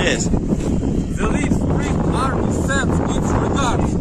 Yes. The lead Spring Army sends its regards.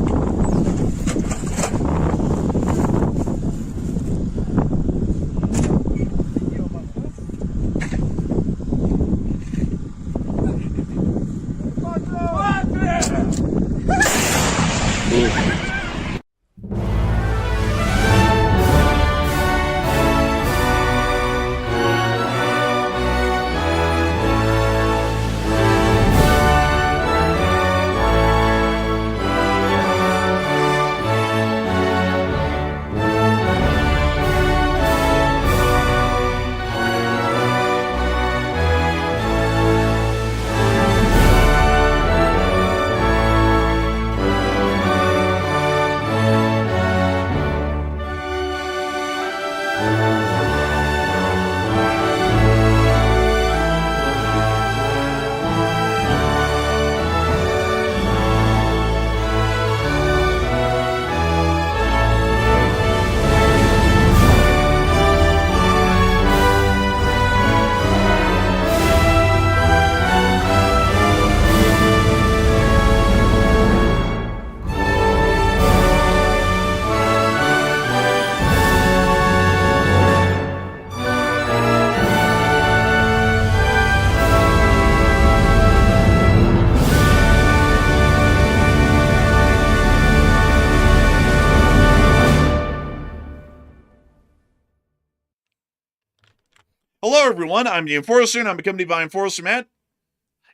Hello, everyone. I'm the Enforcer, and I'm accompanied by Enforcer Matt.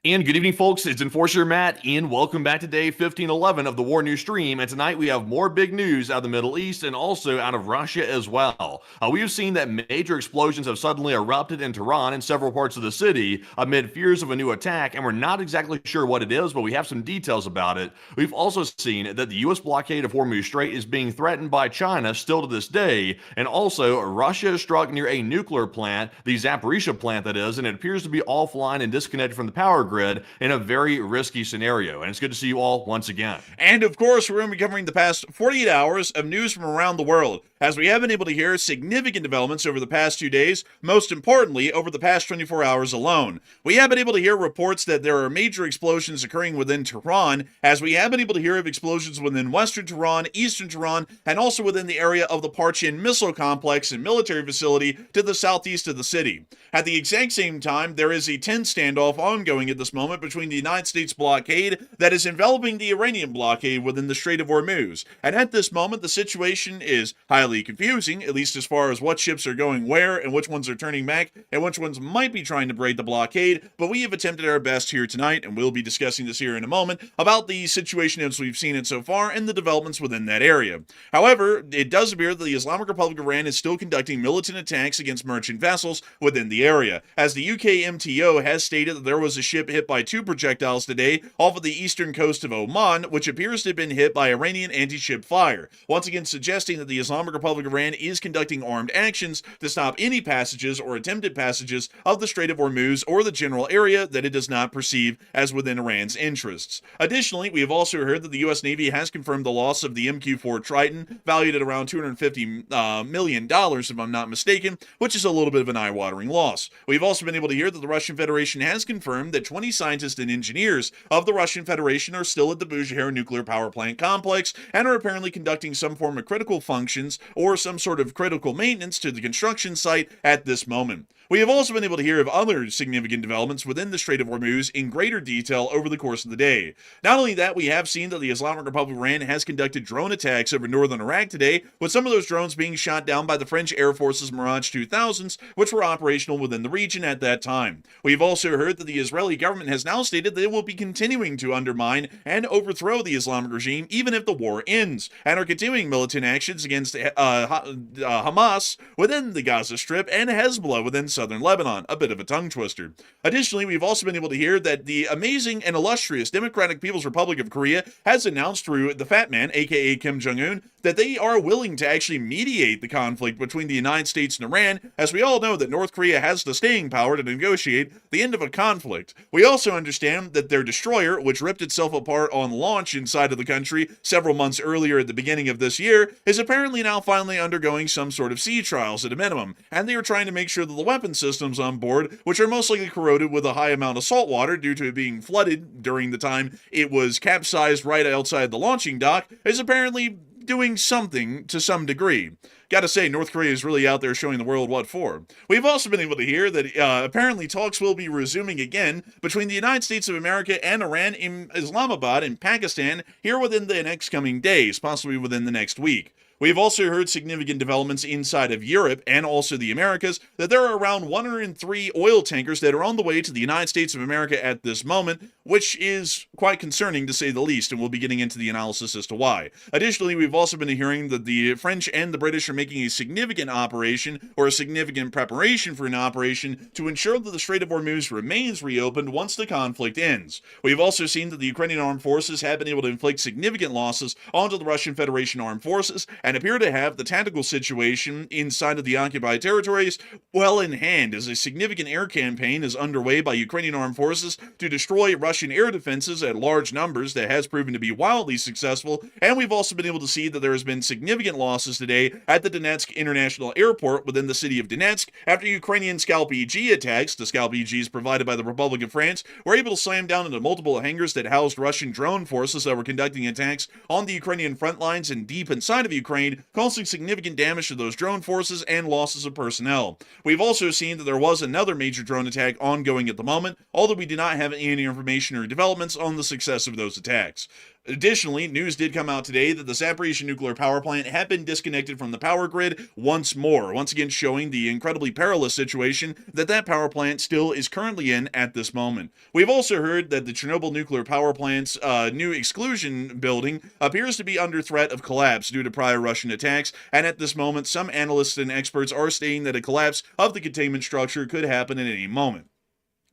And good evening, folks. It's Enforcer Matt, and welcome back to day 1511 of the War News stream. And tonight we have more big news out of the Middle East and also out of Russia as well. We've seen that major explosions have suddenly erupted in Tehran and several parts of the city amid fears of a new attack, and we're not exactly sure what it is, but we have some details about it. We've also seen that the U.S. blockade of Hormuz Strait is being threatened by China still to this day, and also Russia is struck near a nuclear plant, the Zaporizhzhia plant that is, and it appears to be offline and disconnected from the power grid in a very risky scenario. And it's good to see you all once again. And of course, we're going to be covering the past 48 hours of news from around the world, as we have been able to hear significant developments over the past 2 days, most importantly, over the past 24 hours alone. We have been able to hear reports that there are major explosions occurring within Tehran, as we have been able to hear of explosions within western Tehran, eastern Tehran, and also within the area of the Parchin missile complex and military facility to the southeast of the city. At the exact same time, there is a tense standoff ongoing at this moment between the United States blockade that is enveloping the Iranian blockade within the Strait of Hormuz. And at this moment, the situation is highly confusing, at least as far as what ships are going where and which ones are turning back and which ones might be trying to break the blockade. But we have attempted our best here tonight, and we'll be discussing this here in a moment, about the situation as we've seen it so far and the developments within that area. However, it does appear that the Islamic Republic of Iran is still conducting militant attacks against merchant vessels within the area, as the UK MTO has stated that there was a ship hit by 2 projectiles today off of the eastern coast of Oman, which appears to have been hit by Iranian anti-ship fire, once again suggesting that the Islamic Republic of Iran is conducting armed actions to stop any passages or attempted passages of the Strait of Hormuz or the general area that it does not perceive as within Iran's interests. Additionally, we have also heard that the U.S. Navy has confirmed the loss of the MQ-4 Triton, valued at around $250 million, if I'm not mistaken, which is a little bit of an eye-watering loss. We've also been able to hear that the Russian Federation has confirmed that 20 20 scientists and engineers of the Russian Federation are still at the Buzhehr nuclear power plant complex and are apparently conducting some form of critical functions or some sort of critical maintenance to the construction site at this moment. We have also been able to hear of other significant developments within the Strait of Hormuz in greater detail over the course of the day. Not only that, we have seen that the Islamic Republic of Iran has conducted drone attacks over northern Iraq today, with some of those drones being shot down by the French Air Force's Mirage 2000s, which were operational within the region at that time. We've also heard that the Israeli government has now stated that it will be continuing to undermine and overthrow the Islamic regime even if the war ends, and are continuing militant actions against Hamas within the Gaza Strip and Hezbollah within southern Lebanon. A bit of a tongue twister. Additionally, we've also been able to hear that the amazing and illustrious Democratic People's Republic of Korea has announced through the Fat Man, aka Kim Jong-un, that they are willing to actually mediate the conflict between the United States and Iran, as we all know that North Korea has the staying power to negotiate the end of a conflict. We also understand that their destroyer, which ripped itself apart on launch inside of the country several months earlier at the beginning of this year, is apparently now finally undergoing some sort of sea trials at a minimum, and they are trying to make sure that the weapon systems on board, which are most likely corroded with a high amount of salt water due to it being flooded during the time it was capsized right outside the launching dock, is apparently doing something to some degree. Gotta say, North Korea is really out there showing the world what for. We've also been able to hear that apparently talks will be resuming again between the United States of America and Iran in Islamabad and Pakistan here within the next coming days, possibly within the next week. We've also heard significant developments inside of Europe and also the Americas that there are around 103 oil tankers that are on the way to the United States of America at this moment, which is quite concerning to say the least, and we'll be getting into the analysis as to why. Additionally, we've also been hearing that the French and the British are making a significant operation or a significant preparation for an operation to ensure that the Strait of Hormuz remains reopened once the conflict ends. We've also seen that the Ukrainian armed forces have been able to inflict significant losses onto the Russian Federation armed forces and appear to have the tactical situation inside of the occupied territories well in hand, as a significant air campaign is underway by Ukrainian armed forces to destroy Russian air defenses at large numbers that has proven to be wildly successful, and we've also been able to see that there has been significant losses today at the Donetsk International Airport within the city of Donetsk after Ukrainian Scalp-EG attacks, the Scalp-EGs provided by the Republic of France, were able to slam down into multiple hangars that housed Russian drone forces that were conducting attacks on the Ukrainian front lines and deep inside of Ukraine, causing significant damage to those drone forces and losses of personnel. We've also seen that there was another major drone attack ongoing at the moment, although we do not have any information or developments on the success of those attacks. Additionally, news did come out today that the Zaporizhzhia nuclear power plant had been disconnected from the power grid once more, once again showing the incredibly perilous situation that power plant still is currently in at this moment. We've also heard that the Chernobyl nuclear power plant's new exclusion building appears to be under threat of collapse due to prior Russian attacks, and at this moment, some analysts and experts are stating that a collapse of the containment structure could happen at any moment.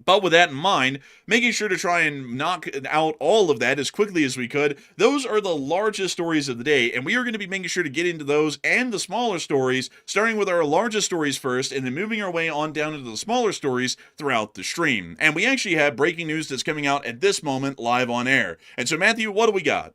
But with that in mind, making sure to try and knock out all of that as quickly as we could, those are the largest stories of the day, and we are going to be making sure to get into those and the smaller stories, starting with our largest stories first, and then moving our way on down into the smaller stories throughout the stream. And we actually have breaking news that's coming out at this moment live on air. And so, Matthew, what do we got?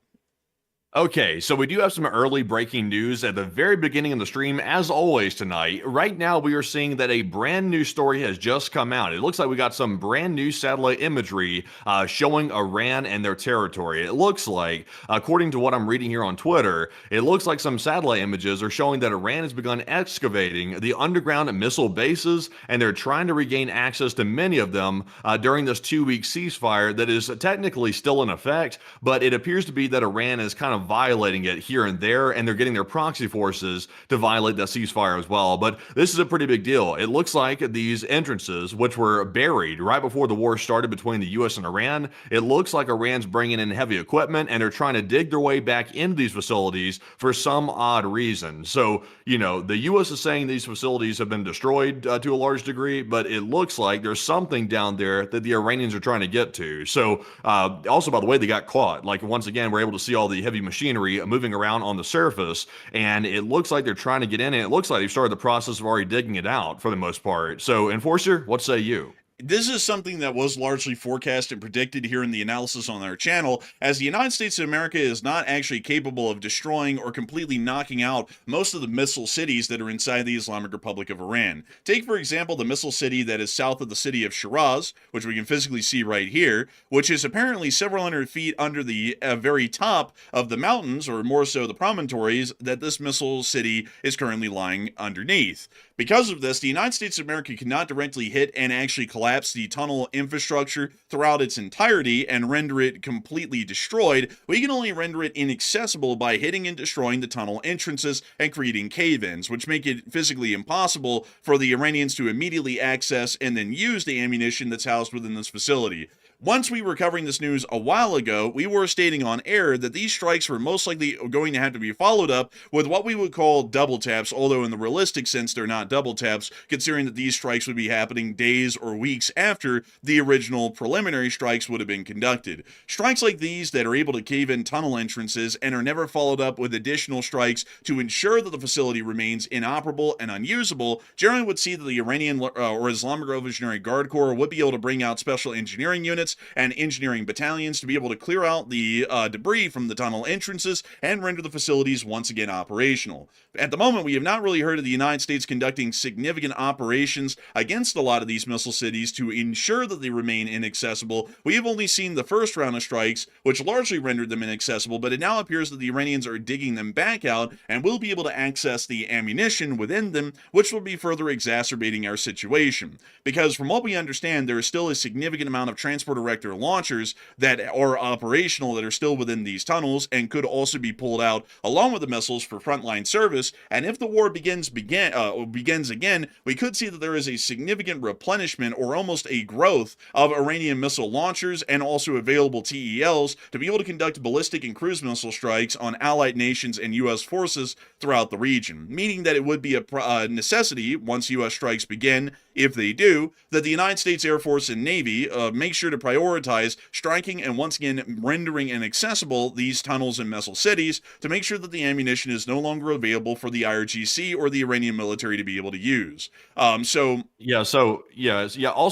Okay, so we do have some early breaking news at the very beginning of the stream, as always tonight. Right now, we are seeing that a brand new story has just come out. It looks like we got some brand new satellite imagery showing Iran and their territory. It looks like, according to what I'm reading here on Twitter, it looks like some satellite images are showing that Iran has begun excavating the underground missile bases, and they're trying to regain access to many of them during this 2-week ceasefire that is technically still in effect, but it appears to be that Iran is kind of violating it here and there, and they're getting their proxy forces to violate that ceasefire as well. But this is a pretty big deal. It looks like these entrances, which were buried right before the war started between the U.S. and Iran, it looks like Iran's bringing in heavy equipment, and they're trying to dig their way back into these facilities for some odd reason. So, you know, the U.S. is saying these facilities have been destroyed to a large degree, but it looks like there's something down there that the Iranians are trying to get to. So, also, by the way, they got caught. Like, once again, we're able to see all the heavy machinery moving around on the surface, and it looks like they're trying to get in, and it looks like they've started the process of already digging it out for the most part. So, Enforcer, what say you? This is something that was largely forecast and predicted here in the analysis on our channel, as the United States of America is not actually capable of destroying or completely knocking out most of the missile cities that are inside the Islamic Republic of Iran. Take, for example, the missile city that is south of the city of Shiraz, which we can physically see right here, which is apparently several hundred feet under the very top of the mountains, or more so the promontories, that this missile city is currently lying underneath. Because of this, the United States of America cannot directly hit and actually collapse the tunnel infrastructure throughout its entirety and render it completely destroyed. We can only render it inaccessible by hitting and destroying the tunnel entrances and creating cave-ins, which make it physically impossible for the Iranians to immediately access and then use the ammunition that's housed within this facility. Once we were covering this news a while ago, we were stating on air that these strikes were most likely going to have to be followed up with what we would call double taps, although in the realistic sense they're not double taps, considering that these strikes would be happening days or weeks after the original preliminary strikes would have been conducted. Strikes like these that are able to cave in tunnel entrances and are never followed up with additional strikes to ensure that the facility remains inoperable and unusable generally would see that the Iranian or Islamic Revolutionary Guard Corps would be able to bring out special engineering units and engineering battalions to be able to clear out the debris from the tunnel entrances and render the facilities once again operational. At the moment, we have not really heard of the United States conducting significant operations against a lot of these missile cities to ensure that they remain inaccessible. We have only seen the first round of strikes, which largely rendered them inaccessible, but it now appears that the Iranians are digging them back out and will be able to access the ammunition within them, which will be further exacerbating our situation. Because from what we understand, there is still a significant amount of transport-erector launchers that are operational that are still within these tunnels and could also be pulled out along with the missiles for frontline service. And if the war begins again, we could see that there is a significant replenishment or almost a growth of Iranian missile launchers and also available TELs to be able to conduct ballistic and cruise missile strikes on allied nations and U.S. forces throughout the region, meaning that it would be a necessity once U.S. strikes begin, if they do, that the United States Air Force and Navy make sure to prioritize striking and once again rendering inaccessible these tunnels and missile cities to make sure that the ammunition is no longer available for the IRGC or the Iranian military to be able to use. Also,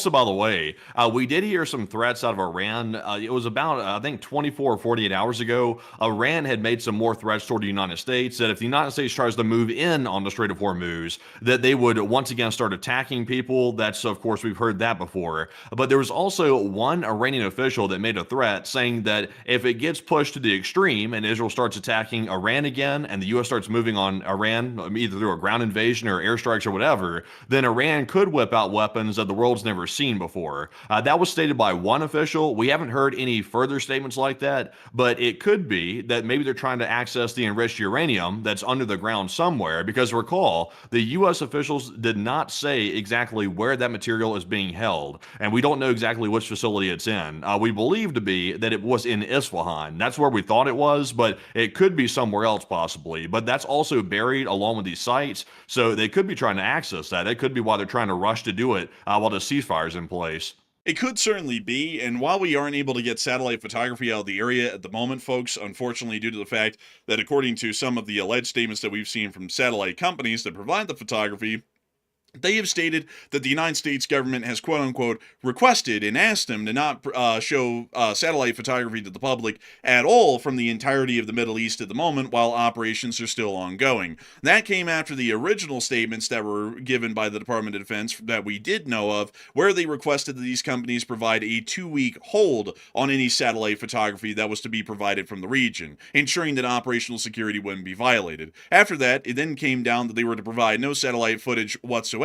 by the way, we did hear some threats out of Iran. It was about, I think, 24 or 48 hours ago. Iran had made some more threats toward the United States that if the United States tries to move in on the Strait of Hormuz, that they would once again start attacking people. That's, of course, we've heard that before. But there was also one Iranian official that made a threat saying that if it gets pushed to the extreme and Israel starts attacking Iran again and the U.S. starts moving on Iran, either through a ground invasion or airstrikes or whatever, then Iran could whip out weapons that the world's never seen before. That was stated by one official. We haven't heard any further statements like that, but it could be that maybe they're trying to access the enriched uranium that's under the ground somewhere, because recall, the U.S. officials did not say exactly where that material is being held, and we don't know exactly which facility it's in. We believe to be that it was in Isfahan. That's where we thought it was, but it could be somewhere else possibly. But that's also buried along with these sites, so they could be trying to access that. That could be why they're trying to rush to do it while the ceasefire's in place. it could certainly be, and while we aren't able to get satellite photography out of the area at the moment, folks, unfortunately due to the fact that according to some of the alleged statements that we've seen from satellite companies that provide the photography, they have stated that the United States government has quote-unquote requested and asked them to not show satellite photography to the public at all from the entirety of the Middle East at the moment while operations are still ongoing. That came after the original statements that were given by the Department of Defense that we did know of, where they requested that these companies provide a 2-week hold on any satellite photography that was to be provided from the region, ensuring that operational security wouldn't be violated. After that, it then came down that they were to provide no satellite footage whatsoever,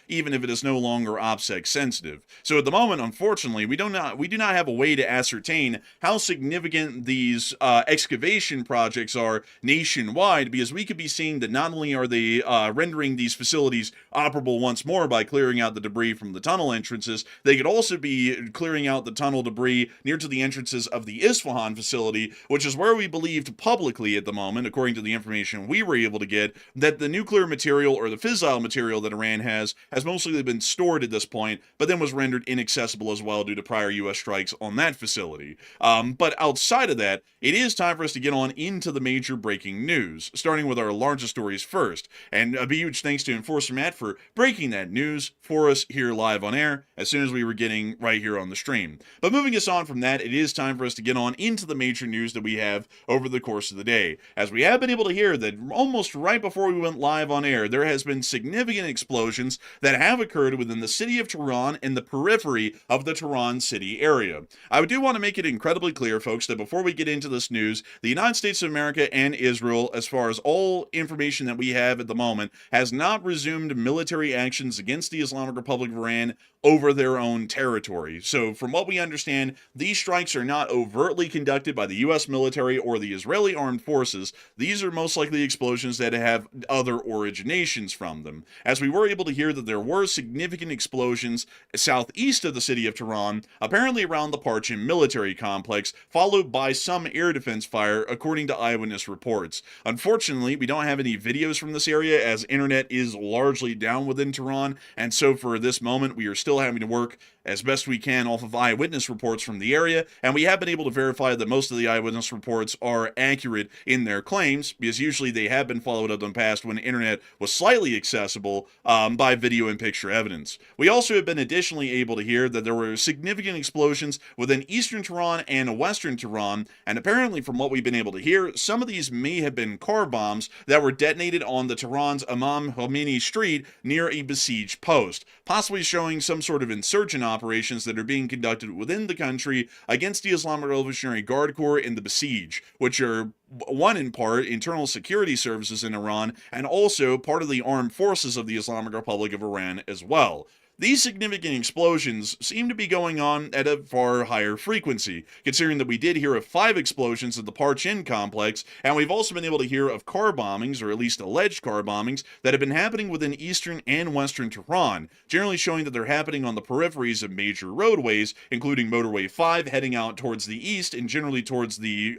even if it is no longer OPSEC sensitive. So at the moment, unfortunately, we do not have a way to ascertain how significant these excavation projects are nationwide, because we could be seeing that not only are they rendering these facilities operable once more by clearing out the debris from the tunnel entrances, they could also be clearing out the tunnel debris near to the entrances of the Isfahan facility, which is where we believed publicly at the moment, according to the information we were able to get, that the nuclear material or the fissile material that Iran has mostly been stored at this point, but then was rendered inaccessible as well due to prior U.S. strikes on that facility. But outside of that, it is time for us to get on into the major breaking news, starting with our largest stories first. And a huge thanks to Enforcer Matt for breaking that news for us here live on air as soon as we were getting right here on the stream. But moving us on from that, it is time for us to get on into the major news that we have over the course of the day, as we have been able to hear that almost right before we went live on air, there has been significant explosions that have occurred within the city of Tehran and the periphery of the Tehran city area. I do want to make it incredibly clear, folks, that before we get into this news, the United States of America and Israel, as far as all information that we have at the moment, has not resumed military actions against the Islamic Republic of Iran over their own territory. So from what we understand, these strikes are not overtly conducted by the U.S. military or the Israeli armed forces. These are most likely explosions that have other originations from them, as we were able to hear that there were significant explosions southeast of the city of Tehran, apparently around the Parchin military complex, followed by some air defense fire, according to eyewitness reports. Unfortunately, we don't have any videos from this area, as internet is largely down within Tehran, and so for this moment, we are still having to work as best we can off of eyewitness reports from the area, and we have been able to verify that most of the eyewitness reports are accurate in their claims, because usually they have been followed up in the past when the internet was slightly accessible by video and picture evidence. We also have been additionally able to hear that there were significant explosions within eastern Tehran and western Tehran, and apparently from what we've been able to hear, some of these may have been car bombs that were detonated on the Tehran's Imam Khomeini Street near a besieged post, possibly showing some sort of insurgent operations that are being conducted within the country against the Islamic Revolutionary Guard Corps and the besieged, which are one in part internal security services in Iran and also part of the armed forces of the Islamic Republic of Iran as well. These significant explosions seem to be going on at a far higher frequency, considering that we did hear of 5 explosions at the Parchin complex, and we've also been able to hear of car bombings, or at least alleged car bombings, that have been happening within eastern and western Tehran, generally showing that they're happening on the peripheries of major roadways, including Motorway 5 heading out towards the east and generally towards the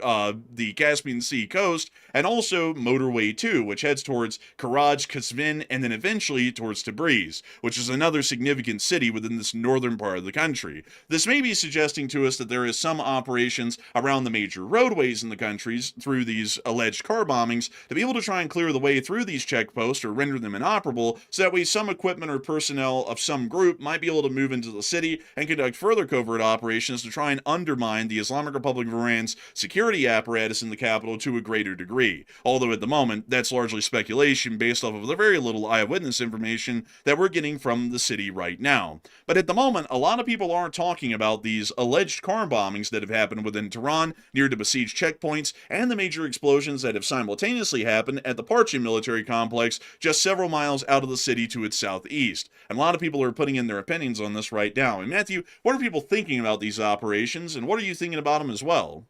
Caspian Sea coast, and also Motorway 2, which heads towards Karaj, Kasvin, and then eventually towards Tabriz, which is another significant city within this northern part of the country. This may be suggesting to us that there is some operations around the major roadways in the countries through these alleged car bombings to be able to try and clear the way through these checkposts or render them inoperable, so that way some equipment or personnel of some group might be able to move into the city and conduct further covert operations to try and undermine the Islamic Republic of Iran's security apparatus in the capital to a greater degree. Although at the moment, that's largely speculation based off of the very little eyewitness information that we're getting from the city right now. But at the moment, a lot of people aren't talking about these alleged car bombings that have happened within Tehran near to besieged checkpoints and the major explosions that have simultaneously happened at the Parchin military complex just several miles out of the city to its southeast. And a lot of people are putting in their opinions on this right now. And Matthew, what are people thinking about these operations, and what are you thinking about them as well?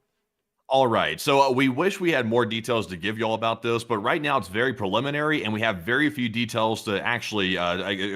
All right, so we wish we had more details to give you all about this, but right now it's very preliminary and we have very few details to actually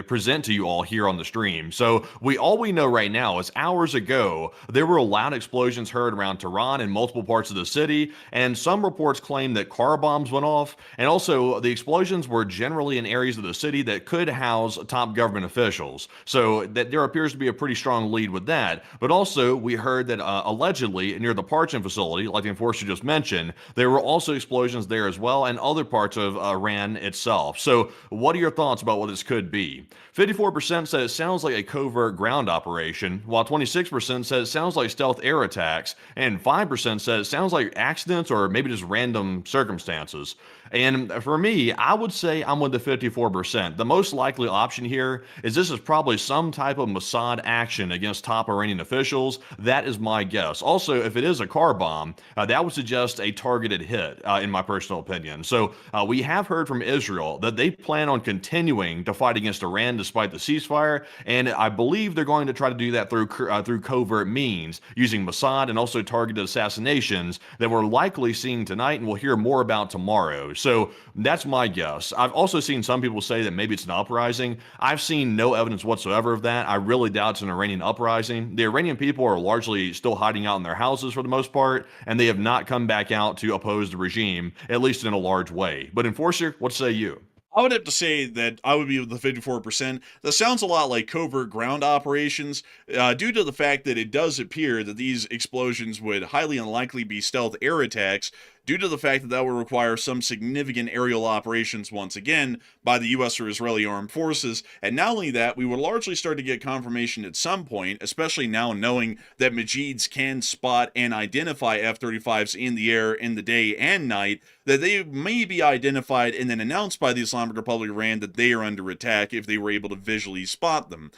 present to you all here on the stream. So all we know right now is hours ago, there were loud explosions heard around Tehran and multiple parts of the city, and some reports claim that car bombs went off, and also the explosions were generally in areas of the city that could house top government officials. So that there appears to be a pretty strong lead with that, but also we heard that allegedly near the Parchin facility, like the enforcer just mentioned, there were also explosions there as well and other parts of Iran itself. So what are your thoughts about what this could be? 54% said it sounds like a covert ground operation, while 26% said it sounds like stealth air attacks, and 5% said it sounds like accidents or maybe just random circumstances. And for me, I would say I'm with the 54%. The most likely option here is this is probably some type of Mossad action against top Iranian officials. That is my guess. Also, if it is a car bomb, that would suggest a targeted hit, in my personal opinion. So we have heard from Israel that they plan on continuing to fight against Iran despite the ceasefire, and I believe they're going to try to do that through covert means, using Mossad and also targeted assassinations that we're likely seeing tonight and we'll hear more about tomorrow. So that's my guess. I've also seen some people say that maybe it's an uprising. I've seen no evidence whatsoever of that. I really doubt it's an Iranian uprising. The Iranian people are largely still hiding out in their houses for the most part, and they have not come back out to oppose the regime, at least in a large way. But Enforcer, what say you? I would have to say that I would be with the 54%. That sounds a lot like covert ground operations, due to the fact that it does appear that these explosions would highly unlikely be stealth air attacks, due to the fact that that would require some significant aerial operations once again by the U.S. or Israeli armed forces. And not only that, we would largely start to get confirmation at some point, especially now knowing that Majids can spot and identify F-35s in the air in the day and night, that they may be identified and then announced by the Islamic Republic of Iran that they are under attack if they were able to visually spot them.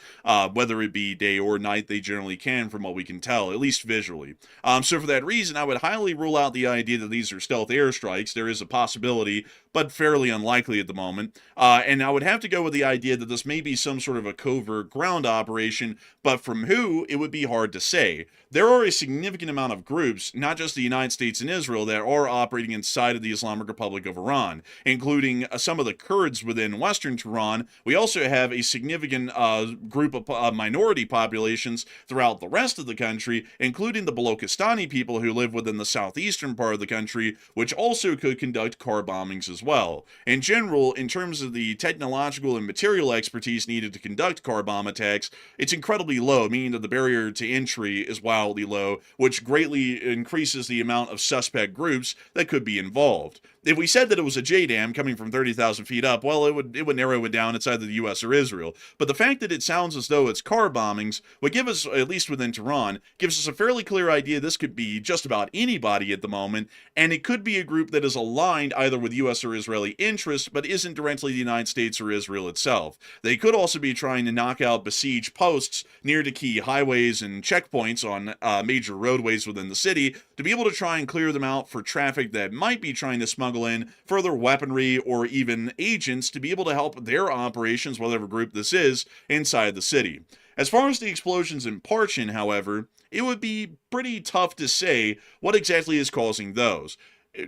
Whether it be day or night, they generally can, from what we can tell, at least visually. So for that reason, I would highly rule out the idea that these are stealth airstrikes. There is a possibility, but fairly unlikely at the moment. And I would have to go with the idea that this may be some sort of a covert ground operation, but from who, it would be hard to say. There are a significant amount of groups, not just the United States and Israel, that are operating inside of the Islamic Republic of Iran, including some of the Kurds within Western Tehran. We also have a significant group of minority populations throughout the rest of the country, including the Balochistan people who live within the southeastern part of the country, which also could conduct car bombings as well. In general, in terms of the technological and material expertise needed to conduct car bomb attacks, it's incredibly low, meaning that the barrier to entry is wildly low, which greatly increases the amount of suspect groups that could be involved. If we said that it was a JDAM coming from 30,000 feet up, well, it would narrow it down. It's either the U.S. or Israel. But the fact that it sounds as though it's car bombings would give us, at least within Tehran, gives us a fairly clear idea this could be just about anybody at the moment, and it could be a group that is aligned either with U.S. or Israeli interests, but isn't directly the United States or Israel itself. They could also be trying to knock out besieged posts near to key highways and checkpoints on major roadways within the city to be able to try and clear them out for traffic that might be trying to smuggle in further weaponry or even agents to be able to help their operations, whatever group this is, inside the city. As far as the explosions in Parchin, however, it would be pretty tough to say what exactly is causing those.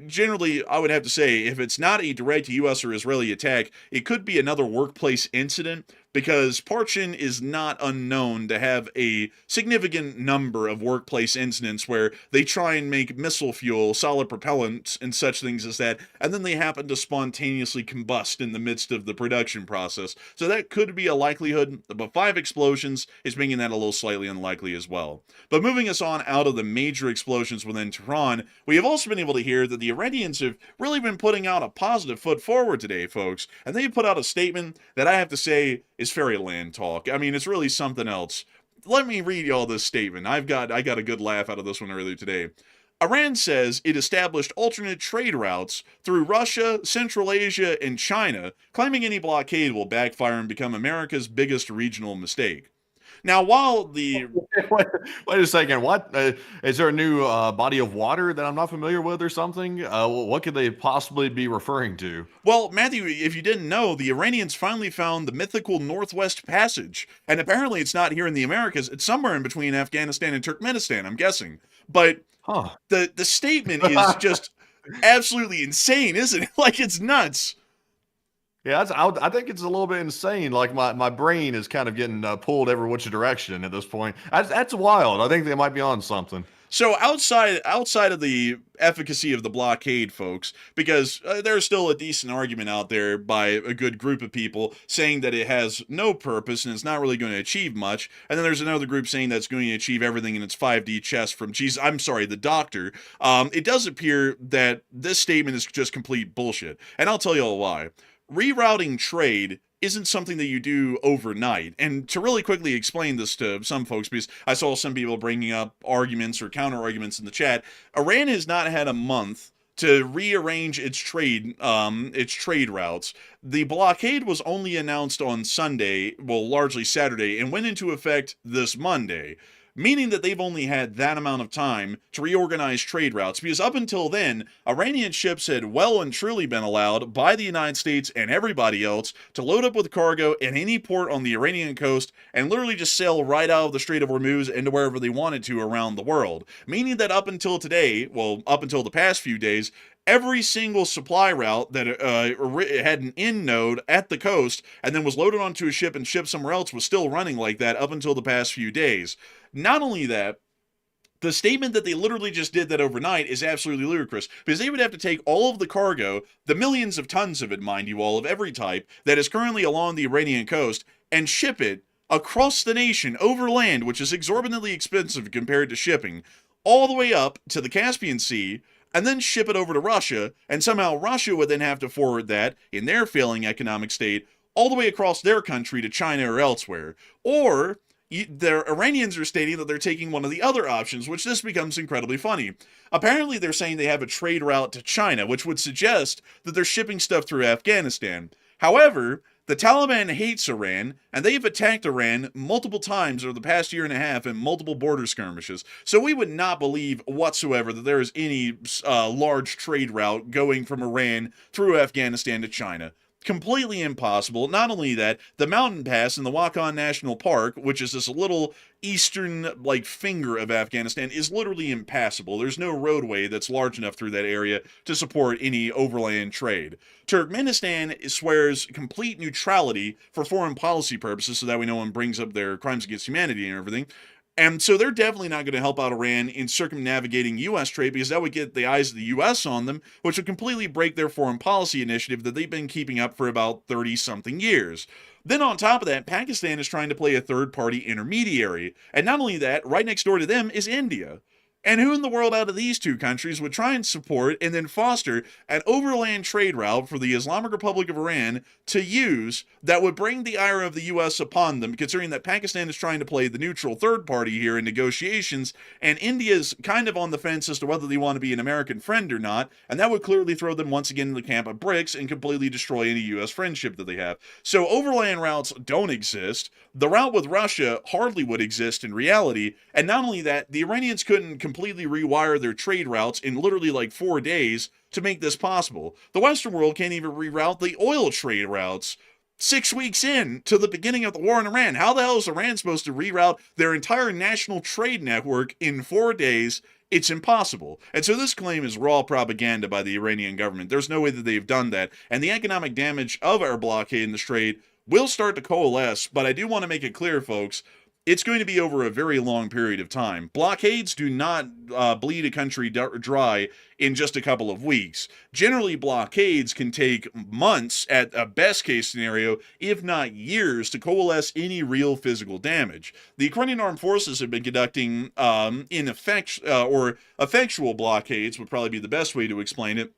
Generally, I would have to say, if it's not a direct U.S. or Israeli attack, it could be another workplace incident, because Parchin is not unknown to have a significant number of workplace incidents where they try and make missile fuel, solid propellant, and such things as that, and then they happen to spontaneously combust in the midst of the production process. So that could be a likelihood, but 5 explosions is making that a little slightly unlikely as well. But moving us on out of the major explosions within Tehran, we have also been able to hear that the Iranians have really been putting out a positive foot forward today, folks, and they put out a statement that I have to say is fairyland talk. I mean, it's really something else. Let me read y'all this statement. I got a good laugh out of this one earlier today. Iran says it established alternate trade routes through Russia, Central Asia, and China, claiming any blockade will backfire and become America's biggest regional mistake. Now, while the... Wait a second. What? Is there a new body of water that I'm not familiar with or something? What could they possibly be referring to? Well, Matthew, if you didn't know, the Iranians finally found the mythical Northwest Passage. And apparently it's not here in the Americas. It's somewhere in between Afghanistan and Turkmenistan, I'm guessing. But the statement is just absolutely insane, isn't it? Like, it's nuts. Yeah, I think it's a little bit insane. Like my brain is kind of getting pulled every which direction at this point. That's wild. I think they might be on something. So outside of the efficacy of the blockade, folks, because there's still a decent argument out there by a good group of people saying that it has no purpose and it's not really going to achieve much, and then there's another group saying that it's going to achieve everything in its 5D chess from the doctor. It does appear that this statement is just complete bullshit, and I'll tell you all why. Rerouting trade isn't something that you do overnight. And to really quickly explain this to some folks, because I saw some people bringing up arguments or counter arguments in the chat, Iran has not had a month to rearrange its trade routes. The blockade was only announced on Sunday, well, largely Saturday, and went into effect this Monday, meaning that they've only had that amount of time to reorganize trade routes, because up until then, Iranian ships had well and truly been allowed by the United States and everybody else to load up with cargo in any port on the Iranian coast and literally just sail right out of the Strait of Hormuz into wherever they wanted to around the world, meaning that up until today, well, up until the past few days, every single supply route that had an end node at the coast and then was loaded onto a ship and shipped somewhere else was still running like that up until the past few days. Not only that, The statement that they literally just did that overnight is absolutely ludicrous, because they would have to take all of the cargo, the millions of tons of it, mind you all, of every type, that is currently along the Iranian coast, and ship it across the nation, over land, which is exorbitantly expensive compared to shipping, all the way up to the Caspian Sea, and then ship it over to Russia, and somehow Russia would then have to forward that, in their failing economic state, all the way across their country to China or elsewhere. Or the Iranians are stating that they're taking one of the other options, which this becomes incredibly funny. Apparently, they're saying they have a trade route to China, which would suggest that they're shipping stuff through Afghanistan. However, the Taliban hates Iran, and they've attacked Iran multiple times over the past year and a half in multiple border skirmishes. So we would not believe whatsoever that there is any large trade route going from Iran through Afghanistan to China. Completely impossible. Not only that, the mountain pass in the Wakhan National Park, which is this little eastern finger of Afghanistan, is literally impassable. There's no roadway that's large enough through that area to support any overland trade. Turkmenistan swears complete neutrality for foreign policy purposes, so that way no one brings up their crimes against humanity and everything. And so they're definitely not going to help out Iran in circumnavigating U.S. trade, because that would get the eyes of the U.S. on them, which would completely break their foreign policy initiative that they've been keeping up for about 30-something years. Then on top of that, Pakistan is trying to play a third-party intermediary. And not only that, right next door to them is India. And who in the world out of these two countries would try and support and then foster an overland trade route for the Islamic Republic of Iran to use that would bring the ire of the U.S. upon them, considering that Pakistan is trying to play the neutral third party here in negotiations, and India's kind of on the fence as to whether they want to be an American friend or not, and that would clearly throw them once again in the camp of BRICS and completely destroy any U.S. friendship that they have. So overland routes don't exist. The route with Russia hardly would exist in reality, and not only that, the Iranians couldn't completely rewire their trade routes in literally 4 days to make this possible. The Western world can't even reroute the oil trade routes 6 weeks in to the beginning of the war in Iran. How the hell is Iran supposed to reroute their entire national trade network in 4 days? It's impossible. And so this claim is raw propaganda by the Iranian government. There's no way that they've done that. And the economic damage of our blockade in the Strait will start to coalesce, but I do want to make it clear, folks, it's going to be over a very long period of time. Blockades do not bleed a country dry in just a couple of weeks. Generally, blockades can take months at a best-case scenario, if not years, to coalesce any real physical damage. The Ukrainian armed forces have been conducting effectual blockades, would probably be the best way to explain it,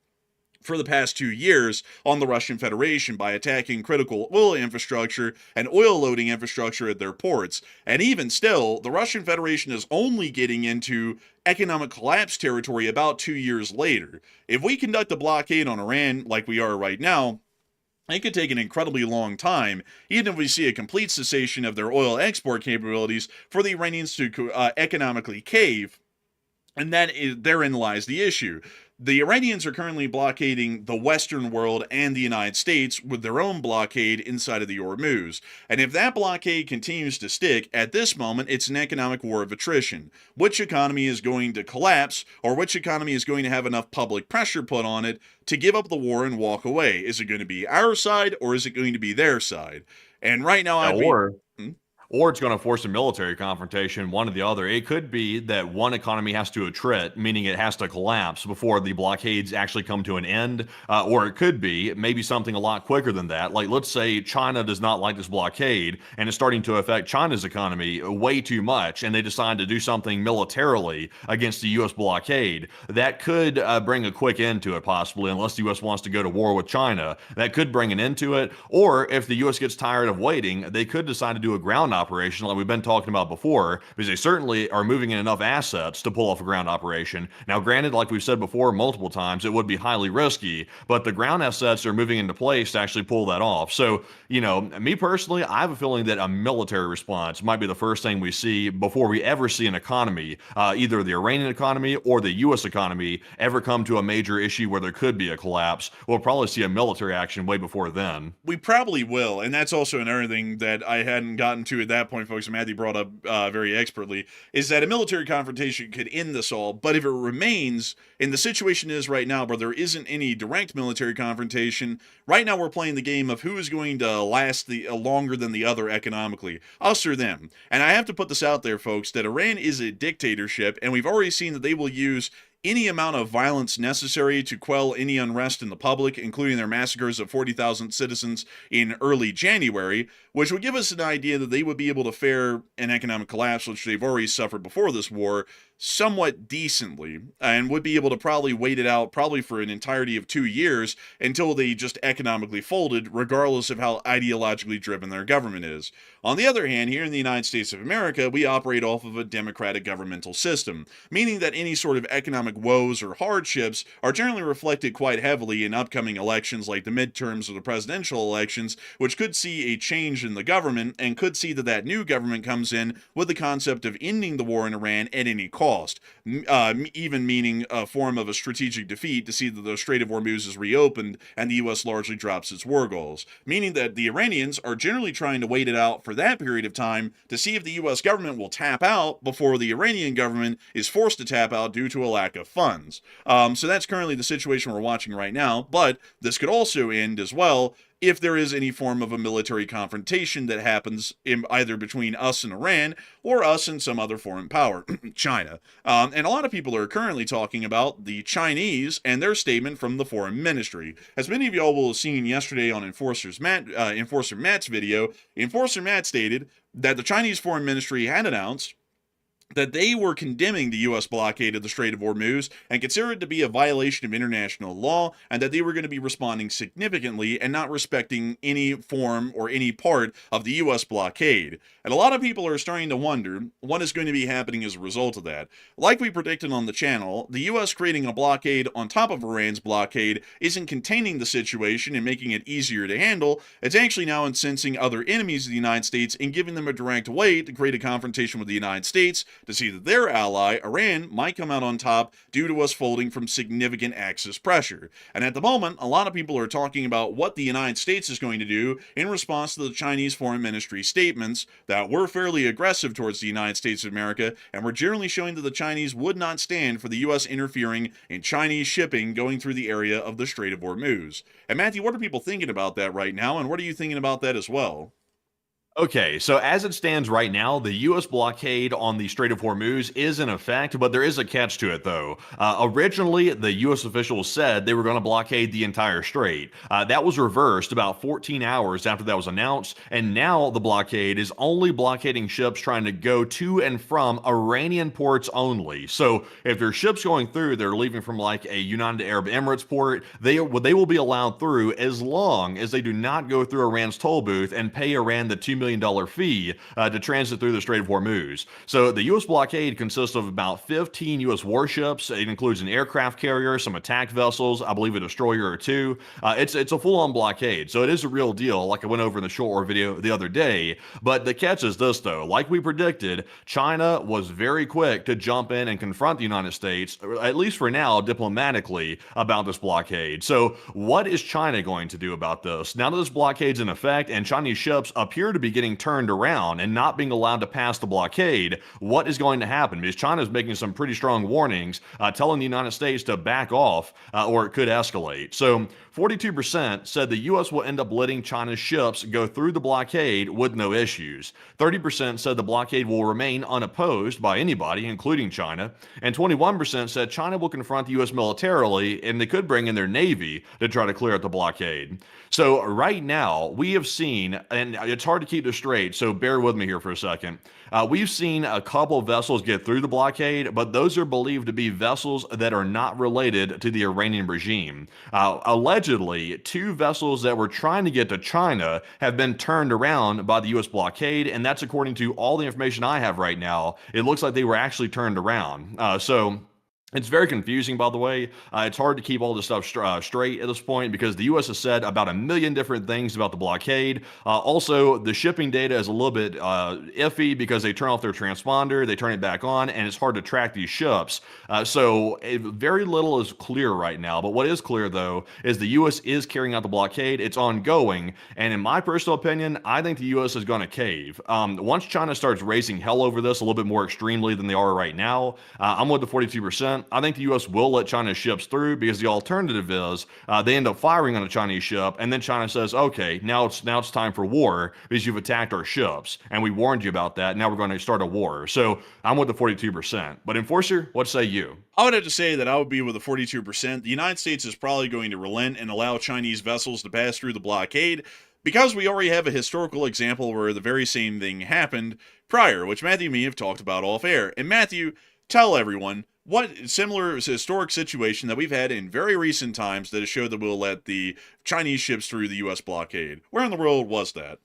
for the past 2 years on the Russian Federation by attacking critical oil infrastructure and oil loading infrastructure at their ports. And even still, the Russian Federation is only getting into economic collapse territory about 2 years later. If we conduct a blockade on Iran like we are right now, it could take an incredibly long time, even if we see a complete cessation of their oil export capabilities, for the Iranians to economically cave. And therein lies the issue. The Iranians are currently blockading the Western world and the United States with their own blockade inside of the HORMUZ. And if that blockade continues to stick, at this moment, it's an economic war of attrition. Which economy is going to collapse, or which economy is going to have enough public pressure put on it to give up the war and walk away? Is it going to be our side, or is it going to be their side? And right now, or it's going to force a military confrontation, one or the other. It could be that one economy has to attrit, meaning it has to collapse before the blockades actually come to an end. Or it could be maybe something a lot quicker than that. Like, let's say China does not like this blockade and it's starting to affect China's economy way too much, and they decide to do something militarily against the U.S. blockade. That could bring a quick end to it, possibly, unless the U.S. wants to go to war with China. That could bring an end to it. Or if the U.S. gets tired of waiting, they could decide to do a ground operation like we've been talking about before, because they certainly are moving in enough assets to pull off a ground operation. Now, granted, like we've said before multiple times, it would be highly risky, but the ground assets are moving into place to actually pull that off. So, me personally, I have a feeling that a military response might be the first thing we see before we ever see an economy, either the Iranian economy or the U.S. economy, ever come to a major issue where there could be a collapse. We'll probably see a military action way before then. We probably will, and that's also another thing that I hadn't gotten to that point, folks, Matthew brought up very expertly, is that a military confrontation could end this all. But if it remains, and the situation is right now where there isn't any direct military confrontation, right now we're playing the game of who is going to last the longer than the other economically, us or them. And I have to put this out there, folks, that Iran is a dictatorship, and we've already seen that they will use any amount of violence necessary to quell any unrest in the public, including their massacres of 40,000 citizens in early January, which would give us an idea that they would be able to fare an economic collapse, which they've already suffered before this war, somewhat decently, and would be able to probably wait it out probably for an entirety of 2 years until they just economically folded, regardless of how ideologically driven their government is. On the other hand, here in the United States of America, we operate off of a democratic governmental system, meaning that any sort of economic woes or hardships are generally reflected quite heavily in upcoming elections like the midterms or the presidential elections, which could see a change in the government and could see that that new government comes in with the concept of ending the war in Iran at any cost, even meaning a form of a strategic defeat to see that the Strait of Hormuz is reopened and the U.S. largely drops its war goals, meaning that the Iranians are generally trying to wait it out for that period of time to see if the U.S. government will tap out before the Iranian government is forced to tap out due to a lack of funds. So that's currently the situation we're watching right now, but this could also end as well if there is any form of a military confrontation that happens in either between us and Iran or us and some other foreign power, China. And a lot of people are currently talking about the Chinese and their statement from the foreign ministry. As many of y'all will have seen yesterday on Enforcer Matt's video, Enforcer Matt stated that the Chinese foreign ministry had announced that they were condemning the U.S. blockade of the Strait of Hormuz and considered it to be a violation of international law, and that they were going to be responding significantly and not respecting any form or any part of the U.S. blockade. And a lot of people are starting to wonder what is going to be happening as a result of that. Like we predicted on the channel, the U.S. creating a blockade on top of Iran's blockade isn't containing the situation and making it easier to handle. It's actually now incensing other enemies of the United States and giving them a direct way to create a confrontation with the United States to see that their ally, Iran, might come out on top due to us folding from significant Axis pressure. And at the moment, a lot of people are talking about what the United States is going to do in response to the Chinese Foreign Ministry statements that were fairly aggressive towards the United States of America, and were generally showing that the Chinese would not stand for the U.S. interfering in Chinese shipping going through the area of the Strait of Hormuz. And Matthew, what are people thinking about that right now, and what are you thinking about that as well? Okay, so as it stands right now, the U.S. blockade on the Strait of Hormuz is in effect, but there is a catch to it, though. Originally, the U.S. officials said they were going to blockade the entire strait. That was reversed about 14 hours after that was announced, and now the blockade is only blockading ships trying to go to and from Iranian ports only. So if there's ships going through, they're leaving from like a United Arab Emirates port, they will be allowed through as long as they do not go through Iran's toll booth and pay Iran the $2 million fee to transit through the Strait of Hormuz. So the U.S. blockade consists of about 15 U.S. warships. It includes an aircraft carrier, some attack vessels, I believe a destroyer or two. It's a full-on blockade, so it is a real deal, like I went over in the short war video the other day. But the catch is this, though. Like we predicted, China was very quick to jump in and confront the United States, at least for now, diplomatically, about this blockade. So what is China going to do about this? Now that this blockade's in effect and Chinese ships appear to be getting turned around and not being allowed to pass the blockade, what is going to happen? Because China is making some pretty strong warnings, telling the United States to back off or it could escalate. So 42% said the U.S. will end up letting China's ships go through the blockade with no issues. 30% said the blockade will remain unopposed by anybody, including China. And 21% said China will confront the U.S. militarily, and they could bring in their navy to try to clear out the blockade. So right now, we have seen, and it's hard to keep this straight, so bear with me here for a second. We've seen a couple vessels get through the blockade, but those are believed to be vessels that are not related to the Iranian regime. Allegedly, 2 vessels that were trying to get to China have been turned around by the U.S. blockade, and that's according to all the information I have right now. It looks like they were actually turned around. So It's very confusing, by the way. It's hard to keep all this stuff straight at this point because the U.S. has said about a million different things about the blockade. Also, the shipping data is a little bit iffy because they turn off their transponder, they turn it back on, and it's hard to track these ships. Very little is clear right now. But what is clear, though, is the U.S. is carrying out the blockade. It's ongoing. And in my personal opinion, I think the U.S. is going to cave. Once China starts raising hell over this a little bit more extremely than they are right now, I'm with the 42%. I think the U.S. will let China's ships through because the alternative is they end up firing on a Chinese ship, and then China says, "Okay, now it's time for war because you've attacked our ships, and we warned you about that. Now we're going to start a war." So I'm with the 42%. But Enforcer, what say you? I would have to say that I would be with the 42%. The United States is probably going to relent and allow Chinese vessels to pass through the blockade because we already have a historical example where the very same thing happened prior, which Matthew and me have talked about off air. And Matthew, tell everyone what similar historic situation that we've had in very recent times that has showed that we'll let the Chinese ships through the U.S. blockade. Where in the world was that?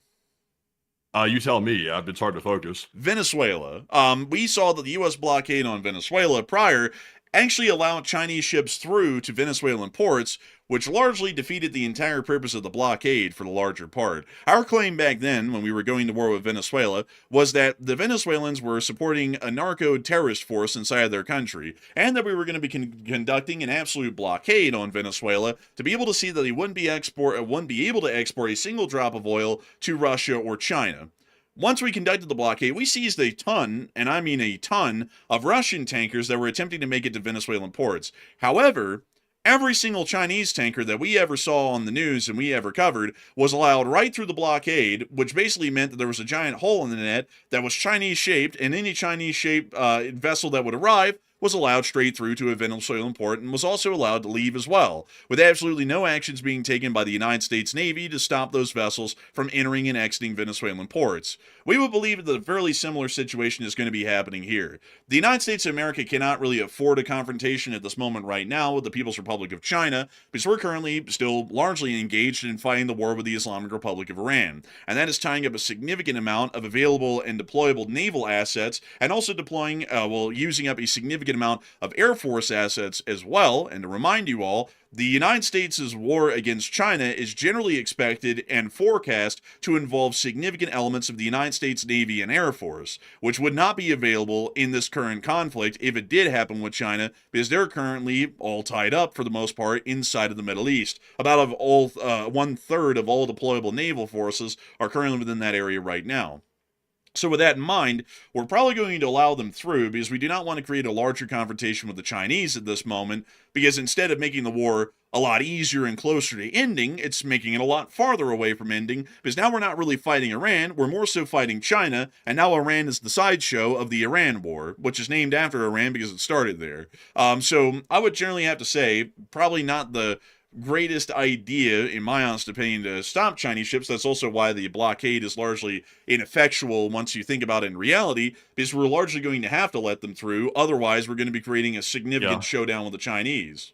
You tell me. It's hard to focus. Venezuela. We saw that the U.S. blockade on Venezuela prior actually allowed Chinese ships through to Venezuelan ports, which largely defeated the entire purpose of the blockade for the larger part. Our claim back then, when we were going to war with Venezuela, was that the Venezuelans were supporting a narco-terrorist force inside their country, and that we were going to be conducting an absolute blockade on Venezuela to be able to see that they wouldn't be able to export a single drop of oil to Russia or China. Once we conducted the blockade, we seized a ton, and I mean a ton, of Russian tankers that were attempting to make it to Venezuelan ports. However, every single Chinese tanker that we ever saw on the news and we ever covered was allowed right through the blockade, which basically meant that there was a giant hole in the net that was Chinese-shaped, and any Chinese-shaped vessel that would arrive was allowed straight through to a Venezuelan port and was also allowed to leave as well, with absolutely no actions being taken by the United States Navy to stop those vessels from entering and exiting Venezuelan ports. We would believe that a fairly similar situation is going to be happening here. The United States of America cannot really afford a confrontation at this moment right now with the People's Republic of China because we're currently still largely engaged in fighting the war with the Islamic Republic of Iran, and that is tying up a significant amount of available and deployable naval assets and also using up a significant amount of Air Force assets as well. And to remind you all, the United States' war against China is generally expected and forecast to involve significant elements of the United States Navy and Air Force, which would not be available in this current conflict if it did happen with China, because they're currently all tied up for the most part inside of the Middle East. About 1/3 of all deployable naval forces are currently within that area right now. So with that in mind, we're probably going to allow them through because we do not want to create a larger confrontation with the Chinese at this moment, because instead of making the war a lot easier and closer to ending, it's making it a lot farther away from ending, because now we're not really fighting Iran, we're more so fighting China, and now Iran is the sideshow of the Iran War, which is named after Iran because it started there. So I would generally have to say, probably not the greatest idea, in my honest opinion, to stop Chinese ships. That's also why the blockade is largely ineffectual once you think about it in reality, because we're largely going to have to let them through. Otherwise, we're going to be creating a significant showdown with the Chinese.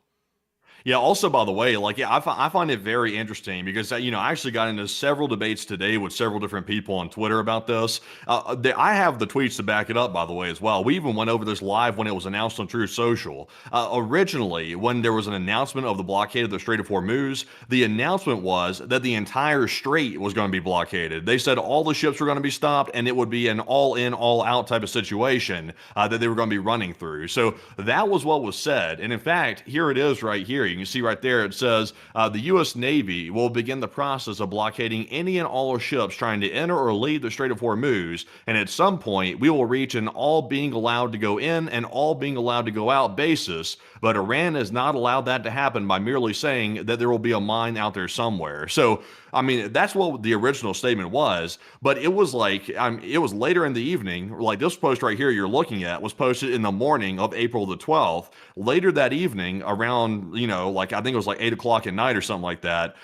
Yeah, also, by the way, I find it very interesting because, I actually got into several debates today with several different people on Twitter about this. I have the tweets to back it up, by the way, as well. We even went over this live when it was announced on Truth Social. Originally, when there was an announcement of the blockade of the Strait of Hormuz, the announcement was that the entire strait was going to be blockaded. They said all the ships were going to be stopped, and it would be an all-in, all-out type of situation that they were going to be running through. So that was what was said. And in fact, here it is right here. You can see right there, it says the U.S. Navy will begin the process of blockading any and all ships trying to enter or leave the Strait of Hormuz, and at some point we will reach an all being allowed to go in and all being allowed to go out basis, but Iran has not allowed that to happen by merely saying that there will be a mine out there somewhere. So that's what the original statement was, but it was it was later in the evening, like this post right here you're looking at was posted in the morning of April the 12th. Later that evening, around, I think it was like 8 o'clock at night or something like that,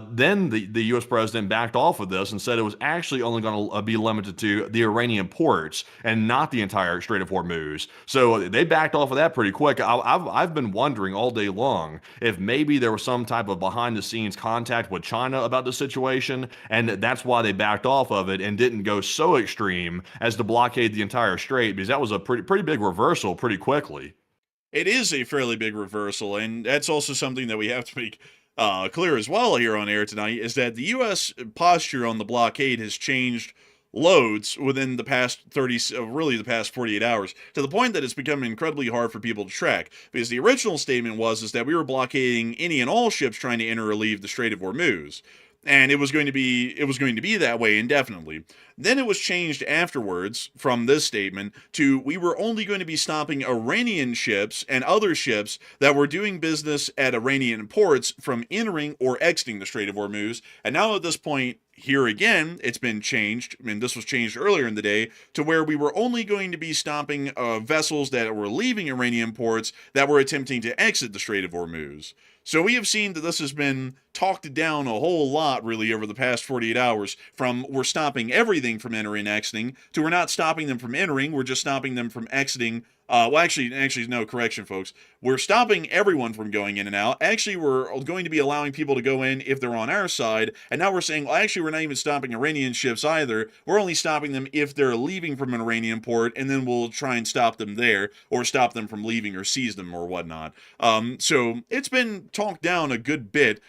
then the U.S. president backed off of this and said it was actually only going to be limited to the Iranian ports and not the entire Strait of Hormuz. So they backed off of that pretty quick. I've been wondering all day long if maybe there was some type of behind-the-scenes contact with China about the situation, and that's why they backed off of it and didn't go so extreme as to blockade the entire strait, because that was a pretty big reversal pretty quickly. It is a fairly big reversal, and that's also something that we have to make clear as well here on air tonight, is that the U.S. posture on the blockade has changed loads within the past 30, really the past 48 hours, to the point that it's become incredibly hard for people to track. Because the original statement was is that we were blockading any and all ships trying to enter or leave the Strait of Hormuz. And it was going to be that way indefinitely. Then it was changed afterwards from this statement to we were only going to be stopping Iranian ships and other ships that were doing business at Iranian ports from entering or exiting the Strait of Hormuz. And now at this point, here again, it's been changed, and this was changed earlier in the day, to where we were only going to be stopping vessels that were leaving Iranian ports that were attempting to exit the Strait of Hormuz. So we have seen that this has been talked down a whole lot, really, over the past 48 hours, from we're stopping everything from entering and exiting, to we're not stopping them from entering, we're just stopping them from exiting. Actually, no, correction, folks. We're stopping everyone from going in and out. Actually, we're going to be allowing people to go in if they're on our side. And now we're saying, well, actually, we're not even stopping Iranian ships either. We're only stopping them if they're leaving from an Iranian port, and then we'll try and stop them there, or stop them from leaving, or seize them, or whatnot. So it's been talked down a good bit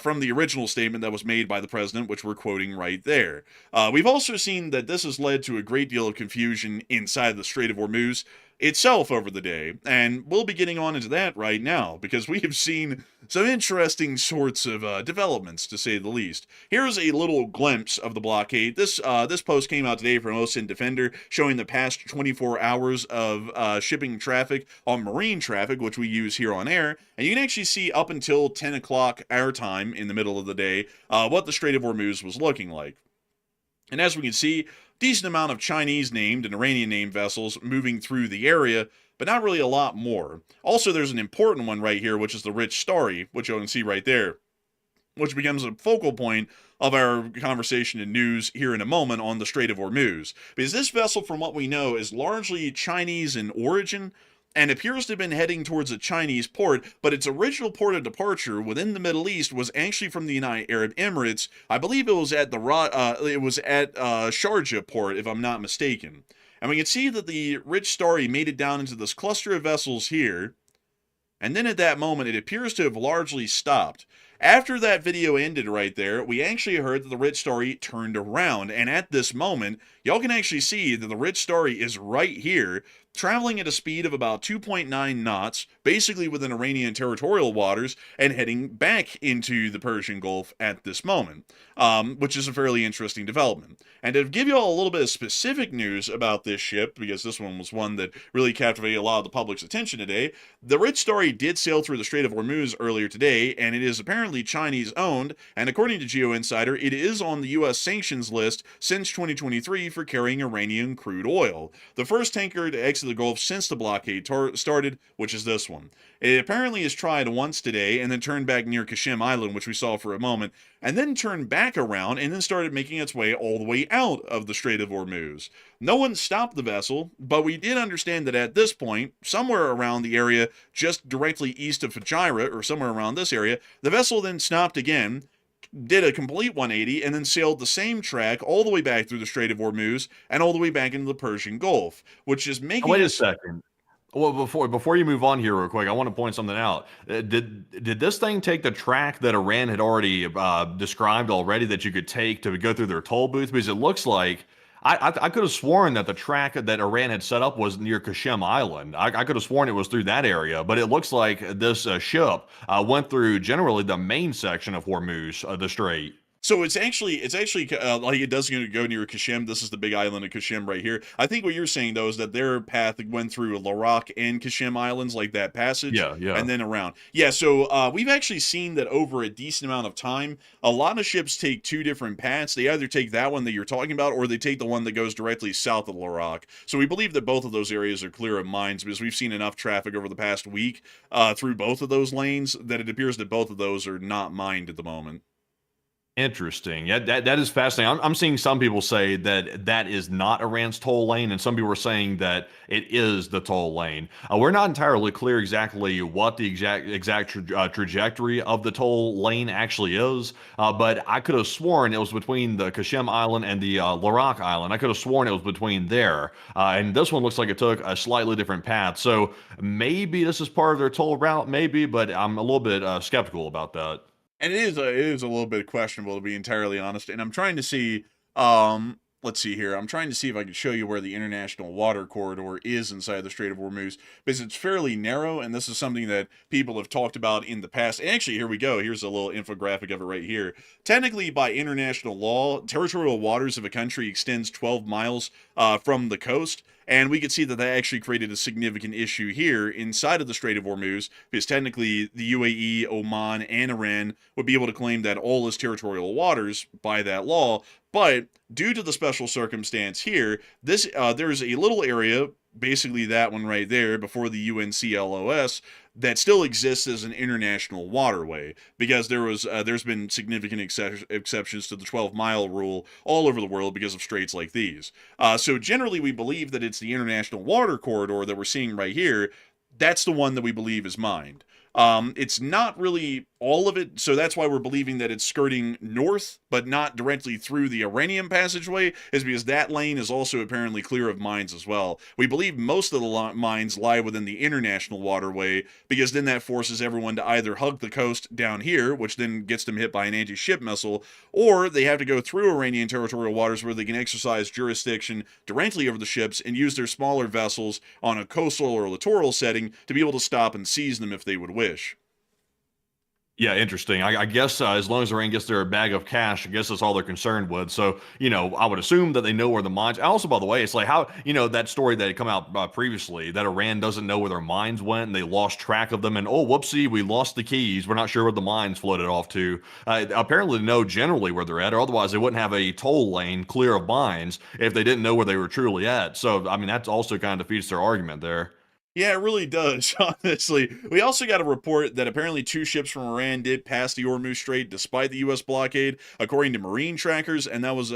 from the original statement that was made by the president, which we're quoting right there. We've also seen that this has led to a great deal of confusion inside the Strait of Hormuz itself over the day, and we'll be getting on into that right now, because we have seen some interesting sorts of developments, to say the least. Here's a little glimpse of the blockade. This post came out today from OSINT Defender, showing the past 24 hours of shipping traffic on marine traffic, which we use here on air, and you can actually see up until 10 o'clock our time in the middle of the day what the Strait of Hormuz was looking like. And as we can see, decent amount of Chinese named and Iranian named vessels moving through the area, but not really a lot more. Also, there's an important one right here, which is the Rich Starry, which you can see right there, which becomes a focal point of our conversation and news here in a moment on the Strait of Hormuz. Because this vessel, from what we know, is largely Chinese in origin, and appears to have been heading towards a Chinese port, but its original port of departure within the Middle East was actually from the United Arab Emirates. I believe it was at Sharjah port, if I'm not mistaken. And we can see that the Rich Starry made it down into this cluster of vessels here, and then at that moment it appears to have largely stopped. After that video ended right there, we actually heard that the Rich Starry turned around, and at this moment, y'all can actually see that the Rich Starry is right here, traveling at a speed of about 2.9 knots, basically within Iranian territorial waters, and heading back into the Persian Gulf at this moment, which is a fairly interesting development. And to give you all a little bit of specific news about this ship, because this one was one that really captivated a lot of the public's attention today, the Rich Starry did sail through the Strait of Hormuz earlier today, and it is apparently Chinese-owned, and according to Geo Insider, it is on the U.S. sanctions list since 2023 for carrying Iranian crude oil. The first tanker to exit the Gulf since the blockade started, which is this one. It apparently has tried once today and then turned back near Qashem Island, which we saw for a moment, and then turned back around and then started making its way all the way out of the Strait of Hormuz. No one stopped the vessel, but we did understand that at this point, somewhere around the area just directly east of Fujairah, or somewhere around this area, the vessel then stopped again, did a complete 180, and then sailed the same track all the way back through the Strait of Hormuz and all the way back into the Persian Gulf, which is making... Wait a second. Well, before you move on here real quick, I want to point something out. Did this thing take the track that Iran had already described already that you could take to go through their toll booth? Because it looks like I could have sworn that the track that Iran had set up was near Qashem Island. I could have sworn it was through that area, but it looks like this ship went through generally the main section of Hormuz, the strait. So it's actually like it does go near Qashem. This is the big island of Qashem right here. I think what you're saying though is that their path went through Larak and Qashem Islands, like that passage, and then around. Yeah, so we've actually seen that over a decent amount of time. A lot of ships take two different paths. They either take that one that you're talking about, or they take the one that goes directly south of Larak. So we believe that both of those areas are clear of mines because we've seen enough traffic over the past week through both of those lanes that it appears that both of those are not mined at the moment. Interesting. Yeah, that is fascinating. I'm seeing some people say that that is not Iran's toll lane, and some people are saying that it is the toll lane. We're not entirely clear exactly what the trajectory of the toll lane actually is, but I could have sworn it was between the Kashem Island and the Larak Island. I could have sworn it was between there, and this one looks like it took a slightly different path. So maybe this is part of their toll route, maybe, but I'm a little bit skeptical about that. And it is a little bit questionable, to be entirely honest. And I'm trying to see, let's see here. I'm trying to see if I can show you where the international water corridor is inside the Strait of Hormuz, because it's fairly narrow, and this is something that people have talked about in the past. And actually, here we go. Here's a little infographic of it right here. Technically, by international law, territorial waters of a country extends 12 miles from the coast. And we could see that that actually created a significant issue here inside of the Strait of Hormuz, because technically the UAE, Oman, and Iran would be able to claim that all is territorial waters by that law. But due to the special circumstance here, this there's a little area, basically that one right there, before the UNCLOS, that still exists as an international waterway, because there's been significant exceptions to the 12-mile rule all over the world because of straits like these. So generally, we believe that it's the international water corridor that we're seeing right here. That's the one that we believe is mined. It's not really all of it, so that's why we're believing that it's skirting north, but not directly through the Iranian passageway, is because that lane is also apparently clear of mines as well. We believe most of the mines lie within the international waterway, because then that forces everyone to either hug the coast down here, which then gets them hit by an anti-ship missile, or they have to go through Iranian territorial waters where they can exercise jurisdiction directly over the ships and use their smaller vessels on a coastal or littoral setting to be able to stop and seize them if they would wish. Yeah, interesting. I guess as long as Iran gets their bag of cash, I guess that's all they're concerned with. So, I would assume that they know where the mines. Also, by the way, it's like how that story that had come out previously that Iran doesn't know where their mines went and they lost track of them, and oh, whoopsie, we lost the keys. We're not sure where the mines floated off to. Apparently, they know generally where they're at, or otherwise they wouldn't have a toll lane clear of mines if they didn't know where they were truly at. So, I mean, that also kind of defeats their argument there. Yeah, it really does, honestly. We also got a report that apparently 2 ships from Iran did pass the Hormuz Strait despite the U.S. blockade, according to marine trackers, and that was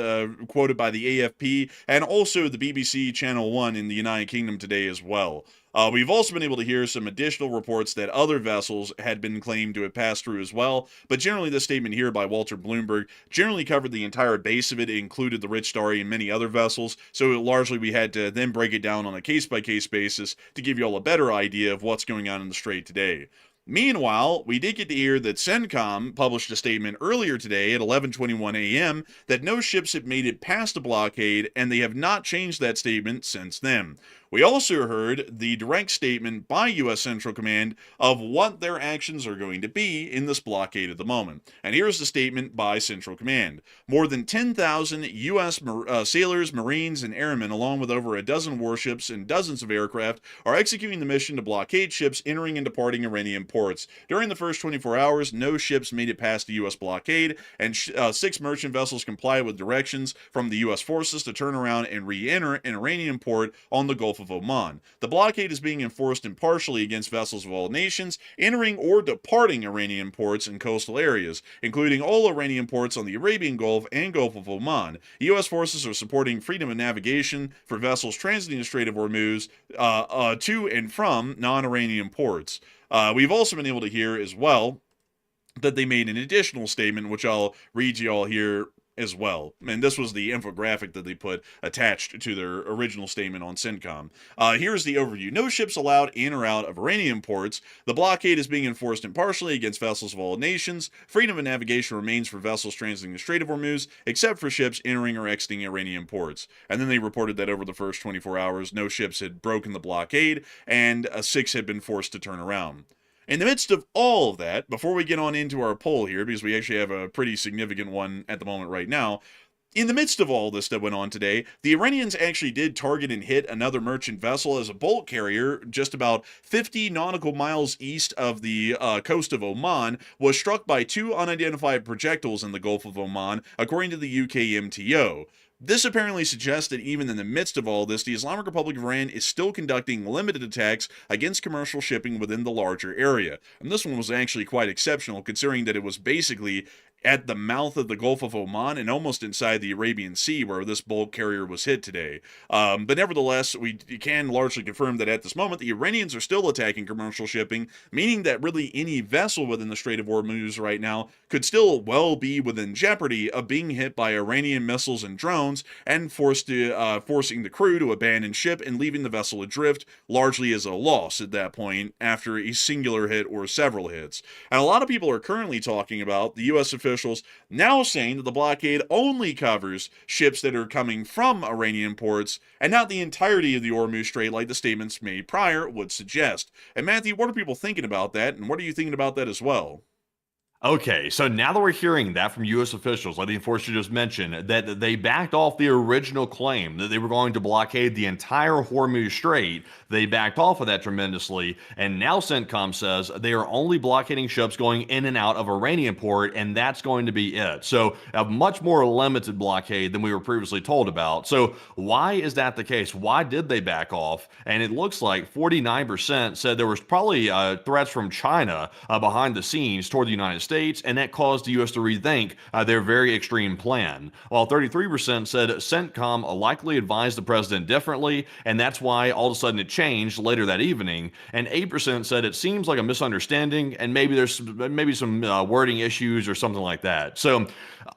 quoted by the AFP and also the BBC Channel 1 in the United Kingdom today as well. We've also been able to hear some additional reports that other vessels had been claimed to have passed through as well, but generally this statement here by Walter Bloomberg generally covered the entire base of it. It included the Rich Starry and many other vessels, so largely we had to then break it down on a case-by-case basis to give you all a better idea of what's going on in the Strait today. Meanwhile, we did get to hear that CENTCOM published a statement earlier today at 11:21 a.m. that no ships had made it past the blockade, and they have not changed that statement since then. We also heard the direct statement by U.S. Central Command of what their actions are going to be in this blockade at the moment. And here's the statement by Central Command. More than 10,000 U.S. sailors, Marines, and airmen, along with over a dozen warships and dozens of aircraft, are executing the mission to blockade ships entering and departing Iranian ports. During the first 24 hours, no ships made it past the U.S. blockade, and 6 merchant vessels complied with directions from the U.S. forces to turn around and re-enter an Iranian port on the Gulf of Oman. The blockade is being enforced impartially against vessels of all nations entering or departing Iranian ports and coastal areas, including all Iranian ports on the Arabian Gulf and Gulf of Oman. The U.S. forces are supporting freedom of navigation for vessels transiting the Strait of Hormuz to and from non-Iranian ports. We've also been able to hear as well that they made an additional statement, which I'll read you all here as well. And this was the infographic that they put attached to their original statement on CENTCOM. Here's the overview. No ships allowed in or out of Iranian ports. The blockade is being enforced impartially against vessels of all nations. Freedom of navigation remains for vessels transiting the Strait of Hormuz, except for ships entering or exiting Iranian ports. And then they reported that over the first 24 hours, no ships had broken the blockade, and 6 had been forced to turn around. In the midst of all of that, before we get on into our poll here, because we actually have a pretty significant one at the moment right now, in the midst of all this that went on today, the Iranians actually did target and hit another merchant vessel as a bulk carrier just about 50 nautical miles east of the coast of Oman was struck by 2 unidentified projectiles in the Gulf of Oman, according to the UK MTO. This apparently suggests that even in the midst of all this, the Islamic Republic of Iran is still conducting limited attacks against commercial shipping within the larger area. And this one was actually quite exceptional, considering that it was basically at the mouth of the Gulf of Oman and almost inside the Arabian Sea where this bulk carrier was hit today. But nevertheless, we can largely confirm that at this moment, the Iranians are still attacking commercial shipping, meaning that really any vessel within the Strait of Hormuz right now could still well be within jeopardy of being hit by Iranian missiles and drones and forcing the crew to abandon ship and leaving the vessel adrift, largely as a loss at that point after a singular hit or several hits. And a lot of people are currently talking about the U.S. officials now saying that the blockade only covers ships that are coming from Iranian ports and not the entirety of the Hormuz Strait like the statements made prior would suggest. And Matthew, what are people thinking about that, and what are you thinking about that as well? Okay, so now that we're hearing that from U.S. officials, like the enforcer just mentioned, that they backed off the original claim that they were going to blockade the entire Hormuz Strait, they backed off of that tremendously, and now CENTCOM says they are only blockading ships going in and out of Iranian port, and that's going to be it. So a much more limited blockade than we were previously told about. So why is that the case? Why did they back off? And it looks like 49% said there was probably threats from China behind the scenes toward the United States, and that caused the U.S. to rethink their very extreme plan. While 33% said CENTCOM likely advised the president differently, and that's why all of a sudden it changed later that evening. And 8% said it seems like a misunderstanding, and maybe there's some wording issues or something like that. So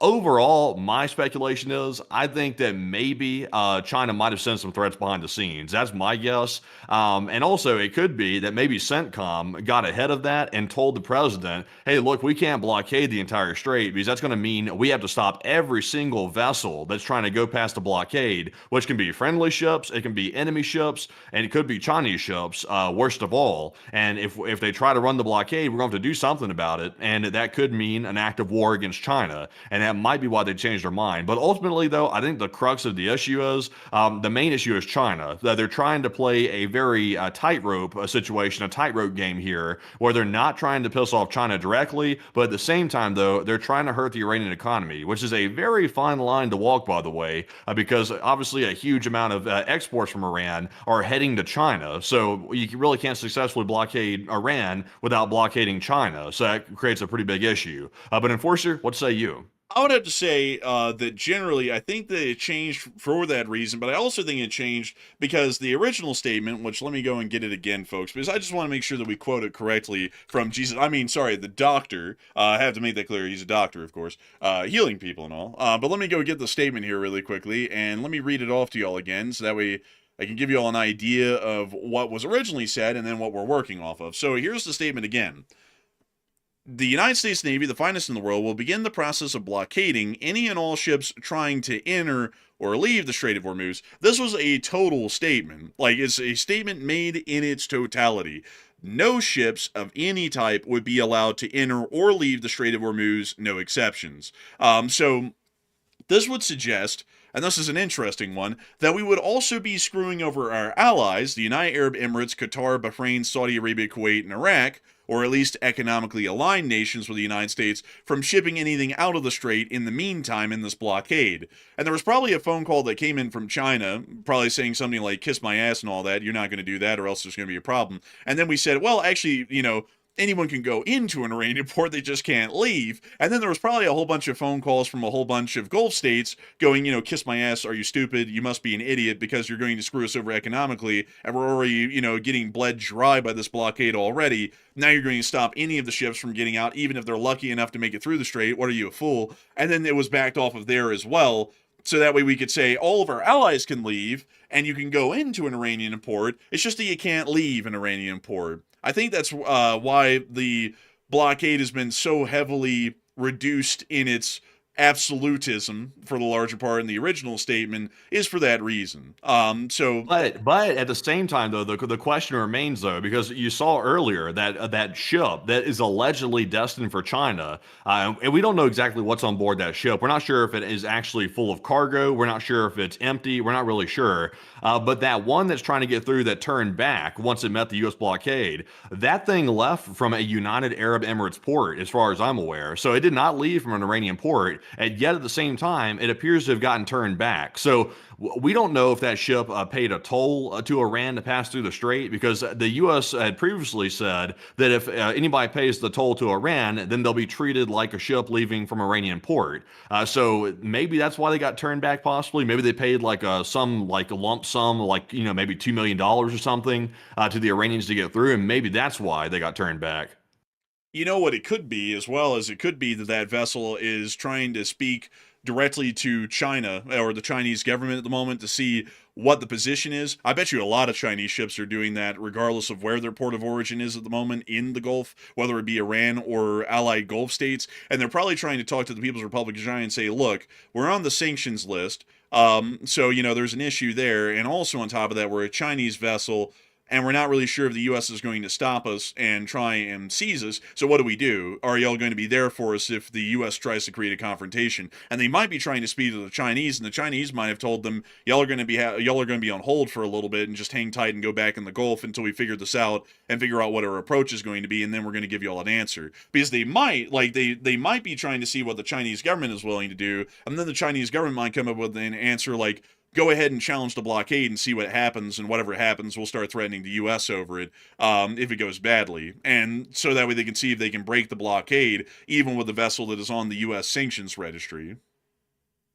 overall, my speculation is I think that maybe China might have sent some threats behind the scenes. That's my guess. And also, it could be that maybe CENTCOM got ahead of that and told the president, hey, look, we can't blockade the entire strait because that's going to mean we have to stop every single vessel that's trying to go past the blockade, which can be friendly ships, it can be enemy ships, and it could be Chinese ships, worst of all. And if they try to run the blockade, we're going to have to do something about it. And that could mean an act of war against China. And that might be why they changed their mind. But ultimately, though, I think the crux of the issue is the main issue is China. That they're trying to play a very tightrope situation, a tightrope game here, where they're not trying to piss off China directly, but at the same time, though, they're trying to hurt the Iranian economy, which is a very fine line to walk, by the way, because obviously a huge amount of exports from Iran are heading to China. So you really can't successfully blockade Iran without blockading China. So that creates a pretty big issue. But Enforcer, what say you? I would have to say that generally, I think that it changed for that reason, but I also think it changed because the original statement, which let me go and get it again, folks, because I just want to make sure that we quote it correctly from the doctor. I have to make that clear. He's a doctor, of course, healing people and all. But let me go get the statement here really quickly, and let me read it off to y'all again, so that way I can give you all an idea of what was originally said and then what we're working off of. So here's the statement again. The United States Navy, the finest in the world, will begin the process of blockading any and all ships trying to enter or leave the Strait of Hormuz. This was a total statement. Like, it's a statement made in its totality. No ships of any type would be allowed to enter or leave the Strait of Hormuz, no exceptions. So this would suggest, and this is an interesting one, that we would also be screwing over our allies, the United Arab Emirates, Qatar, Bahrain, Saudi Arabia, Kuwait, and Iraq, or at least economically aligned nations with the United States, from shipping anything out of the strait in the meantime in this blockade. And there was probably a phone call that came in from China, probably saying something like, kiss my ass and all that, you're not going to do that or else there's going to be a problem. And then we said, well, actually, anyone can go into an Iranian port, they just can't leave. And then there was probably a whole bunch of phone calls from a whole bunch of Gulf states going, kiss my ass, are you stupid? You must be an idiot because you're going to screw us over economically, and we're already, getting bled dry by this blockade already. Now you're going to stop any of the ships from getting out, even if they're lucky enough to make it through the strait. What are you, a fool? And then it was backed off of there as well. So that way we could say all of our allies can leave, and you can go into an Iranian port. It's just that you can't leave an Iranian port. I think that's why the blockade has been so heavily reduced in its absolutism for the larger part in the original statement is for that reason. But at the same time, though, the question remains, though, because you saw earlier that that ship that is allegedly destined for China, and we don't know exactly what's on board that ship. We're not sure if it is actually full of cargo. We're not sure if it's empty. We're not really sure. But that one that's trying to get through that turned back once it met the U.S. blockade, that thing left from a United Arab Emirates port, as far as I'm aware. So it did not leave from an Iranian port. And yet at the same time, it appears to have gotten turned back. So we don't know if that ship paid a toll to Iran to pass through the strait, because the U.S. had previously said that if anybody pays the toll to Iran, then they'll be treated like a ship leaving from Iranian port. So maybe that's why they got turned back. Possibly, maybe they paid like a lump sum, like maybe $2 million or something to the Iranians to get through, and maybe that's why they got turned back. You know what it could be, as well as it could be that that vessel is trying to speak directly to China or the Chinese government at the moment to see what the position is. I bet you a lot of Chinese ships are doing that regardless of where their port of origin is at the moment in the Gulf, whether it be Iran or allied Gulf states. And they're probably trying to talk to the People's Republic of China and say, look, we're on the sanctions list. So, there's an issue there. And also on top of that, we're a Chinese vessel, and we're not really sure if the U.S. is going to stop us and try and seize us. So what do? Are y'all going to be there for us if the U.S. tries to create a confrontation? And they might be trying to speak to the Chinese, and the Chinese might have told them, y'all are going to be on hold for a little bit and just hang tight and go back in the Gulf until we figure this out and figure out what our approach is going to be, and then we're going to give y'all an answer. Because they might be trying to see what the Chinese government is willing to do, and then the Chinese government might come up with an answer like, go ahead and challenge the blockade and see what happens, and whatever happens, we'll start threatening the U.S. over it if it goes badly. And so that way they can see if they can break the blockade, even with a vessel that is on the U.S. sanctions registry.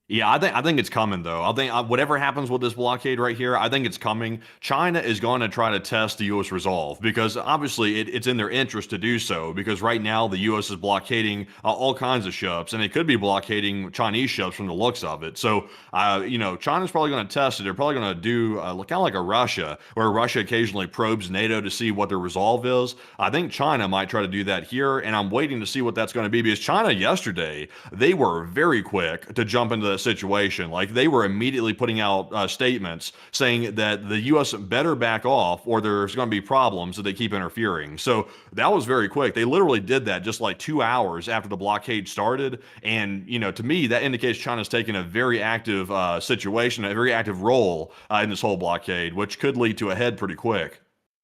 Yeah, I think it's coming though. I think whatever happens with this blockade right here, I think it's coming. China is going to try to test the U.S. resolve, because obviously it's in their interest to do so, because right now the U.S. is blockading all kinds of ships, and it could be blockading Chinese ships from the looks of it. So, China's probably going to test it. They're probably going to do kind of like a Russia, where Russia occasionally probes NATO to see what their resolve is. I think China might try to do that here, and I'm waiting to see what that's going to be, because China yesterday, they were very quick to jump into situation. Like, they were immediately putting out statements saying that the U.S. better back off, or there's going to be problems if they keep interfering. So that was very quick. They literally did that just like 2 hours after the blockade started. And, to me, that indicates China's taking a very active situation, a very active role in this whole blockade, which could lead to a head pretty quick.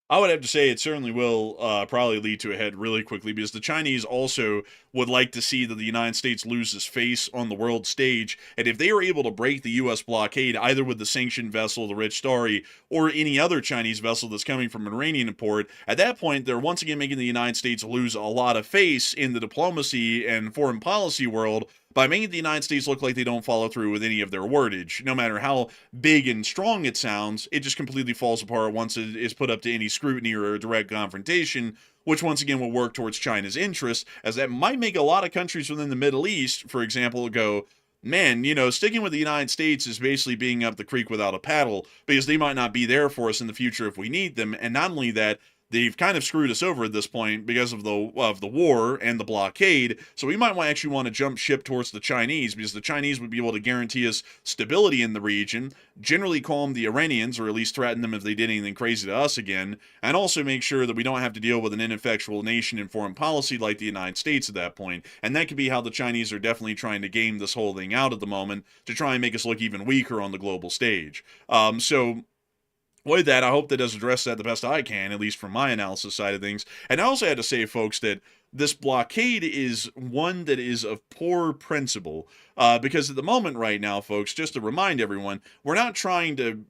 I would have to say it certainly will probably lead to a head really quickly, because the Chinese also would like to see that the United States loses face on the world stage. And if they are able to break the U.S. blockade, either with the sanctioned vessel, the Rich Starry, or any other Chinese vessel that's coming from an Iranian port, at that point, they're once again making the United States lose a lot of face in the diplomacy and foreign policy world, by making the United States look like they don't follow through with any of their wordage. No matter how big and strong it sounds, it just completely falls apart once it is put up to any scrutiny or a direct confrontation, which once again will work towards China's interests, as that might make a lot of countries within the Middle East, for example, go, man, sticking with the United States is basically being up the creek without a paddle, because they might not be there for us in the future if we need them. And not only that, they've kind of screwed us over at this point because of the war and the blockade. So we might actually want to jump ship towards the Chinese, because the Chinese would be able to guarantee us stability in the region, generally calm the Iranians, or at least threaten them if they did anything crazy to us again, and also make sure that we don't have to deal with an ineffectual nation in foreign policy like the United States at that point. And that could be how the Chinese are definitely trying to game this whole thing out at the moment, to try and make us look even weaker on the global stage. So with that, I hope that does address that the best I can, at least from my analysis side of things. And I also had to say, folks, that this blockade is one that is of poor principle, because at the moment right now, folks, just to remind everyone, we're not trying to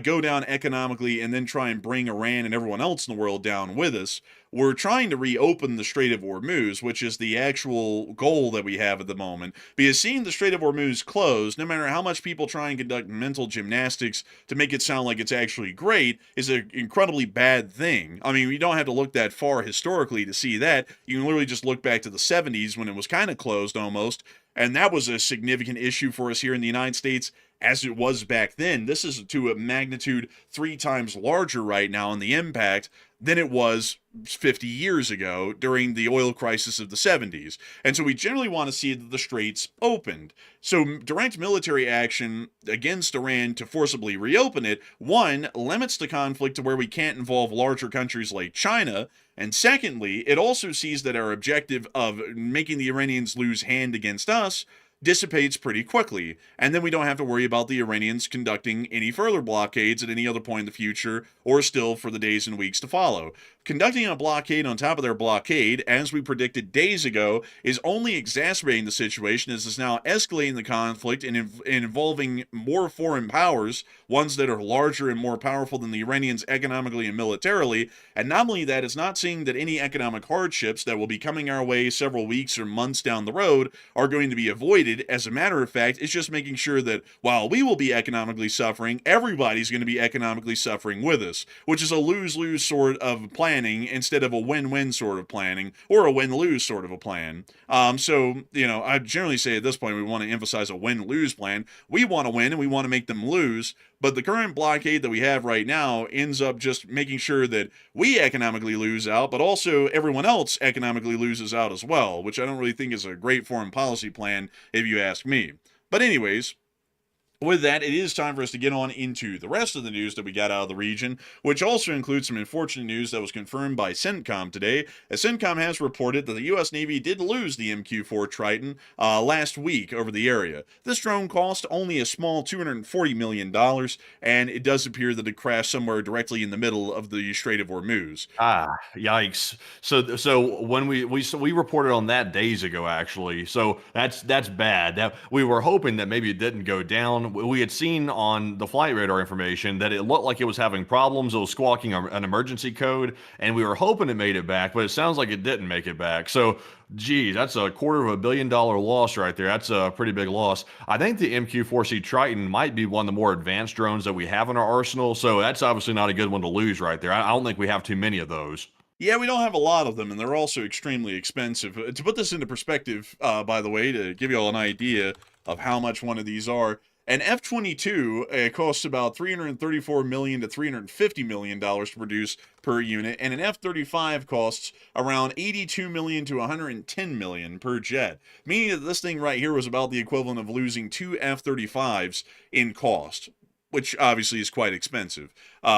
go down economically and then try and bring Iran and everyone else in the world down with us. We're trying to reopen the Strait of Hormuz, which is the actual goal that we have at the moment. Because seeing the Strait of Hormuz closed, no matter how much people try and conduct mental gymnastics to make it sound like it's actually great, is an incredibly bad thing. I mean, we don't have to look that far historically to see that. You can literally just look back to the 70s when it was kind of closed almost, and that was a significant issue for us here in the United States, as it was back then. This is to a magnitude 3 times larger right now in the impact than it was 50 years ago during the oil crisis of the 70s. And so we generally want to see that the straits opened. So direct military action against Iran to forcibly reopen it, one, limits the conflict to where we can't involve larger countries like China, and secondly, it also sees that our objective of making the Iranians lose hand against us dissipates pretty quickly, and then we don't have to worry about the Iranians conducting any further blockades at any other point in the future, or still for the days and weeks to follow. Conducting a blockade on top of their blockade, as we predicted days ago, is only exacerbating the situation, as it's now escalating the conflict and involving more foreign powers, ones that are larger and more powerful than the Iranians economically and militarily. And not only that, it's not seeing that any economic hardships that will be coming our way several weeks or months down the road are going to be avoided. As a matter of fact, it's just making sure that while we will be economically suffering, everybody's going to be economically suffering with us, which is a lose-lose sort of planning instead of a win-win sort of planning, or a win-lose sort of a plan. So, I generally say at this point we want to emphasize a win-lose plan. We want to win and we want to make them lose, but the current blockade that we have right now ends up just making sure that we economically lose out, but also everyone else economically loses out as well, which I don't really think is a great foreign policy plan, if you ask me. But anyways, with that, it is time for us to get on into the rest of the news that we got out of the region, which also includes some unfortunate news that was confirmed by CENTCOM today, as CENTCOM has reported that the U.S. Navy did lose the MQ-4 Triton last week over the area. This drone cost only a small $240 million, and it does appear that it crashed somewhere directly in the middle of the Strait of Hormuz. Yikes. So when we reported on that days ago, actually. So that's bad. That we were hoping that maybe it didn't go down. We had seen on the flight radar information that it looked like it was having problems. It was squawking an emergency code, and we were hoping it made it back, but it sounds like it didn't make it back. So, geez, that's $250 million loss right there. That's a pretty big loss. I think the MQ-4C Triton might be one of the more advanced drones that we have in our arsenal, so that's obviously not a good one to lose right there. I don't think we have too many of those. Yeah, we don't have a lot of them, and they're also extremely expensive. To put this into perspective, by the way, to give you all an idea of how much one of these are, an F-22 costs about $334 million to $350 million to produce per unit, and an F-35 costs around $82 million to $110 million per jet, meaning that this thing right here was about the equivalent of losing two F-35s in cost, which obviously is quite expensive.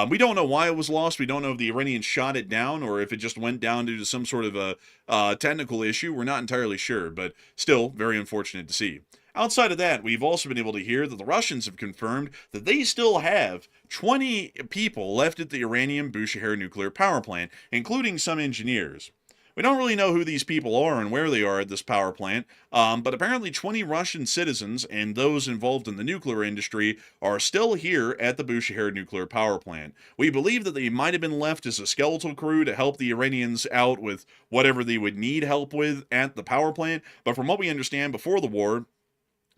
We don't know why it was lost. We don't know if the Iranians shot it down or if it just went down due to some sort of a technical issue. We're not entirely sure, but still very unfortunate to see. Outside of that, we've also been able to hear that the Russians have confirmed that they still have 20 people left at the Iranian Bushehr nuclear power plant, including some engineers. We don't really know who these people are and where they are at this power plant, but apparently 20 Russian citizens and those involved in the nuclear industry are still here at the Bushehr nuclear power plant. We believe that they might have been left as a skeletal crew to help the Iranians out with whatever they would need help with at the power plant, but from what we understand before the war,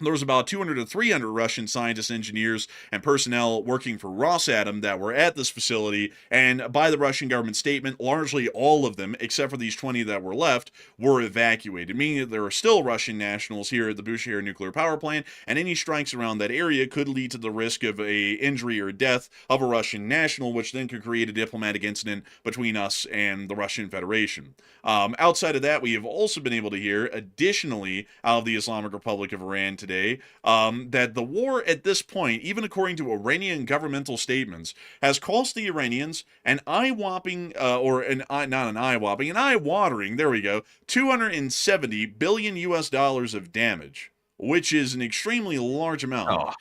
there was about 200 to 300 Russian scientists, engineers, and personnel working for Rosatom that were at this facility, and by the Russian government statement, largely all of them, except for these 20 that were left, were evacuated, meaning that there are still Russian nationals here at the Bushehr nuclear power plant, and any strikes around that area could lead to the risk of a injury or death of a Russian national, which then could create a diplomatic incident between us and the Russian Federation. Outside of that, we have also been able to hear, additionally, out of the Islamic Republic of Iran today, that the war at this point, even according to Iranian governmental statements, has cost the Iranians an eye-watering, there we go, 270 billion US dollars of damage, which is an extremely large amount. Oh.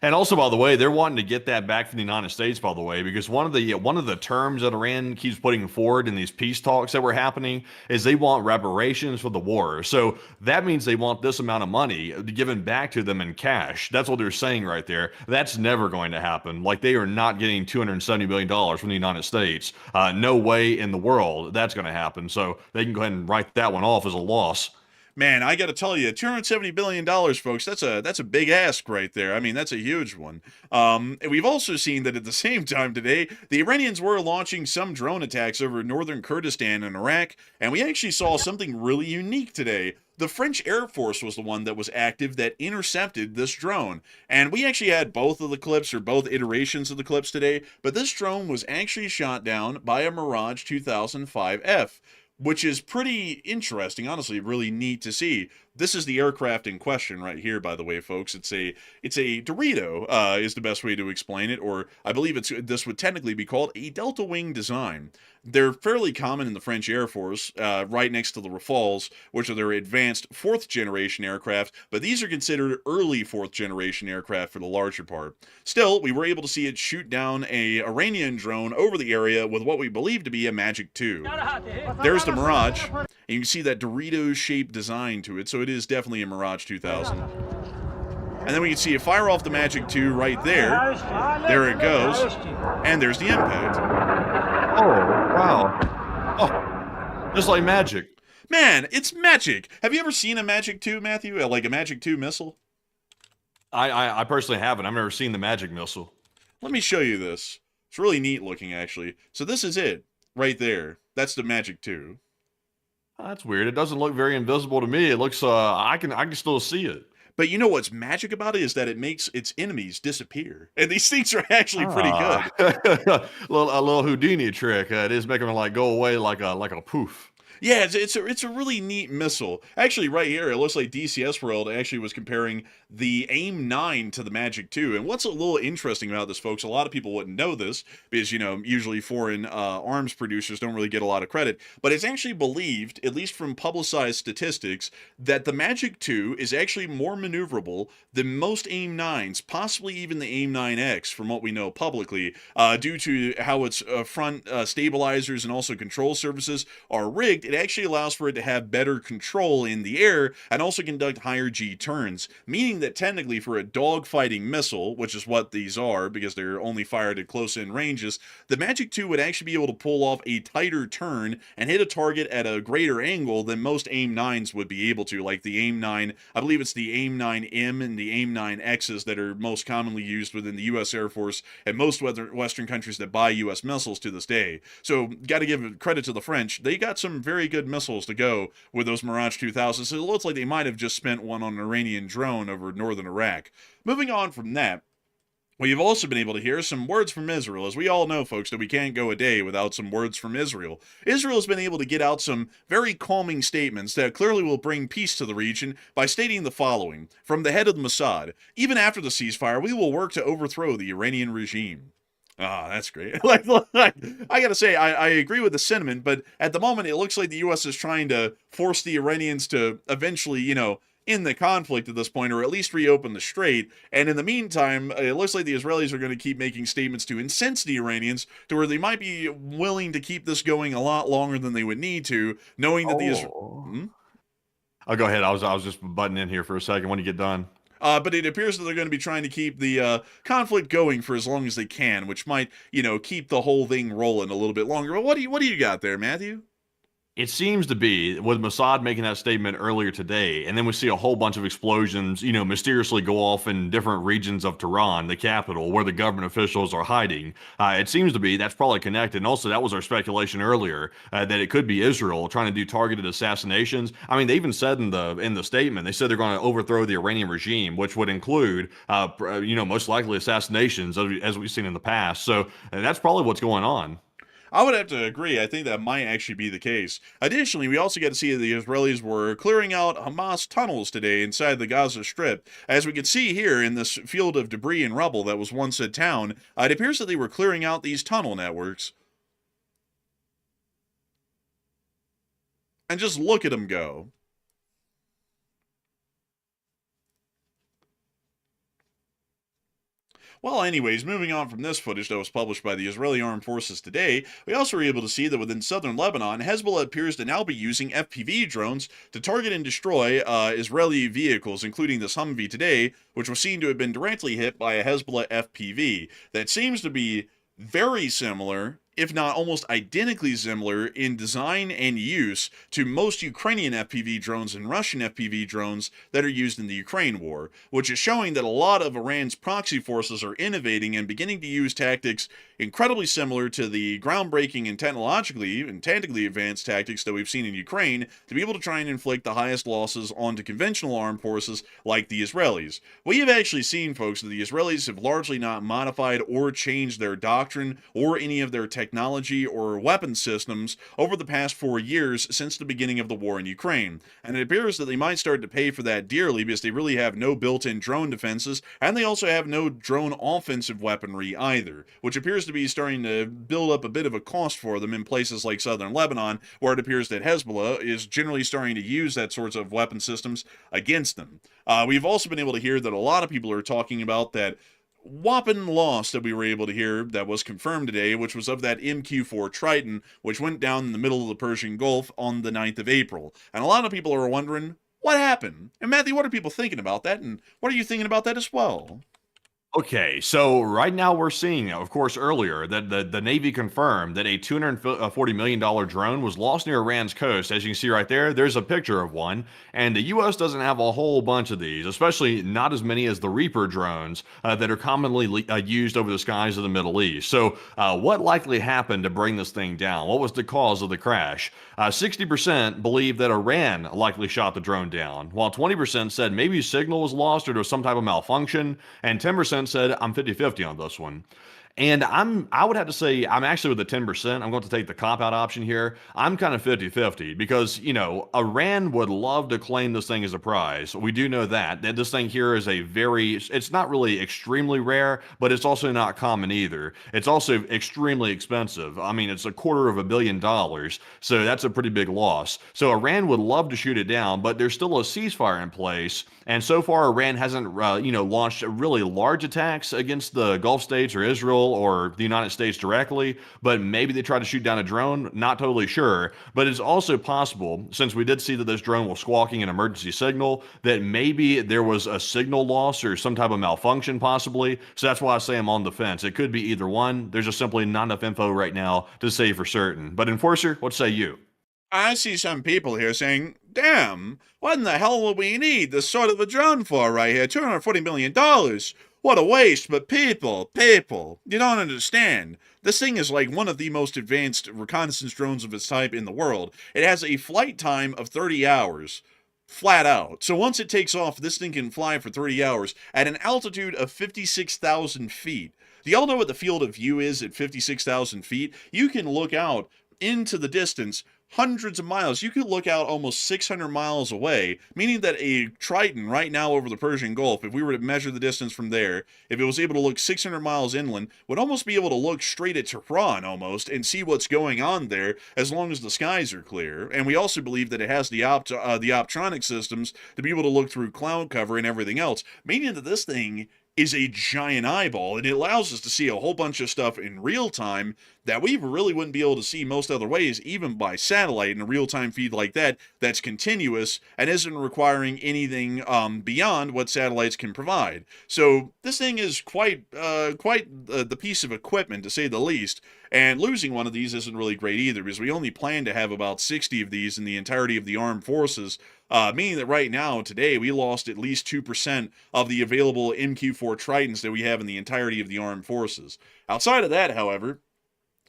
And also, by the way, they're wanting to get that back from the United States, by the way, because one of the terms that Iran keeps putting forward in these peace talks that were happening is they want reparations for the war. So that means they want this amount of money given back to them in cash. That's what they're saying right there. That's never going to happen. Like, they are not getting $270 billion from the United States. No way in the world that's going to happen. So they can go ahead and write that one off as a loss. Man, I got to tell you, $270 billion, folks, that's a big ask right there. I mean, that's a huge one. And we've also seen that at the same time today, the Iranians were launching some drone attacks over northern Kurdistan and Iraq, and we actually saw something really unique today. The French Air Force was the one that was active that intercepted this drone. And we actually had both of the clips, or both iterations of the clips today, but this drone was actually shot down by a Mirage 2005F. Which is pretty interesting, honestly, really neat to see. This is the aircraft in question right here, by the way, folks. It's a Dorito, is the best way to explain it, or I believe this would technically be called a Delta Wing design. They're fairly common in the French Air Force, right next to the Rafales, which are their advanced 4th generation aircraft, but these are considered early 4th generation aircraft for the larger part. Still, we were able to see it shoot down a Iranian drone over the area with what we believe to be a Magic 2. There's the Mirage. And you can see that Dorito-shaped design to it, so it is definitely a Mirage 2000. And then we can see it fire off the Magic 2 right there. There it goes. And there's the impact. Oh, wow. Oh, just like magic. Man, it's magic. Have you ever seen a Magic 2, Matthew? Like a Magic 2 missile? I personally haven't. I've never seen the magic missile. Let me show you this. It's really neat looking, actually. So this is it, right there. That's the Magic 2. Oh, that's weird. It doesn't look very invisible to me. It looks, I can still see it. But you know what's magic about it is that it makes its enemies disappear. And these things are actually pretty good. a little Houdini trick. It is making them like go away like a poof. Yeah, it's a really neat missile. Actually, right here, it looks like DCS World actually was comparing the AIM-9 to the Magic 2. And what's a little interesting about this, folks, a lot of people wouldn't know this because, you know, usually foreign arms producers don't really get a lot of credit. But it's actually believed, at least from publicized statistics, that the Magic 2 is actually more maneuverable than most AIM-9s, possibly even the AIM-9X, from what we know publicly, due to how its front stabilizers and also control surfaces are rigged. It actually allows for it to have better control in the air and also conduct higher G turns, meaning that technically for a dogfighting missile, which is what these are because they're only fired at close-in ranges, the Magic 2 would actually be able to pull off a tighter turn and hit a target at a greater angle than most AIM-9s would be able to, like the AIM-9, I believe it's the AIM-9M and the AIM-9Xs that are most commonly used within the U.S. Air Force and most Western countries that buy U.S. missiles to this day. So, got to give credit to the French. They got some very good missiles to go with those Mirage 2000s. So it looks like they might have just spent one on an Iranian drone over northern Iraq. Moving on from that, we've also been able to hear some words from Israel. As we all know, folks, that we can't go a day without some words from Israel. Israel has been able to get out some very calming statements that clearly will bring peace to the region by stating the following. From the head of the Mossad, even after the ceasefire, we will work to overthrow the Iranian regime. Ah, that's great. like, I gotta say, I agree with the sentiment, but at the moment, it looks like the U.S. is trying to force the Iranians to eventually, you know, end the conflict at this point, or at least reopen the strait. And in the meantime, it looks like the Israelis are going to keep making statements to incense the Iranians to where they might be willing to keep this going a lot longer than they would need to, knowing that Oh, go ahead. I was just butting in here for a second when you get done. But it appears that they're going to be trying to keep the conflict going for as long as they can, which might, you know, keep the whole thing rolling a little bit longer. But what do you got there, Matthew? It seems to be, with Mossad making that statement earlier today, and then we see a whole bunch of explosions, you know, mysteriously go off in different regions of Tehran, the capital, where the government officials are hiding. It seems to be that's probably connected. And also, that was our speculation earlier, that it could be Israel trying to do targeted assassinations. I mean, they even said in the statement, they said they're going to overthrow the Iranian regime, which would include, you know, most likely assassinations, as we've seen in the past. So that's probably what's going on. I would have to agree. I think that might actually be the case. Additionally, we also get to see that the Israelis were clearing out Hamas tunnels today inside the Gaza Strip. As we can see here in this field of debris and rubble that was once a town, it appears that they were clearing out these tunnel networks. And just look at them go. Well, anyways, moving on from this footage that was published by the Israeli Armed Forces today, we also were able to see that within southern Lebanon, Hezbollah appears to now be using FPV drones to target and destroy Israeli vehicles, including this Humvee today, which was seen to have been directly hit by a Hezbollah FPV. That seems to be very similar, if not almost identically similar in design and use to most Ukrainian FPV drones and Russian FPV drones that are used in the Ukraine war, which is showing that a lot of Iran's proxy forces are innovating and beginning to use tactics incredibly similar to the groundbreaking and technically advanced tactics that we've seen in Ukraine to be able to try and inflict the highest losses onto conventional armed forces like the Israelis. We have actually seen, folks, that the Israelis have largely not modified or changed their doctrine or any of their techniques technology or weapon systems over the past 4 years since the beginning of the war in Ukraine. And it appears that they might start to pay for that dearly because they really have no built-in drone defenses, and they also have no drone offensive weaponry either, which appears to be starting to build up a bit of a cost for them in places like southern Lebanon, where it appears that Hezbollah is generally starting to use that sorts of weapon systems against them. We've also been able to hear that a lot of people are talking about that whopping loss that we were able to hear that was confirmed today, which was of that MQ-4 Triton, which went down in the middle of the Persian Gulf on the 9th of April. And a lot of people are wondering, what happened? And Matthew, what are people thinking about that? And what are you thinking about that as well? Okay, so right now we're seeing, of course, earlier that the Navy confirmed that a $240 million drone was lost near Iran's coast. As you can see right there, there's a picture of one. And the U.S. doesn't have a whole bunch of these, especially not as many as the Reaper drones that are commonly used over the skies of the Middle East. So what likely happened to bring this thing down? What was the cause of the crash? 60% believe that Iran likely shot the drone down, while 20% said maybe signal was lost or there was some type of malfunction, and 10% said I'm 50-50 on this one. And I would have to say I'm actually with the 10%. I'm going to take the cop-out option here. I'm kind of 50-50 because, you know, Iran would love to claim this thing as a prize. We do know that this thing here is it's not really extremely rare, but it's also not common either. It's also extremely expensive. I mean, it's $250 million. So that's a pretty big loss. So Iran would love to shoot it down, but there's still a ceasefire in place. And so far, Iran hasn't, launched really large attacks against the Gulf states or Israel or the United States directly, but maybe they try to shoot down a drone. Not totally sure, but it's also possible, since we did see that this drone was squawking an emergency signal, that maybe there was a signal loss or some type of malfunction possibly. So that's why I say I'm on the fence. It could be either one. There's just simply not enough info right now to say for certain. But Enforcer, what say you? I see some people here saying, damn, what in the hell will we need this sort of a drone for right here? $240 million. What a waste, but people, you don't understand. This thing is like one of the most advanced reconnaissance drones of its type in the world. It has a flight time of 30 hours. Flat out. So once it takes off, this thing can fly for 30 hours at an altitude of 56,000 feet. Do y'all know what the field of view is at 56,000 feet? You can look out into the distance hundreds of miles. You could look out almost 600 miles away, meaning that a Triton right now over the Persian Gulf, if we were to measure the distance from there, if it was able to look 600 miles inland, would almost be able to look straight at Tehran almost and see what's going on there as long as the skies are clear. And we also believe that it has the optronic systems to be able to look through cloud cover and everything else, meaning that this thing is a giant eyeball, and it allows us to see a whole bunch of stuff in real time that we really wouldn't be able to see most other ways, even by satellite in a real-time feed like that, that's continuous and isn't requiring anything beyond what satellites can provide. So this thing is quite the piece of equipment, to say the least, and losing one of these isn't really great either, because we only plan to have about 60 of these in the entirety of the armed forces, meaning that right now, today, we lost at least 2% of the available MQ-4 Tritons that we have in the entirety of the armed forces. Outside of that, however,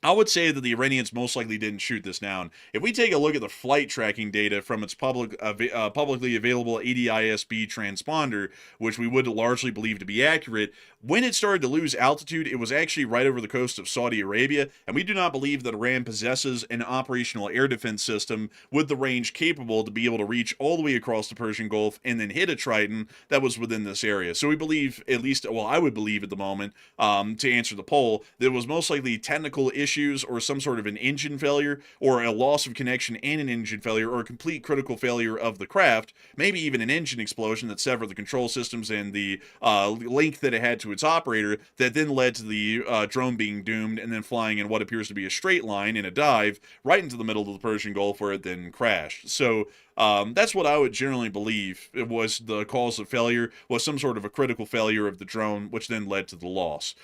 I would say that the Iranians most likely didn't shoot this down. If we take a look at the flight tracking data from its publicly available ADISB transponder, which we would largely believe to be accurate, when it started to lose altitude, it was actually right over the coast of Saudi Arabia, and we do not believe that Iran possesses an operational air defense system with the range capable to be able to reach all the way across the Persian Gulf and then hit a Triton that was within this area. So we believe, at least, well, I would believe at the moment, to answer the poll, that it was most likely technical issues or some sort of an engine failure or a loss of connection and an engine failure or a complete critical failure of the craft, maybe even an engine explosion that severed the control systems and the link that it had to its operator, that then led to the drone being doomed and then flying in what appears to be a straight line in a dive right into the middle of the Persian Gulf, where it then crashed. So that's what I would generally believe it was the cause of failure, was some sort of a critical failure of the drone, which then led to the loss.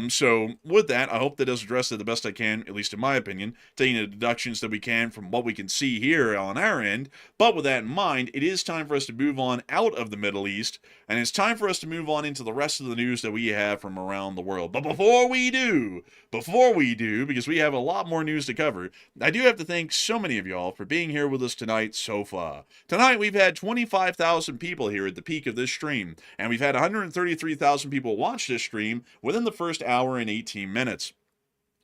So with that, I hope that does address it the best I can, at least in my opinion, taking the deductions that we can from what we can see here on our end. But with that in mind, it is time for us to move on out of the Middle East, and it's time for us to move on into the rest of the news that we have from around the world. But before we do, because we have a lot more news to cover, I do have to thank so many of y'all for being here with us tonight so far. Tonight, we've had 25,000 people here at the peak of this stream, and we've had 133,000 people watch this stream within the first hour and 18 minutes.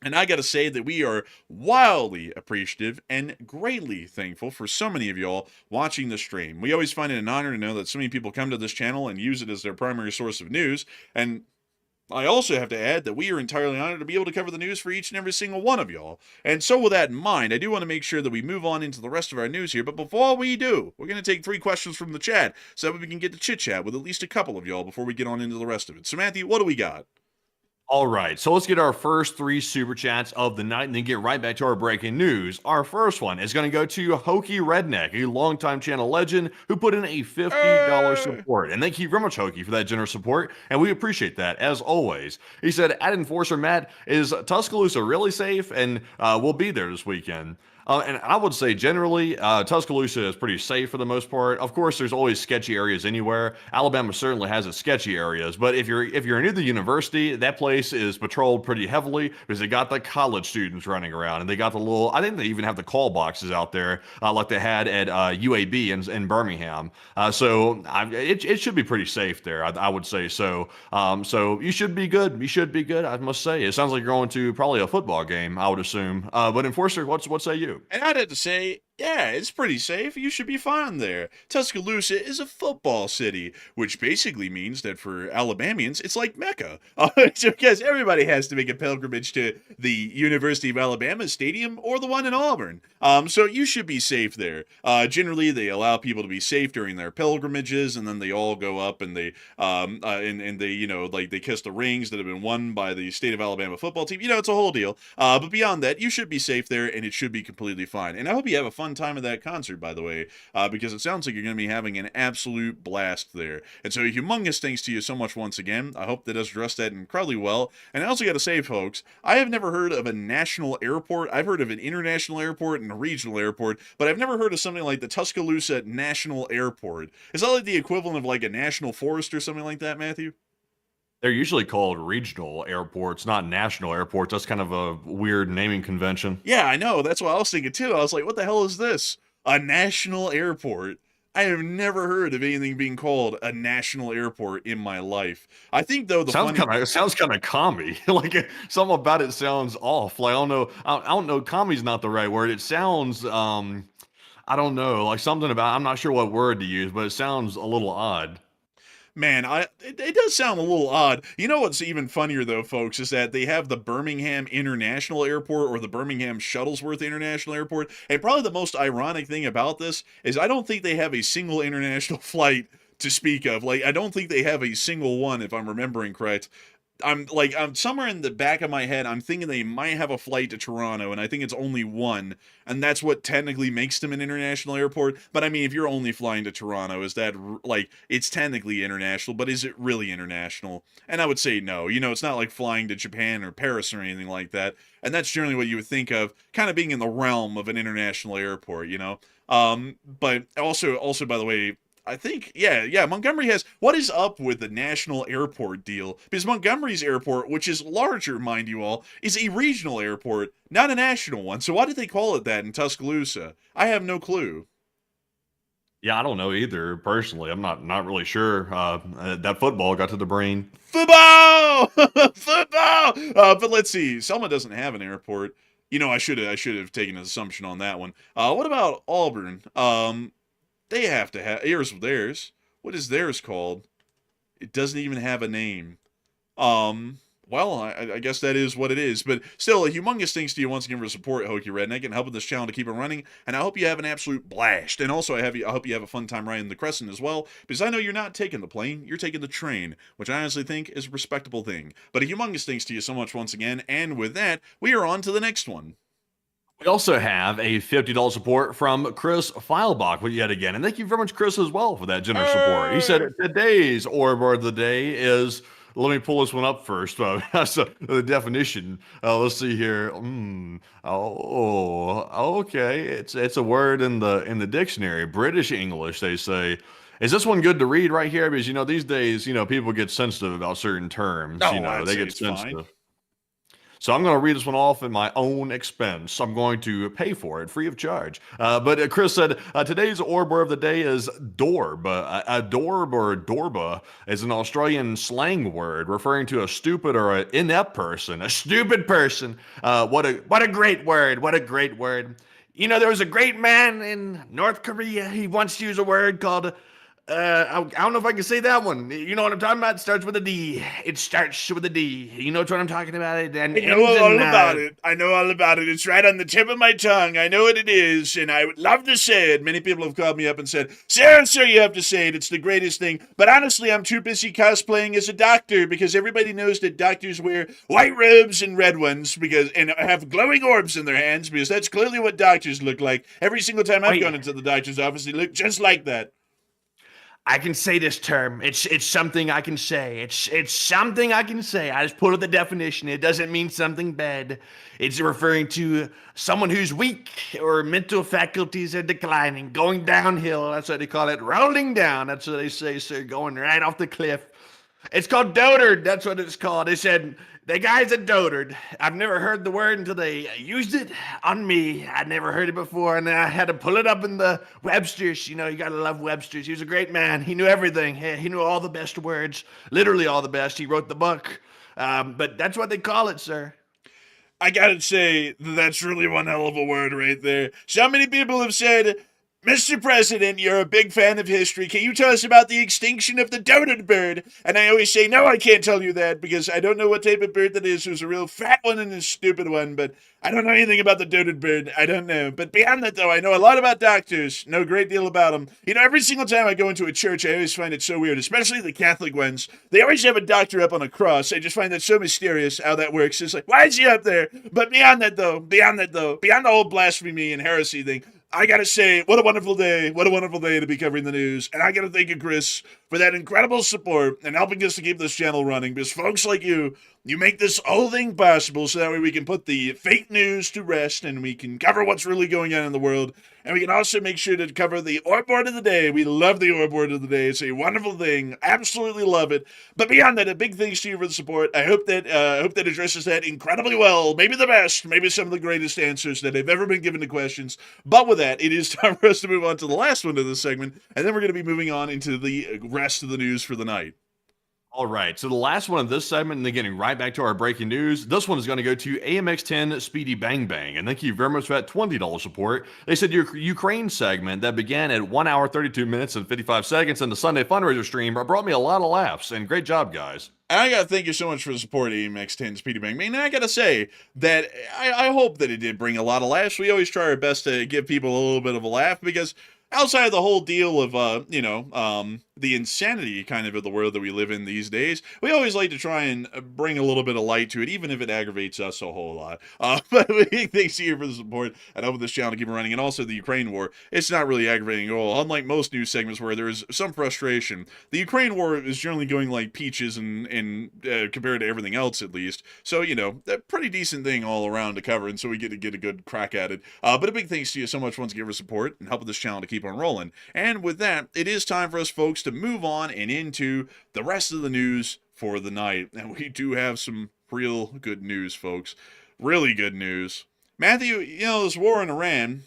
And I got to say that we are wildly appreciative and greatly thankful for so many of y'all watching the stream. We always find it an honor to know that so many people come to this channel and use it as their primary source of news. And I also have to add that we are entirely honored to be able to cover the news for each and every single one of y'all. And so with that in mind, I do want to make sure that we move on into the rest of our news here. But before we do, we're going to take 3 questions from the chat so that we can get to chit-chat with at least a couple of y'all before we get on into the rest of it. So Matthew, what do we got? All right, so let's get our first 3 super chats of the night and then get right back to our breaking news. Our first one is going to go to Hokey Redneck, a longtime channel legend who put in a $50 support. And thank you very much, Hokey, for that generous support, and we appreciate that, as always. He said, at Enforcer Matt, is Tuscaloosa really safe? And we'll be there this weekend. And I would say generally, Tuscaloosa is pretty safe for the most part. Of course, there's always sketchy areas anywhere. Alabama certainly has its sketchy areas, but if you're near the university, that place is patrolled pretty heavily because they got the college students running around, and they got the little. I think they even have the call boxes out there, like they had at UAB in Birmingham. So it should be pretty safe there. I would say so. So you should be good. You should be good. I must say, it sounds like you're going to probably a football game, I would assume. But Enforcer, what say you? And I'd have to say, yeah, it's pretty safe. You should be fine there. Tuscaloosa is a football city, which basically means that for Alabamians, it's like Mecca. Because everybody has to make a pilgrimage to the University of Alabama Stadium or the one in Auburn. So you should be safe there. Generally, they allow people to be safe during their pilgrimages, and then they all go up and they, and they, you know, like they kiss the rings that have been won by the state of Alabama football team. You know, it's a whole deal. But beyond that, you should be safe there, and it should be completely fine. And I hope you have a fun time at that concert, by the way, because it sounds like you're going to be having an absolute blast there. And so humongous thanks to you so much once again. I hope that has addressed that incredibly well. And I also got to say, folks, I have never heard of a national airport. I've heard of an international airport and a regional airport, but I've never heard of something like the Tuscaloosa National Airport. Is that like the equivalent of like a national forest or something like that, Matthew? They're usually called regional airports, not national airports. That's kind of a weird naming convention. Yeah, I know. That's what I was thinking too. I was like, what the hell is this? A national airport? I have never heard of anything being called a national airport in my life. I think though the sounds kind of commie. Like something about it sounds off. Like I don't know. Commie's not the right word. It sounds I don't know, like something about. I'm not sure what word to use, but it sounds a little odd. Man, it does sound a little odd. You know what's even funnier though, folks, is that they have the Birmingham International Airport or the Birmingham Shuttlesworth International Airport. And probably the most ironic thing about this is I don't think they have a single international flight to speak of. Like, I don't think they have a single one, if I'm remembering correct. I'm somewhere in the back of my head, I'm thinking they might have a flight to Toronto, and I think it's only one, and that's what technically makes them an international airport. But I mean, if you're only flying to Toronto, is that like it's technically international, but is it really international? And I would say no. You know, it's not like flying to Japan or Paris or anything like that. And that's generally what you would think of, kind of being in the realm of an international airport. You know, but also by the way, I think, yeah, Montgomery has, what is up with the national airport deal? Because Montgomery's airport, which is larger, mind you all, is a regional airport, not a national one. So why did they call it that in Tuscaloosa? I have no clue. Yeah, I don't know either, personally. I'm not really sure. That football got to the brain. Football! Football! But let's see. Selma doesn't have an airport. You know, I should have taken an assumption on that one. What about Auburn? They have to have, here's theirs. What is theirs called? It doesn't even have a name. Well, I guess that is what it is. But still, a humongous thanks to you once again for support, Hokey Redneck, and helping this channel to keep it running. And I hope you have an absolute blast. And also, I hope you have a fun time riding the Crescent as well, because I know you're not taking the plane, you're taking the train, which I honestly think is a respectable thing. But a humongous thanks to you so much once again. And with that, we are on to the next one. We also have a $50 support from Chris Feilbach yet again. And thank you very much, Chris, as well, for that generous support. He said today's orb of the day is, let me pull this one up first. That's the definition. Let's see here. Okay. It's a word in the dictionary. British English, they say. Is this one good to read right here? Because, you know, these days, you know, people get sensitive about certain terms. Oh, you know, I'd they say get it's sensitive. fine. So I'm going to read this one off at my own expense. I'm going to pay for it free of charge. But Chris said, today's orb word of the day is dorb. A dorb or dorba is an Australian slang word referring to a stupid or an inept person. A stupid person. What a great word. What a great word. You know, there was a great man in North Korea. He once used a word called I don't know if I can say that one. You know what I'm talking about? It starts with a D. It starts with a D. You know what I'm talking about? And I know ends all in, about it. I know all about it. It's right on the tip of my tongue. I know what it is, and I would love to say it. Many people have called me up and said, sir, you have to say it. It's the greatest thing. But honestly, I'm too busy cosplaying as a doctor because everybody knows that doctors wear white robes and red ones and have glowing orbs in their hands because that's clearly what doctors look like. Every single time I've gone into the doctor's office, they look just like that. I can say this term. It's something I can say. It's something I can say. I just put out the definition. It doesn't mean something bad. It's referring to someone who's weak or mental faculties are declining, going downhill. That's what they call it. Rolling down. That's what they say, sir. Going right off the cliff. It's called dotard. That's what it's called. They said the guy's a dotard. I've never heard the word until they used it on me. I'd never heard it before, and I had to pull it up in the Webster's. You know, you gotta love Webster's. He was a great man. He knew everything. He knew all the best words, literally all the best. He wrote the book. But that's what they call it, sir. I gotta say, that's really one hell of a word right there. So many people have said, Mr. President, you're a big fan of history. Can you tell us about the extinction of the dotard bird? And I always say, no, I can't tell you that because I don't know what type of bird that is. There's a real fat one and a stupid one, but I don't know anything about the dotard bird. I don't know. But beyond that, though, I know a lot about doctors. Know a great deal about them. You know, every single time I go into a church, I always find it so weird, especially the Catholic ones. They always have a doctor up on a cross. I just find that so mysterious how that works. It's like, why is he up there? But beyond that, though, beyond the whole blasphemy and heresy thing, I gotta say, what a wonderful day to be covering the news. And I gotta thank you, Chris, for that incredible support and helping us to keep this channel running. Because folks like you make this whole thing possible so that way we can put the fake news to rest and we can cover what's really going on in the world. And we can also make sure to cover the orb board of the day. We love the orb board of the day. It's a wonderful thing. Absolutely love it. But beyond that, a big thanks to you for the support. I hope that addresses that incredibly well. Maybe the best. Maybe some of the greatest answers that have ever been given to questions. But with that, it is time for us to move on to the last one of this segment. And then we're going to be moving on into the rest of the news for the night. All right, so the last one of this segment, and then getting right back to our breaking news, this one is going to go to AMX10 Speedy Bang Bang, and thank you very much for that $20 support. They said your Ukraine segment that began at 1 hour, 32 minutes, and 55 seconds in the Sunday fundraiser stream brought me a lot of laughs, and great job, guys. I gotta thank you so much for the support, AMX10 Speedy Bang Bang. And I gotta say that I hope that it did bring a lot of laughs. We always try our best to give people a little bit of a laugh because outside of the whole deal of, the insanity kind of the world that we live in these days, we always like to try and bring a little bit of light to it, even if it aggravates us a whole lot. But thanks to you for the support, and I hope this channel to keep running. And also the Ukraine war, it's not really aggravating at all. Unlike most news segments where there is some frustration, the Ukraine war is generally going like peaches and compared to everything else, at least. So, you know, a pretty decent thing all around to cover, and so we get to get a good crack at it. But a big thanks to you so much once again for support and helping this channel to keep on rolling. And with that, it is time for us folks to move on and into the rest of the news for the night. And we do have some real good news, folks. Really good news. Matthew, you know, this war in Iran,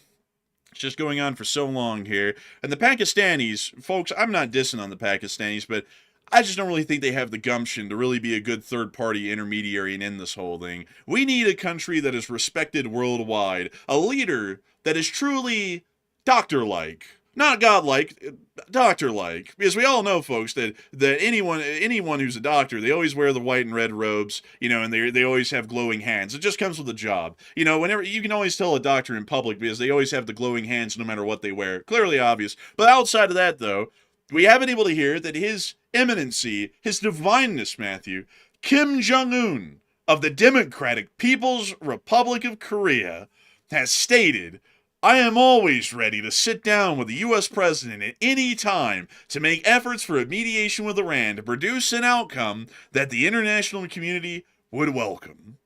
it's just going on for so long here. And the Pakistanis, folks, I'm not dissing on the Pakistanis, but I just don't really think they have the gumption to really be a good third-party intermediary and end this whole thing. We need a country that is respected worldwide. A leader that is truly doctor-like. Not godlike, doctor-like. Because we all know, folks, that anyone who's a doctor, they always wear the white and red robes, you know, and they always have glowing hands. It just comes with the job. You know, whenever you can always tell a doctor in public because they always have the glowing hands no matter what they wear. Clearly obvious. But outside of that, though, we have been able to hear that His Eminency, His Divineness, Matthew, Kim Jong-un of the Democratic People's Republic of Korea has stated, I am always ready to sit down with the U.S. President at any time to make efforts for a mediation with Iran to produce an outcome that the international community would welcome.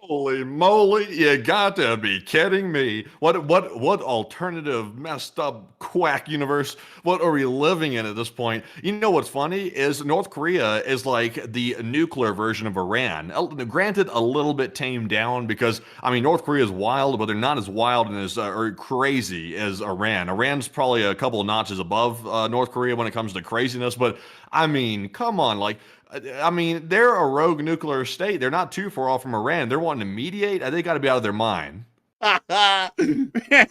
Holy moly, you got to be kidding me. What alternative messed up quack universe? What are we living in at this point? You know what's funny is North Korea is like the nuclear version of Iran. Granted, a little bit tamed down because I mean North Korea is wild, but they're not as wild and as or crazy as Iran. Iran's probably a couple of notches above North Korea when it comes to craziness, but I mean, come on, like I mean, they're a rogue nuclear state. They're not too far off from Iran. They're wanting to mediate. They got to be out of their mind. Man,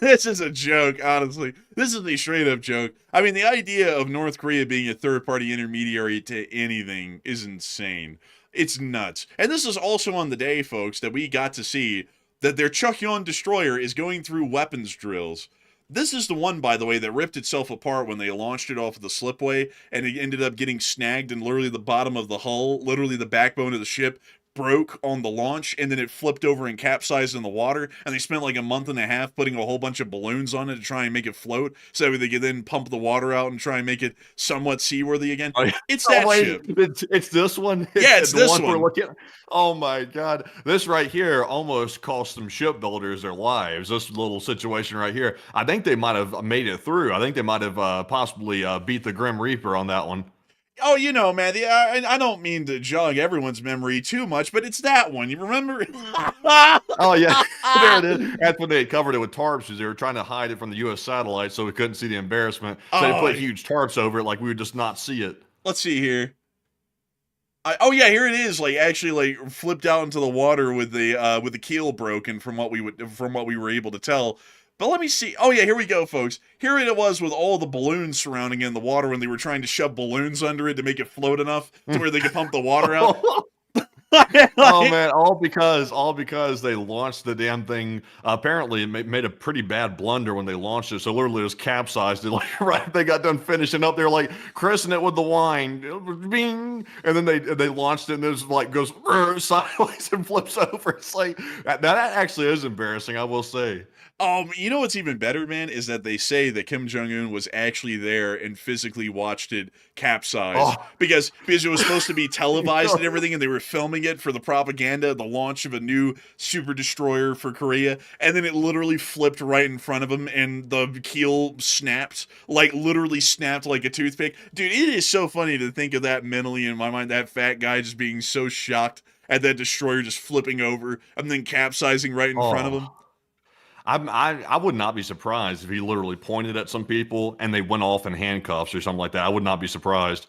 this is a joke, honestly. This is a straight up joke. I mean, the idea of North Korea being a third party intermediary to anything is insane. It's nuts. And this is also on the day, folks, that we got to see that their Chukyon destroyer is going through weapons drills. This is the one, by the way, that ripped itself apart when they launched it off of the slipway, and it ended up getting snagged in literally the bottom of the hull, literally the backbone of the ship, broke on the launch, and then it flipped over and capsized in the water, and they spent like a month and a half putting a whole bunch of balloons on it to try and make it float, so they could then pump the water out and try and make it somewhat seaworthy again. It's that ship. It's this one? Yeah, it's this one. We're looking at? Oh my god. This right here almost cost some shipbuilders their lives. This little situation right here. I think they might have made it through. I think they might have possibly beat the Grim Reaper on that one. Oh, you know, man, I don't mean to jog everyone's memory too much, but it's that one. You remember? Oh, yeah. There it is. That's when they covered it with tarps because they were trying to hide it from the U.S. satellite so we couldn't see the embarrassment. So they put huge tarps over it like we would just not see it. Let's see here. Oh, yeah, here it is. Like, actually, like, flipped out into the water with the keel broken from what we were able to tell. But let me see. Oh, yeah, here we go, folks. Here it was with all the balloons surrounding it in the water when they were trying to shove balloons under it to make it float enough to where they could pump the water out. Oh man, all because they launched the damn thing. Apparently, it made a pretty bad blunder when they launched it. So literally, it was capsized. And like right, they got done finishing up. They're like christening it with the wine, bing, and then they launched it, and it like goes sideways and flips over. It's like that actually is embarrassing. I will say. You know what's even better, man, is that they say that Kim Jong-un was actually there and physically watched it capsize because it was supposed to be televised and everything, and they were filming it for the propaganda, the launch of a new super destroyer for Korea, and then it literally flipped right in front of him, and the keel snapped, like literally snapped like a toothpick. Dude, it is so funny to think of that mentally in my mind, that fat guy just being so shocked at that destroyer just flipping over and then capsizing right in front of him. I would not be surprised if he literally pointed at some people and they went off in handcuffs or something like that. I would not be surprised.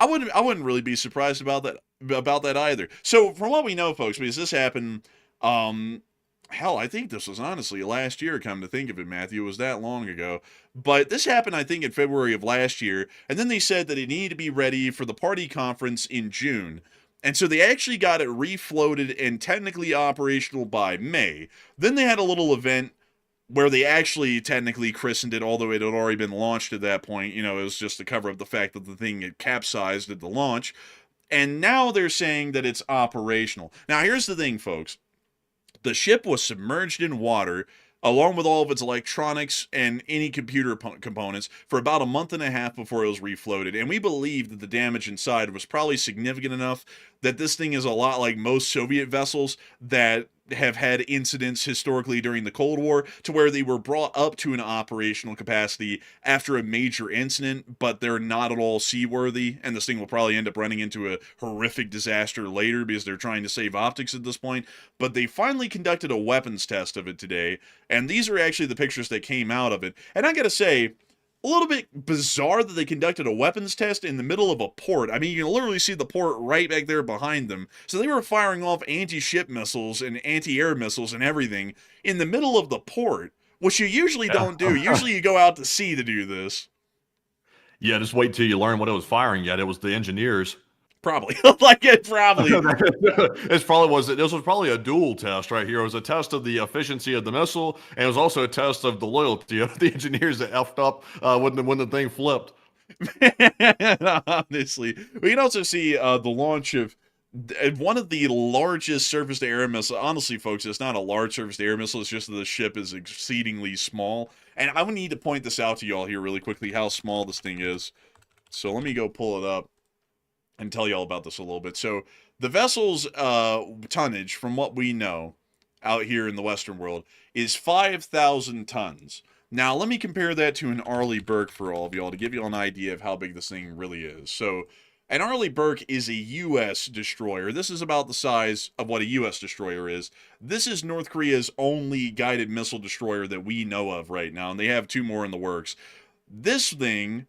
I wouldn't really be surprised about that either. So from what we know, folks, because this happened, hell, I think this was honestly last year. Come to think of it, Matthew, it was that long ago. But this happened, I think, in February of last year, and then they said that it needed to be ready for the party conference in June. And so they actually got it refloated and technically operational by May. Then they had a little event where they actually technically christened it, although it had already been launched at that point. You know, it was just to cover up the fact that the thing had capsized at the launch. And now they're saying that it's operational. Now, here's the thing, folks. The ship was submerged in water, along with all of its electronics and any computer components, for about a month and a half before it was refloated. And we believe that the damage inside was probably significant enough that this thing is a lot like most Soviet vessels that have had incidents historically during the Cold War to where they were brought up to an operational capacity after a major incident, but they're not at all seaworthy, and this thing will probably end up running into a horrific disaster later because they're trying to save optics at this point. But they finally conducted a weapons test of it today, and these are actually the pictures that came out of it. And I gotta say, a little bit bizarre that they conducted a weapons test in the middle of a port. I mean, you can literally see the port right back there behind them. So they were firing off anti-ship missiles and anti-air missiles and everything in the middle of the port, which you usually don't do. Usually you go out to sea to do this. Yeah, just wait till you learn what it was firing at. It was the engineers. Probably. Like it probably. This was probably a dual test right here. It was a test of the efficiency of the missile, and it was also a test of the loyalty of the engineers that effed up when the thing flipped. Honestly. We can also see the launch of one of the largest surface-to-air missiles. Honestly, folks, it's not a large surface-to-air missile. It's just that the ship is exceedingly small. And I would need to point this out to y'all here really quickly, how small this thing is. So let me go pull it up and tell you all about this a little bit. So the vessel's tonnage, from what we know, out here in the Western world is 5,000 tons. Now, let me compare that to an Arleigh Burke for all of y'all to give you an idea of how big this thing really is. So, an Arleigh Burke is a U.S. destroyer. This is about the size of what a U.S. destroyer is. This is North Korea's only guided missile destroyer that we know of right now, and they have 2 more in the works. This thing,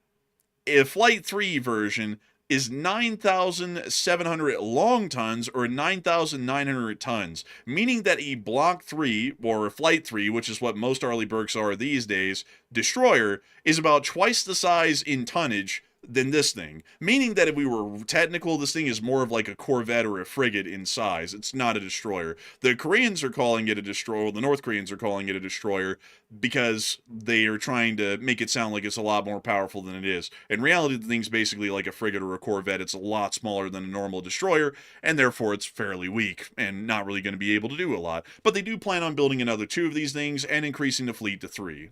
a Flight 3 version, is 9,700 long tons or 9,900 tons, meaning that a Block 3 or a Flight 3, which is what most Arleigh Burkes are these days, destroyer, is about twice the size in tonnage than this thing. Meaning that if we were technical, this thing is more of like a corvette or a frigate in size. It's not a destroyer. The Koreans are calling it a destroyer, the North Koreans are calling it a destroyer because they are trying to make it sound like it's a lot more powerful than it is. In reality, the thing's basically like a frigate or a corvette. It's a lot smaller than a normal destroyer, and therefore it's fairly weak and not really going to be able to do a lot. But they do plan on building another 2 of these things and increasing the fleet to 3.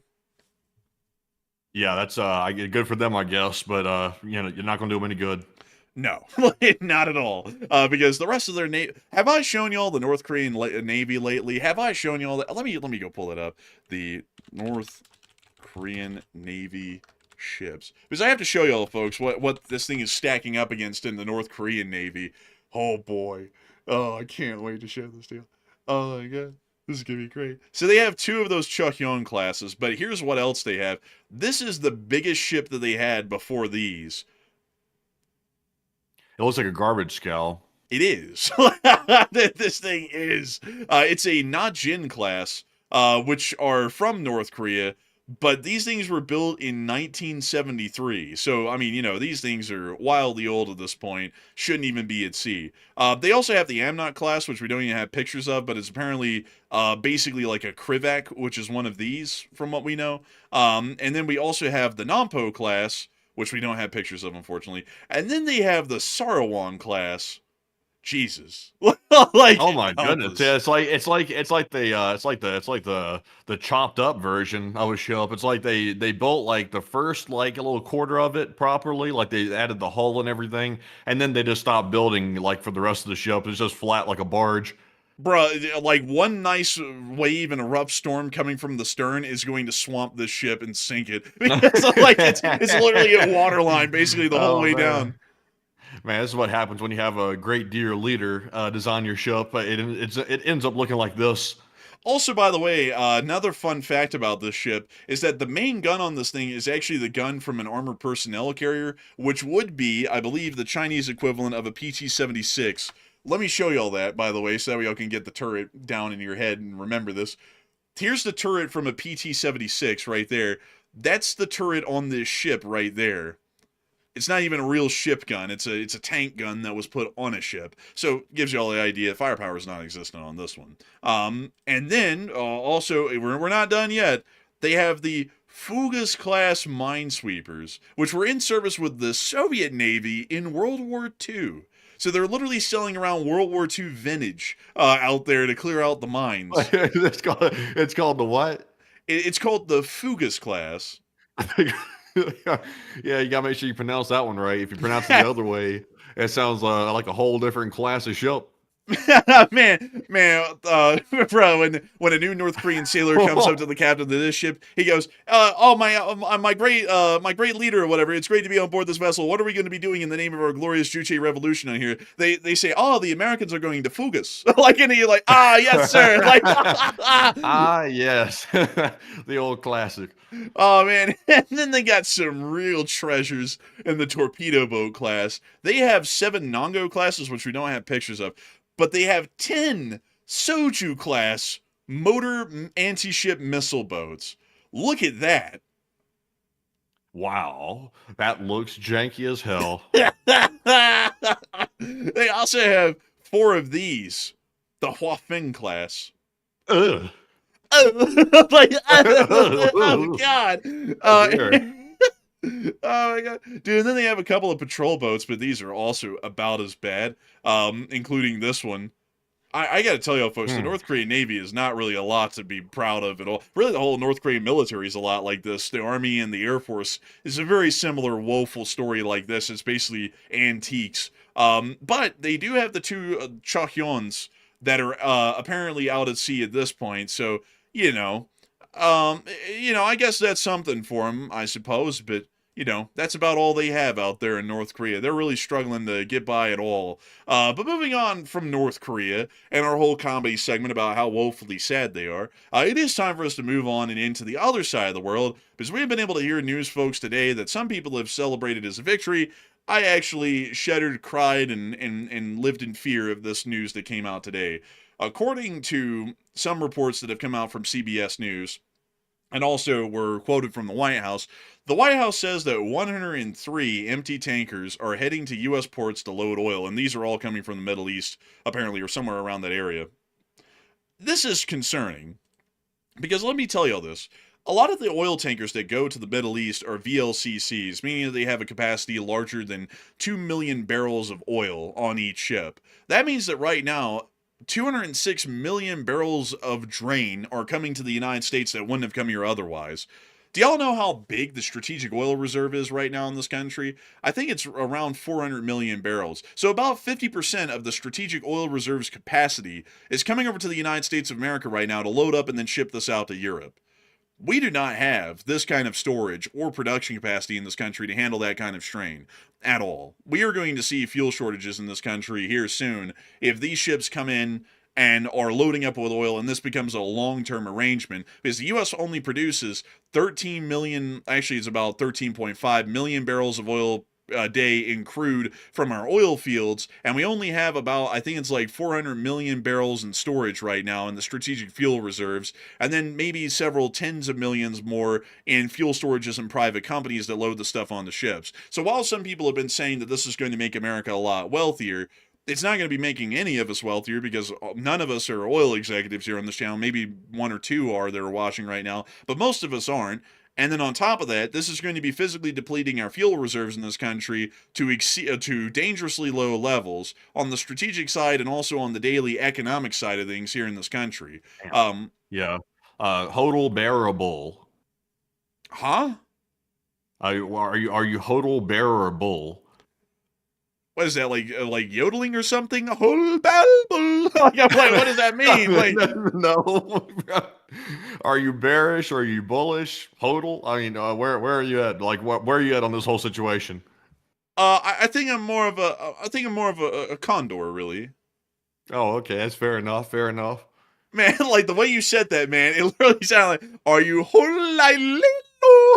Yeah, that's good for them, I guess. But you're not going to do them any good. No, not at all. Because the rest of their navy. Have I shown y'all the North Korean Navy lately? Have I shown y'all that? Let me go pull it up. The North Korean Navy ships. Because I have to show y'all, folks, what this thing is stacking up against in the North Korean Navy. Oh boy. Oh, I can't wait to show this to you. Oh my god. This is going to be great. So they have 2 of those Chohyun classes, but here's what else they have. This is the biggest ship that they had before these. It looks like a garbage scow. It is. This thing is. It's a Najin class, which are from North Korea, but these things were built in 1973. So, I mean, these things are wildly old at this point. Shouldn't even be at sea. They also have the Amnok class, which we don't even have pictures of, but it's apparently basically like a Krivak, which is one of these, from what we know. And then we also have the Nampo class, which we don't have pictures of, unfortunately. And then they have the Sarawon class. Jesus. Like, oh my goodness. Yeah, it's like the chopped up version of a ship. It's like they built like the first like a little quarter of it properly, like they added the hull and everything, and then they just stopped building like for the rest of the ship. It's just flat like a barge. Bruh, like one nice wave and a rough storm coming from the stern is going to swamp this ship and sink it. Because like it's literally a waterline basically the whole way down. Man, this is what happens when you have a great dear leader design your ship. It ends up looking like this. Also, by the way, another fun fact about this ship is that the main gun on this thing is actually the gun from an armored personnel carrier, which would be, I believe, the Chinese equivalent of a PT-76. Let me show y'all that, by the way, so that way y'all can get the turret down in your head and remember this. Here's the turret from a PT-76 right there. That's the turret on this ship right there. It's not even a real ship gun. It's a tank gun that was put on a ship. So gives you all the idea. Firepower is not existent on this one. And then also we're not done yet. They have the Fugas class minesweepers, which were in service with the Soviet Navy in World War II. So they're literally selling around World War II vintage out there to clear out the mines. It's called the what? It's called the Fugas class. Yeah, you gotta make sure you pronounce that one right. If you pronounce it the other way, it sounds like a whole different class of ship. man, bro, when a new North Korean sailor comes up to the captain of this ship, he goes, my great leader or whatever, it's great to be on board this vessel. What are we going to be doing in the name of our glorious Juche revolution on here? They say, the Americans are going to Fugas. Like, and you're like, yes, sir. Like, yes. The old classic. Oh, man. And then they got some real treasures in the torpedo boat class. They have 7 Nongo classes, which we don't have pictures of. But they have 10 Soju class motor anti-ship missile boats. Look at that. Wow. That looks janky as hell. They also have 4 of these. The Huafeng class. Ugh. Oh God. Oh my God, dude! And then they have a couple of patrol boats, but these are also about as bad, including this one. I got to tell y'all, folks, the North Korean Navy is not really a lot to be proud of at all. Really, the whole North Korean military is a lot like this. The Army and the Air Force is a very similar woeful story like this. It's basically antiques. But they do have the 2 Chohyons that are apparently out at sea at this point. So, you know, I guess that's something for them, I suppose. But that's about all they have out there in North Korea. They're really struggling to get by at all. But moving on from North Korea and our whole comedy segment about how woefully sad they are, it is time for us to move on and into the other side of the world, because we've been able to hear news, folks, today that some people have celebrated as a victory. I actually shuddered, cried, and lived in fear of this news that came out today. According to some reports that have come out from CBS News, and also were quoted from the White House says that 103 empty tankers are heading to U.S. ports to load oil, and these are all coming from the Middle East, apparently, or somewhere around that area. This is concerning, because let me tell you all this. A lot of the oil tankers that go to the Middle East are VLCCs, meaning that they have a capacity larger than 2 million barrels of oil on each ship. That means that right now, 206 million barrels of drain are coming to the United States that wouldn't have come here otherwise. Do y'all know how big the strategic oil reserve is right now in this country? I think it's around 400 million barrels. So about 50% of the strategic oil reserve's capacity is coming over to the United States of America right now to load up and then ship this out to Europe. We do not have this kind of storage or production capacity in this country to handle that kind of strain at all. We are going to see fuel shortages in this country here soon if these ships come in and are loading up with oil, and this becomes a long-term arrangement, because the U.S. only produces 13 million, actually it's about 13.5 million barrels of oil a day in crude from our oil fields, and we only have about, I think it's like 400 million barrels in storage right now in the strategic fuel reserves, and then maybe several tens of millions more in fuel storages and private companies that load the stuff on the ships. So while some people have been saying that this is going to make America a lot wealthier, it's not going to be making any of us wealthier, because none of us are oil executives here on this channel. Maybe one or two are that are watching right now, but most of us aren't. And then on top of that, this is going to be physically depleting our fuel reserves in this country to dangerously low levels on the strategic side and also on the daily economic side of things here in this country. Yeah. Hodl bearable. Huh? Are you hodl bearable? What is that, like yodeling or something? Like, I'm like, what does that mean? Like, no. Are you bearish? Are you bullish? Hodl? I mean, where are you at? Like, where are you at on this whole situation? I think I'm more of a condor, really. Oh, okay, that's fair enough. Fair enough. Man, like the way you said that, man, it literally sounded like, "Are you hodl?"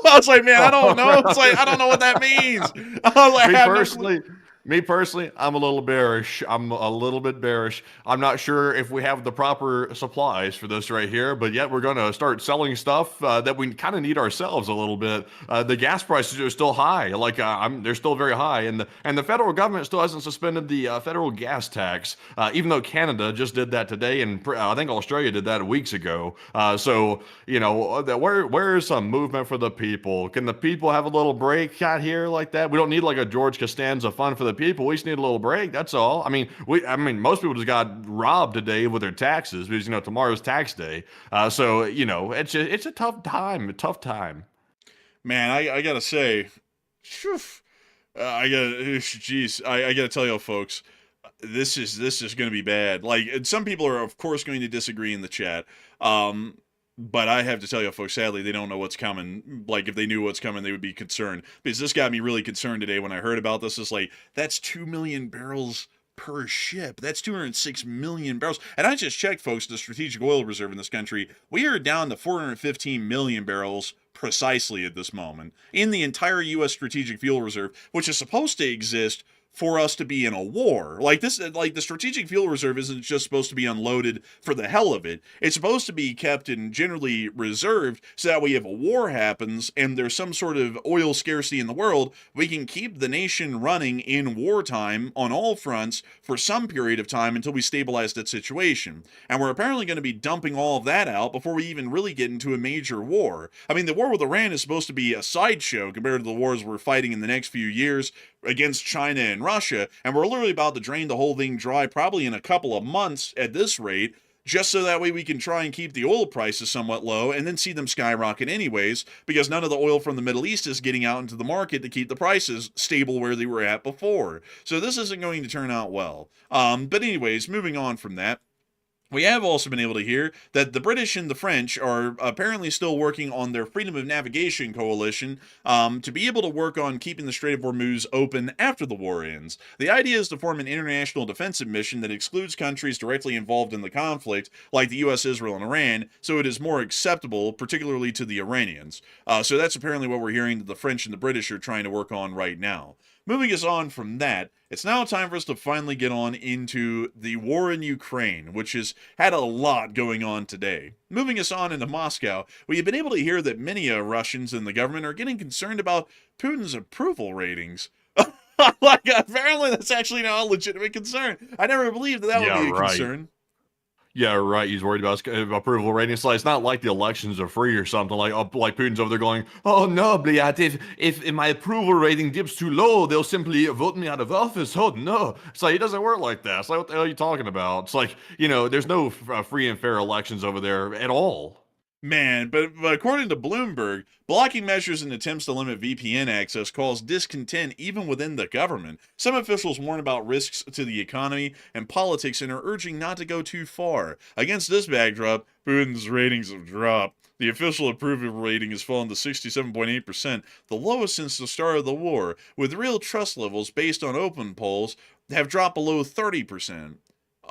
I was like, man, I don't know. It's like, I don't know what that means. I was like, Me personally, I'm a little bearish. I'm a little bit bearish. I'm not sure if we have the proper supplies for this right here, but yet we're going to start selling stuff that we kind of need ourselves a little bit. The gas prices are still high. Like they're still very high, and the federal government still hasn't suspended the federal gas tax, even though Canada just did that today, and I think Australia did that weeks ago. So where is some movement for the people? Can the people have a little break out here like that? We don't need like a George Costanza fund for the people. We just need a little break. That's all. I mean, most people just got robbed today with their taxes because tomorrow's tax day. So it's a tough time. Man, I gotta say, I gotta tell you, folks, this is gonna be bad. Like, some people are of course going to disagree in the chat. But I have to tell you, folks, sadly, they don't know what's coming. Like, if they knew what's coming, they would be concerned. Because this got me really concerned today when I heard about this. It's like, that's 2 million barrels per ship. That's 206 million barrels. And I just checked, folks, the strategic oil reserve in this country. We are down to 415 million barrels precisely at this moment in the entire U.S. strategic fuel reserve, which is supposed to exist for us to be in a war. Like the strategic fuel reserve isn't just supposed to be unloaded for the hell of it. It's supposed to be kept and generally reserved so that way if a war happens and there's some sort of oil scarcity in the world, we can keep the nation running in wartime on all fronts for some period of time until we stabilize that situation. And we're apparently going to be dumping all of that out before we even really get into a major war. I mean, the war with Iran is supposed to be a sideshow compared to the wars we're fighting in the next few years against China and Russia, and we're literally about to drain the whole thing dry probably in a couple of months at this rate, just so that way we can try and keep the oil prices somewhat low and then see them skyrocket anyways, because none of the oil from the Middle East is getting out into the market to keep the prices stable where they were at before. So this isn't going to turn out well. But anyways, moving on from that, We have also been able to hear that the British and the French are apparently still working on their freedom of navigation coalition to be able to work on keeping the Strait of Hormuz open after the war ends. The idea is to form an international defensive mission that excludes countries directly involved in the conflict, like the U.S., Israel, and Iran, so it is more acceptable, particularly to the Iranians. So that's apparently what we're hearing that the French and the British are trying to work on right now. Moving us on from that, it's now time for us to finally get on into the war in Ukraine, which has had a lot going on today. Moving us on into Moscow, we have been able to hear that many Russians in the government are getting concerned about Putin's approval ratings. Like, apparently that's actually now a legitimate concern. I never believed that would be a concern. Yeah, right. He's worried about approval ratings. Like, it's not like the elections are free or something. Like Putin's over there going, "Oh no, Bliat, if my approval rating dips too low, they'll simply vote me out of office." Oh no, it's like it doesn't work like that. It's like, what the hell are you talking about? It's like, there's no free and fair elections over there at all. Man, but according to Bloomberg, blocking measures and attempts to limit VPN access cause discontent even within the government. Some officials warn about risks to the economy and politics and are urging not to go too far. Against this backdrop, Putin's ratings have dropped. The official approval rating has fallen to 67.8%, the lowest since the start of the war, with real trust levels based on open polls have dropped below 30%.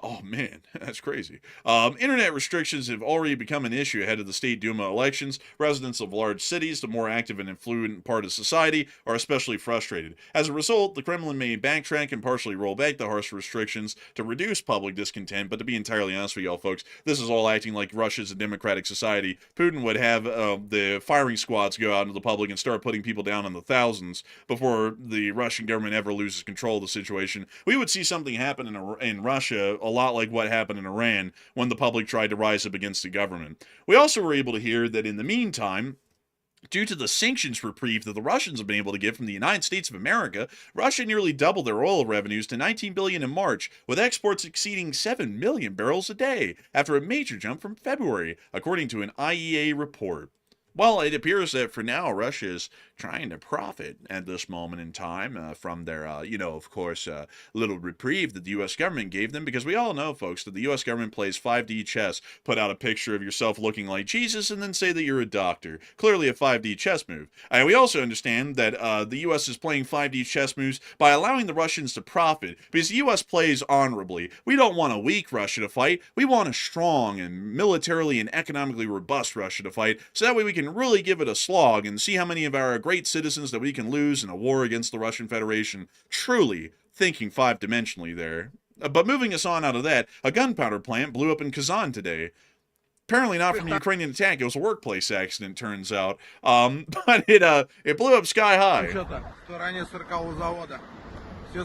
Oh man, that's crazy. Internet restrictions have already become an issue ahead of the State Duma elections. Residents of large cities, the more active and influent part of society, are especially frustrated. As a result, the Kremlin may backtrack and partially roll back the harsh restrictions to reduce public discontent, but to be entirely honest with y'all folks, this is all acting like Russia's a democratic society. Putin would have the firing squads go out into the public and start putting people down in the thousands before the Russian government ever loses control of the situation. We would see something happen in Russia a lot like what happened in Iran when the public tried to rise up against the government. We also were able to hear that in the meantime, due to the sanctions reprieve that the Russians have been able to get from the United States of America, Russia nearly doubled their oil revenues to $19 billion in March, with exports exceeding 7 million barrels a day, after a major jump from February, according to an IEA report. Well, it appears that for now, Russia is trying to profit at this moment in time from their, of course, little reprieve that the U.S. government gave them, because we all know, folks, that the U.S. government plays 5D chess. Put out a picture of yourself looking like Jesus and then say that you're a doctor. Clearly a 5D chess move. And we also understand that the U.S. is playing 5D chess moves by allowing the Russians to profit, because the U.S. plays honorably. We don't want a weak Russia to fight. We want a strong and militarily and economically robust Russia to fight, so that way we can really give it a slog and see how many of our great citizens that we can lose in a war against the Russian Federation. Truly thinking five-dimensionally there. But moving us on out of that, a gunpowder plant blew up in Kazan today. Apparently not from a Ukrainian attack. It was a workplace accident, turns out. But it blew up sky high. You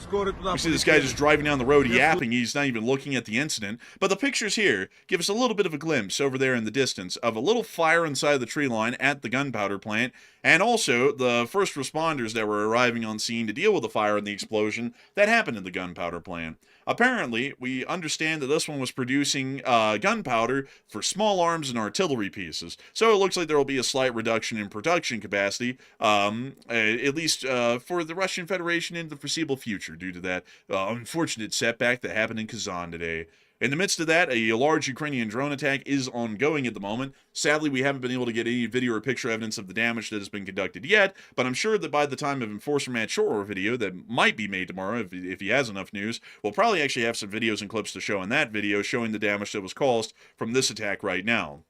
see this guy just driving down the road yapping. He's not even looking at the incident. But the pictures here give us a little bit of a glimpse over there in the distance of a little fire inside the tree line at the gunpowder plant, and also the first responders that were arriving on scene to deal with the fire and the explosion that happened in the gunpowder plant. Apparently, we understand that this one was producing gunpowder for small arms and artillery pieces. So it looks like there will be a slight reduction in production capacity, at least for the Russian Federation in the foreseeable future, due to that unfortunate setback that happened in Kazan today. In the midst of that, a large Ukrainian drone attack is ongoing at the moment. Sadly, we haven't been able to get any video or picture evidence of the damage that has been conducted yet, but I'm sure that by the time of Enforcer Matt Shore video that might be made tomorrow, if he has enough news, we'll probably actually have some videos and clips to show in that video showing the damage that was caused from this attack right now.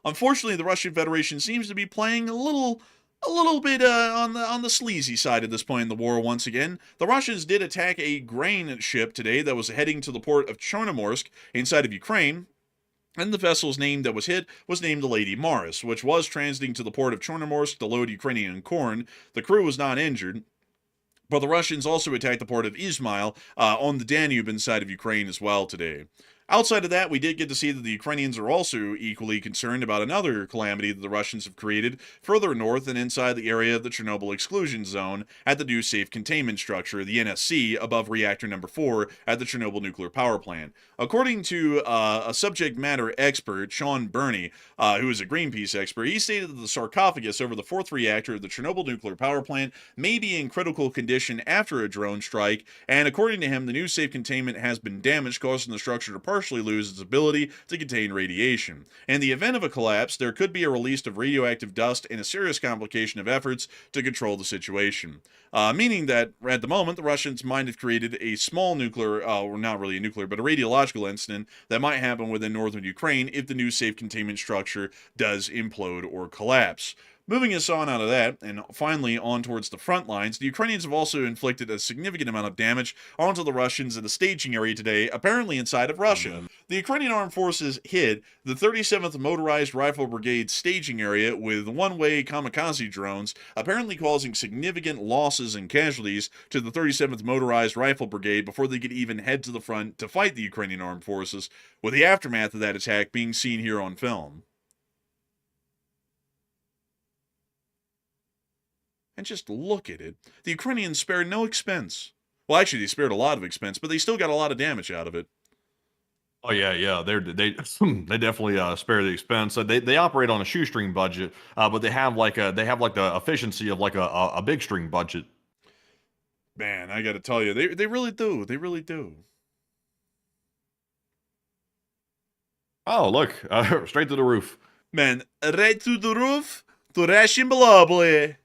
Unfortunately, the Russian Federation seems to be playing a little bit on the sleazy side at this point in the war once again. The Russians did attack a grain ship today that was heading to the port of Chornomorsk inside of Ukraine, and the vessel's name that was hit was named the Lady Morris, which was transiting to the port of Chornomorsk to load Ukrainian corn. The crew was not injured. But the Russians also attacked the port of Izmail on the Danube inside of Ukraine as well today. Outside of that, we did get to see that the Ukrainians are also equally concerned about another calamity that the Russians have created further north and inside the area of the Chernobyl exclusion zone at the new safe containment structure, the NSC, above reactor number 4 at the Chernobyl nuclear power plant. According to a subject matter expert, Sean Burney, who is a Greenpeace expert, he stated that the sarcophagus over the 4th reactor of the Chernobyl nuclear power plant may be in critical condition after a drone strike, and according to him, the new safe containment has been damaged, causing the structure to partially partially lose its ability to contain radiation. In the event of a collapse, there could be a release of radioactive dust and a serious complication of efforts to control the situation. Meaning that at the moment, the Russians might have created a small nuclear, or not really a nuclear, but a radiological incident that might happen within northern Ukraine if the new safe containment structure does implode or collapse. Moving us on out of that, and finally on towards the front lines, the Ukrainians have also inflicted a significant amount of damage onto the Russians in a staging area today, apparently inside of Russia. The Ukrainian armed forces hit the 37th Motorized Rifle Brigade staging area with one-way kamikaze drones, apparently causing significant losses and casualties to the 37th Motorized Rifle Brigade before they could even head to the front to fight the Ukrainian armed forces, with the aftermath of that attack being seen here on film. And just look at it. The Ukrainians spared no expense. Well, actually, they spared a lot of expense, but they still got a lot of damage out of it. Oh yeah. They they definitely spare the expense. They operate on a shoestring budget, but they have like the efficiency of like a big string budget. Man, I got to tell you, they really do. They really do. Oh look, straight to the roof. Man, right to the roof, to Russian Blobly.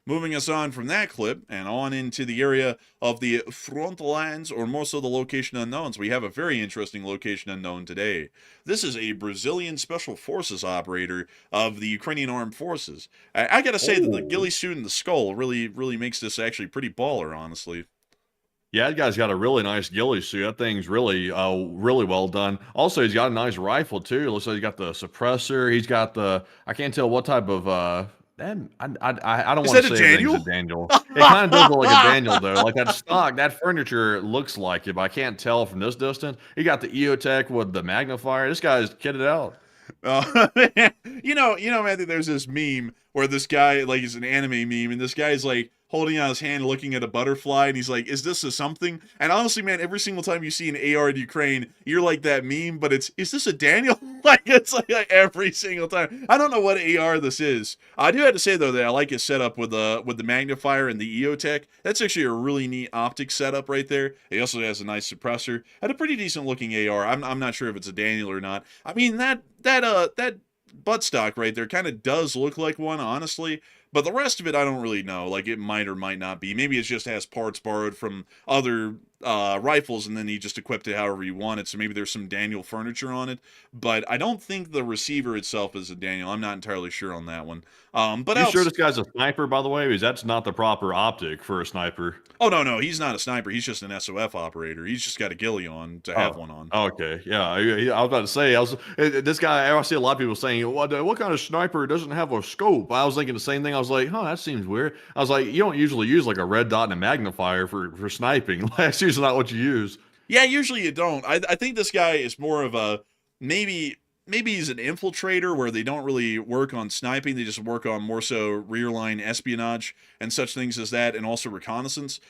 Moving us on from that clip and on into the area of the front lines, or more so the location unknowns, we have a very interesting location unknown today. This is a Brazilian Special Forces operator of the Ukrainian Armed Forces. I gotta say that the ghillie suit and the skull really makes this actually pretty baller, honestly. Yeah, that guy's got a really nice ghillie suit. That thing's really well done. Also, he's got a nice rifle too. It looks like he's got the suppressor. He's got the, I can't tell what type of I don't want to say it's a Daniel. It kind of does look like a Daniel though. Like that stock, that furniture looks like it, but I can't tell from this distance. He got the EOTech with the magnifier. This guy's kitted out. You know, Matthew, there's this meme where this guy, like, is an anime meme, and this guy's like holding out his hand looking at a butterfly, and he's like, is this a something? And honestly, man, every single time you see an AR in Ukraine, you're like that meme, but is this a Daniel? Like, it's like every single time. I don't know what AR this is. I do have to say, though, that I like his setup with the magnifier and the EOTech. That's actually a really neat optic setup right there. He also has a nice suppressor and a pretty decent looking AR. I'm not sure if it's a Daniel or not. I mean, that buttstock right there kind of does look like one, honestly. But the rest of it, I don't really know. Like, it might or might not be. Maybe it just has parts borrowed from other rifles, and then he just equipped it however he wanted. So maybe there's some Daniel furniture on it. But I don't think the receiver itself is a Daniel. I'm not entirely sure on that one. But you sure this guy's a sniper, by the way? Because that's not the proper optic for a sniper. Oh, no, he's not a sniper. He's just an SOF operator. He's just got a ghillie on to have one on. Okay, yeah. I was about to say, this guy, I see a lot of people saying, what kind of sniper doesn't have a scope? I was thinking the same thing. I was like, that seems weird. I was like, you don't usually use like a red dot and a magnifier for sniping. That's usually not what you use. Yeah, usually you don't. I think this guy is more of a, maybe he's an infiltrator where they don't really work on sniping. They just work on more so rear line espionage and such things as that, and also reconnaissance.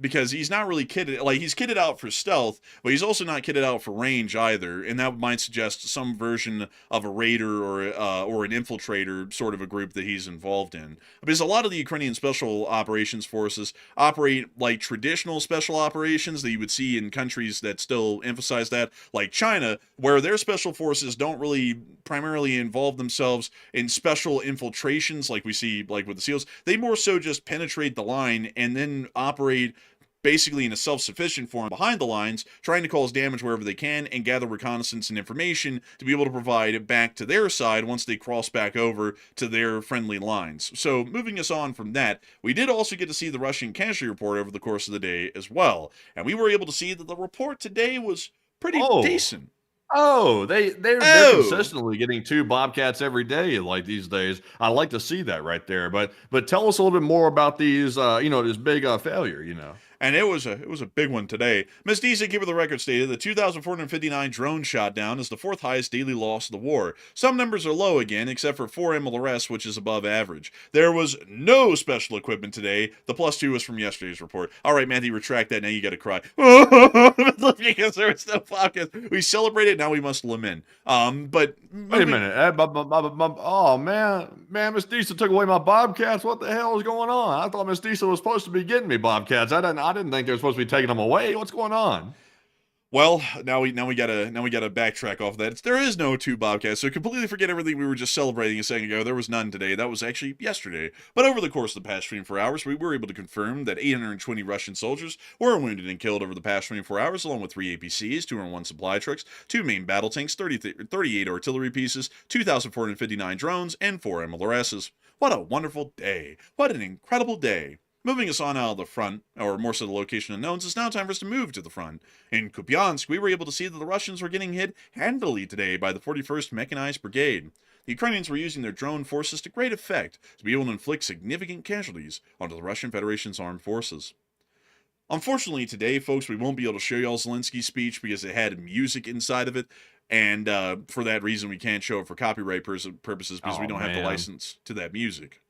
Because he's not really kitted, like, he's kitted out for stealth, but he's also not kitted out for range either, and that might suggest some version of a raider or an infiltrator sort of a group that he's involved in. Because a lot of the Ukrainian Special Operations Forces operate like traditional special operations that you would see in countries that still emphasize that, like China, where their special forces don't really primarily involve themselves in special infiltrations like we see like with the SEALs. They more so just penetrate the line and then operate basically in a self-sufficient form behind the lines, trying to cause damage wherever they can and gather reconnaissance and information to be able to provide back to their side once they cross back over to their friendly lines. So moving us on from that, we did also get to see the Russian casualty report over the course of the day as well. And we were able to see that the report today was pretty decent. Oh, they're consistently getting 2 Bobcats every day, like these days. I like to see that right there. But tell us a little bit more about these, this big failure, And it was a big one today. Ms. Deasy, keeper of the record, stated the 2,459 drone shot down is the 4th highest daily loss of the war. Some numbers are low again, except for 4 MLRS, which is above average. There was no special equipment today. The +2 was from yesterday's report. All right, Matthew, retract that. Now you got to cry. Because there was no pockets. We celebrated, now we must lament. But wait a minute. Oh, man, Miss Deasy took away my Bobcats. What the hell is going on? I thought Miss Deasy was supposed to be getting me Bobcats. I I didn't think they were supposed to be taking them away. What's going on? Well, now we gotta backtrack off that. There is no two Bobcats, so completely forget everything we were just celebrating a second ago. There was none today. That was actually yesterday. But over the course of the past 24 hours, we were able to confirm that 820 Russian soldiers were wounded and killed over the past 24 hours, along with 3 APCs, 201 supply trucks, 2 main battle tanks, 38 artillery pieces, 2,459 drones, and 4 MLRSs. What a wonderful day! What an incredible day! Moving us on out of the front, or more so the location unknowns, it's now time for us to move to the front. In Kupiansk, we were able to see that the Russians were getting hit handily today by the 41st Mechanized Brigade. The Ukrainians were using their drone forces to great effect to be able to inflict significant casualties onto the Russian Federation's armed forces. Unfortunately, today, folks, we won't be able to show y'all Zelensky's speech because it had music inside of it, and for that reason, we can't show it for copyright purposes because we don't have the license to that music.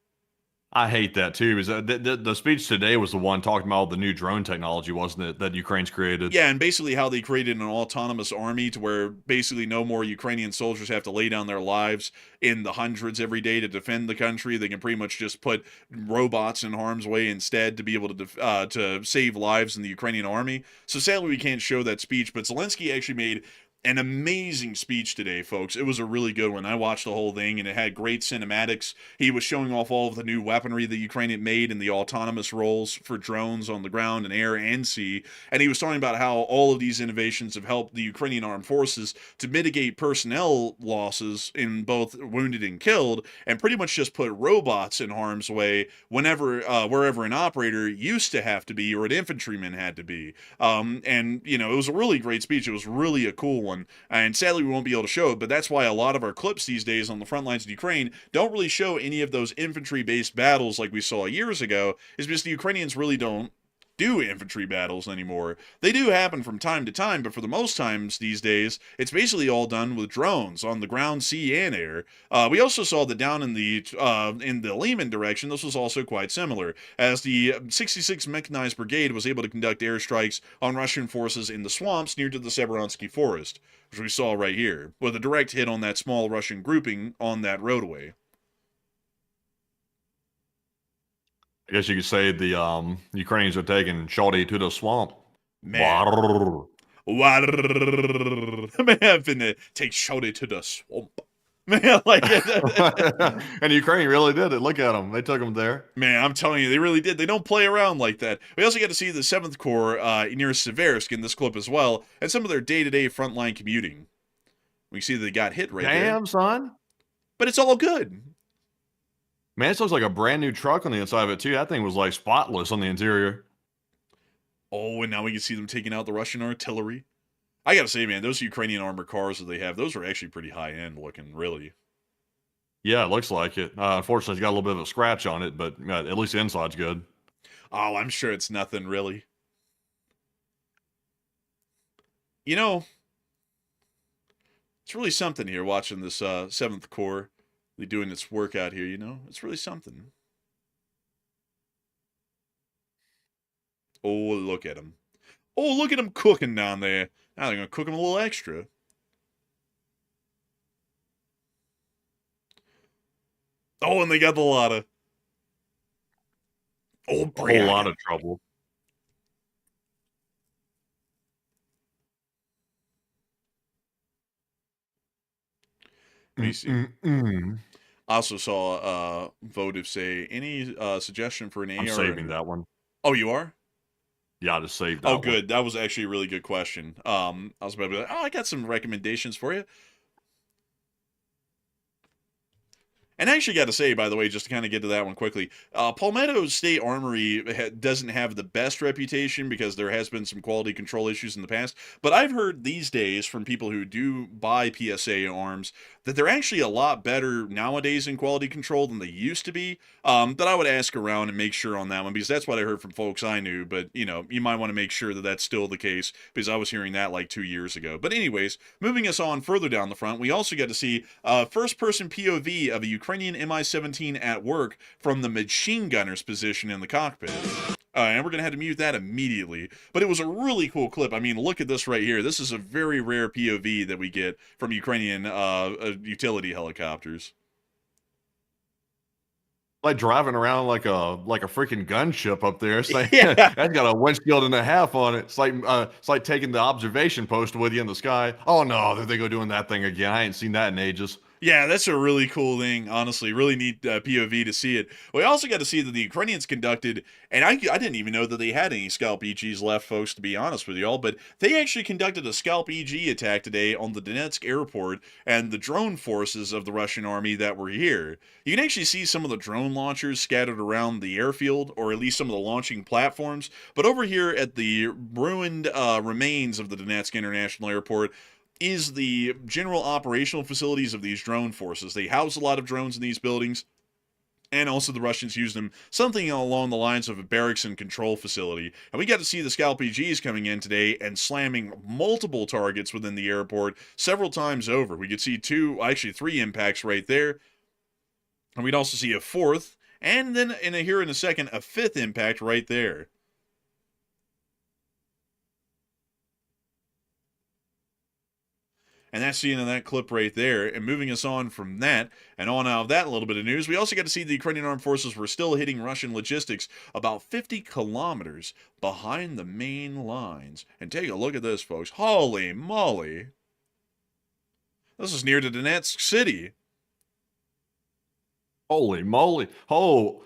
I hate that too. Is the speech today was the one talking about the new drone technology, wasn't it? That Ukraine's created. Yeah, and basically how they created an autonomous army to where basically no more Ukrainian soldiers have to lay down their lives in the hundreds every day to defend the country. They can pretty much just put robots in harm's way instead to be able to save lives in the Ukrainian army. So sadly, we can't show that speech, but Zelensky actually made an amazing speech today, folks. It was a really good one. I watched the whole thing, and it had great cinematics. He was showing off all of the new weaponry that Ukraine had made and the autonomous roles for drones on the ground and air and sea. And he was talking about how all of these innovations have helped the Ukrainian armed forces to mitigate personnel losses in both wounded and killed, and pretty much just put robots in harm's way whenever, wherever an operator used to have to be or an infantryman had to be. And, you know, it was a really great speech. It was really a cool one. And sadly, we won't be able to show it, but that's why a lot of our clips these days on the front lines of Ukraine don't really show any of those infantry-based battles like we saw years ago, is because the Ukrainians really don't do infantry battles anymore. They do happen from time to time, but for the most times these days, it's basically all done with drones on the ground, sea, and air. We also saw that down in the Lehman direction, this was also quite similar, as the 66th Mechanized Brigade was able to conduct airstrikes on Russian forces in the swamps near to the Severonsky Forest, which we saw right here, with a direct hit on that small Russian grouping on that roadway. I guess you could say the Ukrainians are taking Shawty to the swamp. Man. Man, finna take Shawty to the swamp. Man, like and Ukraine really did it. Look at them. They took them there. Man, I'm telling you, they really did. They don't play around like that. We also got to see the 7th Corps near Seversk in this clip as well, and some of their day-to-day frontline commuting. We see that they got hit right there. Damn, son. But it's all good. Man, this looks like a brand new truck on the inside of it, too. That thing was like spotless on the interior. Oh, and now we can see them taking out the Russian artillery. I gotta say, man, those Ukrainian armored cars that they have, those are actually pretty high-end looking, really. Yeah, it looks like it. Unfortunately, it's got a little bit of a scratch on it, but at least the inside's good. Oh, I'm sure it's nothing, really. You know, it's really something here watching this 7th Corps. They're doing this work out here, you know? It's really something. Oh, look at them. Oh, look at them cooking down there. Now they're going to cook them a little extra. Oh, and they got the Lotta. Oh, a whole lot of trouble. Let me see. I also saw Votive say, any suggestion for an AR? I'm saving that one. Oh, you are? Yeah, I just saved that one. Oh, good. That was actually a really good question. I was about to be like, I got some recommendations for you. And I actually got to say, by the way, just to kind of get to that one quickly, Palmetto State Armory doesn't have the best reputation because there has been some quality control issues in the past. But I've heard these days from people who do buy PSA arms that they're actually a lot better nowadays in quality control than they used to be. That I would ask around and make sure on that one, because that's what I heard from folks I knew. But, you know, you might want to make sure that that's still the case, because I was hearing that like 2 years ago. But anyways, moving us on further down the front, we also got to see first-person POV of a Ukrainian Mi-17 at work from the machine gunner's position in the cockpit. And we're going to have to mute that immediately. But it was a really cool clip. I mean, look at this right here. This is a very rare POV that we get from Ukrainian utility helicopters. like driving around like a freaking gunship up there. It's like Yeah. that's got a windshield and a half on it. It's like taking the observation post with you in the sky. Oh no, there they go doing that thing again. I ain't seen that in ages. Yeah, that's a really cool thing, honestly. Really neat POV to see it. We also got to see that the Ukrainians conducted, and I didn't even know that they had any Scalp EGs left, folks, to be honest with y'all, but they actually conducted a Scalp EG attack today on the Donetsk airport and the drone forces of the Russian army that were here. You can actually see some of the drone launchers scattered around the airfield, or at least some of the launching platforms, but over here at the ruined remains of the Donetsk International Airport, is the general operational facilities of these drone forces. They house a lot of drones in these buildings, and also the Russians use them something along the lines of a barracks and control facility. And we got to see the Scalp EGs coming in today and slamming multiple targets within the airport several times over. We could see three impacts right there. And we'd also see a fourth, and then here in a second, a fifth impact right there. And that's the end of that clip right there. And moving us on from that, and on out of that little bit of news, we also got to see the Ukrainian armed forces were still hitting Russian logistics about 50 kilometers behind the main lines. And take a look at this, folks. Holy moly. This is near to Donetsk City. Holy moly! No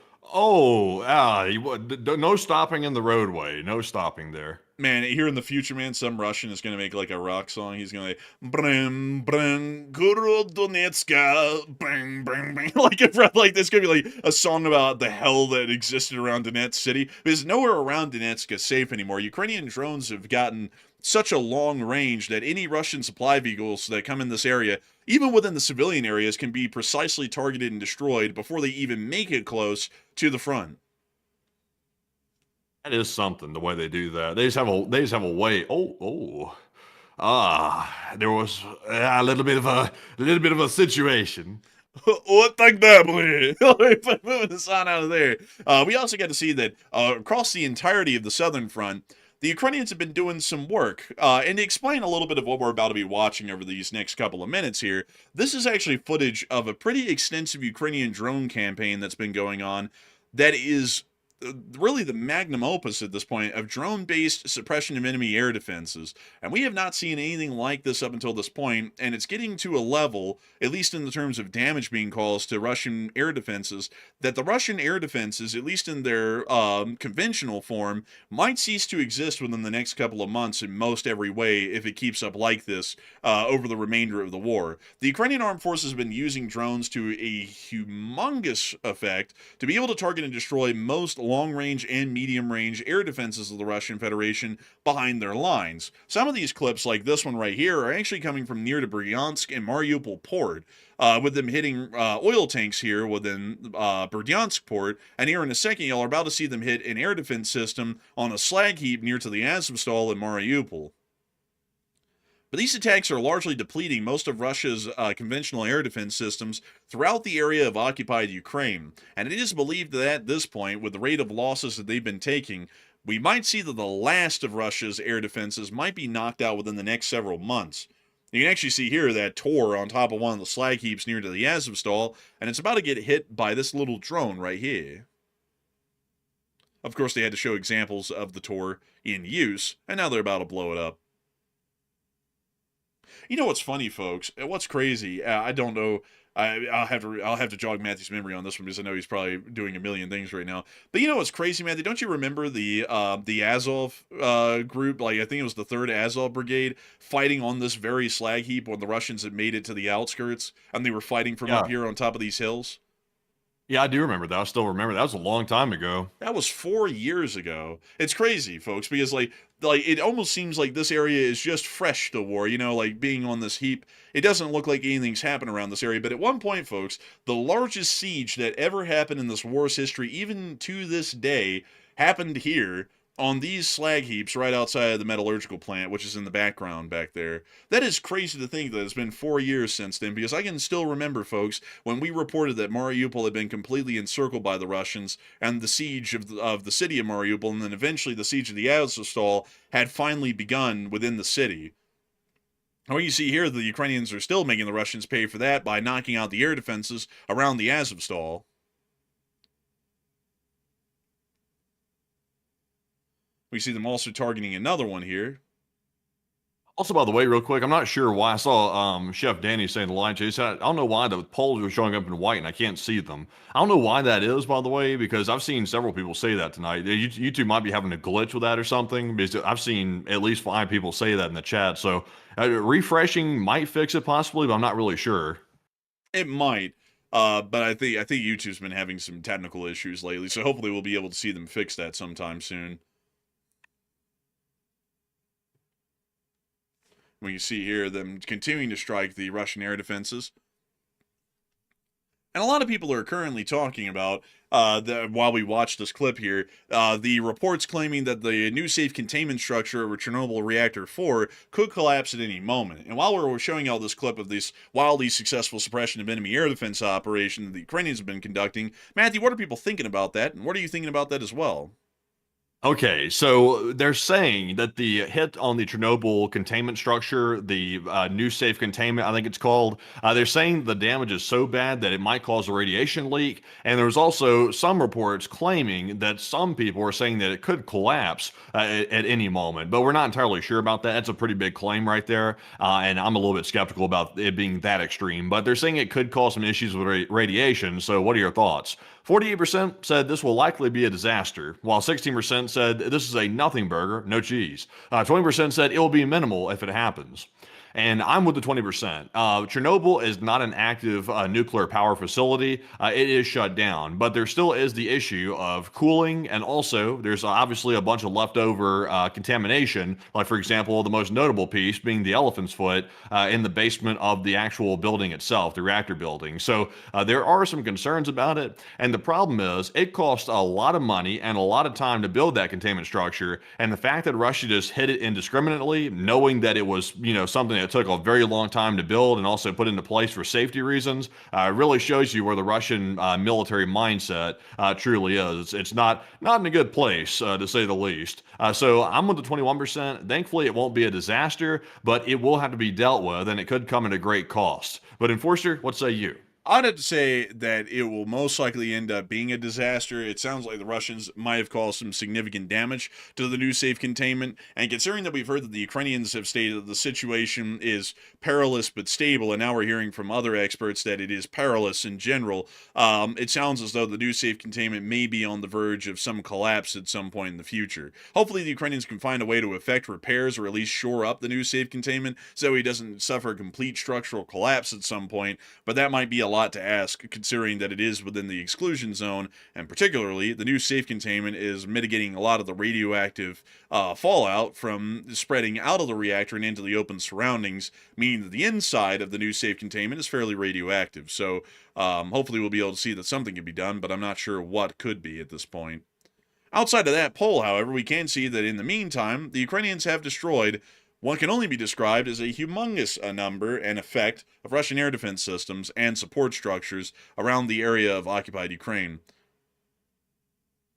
stopping in the roadway. No stopping there. Man, here in the future, man, some Russian is going to make like a rock song. He's going to bring, bring, Gorod Donetska, bring, bring, bring. Like this could be like a song about the hell that existed around Donetsk City. Because nowhere around Donetsk is safe anymore. Ukrainian drones have gotten such a long range that any Russian supply vehicles that come in this area, even within the civilian areas, can be precisely targeted and destroyed before they even make it close to the front. That is something, the way they do that. They just have a way. There was a little bit of a situation. What так да, moving this on out of there. We also got to see that across the entirety of the southern front, the Ukrainians have been doing some work. And to explain a little bit of what we're about to be watching over these next couple of minutes here, this is actually footage of a pretty extensive Ukrainian drone campaign that's been going on that is really the magnum opus at this point of drone-based suppression of enemy air defenses. And we have not seen anything like this up until this point, and it's getting to a level, at least in the terms of damage being caused to Russian air defenses, that the Russian air defenses, at least in their conventional form, might cease to exist within the next couple of months in most every way if it keeps up like this over the remainder of the war. The Ukrainian armed forces have been using drones to a humongous effect to be able to target and destroy most long-range and medium-range air defenses of the Russian Federation behind their lines. Some of these clips, like this one right here, are actually coming from near to Bryansk and Mariupol port, with them hitting oil tanks here within Berdyansk port, and here in a second y'all are about to see them hit an air defense system on a slag heap near to the Azovstal in Mariupol. But these attacks are largely depleting most of Russia's conventional air defense systems throughout the area of occupied Ukraine. And it is believed that at this point, with the rate of losses that they've been taking, we might see that the last of Russia's air defenses might be knocked out within the next several months. You can actually see here that Tor on top of one of the slag heaps near to the Azovstal, and it's about to get hit by this little drone right here. Of course, they had to show examples of the Tor in use, and now they're about to blow it up. You know what's funny, folks? What's crazy? I don't know. I'll have to jog Matthew's memory on this one because I know he's probably doing a million things right now. But you know what's crazy, Matthew? Don't you remember the Azov group? Like I think it was the 3rd Azov Brigade fighting on this very slag heap when the Russians had made it to the outskirts and they were fighting from up here on top of these hills. Yeah, I do remember that. I still remember that was a long time ago. That was 4 years ago. It's crazy, folks, because like it almost seems like this area is just fresh to war, you know, like being on this heap. It doesn't look like anything's happened around this area, but at one point, folks, the largest siege that ever happened in this war's history, even to this day, happened here on these slag heaps right outside of the metallurgical plant, which is in the background back there. That is crazy to think that it's been 4 years since then, because I can still remember, folks, when we reported that Mariupol had been completely encircled by the Russians, and the siege of the city of Mariupol, and then eventually the siege of the Azovstal had finally begun within the city. Well, you see here, the Ukrainians are still making the Russians pay for that by knocking out the air defenses around the Azovstal. We see them also targeting another one here. Also, by the way, real quick, I'm not sure why I saw Chef Danny saying the line chase. I don't know why the polls were showing up in white and I can't see them. I don't know why that is, by the way, because I've seen several people say that tonight. YouTube might be having a glitch with that or something, because I've seen at least 5 people say that in the chat. So refreshing might fix it possibly, but I'm not really sure. It might, but I think YouTube's been having some technical issues lately, so hopefully we'll be able to see them fix that sometime soon. We can see here them continuing to strike the Russian air defenses. And a lot of people are currently talking about, while we watch this clip here, the reports claiming that the new safe containment structure over Chernobyl Reactor 4 could collapse at any moment. And while we're showing y'all this clip of this wildly successful suppression of enemy air defense operation that the Ukrainians have been conducting, Matthew, what are people thinking about that? And what are you thinking about that as well? Okay, so they're saying that the hit on the Chernobyl containment structure, the new safe containment, I think it's called, they're saying the damage is so bad that it might cause a radiation leak. And there's also some reports claiming that some people are saying that it could collapse at any moment. But we're not entirely sure about that. That's a pretty big claim right there. And I'm a little bit skeptical about it being that extreme. But they're saying it could cause some issues with radiation. So what are your thoughts? 48% said this will likely be a disaster, while 16% said this is a nothing burger, no cheese. 20% said it will be minimal if it happens. And I'm with the 20%. Chernobyl is not an active nuclear power facility. It is shut down, but there still is the issue of cooling, and also there's obviously a bunch of leftover contamination, like for example, the most notable piece being the elephant's foot in the basement of the actual building itself, the reactor building. So there are some concerns about it, and the problem is it costs a lot of money and a lot of time to build that containment structure, and the fact that Russia just hit it indiscriminately, knowing that it was, something that took a very long time to build and also put into place for safety reasons, really shows you where the Russian military mindset truly is. It's not in a good place, to say the least. So I'm with the 21%. Thankfully, it won't be a disaster, but it will have to be dealt with, and it could come at a great cost. But Enforcer, what say you? I'd have to say that it will most likely end up being a disaster. It sounds like the Russians might have caused some significant damage to the new safe containment, and considering that we've heard that the Ukrainians have stated that the situation is perilous but stable, and now we're hearing from other experts that it is perilous in general, it sounds as though the new safe containment may be on the verge of some collapse at some point in the future. Hopefully the Ukrainians can find a way to effect repairs or at least shore up the new safe containment so he doesn't suffer a complete structural collapse at some point, but that might be a lot to ask considering that it is within the exclusion zone, and particularly the new safe containment is mitigating a lot of the radioactive fallout from spreading out of the reactor and into the open surroundings, meaning that the inside of the new safe containment is fairly radioactive. So hopefully we'll be able to see that something can be done, but I'm not sure what could be at this point. Outside of that poll, however, we can see that in the meantime, the Ukrainians have destroyed what can only be described as a humongous number and effect of Russian air defense systems and support structures around the area of occupied Ukraine.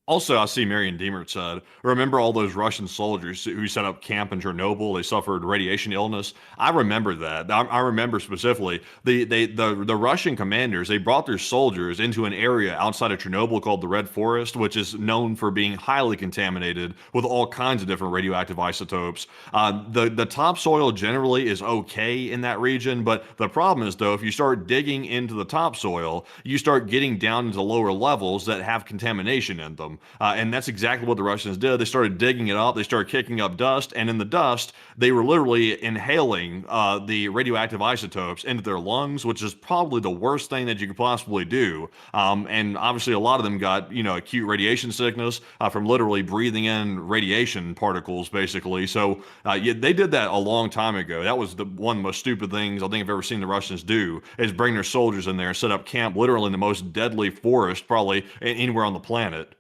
Also, I see Marion Deemert said, remember all those Russian soldiers who set up camp in Chernobyl? They suffered radiation illness. I remember that. I remember specifically the Russian commanders, they brought their soldiers into an area outside of Chernobyl called the Red Forest, which is known for being highly contaminated with all kinds of different radioactive isotopes. The topsoil generally is okay in that region, but the problem is, though, if you start digging into the topsoil, you start getting down into lower levels that have contamination in them. And that's exactly what the Russians did. They started digging it up. They started kicking up dust. And in the dust, they were literally inhaling the radioactive isotopes into their lungs, which is probably the worst thing that you could possibly do. And obviously, a lot of them got, acute radiation sickness from literally breathing in radiation particles, basically. So yeah, they did that a long time ago. That was one of the most stupid things I think I've ever seen the Russians do, is bring their soldiers in there and set up camp literally in the most deadly forest probably anywhere on the planet.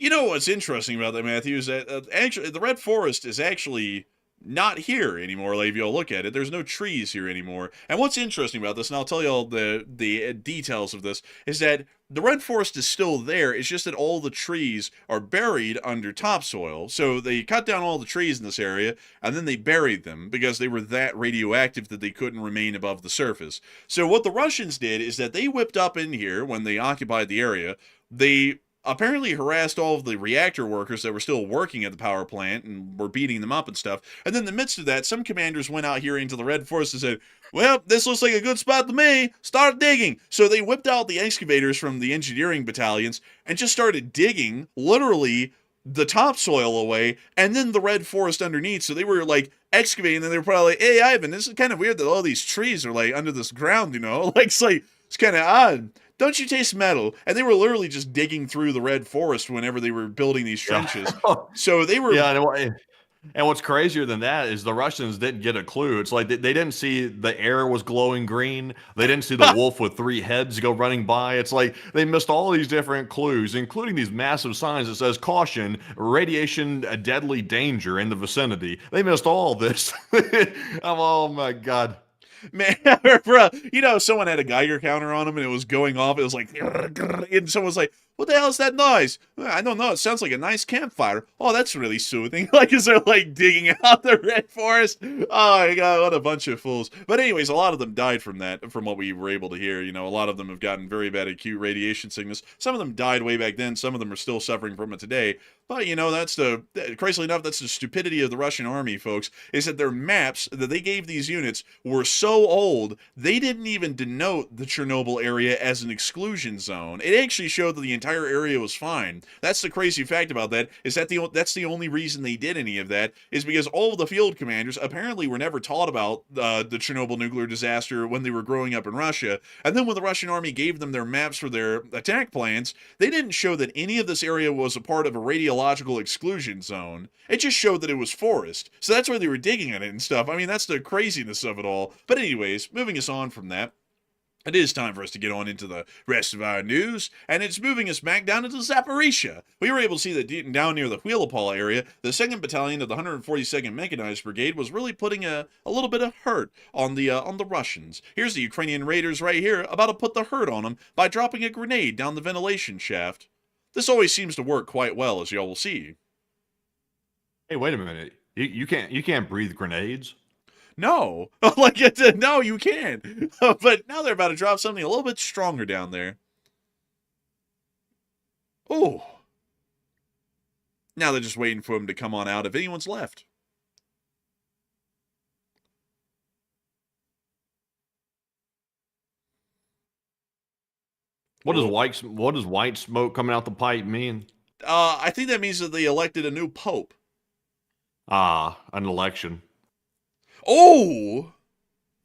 You know what's interesting about that, Matthew, is that actually the Red Forest is actually not here anymore. Like, if you'll look at it, there's no trees here anymore. And what's interesting about this, and I'll tell you all the details of this, is that the Red Forest is still there. It's just that all the trees are buried under topsoil. So they cut down all the trees in this area, and then they buried them because they were that radioactive that they couldn't remain above the surface. So what the Russians did is that they whipped up in here when they occupied the area. They apparently harassed all of the reactor workers that were still working at the power plant and were beating them up and stuff. And then in the midst of that, some commanders went out here into the Red Forest and said, well, this looks like a good spot to me. Start digging. So they whipped out the excavators from the engineering battalions and just started digging, literally, the topsoil away, and then the red forest underneath. So they were like excavating, and they were probably like, hey, Ivan, this is kind of weird that all these trees are like under this ground, you know? Like, it's kind of odd. Don't you taste metal? And they were literally just digging through the red forest whenever they were building these trenches. So they were. Yeah, and what's crazier than that is the Russians didn't get a clue. It's like they didn't see the air was glowing green. They didn't see the wolf with 3 heads go running by. It's like they missed all these different clues, including these massive signs that says caution, radiation, a deadly danger in the vicinity. They missed all this. Oh my God. Man, bro, you know, someone had a Geiger counter on them and it was going off. It was like, and someone was like, what the hell is that noise? I don't know. It sounds like a nice campfire. Oh, that's really soothing. Like, as they're like digging out the red forest. Oh my God, what a bunch of fools. But anyways, a lot of them died from that, from what we were able to hear. You know, a lot of them have gotten very bad acute radiation sickness. Some of them died way back then. Some of them are still suffering from it today. But, you know, crazily enough, that's the stupidity of the Russian army, folks, is that their maps that they gave these units were so old, they didn't even denote the Chernobyl area as an exclusion zone. It actually showed that the entire area was fine. That's the crazy fact about that, is that that's the only reason they did any of that, is because all of the field commanders apparently were never taught about the Chernobyl nuclear disaster when they were growing up in Russia. And then when the Russian army gave them their maps for their attack plans, they didn't show that any of this area was a part of a radiological exclusion zone. It just showed that it was forest. So that's why they were digging at it and stuff. I mean, that's the craziness of it all. But anyways, moving us on from that, it is time for us to get on into the rest of our news, and it's moving us back down into Zaporizhia. We were able to see that down near the Huilopol area, the 2nd Battalion of the 142nd Mechanized Brigade was really putting a little bit of hurt on the Russians. Here's the Ukrainian raiders right here about to put the hurt on them by dropping a grenade down the ventilation shaft. This always seems to work quite well, as y'all will see. Hey, wait a minute. You can't breathe grenades. No, no, you can't. But now they're about to drop something a little bit stronger down there. Oh. Now they're just waiting for him to come on out if anyone's left. What does white smoke coming out the pipe mean? I think that means that they elected a new pope. Ah, an election. Oh!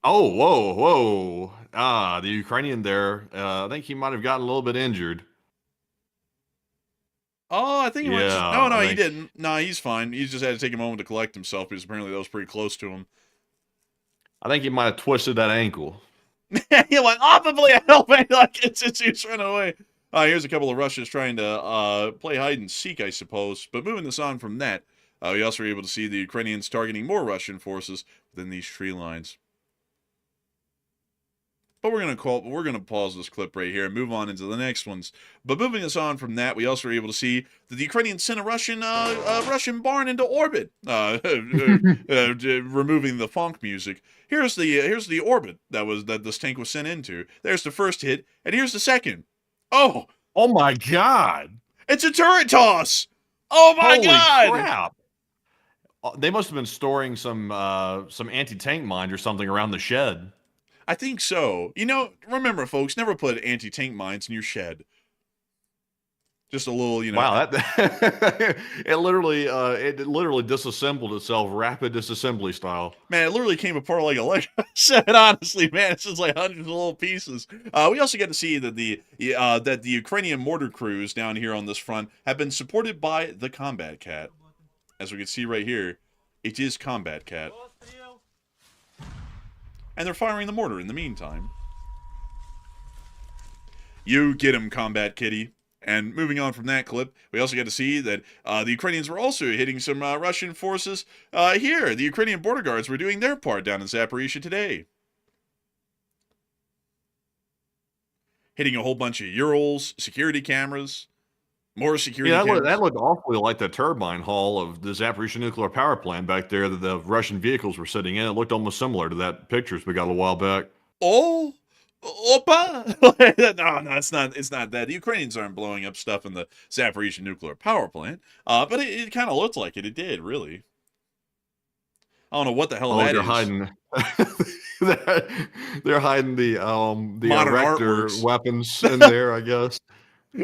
Oh, whoa. Ah, the Ukrainian there, I think he might have gotten a little bit injured. Oh, I think he went... No, he didn't. No, he's fine. He just had to take a moment to collect himself because apparently that was pretty close to him. I think he might have twisted that ankle. He went off and play help me like it's running away. Here's a couple of Russians trying to play hide and seek, I suppose. But moving this on from that, we also were able to see the Ukrainians targeting more Russian forces within these tree lines. But we're gonna pause this clip right here and move on into the next ones. But moving us on from that, we also were able to see that the Ukrainians sent a Russian barn into orbit, removing the funk music. Here's the orbit that this tank was sent into. There's the first hit, and here's the second. Oh my God! It's a turret toss. Oh my God! Holy crap! They must have been storing some anti-tank mines or something around the shed. I think so. You know, remember, folks, never put anti-tank mines in your shed. Just a little, you know. Wow, it literally disassembled itself, rapid disassembly style. Man, it literally came apart like a Lego set. Honestly, man, it's just like hundreds of little pieces. We also get to see that the Ukrainian mortar crews down here on this front have been supported by the Combat Cat. As we can see right here, it is Combat Cat. And they're firing the mortar in the meantime. You get him, Combat Kitty. And moving on from that clip, we also get to see that the Ukrainians were also hitting some Russian forces here. The Ukrainian border guards were doing their part down in Zaporizhia today. Hitting a whole bunch of Urals, security cameras, more security cameras. That looked awfully like the turbine hall of the Zaporizhia nuclear power plant back there that the Russian vehicles were sitting in. It looked almost similar to that pictures we got a while back. Oh, Opa! No, it's not. It's not that. The Ukrainians aren't blowing up stuff in the Zaporizhzhia nuclear power plant. But it kind of looked like it. It did, really. I don't know what the hell Oh, that they're is. hiding. they're hiding the Modern erector artworks. weapons in there, I guess.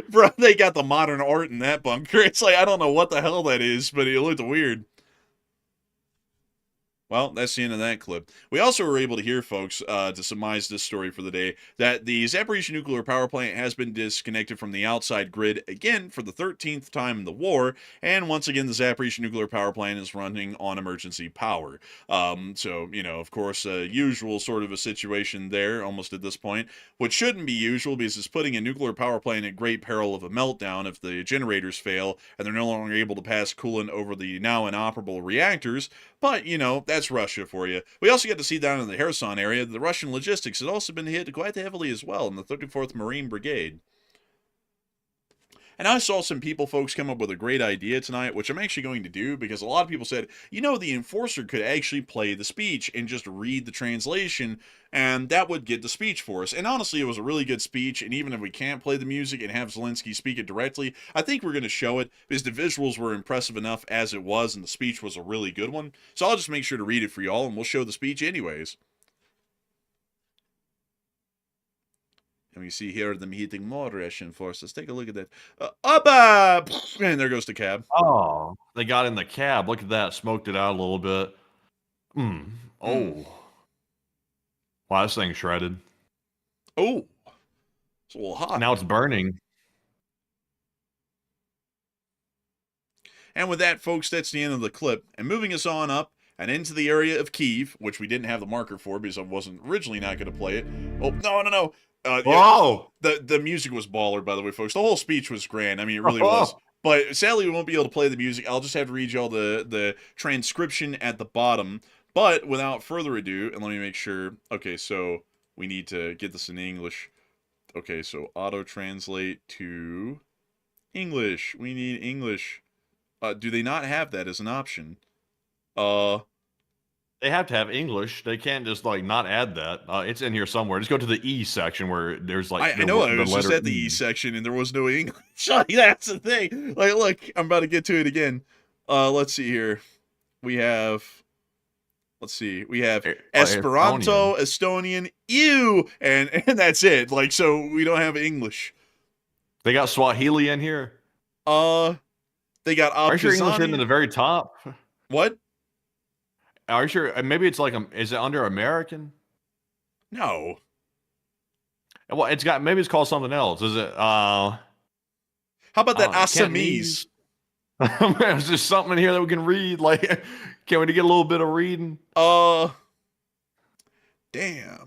Bro, they got the modern art in that bunker. It's like, I don't know what the hell that is, but it looked weird. Well, that's the end of that clip. We also were able to hear, folks, to surmise this story for the day, that the Zaporizhzhia nuclear power plant has been disconnected from the outside grid again for the 13th time in the war, and once again, the Zaporizhzhia nuclear power plant is running on emergency power. So, of course, usual sort of a situation there, almost at this point, which shouldn't be usual because it's putting a nuclear power plant at great peril of a meltdown if the generators fail and they're no longer able to pass coolant over the now inoperable reactors. But, that's Russia for you. We also get to see down in the Kherson area that the Russian logistics had also been hit quite heavily as well in the 34th Marine Brigade. And I saw some people, folks, come up with a great idea tonight, which I'm actually going to do because a lot of people said, the enforcer could actually play the speech and just read the translation, and that would get the speech for us. And honestly, it was a really good speech, and even if we can't play the music and have Zelensky speak it directly, I think we're going to show it because the visuals were impressive enough as it was, and the speech was a really good one. So I'll just make sure to read it for y'all, and we'll show the speech anyways. And we see here them hitting more Russian forces. Take a look at that. Up! And there goes the cab. Oh, they got in the cab. Look at that. Smoked it out a little bit. Oh. Wow, this thing's shredded. Oh. It's a little hot. Now it's burning. And with that, folks, that's the end of the clip. And moving us on up and into the area of Kyiv, which we didn't have the marker for because I wasn't originally not going to play it. Oh, no. Whoa! The music was baller, by the way, folks. The whole speech was grand. I mean, it really was. But sadly, we won't be able to play the music. I'll just have to read y'all the transcription at the bottom. But without further ado, and let me make sure. Okay, so we need to get this in English. Okay, so auto-translate to English. We need English. Do they not have that as an option? They have to have English. They can't just not add that. It's in here somewhere. Just go to the E section where there's I know I was just at the E section and there was no English. That's the thing. Look, I'm about to get to it again. Let's see here. We have Esperanto, Estonian, ew, and that's it. So we don't have English. They got Swahili in here. They got. Are you sure English written at the very top? What? Are you sure? Maybe it's is it under American? No. Well, maybe it's called something else. Is it? How about that Assamese? Is there something in here that we can read? Can we get a little bit of reading? Damn.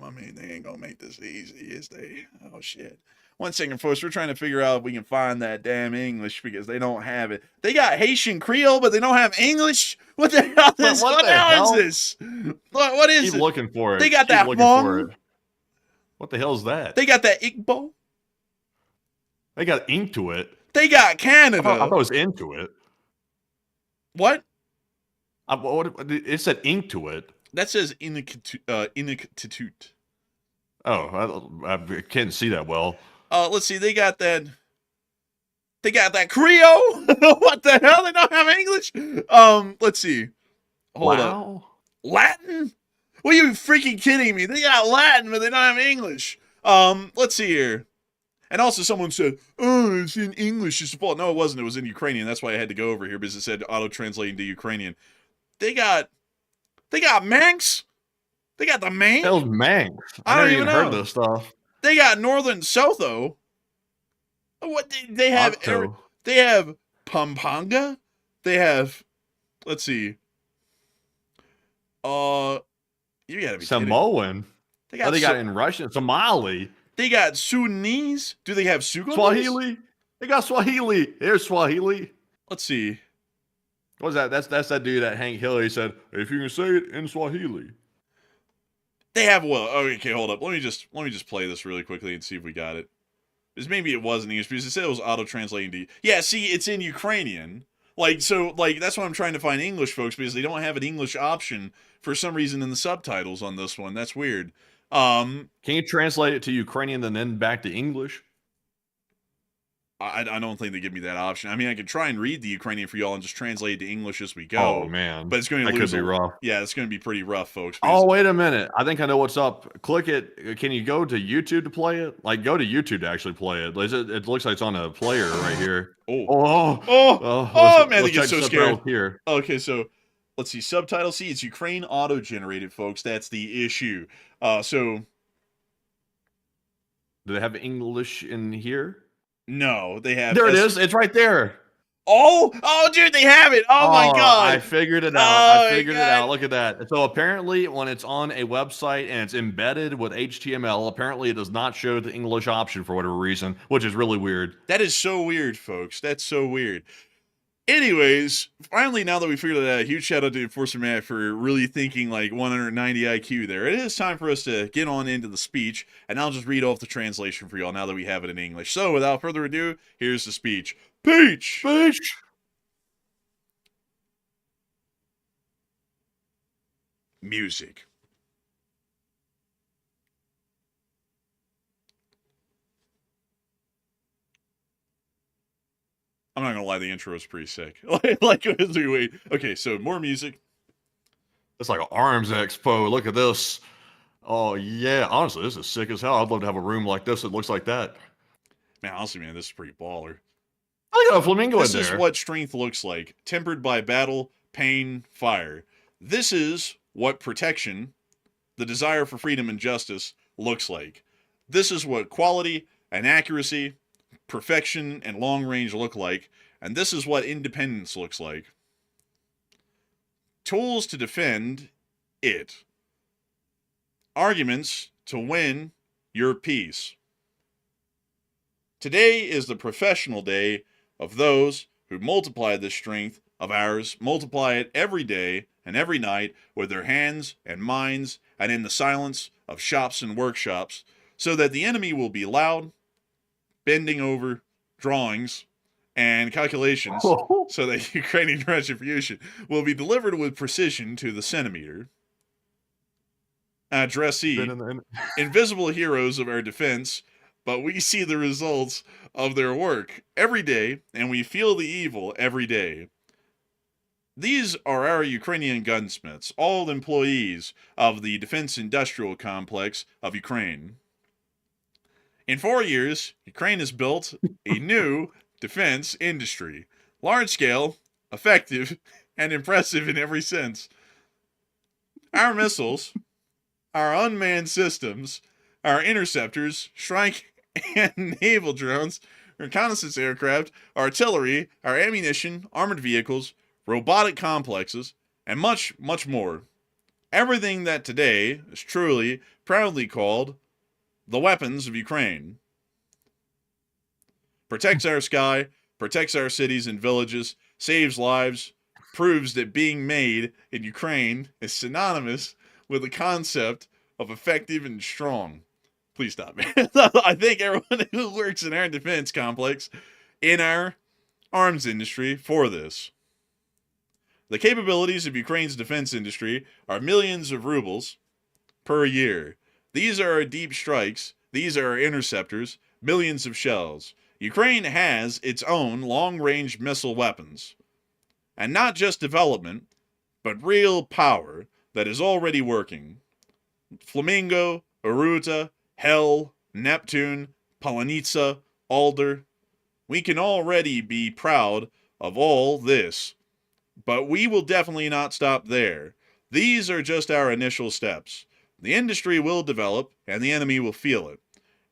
I mean, they ain't gonna make this easy, is they? Oh shit. 1 second, folks. We're trying to figure out if we can find that damn English because they don't have it. They got Haitian Creole, but they don't have English. What the hell is What the hell is this? What is Keep it? looking for it. They got that Hmong. What the hell is that? They got that Igbo. They got ink to it. They got Canada. I thought it was into it. What? It said ink to it. That says Inuktitut. Oh, I can't see that well. Let's see. They got that Creole. What the hell? They don't have English. Let's see. Hold up. Latin? What are you freaking kidding me? They got Latin, but they don't have English. Let's see here. And also someone said, oh, it's in English. It's the fault. No, it wasn't. It was in Ukrainian. That's why I had to go over here because it said auto-translating to Ukrainian. They got Manx. They got the Maine. Hell's Manx. I don't even heard of this stuff. They got Northern Sotho. What they have? They have Pampanga. They have. Let's see. You gotta be Samoan. They got it in Russian. Somali. They got Sudanese. Do they have Sudanese? Swahili. They got Swahili. There's Swahili. Let's see. What was that? That's that dude that Hank Hillary said, if you can say it in Swahili. They have okay, hold up. Let me just play this really quickly and see if we got it. Because maybe it was in English because it said it was auto-translating to. Yeah, see, it's in Ukrainian. That's why I'm trying to find English, folks, because they don't have an English option for some reason in the subtitles on this one. That's weird. Can you translate it to Ukrainian and then back to English? I don't think they give me that option. I mean, I could try and read the Ukrainian for y'all and just translate it to English as we Oh go, man, but it's going to that lose could be rough. Yeah, it's going to be pretty rough, folks. Oh, wait a minute. I think I know what's up. Click it. Can you go to YouTube to play it? Like, go to YouTube to actually play it. It looks like it's on a player right here. Oh, Oh, man, they let's get check so the scared. subtitles here. Okay, so let's see. Subtitle C, it's Ukraine auto-generated, folks. That's the issue. So Do they have English in here? no, they have. There it is. It's right there. Oh, dude, they have it. Oh my God. I figured it out. Oh, I figured it out. Look at that. So apparently when it's on a website and it's embedded with HTML, apparently it does not show the English option for whatever reason, which is really weird. That is so weird, folks. That's so weird. Anyways, finally, now that we figured it out, huge shout out to Enforcer Matt for really thinking like 190 IQ there. It is time for us to get on into the speech, and I'll just read off the translation for y'all now that we have it in English. So, without further ado, here's the speech. Peach! Peach! Music. I'm not gonna lie, the intro is pretty sick. like as we wait. Okay, so more music. It's like an arms expo. Look at this. Oh yeah, honestly, this is sick as hell. I'd love to have a room like this that looks like that. Man, honestly, man, this is pretty baller. I got a flamingo in This there. is what strength looks like, tempered by battle, pain, fire. This is what protection, the desire for freedom and justice, looks like. This is what quality and accuracy, perfection and long range look like, and this is what independence looks like. Tools to defend it. Arguments to win your peace. Today is the professional day of those who multiply this strength of ours, multiply it every day and every night with their hands and minds and in the silence of shops and workshops, so that the enemy will be loud, bending over drawings and calculations, so that Ukrainian retribution will be delivered with precision to the centimeter. Addressee, invisible heroes of our defense, but we see the results of their work every day, and we feel the evil every day. These are our Ukrainian gunsmiths, all employees of the defense industrial complex of Ukraine. In 4 years, Ukraine has built a new defense industry, large-scale, effective, and impressive in every sense. Our missiles, our unmanned systems, our interceptors, strike and naval drones, reconnaissance aircraft, artillery, our ammunition, armored vehicles, robotic complexes, and much, much more. Everything that today is truly, proudly called the weapons of Ukraine. Protects our sky, protects our cities and villages, saves lives, proves that being made in Ukraine is synonymous with the concept of effective and strong. Please stop, man. I thank everyone who works in our defense complex, in our arms industry, for this. The capabilities of Ukraine's defense industry are millions of rubles per year. These are our deep strikes. These are our interceptors, millions of shells. Ukraine has its own long-range missile weapons. And not just development, but real power that is already working. Flamingo, Aruta, Hell, Neptune, Polanitsa, Alder. We can already be proud of all this. But we will definitely not stop there. These are just our initial steps. The industry will develop, and the enemy will feel it.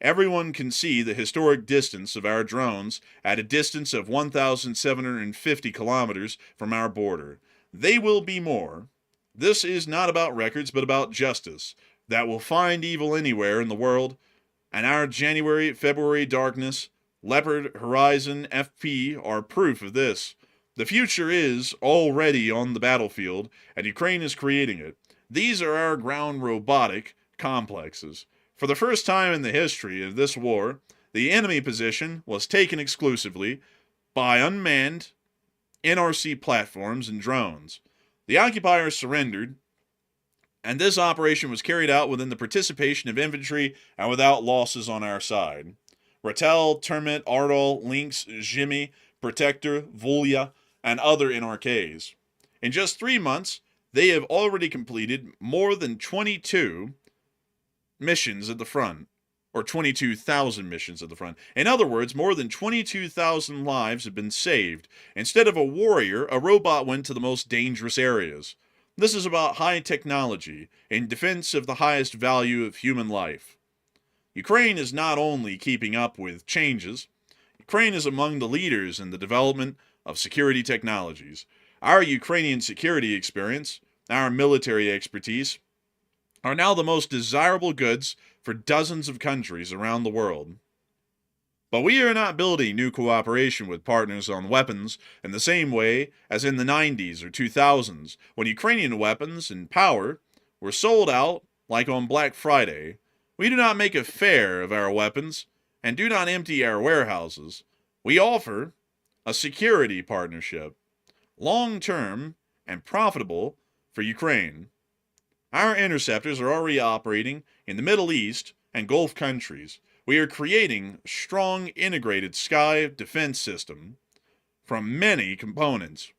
Everyone can see the historic distance of our drones at a distance of 1,750 kilometers from our border. They will be more. This is not about records, but about justice that will find evil anywhere in the world. And our January, February darkness, Leopard, Horizon, FP are proof of this. The future is already on the battlefield, and Ukraine is creating it. These are our ground robotic complexes. For the first time in the history of this war, the enemy position was taken exclusively by unmanned NRC platforms and drones. The occupiers surrendered, And this operation was carried out within the participation of infantry and without losses on our side. Ratel, Termit, Ardol, Lynx, Jimmy, Protector, Volya, and other NRKs. In just 3 months, they have already completed more than 22 missions at the front, or 22,000 missions at the front. In other words, more than 22,000 lives have been saved. Instead of a warrior, a robot went to the most dangerous areas. This is about high technology in defense of the highest value of human life. Ukraine is not only keeping up with changes, Ukraine is among the leaders in the development of security technologies. Our Ukrainian security experience, our military expertise, are now the most desirable goods for dozens of countries around the world. But we are not building new cooperation with partners on weapons in the same way as in the 90s or 2000s, when Ukrainian weapons and power were sold out like on Black Friday. We do not make a fair of our weapons and do not empty our warehouses. We offer a security partnership, long-term and profitable for Ukraine. Our interceptors are already operating in the Middle East and Gulf countries. We are creating a strong integrated sky defense system from many components.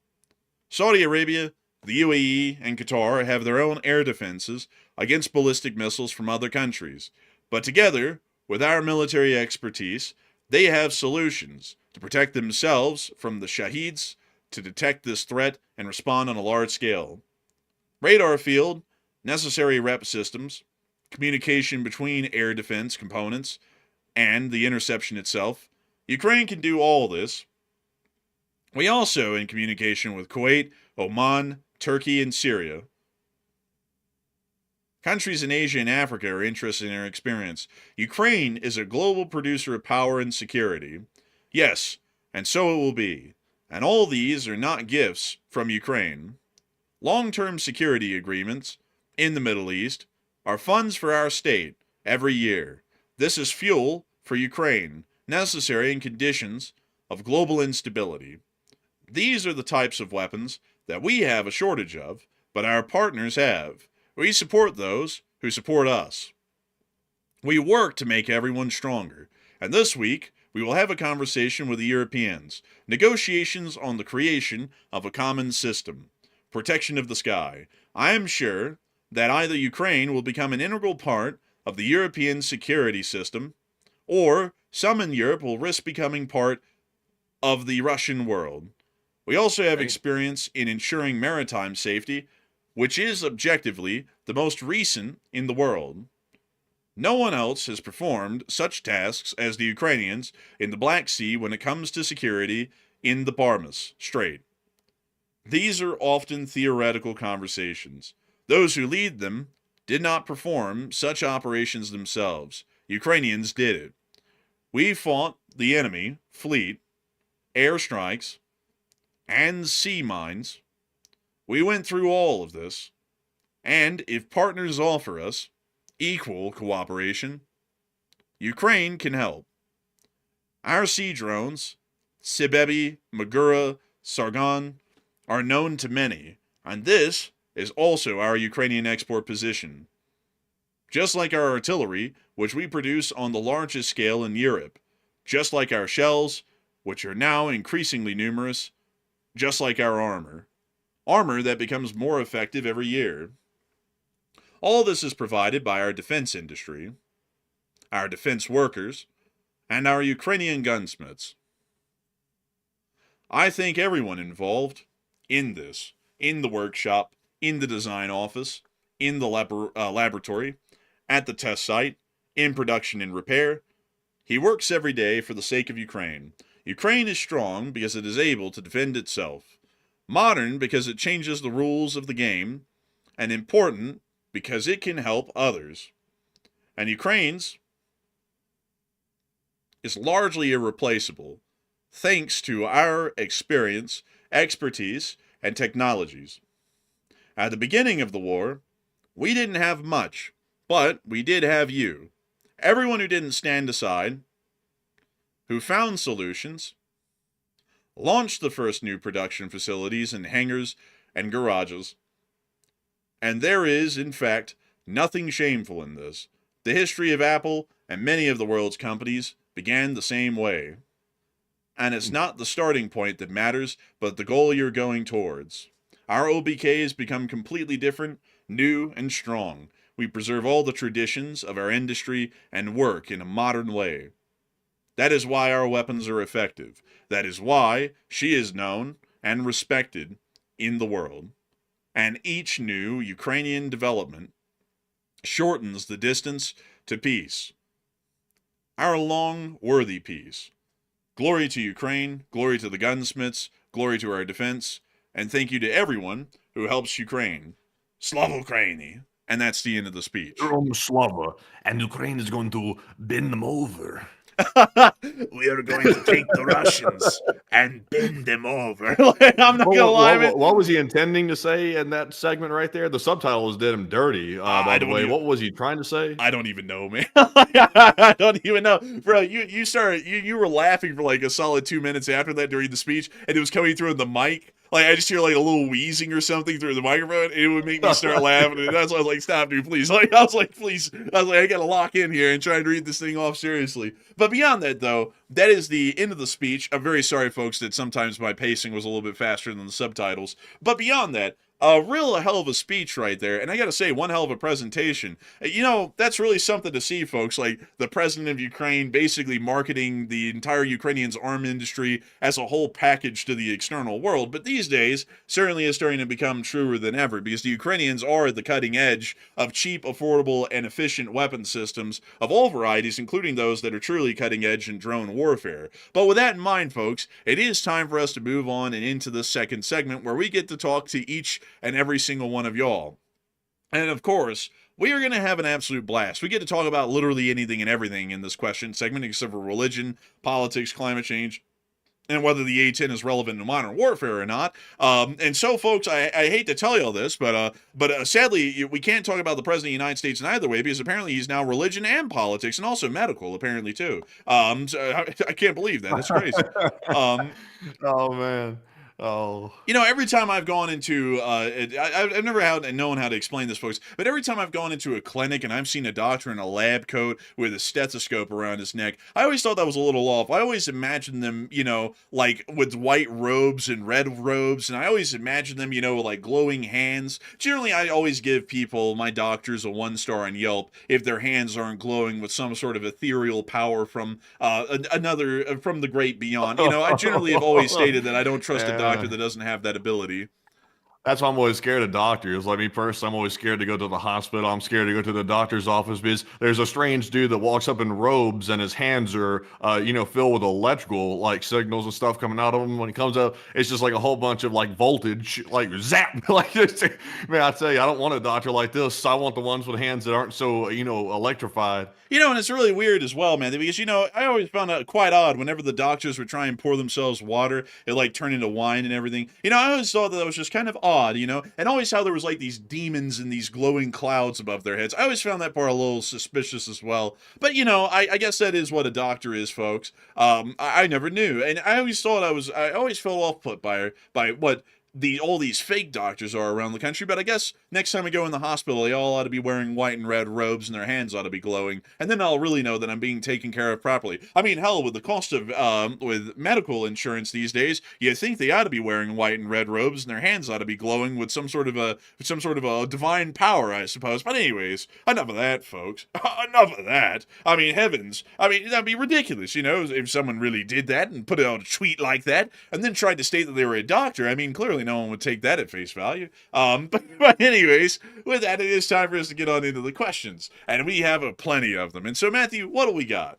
Saudi Arabia, the UAE, and Qatar have their own air defenses against ballistic missiles from other countries. But together, with our military expertise, they have solutions to protect themselves from the Shaheeds, to detect this threat and respond on a large scale. Radar field, necessary rep systems, communication between air defense components, and the interception itself. Ukraine can do all this. We also in communication with Kuwait, Oman, Turkey, and Syria. Countries in Asia and Africa are interested in our experience. Ukraine is a global producer of power and security. Yes, and so it will be. And all these are not gifts from Ukraine. Long-term security agreements in the Middle East are funds for our state every year. This is fuel for Ukraine, necessary in conditions of global instability. These are the types of weapons that we have a shortage of, but our partners have. We support those who support us. We work to make everyone stronger, and this week we will have a conversation with the Europeans, negotiations on the creation of a common system, protection of the sky. I am sure that either Ukraine will become an integral part of the European security system, or some in Europe will risk becoming part of the Russian world. We also have experience in ensuring maritime safety, which is objectively the most recent in the world. No one else has performed such tasks as the Ukrainians in the Black Sea when it comes to security in the HORMUZ Strait. These are often theoretical conversations. Those who lead them did not perform such operations themselves. Ukrainians did it. We fought the enemy, fleet, airstrikes, and sea mines. We went through all of this, and if partners offer us equal cooperation, Ukraine can help. Our sea drones, Sibebi, Magura, Sargon, are known to many, and this is also our Ukrainian export position. Just like our artillery, which we produce on the largest scale in Europe, just like our shells, which are now increasingly numerous, just like our armor that becomes more effective every year. All this is provided by our defense industry, our defense workers, and our Ukrainian gunsmiths. I thank everyone involved in this, in the workshop, in the design office, in the laboratory, at the test site, in production and repair. He works every day for the sake of Ukraine. Ukraine is strong because it is able to defend itself. Modern because it changes the rules of the game, and important because it can help others. And Ukraine's is largely irreplaceable, thanks to our experience, expertise, and technologies. At the beginning of the war, we didn't have much, but we did have you. Everyone who didn't stand aside, who found solutions, launched the first new production facilities in hangars and garages, And there is, in fact, nothing shameful in this. The history of Apple and many of the world's companies began the same way. And it's not the starting point that matters, but the goal you're going towards. Our OBKs become completely different, new, and strong. We preserve all the traditions of our industry and work in a modern way. That is why our weapons are effective. That is why she is known and respected in the world. And each new Ukrainian development shortens the distance to peace. Our long, worthy peace. Glory to Ukraine, glory to the gunsmiths, glory to our defense, and thank you to everyone who helps Ukraine. Slava Ukraini. And that's the end of the speech. Slava, and Ukraine is going to bend them over. We are going to take the Russians and bend them over. I'm not gonna lie, man. What was he intending to say in that segment right there? The subtitles did him dirty. By the way, what was he trying to say? I don't even know, man. I don't even know, bro. You were laughing for like a solid 2 minutes after that during the speech, and it was coming through in the mic. Like, I just hear like a little wheezing or something through the microphone, and it would make me start laughing. And that's why I was like, stop, dude, please. Like, I was like, I gotta lock in here and try and read this thing off seriously. But beyond that, though, that is the end of the speech. I'm very sorry, folks, that sometimes my pacing was a little bit faster than the subtitles. But beyond that, a real hell of a speech right there. And I got to say, one hell of a presentation. You know, that's really something to see, folks. Like the president of Ukraine basically marketing the entire Ukrainian's arm industry as a whole package to the external world. But these days, certainly is starting to become truer than ever because the Ukrainians are at the cutting edge of cheap, affordable, and efficient weapon systems of all varieties, including those that are truly cutting edge in drone warfare. But with that in mind, folks, it is time for us to move on and into the second segment where we get to talk to each and every single one of y'all. And of course, we are going to have an absolute blast. We get to talk about literally anything and everything in this question segment, except for religion, politics, climate change, and whether the A-10 is relevant in modern warfare or not. And so, folks, I hate to tell you all this, but sadly, we can't talk about the President of the United States in either way because apparently he's now religion and politics and also medical, apparently, too. So I can't believe that. That's crazy. Oh, man. Oh, you know, every time I've gone into, I've never known how to explain this, folks, but every time I've gone into a clinic and I've seen a doctor in a lab coat with a stethoscope around his neck, I always thought that was a little off. I always imagined them, you know, like with white robes and red robes, and I always imagined them, you know, like glowing hands. Generally, I always give people, my doctors, a 1-star on Yelp if their hands aren't glowing with some sort of ethereal power from from the great beyond. You know, I generally have always stated that I don't trust a doctor that doesn't have that ability. That's why I'm always scared of doctors. Like me personally, I'm always scared to go to the hospital. I'm scared to go to the doctor's office because there's a strange dude that walks up in robes and his hands are, filled with electrical like signals and stuff coming out of him. When he comes up, it's just like a whole bunch of like voltage, like zap. Like, man, I tell you, I don't want a doctor like this. I want the ones with hands that aren't so, electrified. You know, and it's really weird as well, man, because, you know, I always found it quite odd whenever the doctors would try and pour themselves water, it like turned into wine and everything. You know, I always thought that was just kind of odd, you know, and always how there was like these demons and these glowing clouds above their heads. I always found that part a little suspicious as well. But, you know, I guess that is what a doctor is, folks. I never knew. And I always thought I always felt off put by what all these fake doctors are around the country, but I guess next time I go in the hospital, they all ought to be wearing white and red robes and their hands ought to be glowing, and then I'll really know that I'm being taken care of properly. I mean, hell, with the cost of with medical insurance these days, you think they ought to be wearing white and red robes and their hands ought to be glowing with some sort of a divine power, I suppose. But anyways, enough of that, folks. Enough of that. I mean, heavens. I mean, that'd be ridiculous, you know, if someone really did that and put it on a tweet like that, and then tried to state that they were a doctor. I mean, clearly no one would take that at face value. But anyways, with that, it is time for us to get on into the questions. And we have plenty of them. And so, Matthew, what do we got?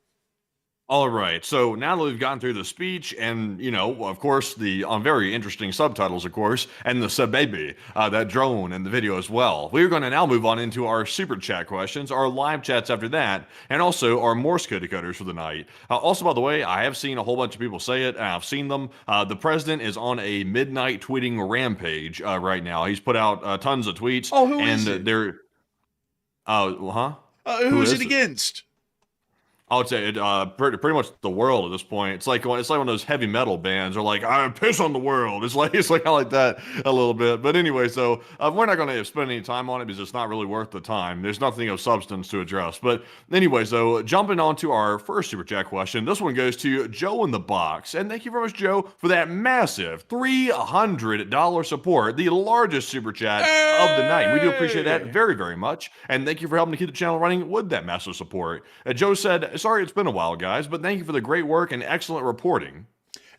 All right. So now that we've gotten through the speech and, of course, the very interesting subtitles, of course, and the Sababy, that drone and the video as well, we're going to now move on into our super chat questions, our live chats after that, and also our Morse code decoders for the night. Also, by the way, I have seen a whole bunch of people say it, and I've seen them. The president is on a midnight tweeting rampage right now. He's put out tons of tweets. Oh, who is it? They're... Who is it against? I would say it, pretty much the world at this point. It's like one of those heavy metal bands are like, I piss on the world. It's like I like that a little bit. But anyway, so we're not going to spend any time on it because it's not really worth the time. There's nothing of substance to address. But anyway, so jumping on to our first super chat question, this one goes to Joe in the Box, and thank you very much, Joe, for that massive $300 support, the largest super chat of the night. We do appreciate that very, very much, and thank you for helping to keep the channel running with that massive support. Joe said, sorry it's been a while, guys, but thank you for the great work and excellent reporting.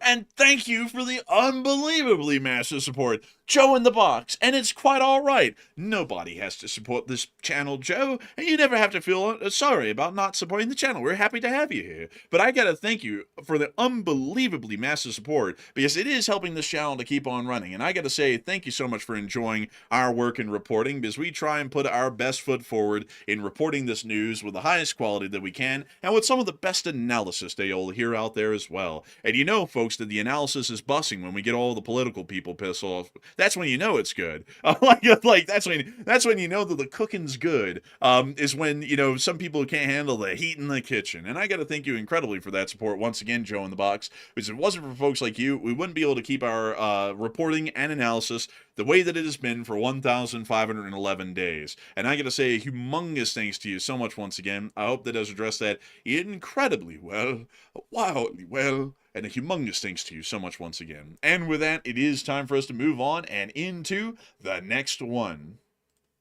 And thank you for the unbelievably massive support, Joe in the Box. And it's quite all right. Nobody has to support this channel, Joe, and you never have to feel sorry about not supporting the channel. We're happy to have you here. But I gotta thank you for the unbelievably massive support, because it is helping this channel to keep on running. And I gotta say thank you so much for enjoying our work in reporting, because we try and put our best foot forward in reporting this news with the highest quality that we can, and with some of the best analysis that you'll hear out there as well. And you know, folks, that the analysis is bussing when we get all the political people pissed off. That's when you know it's good. Like that's when you know that the cooking's good. Is when, you know, some people can't handle the heat in the kitchen. And I got to thank you incredibly for that support once again, Joe in the Box. Because if it wasn't for folks like you, we wouldn't be able to keep our reporting and analysis the way that it has been for 1,511 days. And I got to say, humongous thanks to you so much once again. I hope that does address that incredibly well, wildly well. And a humongous thanks to you so much once again. And with that, it is time for us to move on and into the next one.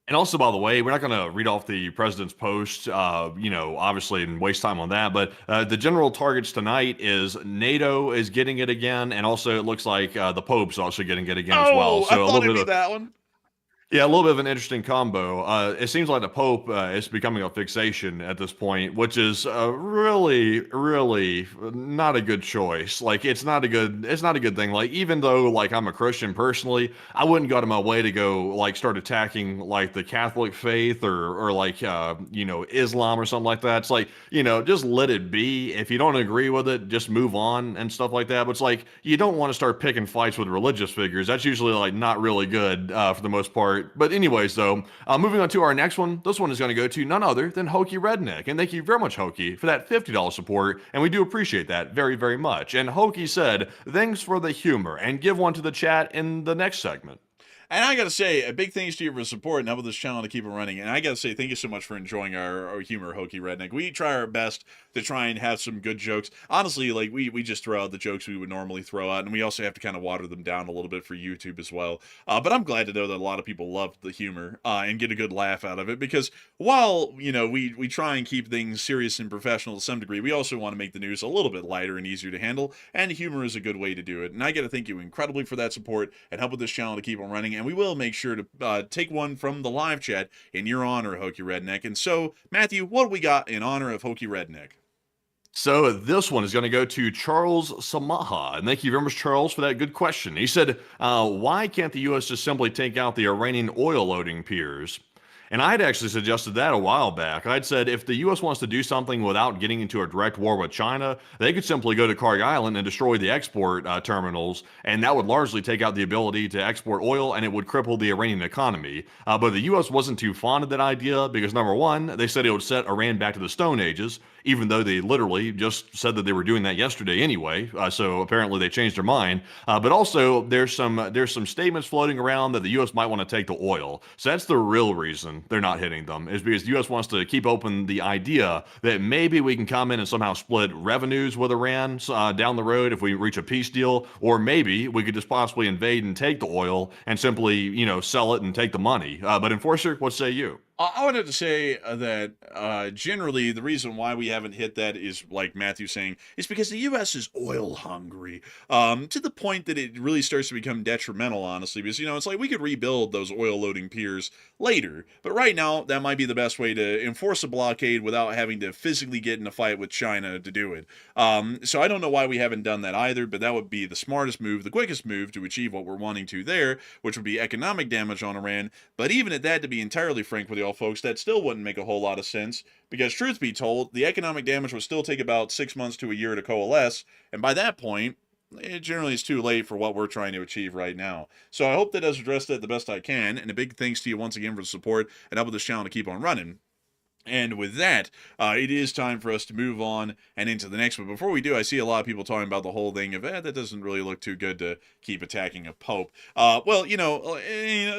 And also, by the way, we're not going to read off the president's post, obviously, and waste time on that. But the general targets tonight is NATO is getting it again, and also it looks like the Pope's also getting it again as well. So I thought it'd be that one. Yeah, a little bit of an interesting combo. It seems like the Pope is becoming a fixation at this point, which is really, really not a good choice. Like, it's not a good thing. Like, even though, like, I'm a Christian personally, I wouldn't go to my way to go, like, start attacking, like, the Catholic faith or like, Islam or something like that. It's like, just let it be. If you don't agree with it, just move on and stuff like that. But it's like, you don't want to start picking fights with religious figures. That's usually, like, not really good for the most part. But anyways, though, moving on to our next one. This one is going to go to none other than Hokey Redneck. And thank you very much, Hokey, for that $50 support. And we do appreciate that very, very much. And Hokey said, thanks for the humor, and give one to the chat in the next segment. And I got to say, a big thanks to you for support and helping this channel to keep it running. And I got to say, thank you so much for enjoying our humor, Hokey Redneck. We try our best to try and have some good jokes. Honestly, like, we just throw out the jokes we would normally throw out, and we also have to kind of water them down a little bit for YouTube as well. But I'm glad to know that a lot of people love the humor and get a good laugh out of it, because while, we try and keep things serious and professional to some degree, we also want to make the news a little bit lighter and easier to handle, and humor is a good way to do it. And I got to thank you incredibly for that support and help with this channel to keep on running. And we will make sure to take one from the live chat in your honor, Hokey Redneck. And so, Matthew, what do we got in honor of Hokey Redneck? So this one is going to go to Charles Samaha. And thank you very much, Charles, for that good question. He said, why can't the U.S. just simply take out the Iranian oil loading piers? And I'd actually suggested that a while back. I'd said if the U.S. wants to do something without getting into a direct war with China, they could simply go to Kharg Island and destroy the export terminals, and that would largely take out the ability to export oil, and it would cripple the Iranian economy. But the U.S. wasn't too fond of that idea because, number one, they said it would set Iran back to the Stone Ages, even though they literally just said that they were doing that yesterday anyway. So apparently they changed their mind. But also, there's some statements floating around that the U.S. might want to take the oil. So that's the real reason they're not hitting them, is because the U.S. wants to keep open the idea that maybe we can come in and somehow split revenues with Iran down the road if we reach a peace deal, or maybe we could just possibly invade and take the oil and simply, sell it and take the money. But Enforcer, what say you? I wanted to say that generally the reason why we haven't hit that is, like Matthew saying, is because the U.S. is oil hungry to the point that it really starts to become detrimental, honestly, because, it's like we could rebuild those oil loading piers later, but right now that might be the best way to enforce a blockade without having to physically get in a fight with China to do it. So I don't know why we haven't done that either, but that would be the smartest move, the quickest move to achieve what we're wanting to there, which would be economic damage on Iran. But even at that, to be entirely frank with y'all folks, that still wouldn't make a whole lot of sense, because truth be told, the economic damage would still take about 6 months to a year to coalesce, and by that point, it generally is too late for what we're trying to achieve right now. So I hope that does address that the best I can, and a big thanks to you once again for the support and helping this channel to keep on running. And with that, it is time for us to move on and into the next one. Before we do, I see a lot of people talking about the whole thing of, that doesn't really look too good to keep attacking a pope. Well,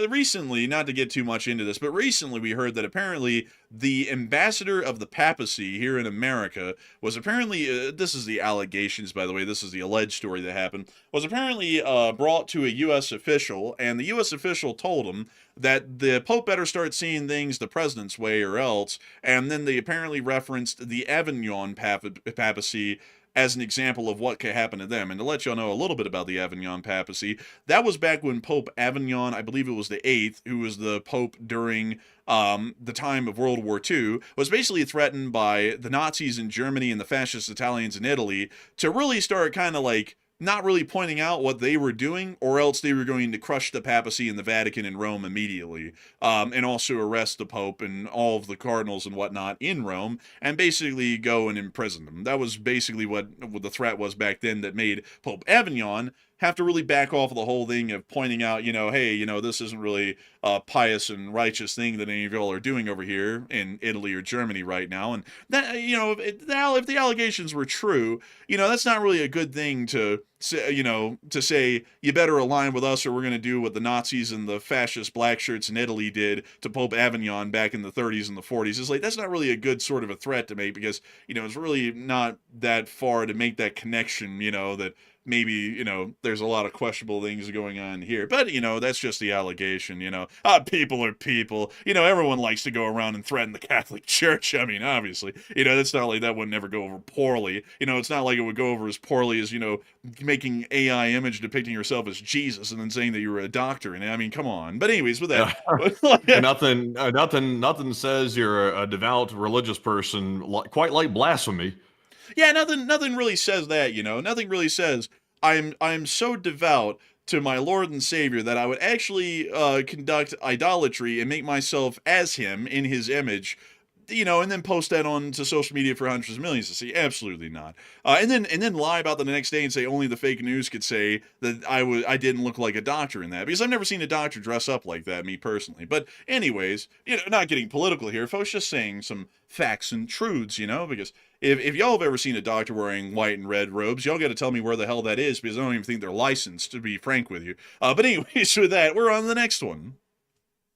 recently, not to get too much into this, but recently we heard that apparently the ambassador of the papacy here in America was apparently, this is the allegations, by the way, this is the alleged story that happened, was apparently brought to a U.S. official, and the U.S. official told him that the Pope better start seeing things the president's way or else. And then they apparently referenced the Avignon papacy as an example of what could happen to them. And to let y'all know a little bit about the Avignon papacy, that was back when Pope Avignon, I believe it was the 8th, who was the Pope during the time of World War II, was basically threatened by the Nazis in Germany and the fascist Italians in Italy to really start kind of like not really pointing out what they were doing, or else they were going to crush the papacy and the Vatican in Rome immediately, and also arrest the Pope and all of the cardinals and whatnot in Rome, and basically go and imprison them. That was basically what the threat was back then that made Pope Avignon have to really back off of the whole thing of pointing out, hey, this isn't really a pious and righteous thing that any of y'all are doing over here in Italy or Germany right now. And that, if the allegations were true, that's not really a good thing to say you better align with us or we're going to do what the Nazis and the fascist black shirts in Italy did to Pope Avignon back in the 30s and the 40s. It's like, that's not really a good sort of a threat to make, because, it's really not that far to make that connection, that maybe, there's a lot of questionable things going on here. But, that's just the allegation, people are people. Everyone likes to go around and threaten the Catholic Church. I mean, obviously, that's not like that would never go over poorly. It's not like it would go over as poorly as, making AI image depicting yourself as Jesus and then saying that you were a doctor. And I mean, come on. But anyways, with that. Nothing says you're a devout religious person quite like blasphemy. Yeah, nothing really says that, Nothing really says I'm so devout to my Lord and Savior that I would actually conduct idolatry and make myself as him in his image, and then post that on to social media for hundreds of millions to see. Absolutely not. And then lie about the next day and say only the fake news could say that I didn't look like a doctor in that, because I've never seen a doctor dress up like that, me personally. But anyways, not getting political here, folks, just saying some facts and truths, because if y'all have ever seen a doctor wearing white and red robes, y'all got to tell me where the hell that is, because I don't even think they're licensed, to be frank with you. But anyways, with that, we're on to the next one.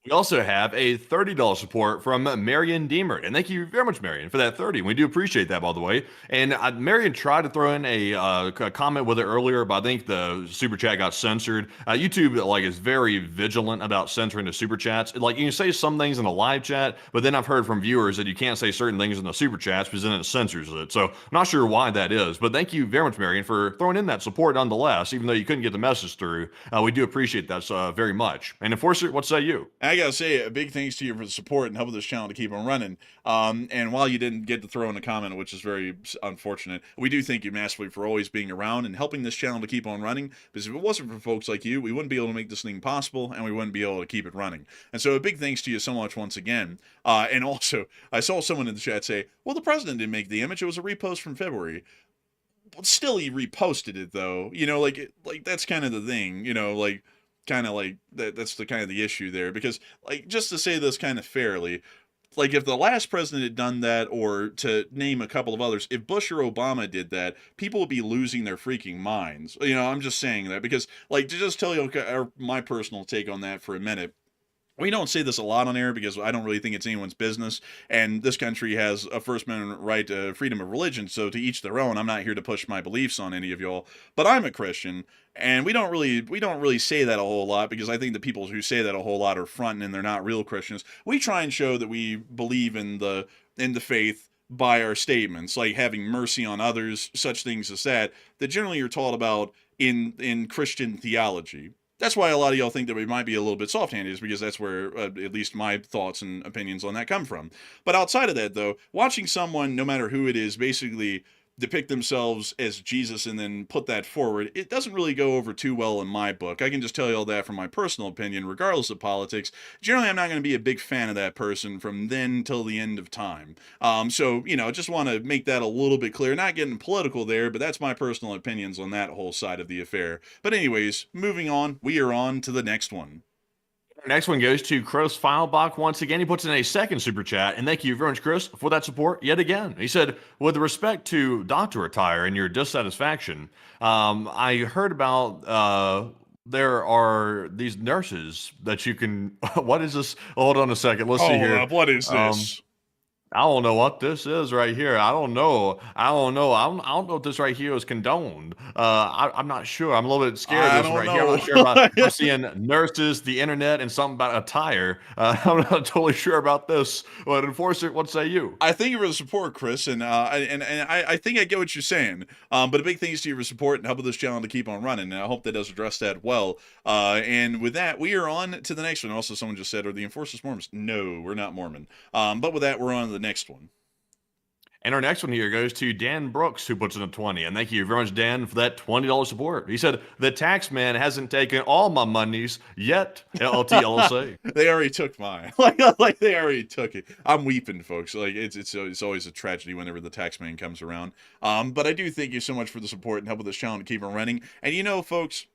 We also have a $30 support from Marion Deemert. And thank you very much, Marion, for that 30. We do appreciate that, by the way. And Marion tried to throw in a comment with it earlier, but I think the super chat got censored. YouTube is very vigilant about censoring the super chats. You can say some things in a live chat, but then I've heard from viewers that you can't say certain things in the super chats because then it censors it. So I'm not sure why that is, but thank you very much, Marion, for throwing in that support nonetheless, even though you couldn't get the message through. We do appreciate that very much. And Enforcer, what say you? I gotta say a big thanks to you for the support and helping this channel to keep on running. And while you didn't get to throw in a comment, which is very unfortunate, we do thank you massively for always being around and helping this channel to keep on running. Because if it wasn't for folks like you, we wouldn't be able to make this thing possible, and we wouldn't be able to keep it running. And so a big thanks to you so much once again. And also, I saw someone in the chat say, well, the president didn't make the image. It was a repost from February. But still, he reposted it, though. That's kind of the thing, that's the kind of the issue there, because just to say this kind of fairly, if the last president had done that, or to name a couple of others, if Bush or Obama did that, people would be losing their freaking minds. I'm just saying that because to just tell you my personal take on that for a minute. We don't say this a lot on air because I don't really think it's anyone's business, and this country has a First Amendment right to freedom of religion, so to each their own. I'm not here to push my beliefs on any of y'all, but I'm a Christian, and we don't really say that a whole lot, because I think the people who say that a whole lot are fronting and they're not real Christians. We try and show that we believe in the faith by our statements, like having mercy on others, such things as that generally are taught about in Christian theology. That's why a lot of y'all think that we might be a little bit soft-handed, is because that's where at least my thoughts and opinions on that come from. But outside of that, though, watching someone, no matter who it is, basically depict themselves as Jesus and then put that forward, it doesn't really go over too well in my book. I can just tell you all that from my personal opinion, regardless of politics. Generally, I'm not going to be a big fan of that person from then till the end of time. So, just want to make that a little bit clear. Not getting political there, but that's my personal opinions on that whole side of the affair. But anyways, moving on, we are on to the next one. Next one goes to Chris Filebach. Once again, he puts in a second super chat, and thank you very much, Chris, for that support yet again. He said, with respect to doctor attire and your dissatisfaction, I heard about there are these nurses that you can. What is this? Hold on a second. Let's see here. What is this? I don't know what this is right here. I don't know. I don't know if this right here is condoned. I'm not sure. I'm a little bit scared of this right here. I'm not sure about. I'm seeing nurses, the internet, and something about attire. I'm not totally sure about this. But Enforcer, what say you? I thank you for the support, Chris, and I think I get what you're saying. But a big thanks to you for support and helping this channel to keep on running. And I hope that does address that well. And with that, we are on to the next one. Also, someone just said, "Are the Enforcers Mormons?" No, we're not Mormon. But with that, we're on to the next one. And our next one here goes to Dan Brooks, who puts in a 20. And thank you very much, Dan, for that $20 support. He said, the tax man hasn't taken all my monies yet, LLC. They already took mine. like they already took it. I'm weeping, folks. Like it's always a tragedy whenever the tax man comes around. But I do thank you so much for the support and helping this channel to keep it running. And you know, folks,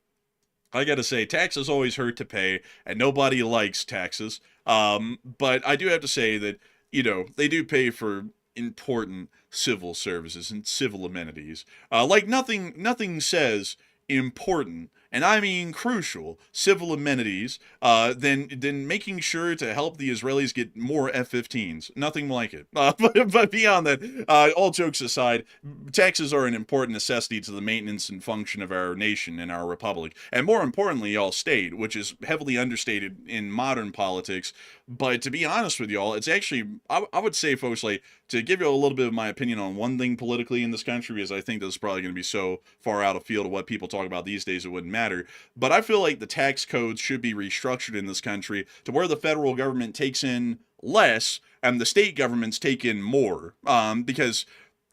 I gotta say, taxes always hurt to pay, and nobody likes taxes. But I do have to say that, you know, they do pay for important civil services and civil amenities. Like nothing says important, and I mean crucial, civil amenities than making sure to help the Israelis get more F-15s. Nothing like it. But beyond that, all jokes aside, taxes are an important necessity to the maintenance and function of our nation and our republic, and more importantly, y'all state, which is heavily understated in modern politics. But to be honest with y'all, it's actually, I would say, folks, like, to give you a little bit of my opinion on one thing politically in this country, because I think this is probably going to be so far out of field of what people talk about these days, it wouldn't matter. But I feel like the tax codes should be restructured in this country to where the federal government takes in less and the state governments take in more. Because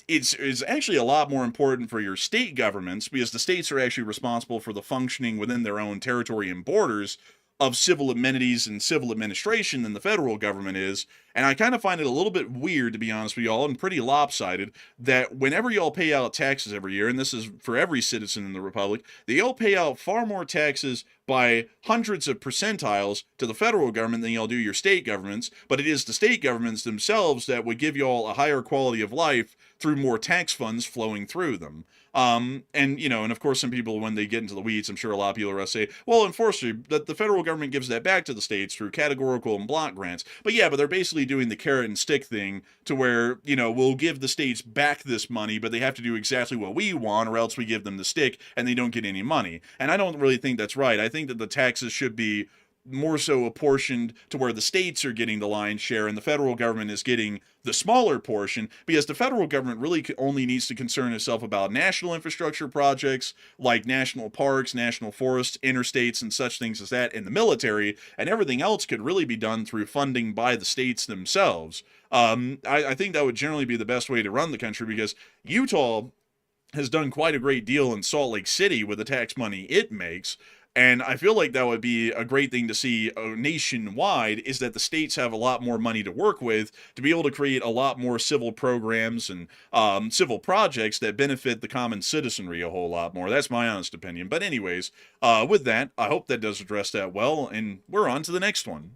it's actually a lot more important for your state governments, because the states are actually responsible for the functioning within their own territory and borders of civil amenities and civil administration than the federal government is. And I kind of find it a little bit weird, to be honest with y'all, and pretty lopsided, that whenever y'all pay out taxes every year, and this is for every citizen in the Republic, they all pay out far more taxes by hundreds of percentiles to the federal government than y'all do your state governments. But it is the state governments themselves that would give y'all a higher quality of life through more tax funds flowing through them. And, you know, and of course, some people, when they get into the weeds, I'm sure a lot of people are going to say, well, unfortunately, that the federal government gives that back to the states through categorical and block grants. But yeah, but they're basically doing the carrot and stick thing to where, you know, we'll give the states back this money, but they have to do exactly what we want, or else we give them the stick and they don't get any money. And I don't really think that's right. I think that the taxes should be more so apportioned to where the states are getting the lion's share and the federal government is getting the smaller portion, because the federal government really only needs to concern itself about national infrastructure projects like national parks, national forests, interstates, and such things as that, in the military, and everything else could really be done through funding by the states themselves. I think that would generally be the best way to run the country, because Utah has done quite a great deal in Salt Lake City with the tax money it makes. And I feel like that would be a great thing to see nationwide, is that the states have a lot more money to work with to be able to create a lot more civil programs and civil projects that benefit the common citizenry a whole lot more. That's my honest opinion. But anyways, with that, I hope that does address that well, and we're on to the next one.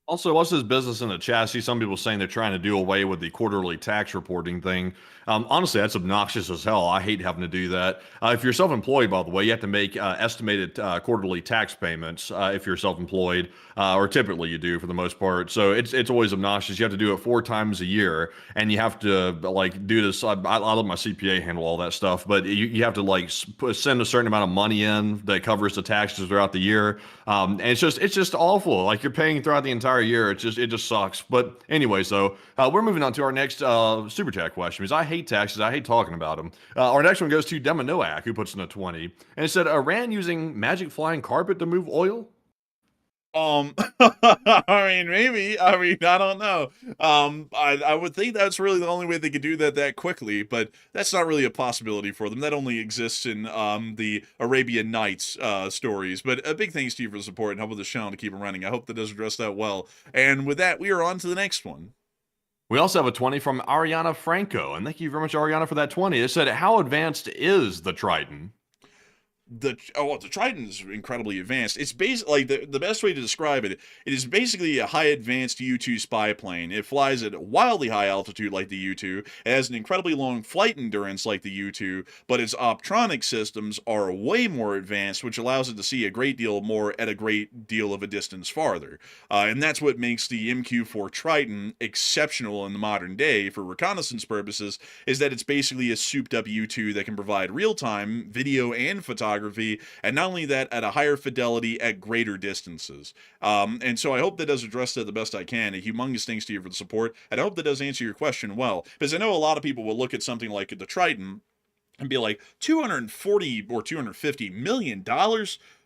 Also, what's this business in the chat? I see some people saying they're trying to do away with the quarterly tax reporting thing. Honestly, that's obnoxious as hell. I hate having to do that. If you're self-employed, by the way, you have to make estimated quarterly tax payments if you're self-employed, or typically you do for the most part. So it's always obnoxious. You have to do it 4 times a year, and you have to like do this. I let my CPA handle all that stuff, but you have to like send a certain amount of money in that covers the taxes throughout the year, and it's just awful. Like, you're paying throughout the entire year. It just sucks. But anyways, though, we're moving on to our next super chat question, because I hate taxes. I hate talking about them. Our next one goes to Demanoac, who puts in a 20, and it said, Iran using magic flying carpet to move oil? I mean, maybe. I mean, I don't know. I would think that's really the only way they could do that quickly, but that's not really a possibility for them. That only exists in the Arabian Nights stories. But a big thanks to you for the support and helping the channel to keep it running. I hope that does address that well. And with that, we are on to the next one. We also have a 20 from Ariana Franco, and thank you very much, Ariana, for that 20. It said, how advanced is the Triton? the Triton is incredibly advanced. It's basically like the best way to describe it. It is basically a high advanced U-2 spy plane. It flies at a wildly high altitude like the U-2. It has an incredibly long flight endurance like the U-2, but its optronic systems are way more advanced, which allows it to see a great deal more at a great deal of a distance farther. And that's what makes the MQ-4 Triton exceptional in the modern day for reconnaissance purposes. Is that it's basically a souped-up U-2 that can provide real-time video and photography, and not only that, at a higher fidelity at greater distances. And so I hope that does address that the best I can. A humongous thanks to you for the support, and I hope that does answer your question well, because I know a lot of people will look at something like the Triton and be like, $240 or $250 million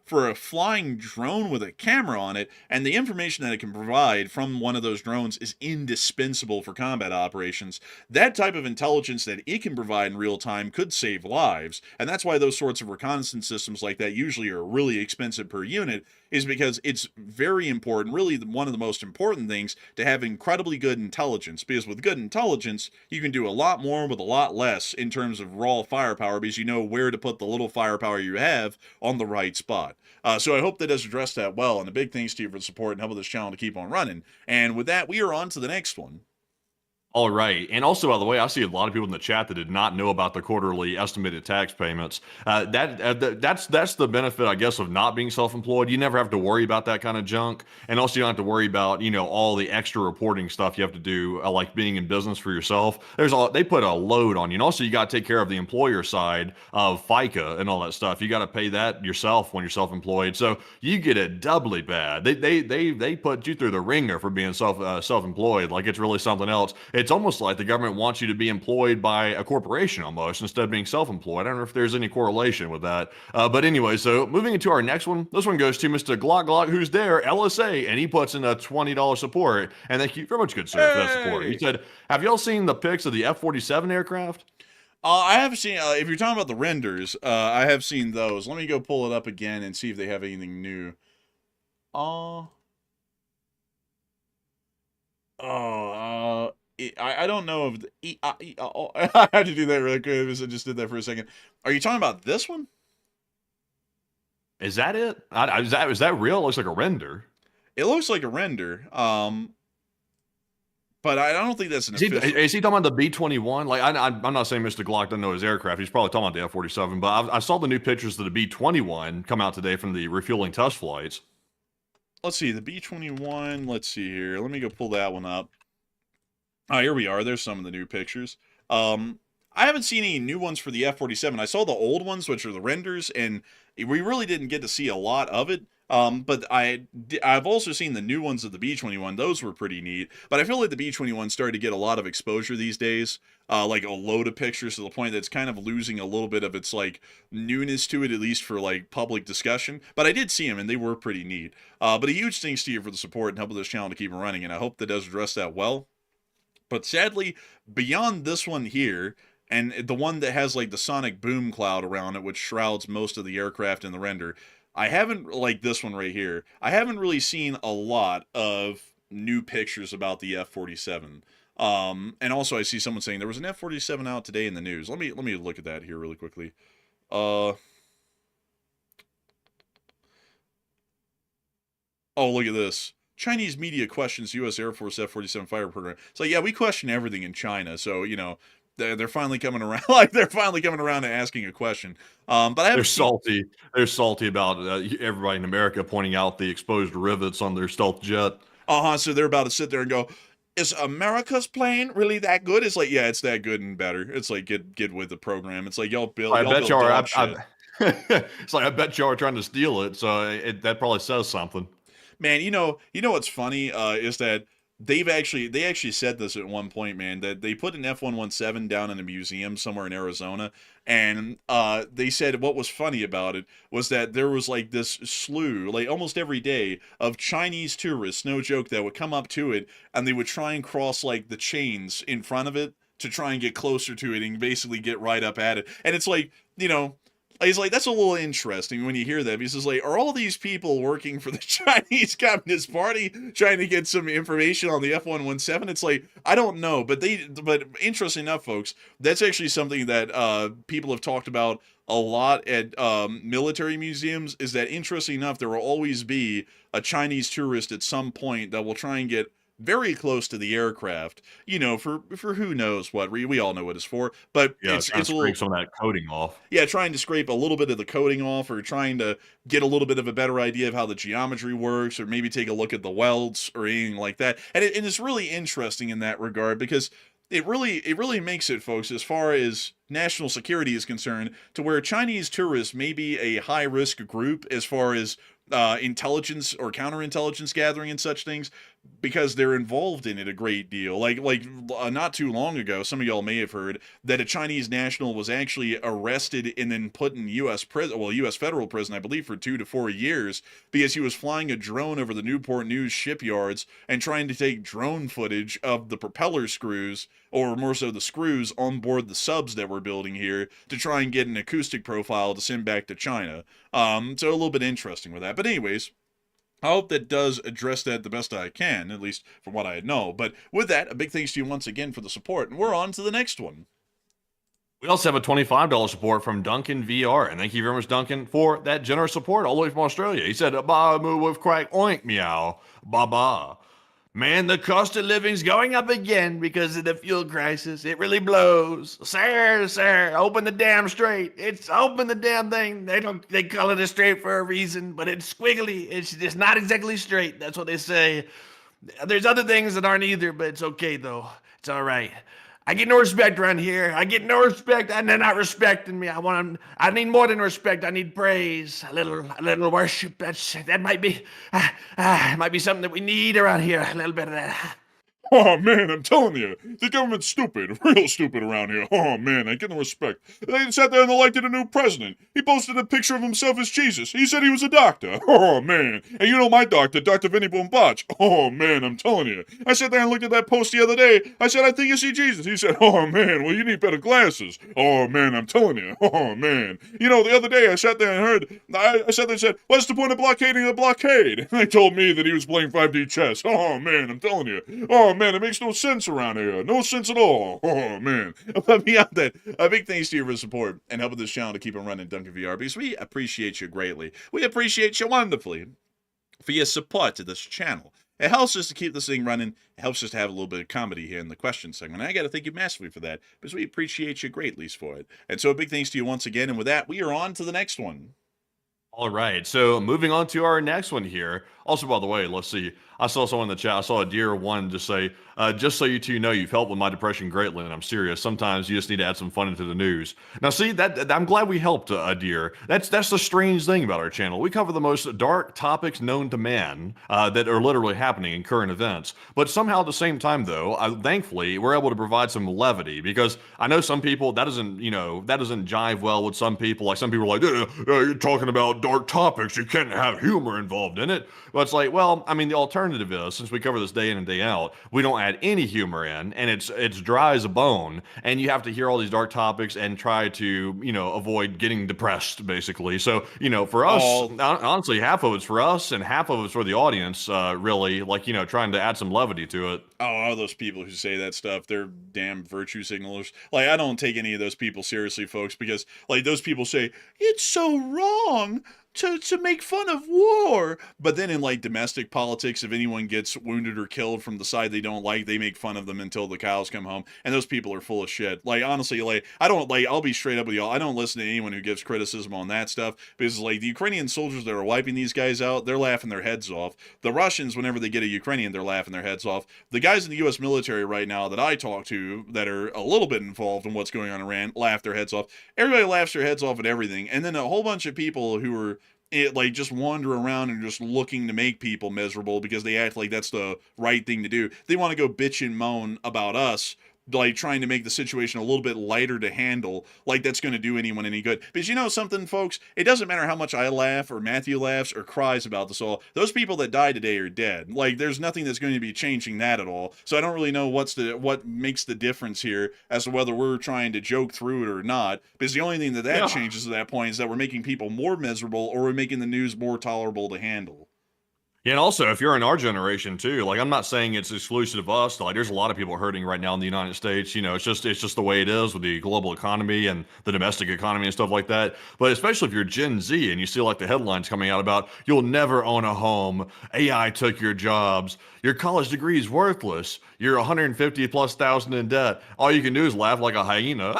for a flying drone with a camera on it, and the information that it can provide from one of those drones is indispensable for combat operations. That type of intelligence that it can provide in real time could save lives, and that's why those sorts of reconnaissance systems like that usually are really expensive per unit, is because it's very important, really one of the most important things, to have incredibly good intelligence, because with good intelligence, you can do a lot more with a lot less in terms of raw firepower, because you know where to put the little firepower you have on the right spot. So I hope that does address that well, and a big thanks to you for the support and helping this channel to keep on running. And with that, we are on to the next one. All right. And also, by the way, I see a lot of people in the chat that did not know about the quarterly estimated tax payments. That's the benefit, I guess, of not being self-employed. You never have to worry about that kind of junk. And also, you don't have to worry about, all the extra reporting stuff you have to do, like being in business for yourself. They put a load on you. And also, you got to take care of the employer side of FICA and all that stuff. You got to pay that yourself when you're self-employed. So you get it doubly bad. They put you through the ringer for being self-employed. Like it's really something else. It's almost like the government wants you to be employed by a corporation almost instead of being self-employed. I don't know if there's any correlation with that. But anyway, so moving into our next one. This one goes to Mr. Glock, who's there, LSA, and he puts in a $20 support. And thank you very much, good sir, for that support. He said, have y'all seen the pics of the F-47 aircraft? I have seen, if you're talking about the renders, I have seen those. Let me go pull it up again and see if they have anything new. I don't know if I had to do that really quick because I just did that for a second. Are you talking about this one? Is that it? Is that real? It looks like a render. It looks like a render. But I don't think that's an official. Is he talking about the B-21? Like, I'm not saying Mr. Glock doesn't know his aircraft. He's probably talking about the F-47. But I saw the new pictures of the B-21 come out today from the refueling test flights. Let's see, the B-21. Let's see here. Let me go pull that one up. Oh, here we are. There's some of the new pictures. I haven't seen any new ones for the F-47. I saw the old ones, which are the renders, and we really didn't get to see a lot of it. But I've also seen the new ones of the B-21. Those were pretty neat. But I feel like the B-21 started to get a lot of exposure these days. Like a load of pictures to the point that it's kind of losing a little bit of its like newness to it, at least for like public discussion. But I did see them and they were pretty neat. But a huge thanks to you for the support and helping this channel to keep it running. And I hope that does address that well. But sadly, beyond this one here, and the one that has like the sonic boom cloud around it, which shrouds most of the aircraft in the render, I haven't, like this one right here, I haven't really seen a lot of new pictures about the F-47. And also I see someone saying there was an F-47 out today in the news. Let me look at that here really quickly. Oh, look at this. Chinese media questions U.S. Air Force F-47 fighter program. So yeah, we question everything in China. So, they're finally coming around. Like they're finally coming around and asking a question. But they're salty. They're salty about everybody in America pointing out the exposed rivets on their stealth jet. So they're about to sit there and go, "Is America's plane really that good?" It's like, yeah, it's that good and better. It's like get with the program. It's like y'all build. I bet y'all are. It's like I bet y'all are trying to steal it. So that probably says something. Man, you know what's funny is that they actually said this at one point, man, that they put an F-117 down in a museum somewhere in Arizona, and they said what was funny about it was that there was like this slew, like almost every day, of Chinese tourists, no joke, that would come up to it, and they would try and cross like the chains in front of it to try and get closer to it and basically get right up at it. And it's like, he's like, that's a little interesting when you hear that. He's just like, are all these people working for the Chinese Communist Party trying to get some information on the F-117? It's like, I don't know. But interesting enough, folks, that's actually something that people have talked about a lot at military museums is that, interesting enough, there will always be a Chinese tourist at some point that will try and get very close to the aircraft, for who knows what. We all know what it's for, but Yeah, trying it's to a scrape little, some of that coating off. yeah, trying to scrape a little bit of the coating off, or trying to get a little bit of a better idea of how the geometry works, or maybe take a look at the welds or anything like that. And it's really interesting in that regard, because it really makes it, folks, as far as national security is concerned, to where Chinese tourists may be a high risk group as far as intelligence or counterintelligence gathering and such things, because they're involved in it a great deal. Not too long ago, some of y'all may have heard that a Chinese national was actually arrested and then put in U.S. prison, well, U.S. federal prison, I believe, for 2 to 4 years, because he was flying a drone over the Newport News shipyards and trying to take drone footage of the propeller screws, or more so the screws on board the subs that we're building here, to try and get an acoustic profile to send back to China. So a little bit interesting with that. But anyways, I hope that does address that the best I can, at least from what I know. But with that, a big thanks to you once again for the support, and we're on to the next one. We also have a $25 support from Duncan VR, and thank you very much, Duncan, for that generous support all the way from Australia. He said, "Ba moo with crack oink meow, ba ba." Man, the cost of living's going up again because of the fuel crisis. It really blows. Sir, open the damn straight. Open the damn thing. They call it a straight for a reason, but it's squiggly. It's just not exactly straight. That's what they say. There's other things that aren't either, but it's okay though. It's all right. I get no respect around here. I get no respect, and they're not respecting me. I need more than respect. I need praise, a little worship. That might be something that we need around here. A little bit of that. Oh man, I'm telling you, the government's stupid, real stupid around here. Oh man, I get no respect. They sat there and elected a new president. He posted a picture of himself as Jesus. He said he was a doctor. Oh man, and you know my doctor, Dr. Vinny Boombach. Oh man, I'm telling you. I sat there and looked at that post the other day. I said, I think you see Jesus. He said, oh man, well you need better glasses. Oh man, I'm telling you. Oh man. You know, the other day I sat there and I sat there and said, what's the point of blockading the blockade? And they told me that he was playing 5D chess. Oh man, I'm telling you. Oh man, it makes no sense around here. No sense at all. Oh man. But beyond that, a big thanks to you for the support and helping this channel to keep on running, Duncan VR, because we appreciate you greatly. We appreciate you wonderfully for your support to this channel. It helps us to keep this thing running. It helps us to have a little bit of comedy here in the question segment. And I got to thank you massively for that, because we appreciate you greatly for it. And so a big thanks to you once again. And with that, we are on to the next one. All right, so moving on to our next one here. Also, by the way, let's see. I saw someone in the chat. I saw a dear one just say, just so you two know, you've helped with my depression greatly, and I'm serious. Sometimes you just need to add some fun into the news. Now, see, that I'm glad we helped, dear. That's the strange thing about our channel. We cover the most dark topics known to man that are literally happening in current events. But somehow at the same time, though, thankfully, we're able to provide some levity, because I know some people, that doesn't jive well with some people. Like, some people are like, you're talking about dark topics. You can't have humor involved in it. But it's like, well, I mean, the alternative is, since we cover this day in and day out, we don't add any humor in, and it's dry as a bone, and you have to hear all these dark topics and try to, avoid getting depressed, basically. So, for us, honestly, half of it's for us and half of it's for the audience, really, like, trying to add some levity to it. Oh, all those people who say that stuff, they're damn virtue signalers. Like, I don't take any of those people seriously, folks, because, like, those people say, it's so wrong to make fun of war. But then in, like, domestic politics, if anyone gets wounded or killed from the side they don't like, they make fun of them until the cows come home. And those people are full of shit. Like, honestly, like, I'll be straight up with y'all. I don't listen to anyone who gives criticism on that stuff, because, like, the Ukrainian soldiers that are wiping these guys out, they're laughing their heads off. The Russians, whenever they get a Ukrainian, they're laughing their heads off. The guys in the U.S. military right now that I talk to that are a little bit involved in what's going on in Iran laugh their heads off. Everybody laughs their heads off at everything. And then a whole bunch of people who are just wander around and just looking to make people miserable because they act like that's the right thing to do. They want to go bitch and moan about us, like trying to make the situation a little bit lighter to handle, like that's going to do anyone any good. Because you know something, folks? It doesn't matter how much I laugh or Matthew laughs or cries about this all. Those people that die today are dead. Like, there's nothing that's going to be changing that at all. So I don't really know what makes the difference here as to whether we're trying to joke through it or not. Because the only thing that changes at that point is that we're making people more miserable, or we're making the news more tolerable to handle. Yeah, and also if you're in our generation too, like I'm not saying it's exclusive to us. Like there's a lot of people hurting right now in the United States. You know, it's just the way it is with the global economy and the domestic economy and stuff like that. But especially if you're Gen Z and you see like the headlines coming out about you'll never own a home, AI took your jobs, your college degree is worthless, you're 150 plus thousand in debt. All you can do is laugh like a hyena.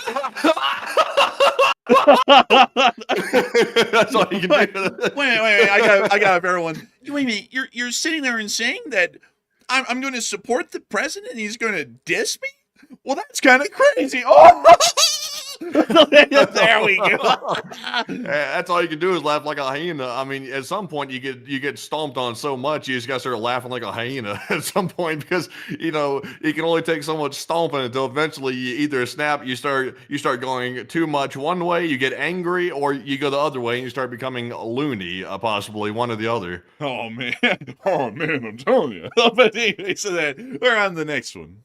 That's all you can wait, do. wait, I got everyone. Wait a minute, you're sitting there and saying that I'm going to support the president and he's going to diss me? Well, that's kind of crazy. Oh, there we go. That's all you can do is laugh like a hyena. I mean, at some point you get stomped on so much you just gotta start laughing like a hyena at some point because you can only take so much stomping until eventually you either snap, you start going too much one way, you get angry, or you go the other way and you start becoming loony, possibly one or the other. Oh man, oh man, I'm telling you. But anyway, so that we're on the next one.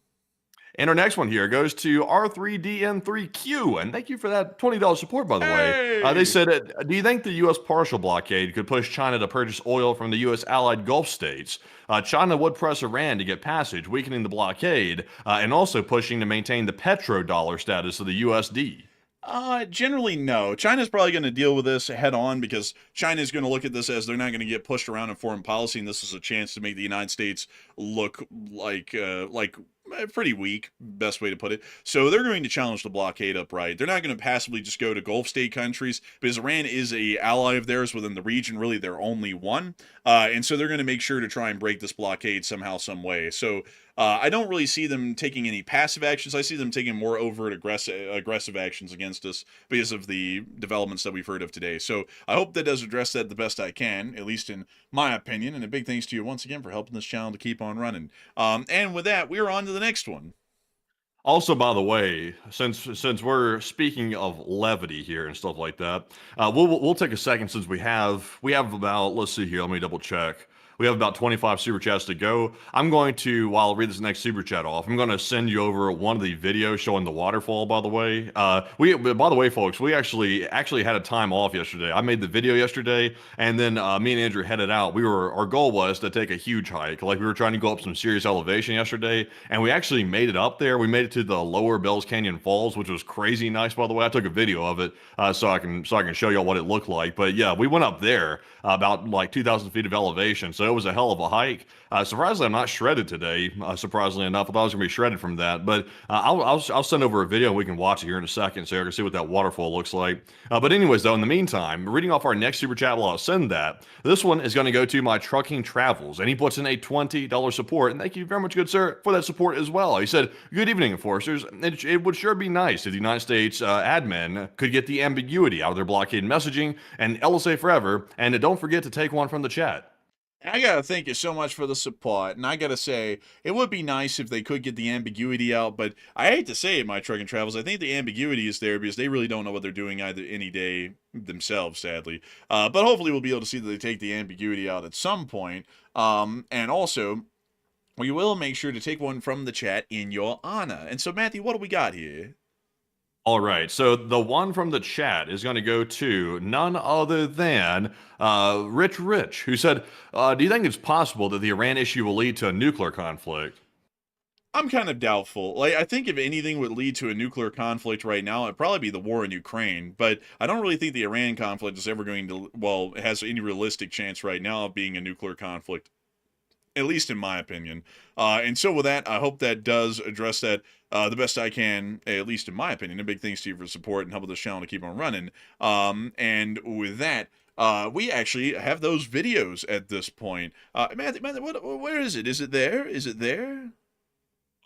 And our next one here goes to R3DN3Q, and thank you for that $20 support, by the way. They Hey. said, do you think the U.S. partial blockade could push China to purchase oil from the U.S. allied Gulf states? China would press Iran to get passage, weakening the blockade, and also pushing to maintain the petrodollar status of the USD. Generally, no. China's probably going to deal with this head on because China's going to look at this as they're not going to get pushed around in foreign policy, and this is a chance to make the United States look like pretty weak, best way to put it. So they're going to challenge the blockade upright. They're not going to passively just go to Gulf state countries because Iran is a ally of theirs within the region. Really, they're only one, and so they're going to make sure to try and break this blockade somehow, some way. So I don't really see them taking any passive actions. I see them taking more overt aggressive actions against us because of the developments that we've heard of today. So I hope that does address that the best I can, at least in my opinion. And a big thanks to you once again for helping this channel to keep on running. And with that, we're on to the next one. Also, by the way, since we're speaking of levity here and stuff like that, we'll take a second since we have about, let's see here, let me double check. We have about 25 super chats to go. I'm going to, while I read this next super chat off, I'm going to send you over one of the videos showing the waterfall. By the way, by the way, folks, we actually had a time off yesterday. I made the video yesterday, and then me and Andrew headed out. Our goal was to take a huge hike. Like we were trying to go up some serious elevation yesterday, and we actually made it up there. We made it to the lower Bells Canyon Falls, which was crazy nice. By the way, I took a video of it so I can show y'all what it looked like. But yeah, we went up there about like 2,000 feet of elevation. So it was a hell of a hike. Surprisingly, I'm not shredded today. Surprisingly enough, I thought I was gonna be shredded from that. But I'll send over a video and we can watch it here in a second, so you can see what that waterfall looks like. But anyways, though, in the meantime, reading off our next super chat while I send that, this one is going to go to my trucking travels, and he puts in a $20 support. And thank you very much, good sir, for that support as well. He said, "Good evening, enforcers. It would sure be nice if the United States admin could get the ambiguity out of their blockade messaging and LSA forever. And don't forget to take one from the chat." I gotta thank you so much for the support, and I gotta say, it would be nice if they could get the ambiguity out, but I hate to say it, my trucking travels, I think the ambiguity is there because they really don't know what they're doing either any day themselves, sadly. But hopefully we'll be able to see that they take the ambiguity out at some point. And also, we will make sure to take one from the chat in your honor. And so, Matthew, what do we got here? All right, so the one from the chat is going to go to none other than Rich, who said, "Do you think it's possible that the Iran issue will lead to a nuclear conflict?" I'm kind of doubtful. Like, I think if anything would lead to a nuclear conflict right now, it'd probably be the war in Ukraine. But I don't really think the Iran conflict is ever going to, well, it has any realistic chance right now of being a nuclear conflict, at least in my opinion. And so with that, I hope that does address that the best I can, at least in my opinion. And big thanks to you for support and helping this channel to keep on running. And with that, we actually have those videos at this point. Matthew, where is it? Is it there? Is it there?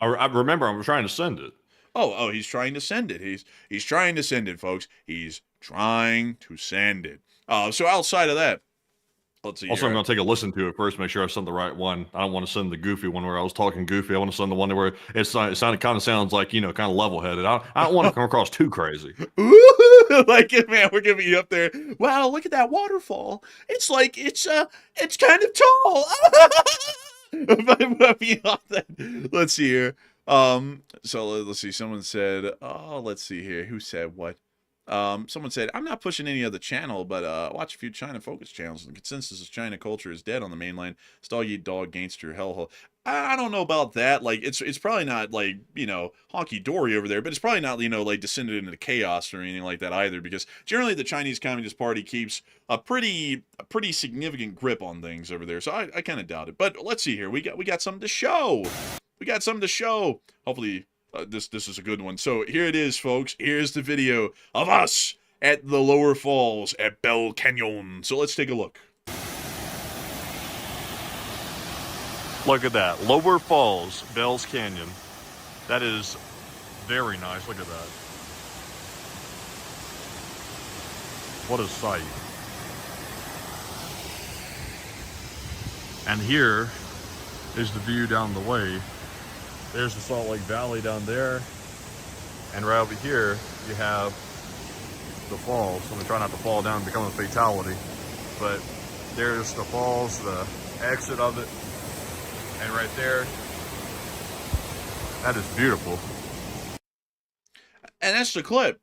I remember I'm trying to send it. Oh, he's trying to send it. He's trying to send it, folks. He's trying to send it. So outside of that, let's see. Also, here. I'm going to take a listen to it first, make sure I send the right one. I don't want to send the goofy one where I was talking goofy. I want to send the one where it sounds like, kind of level-headed. I don't want to come across too crazy. Ooh, like it, man. We're gonna be up there. Wow, look at that waterfall. It's like it's kind of tall. But beyond that, let's see here. So let's see. Someone said, oh, let's see here. Who said what? Someone said, I'm not pushing any other channel, but watch a few China focused channels. The consensus is China culture is dead on the mainline. It's dog eat dog, gangster, hellhole. I don't know about that. Like, it's probably not like, honky dory over there, but it's probably not, like descended into chaos or anything like that either, because generally the Chinese Communist Party keeps a pretty significant grip on things over there. So I kind of doubt it. But let's see here. We got something to show. We got something to show. Hopefully this is a good one. So here it is, folks. Here's the video of us at the lower falls at Bell Canyon. So let's take a look. Look at that. Lower Falls, Bell's Canyon. That is very nice. Look at that. What a sight. And here is the view down the way. There's the Salt Lake Valley down there. And right over here, you have the falls. I'm gonna try not to fall down and become a fatality. But there's the falls, the exit of it. And right there, that is beautiful. And that's the clip.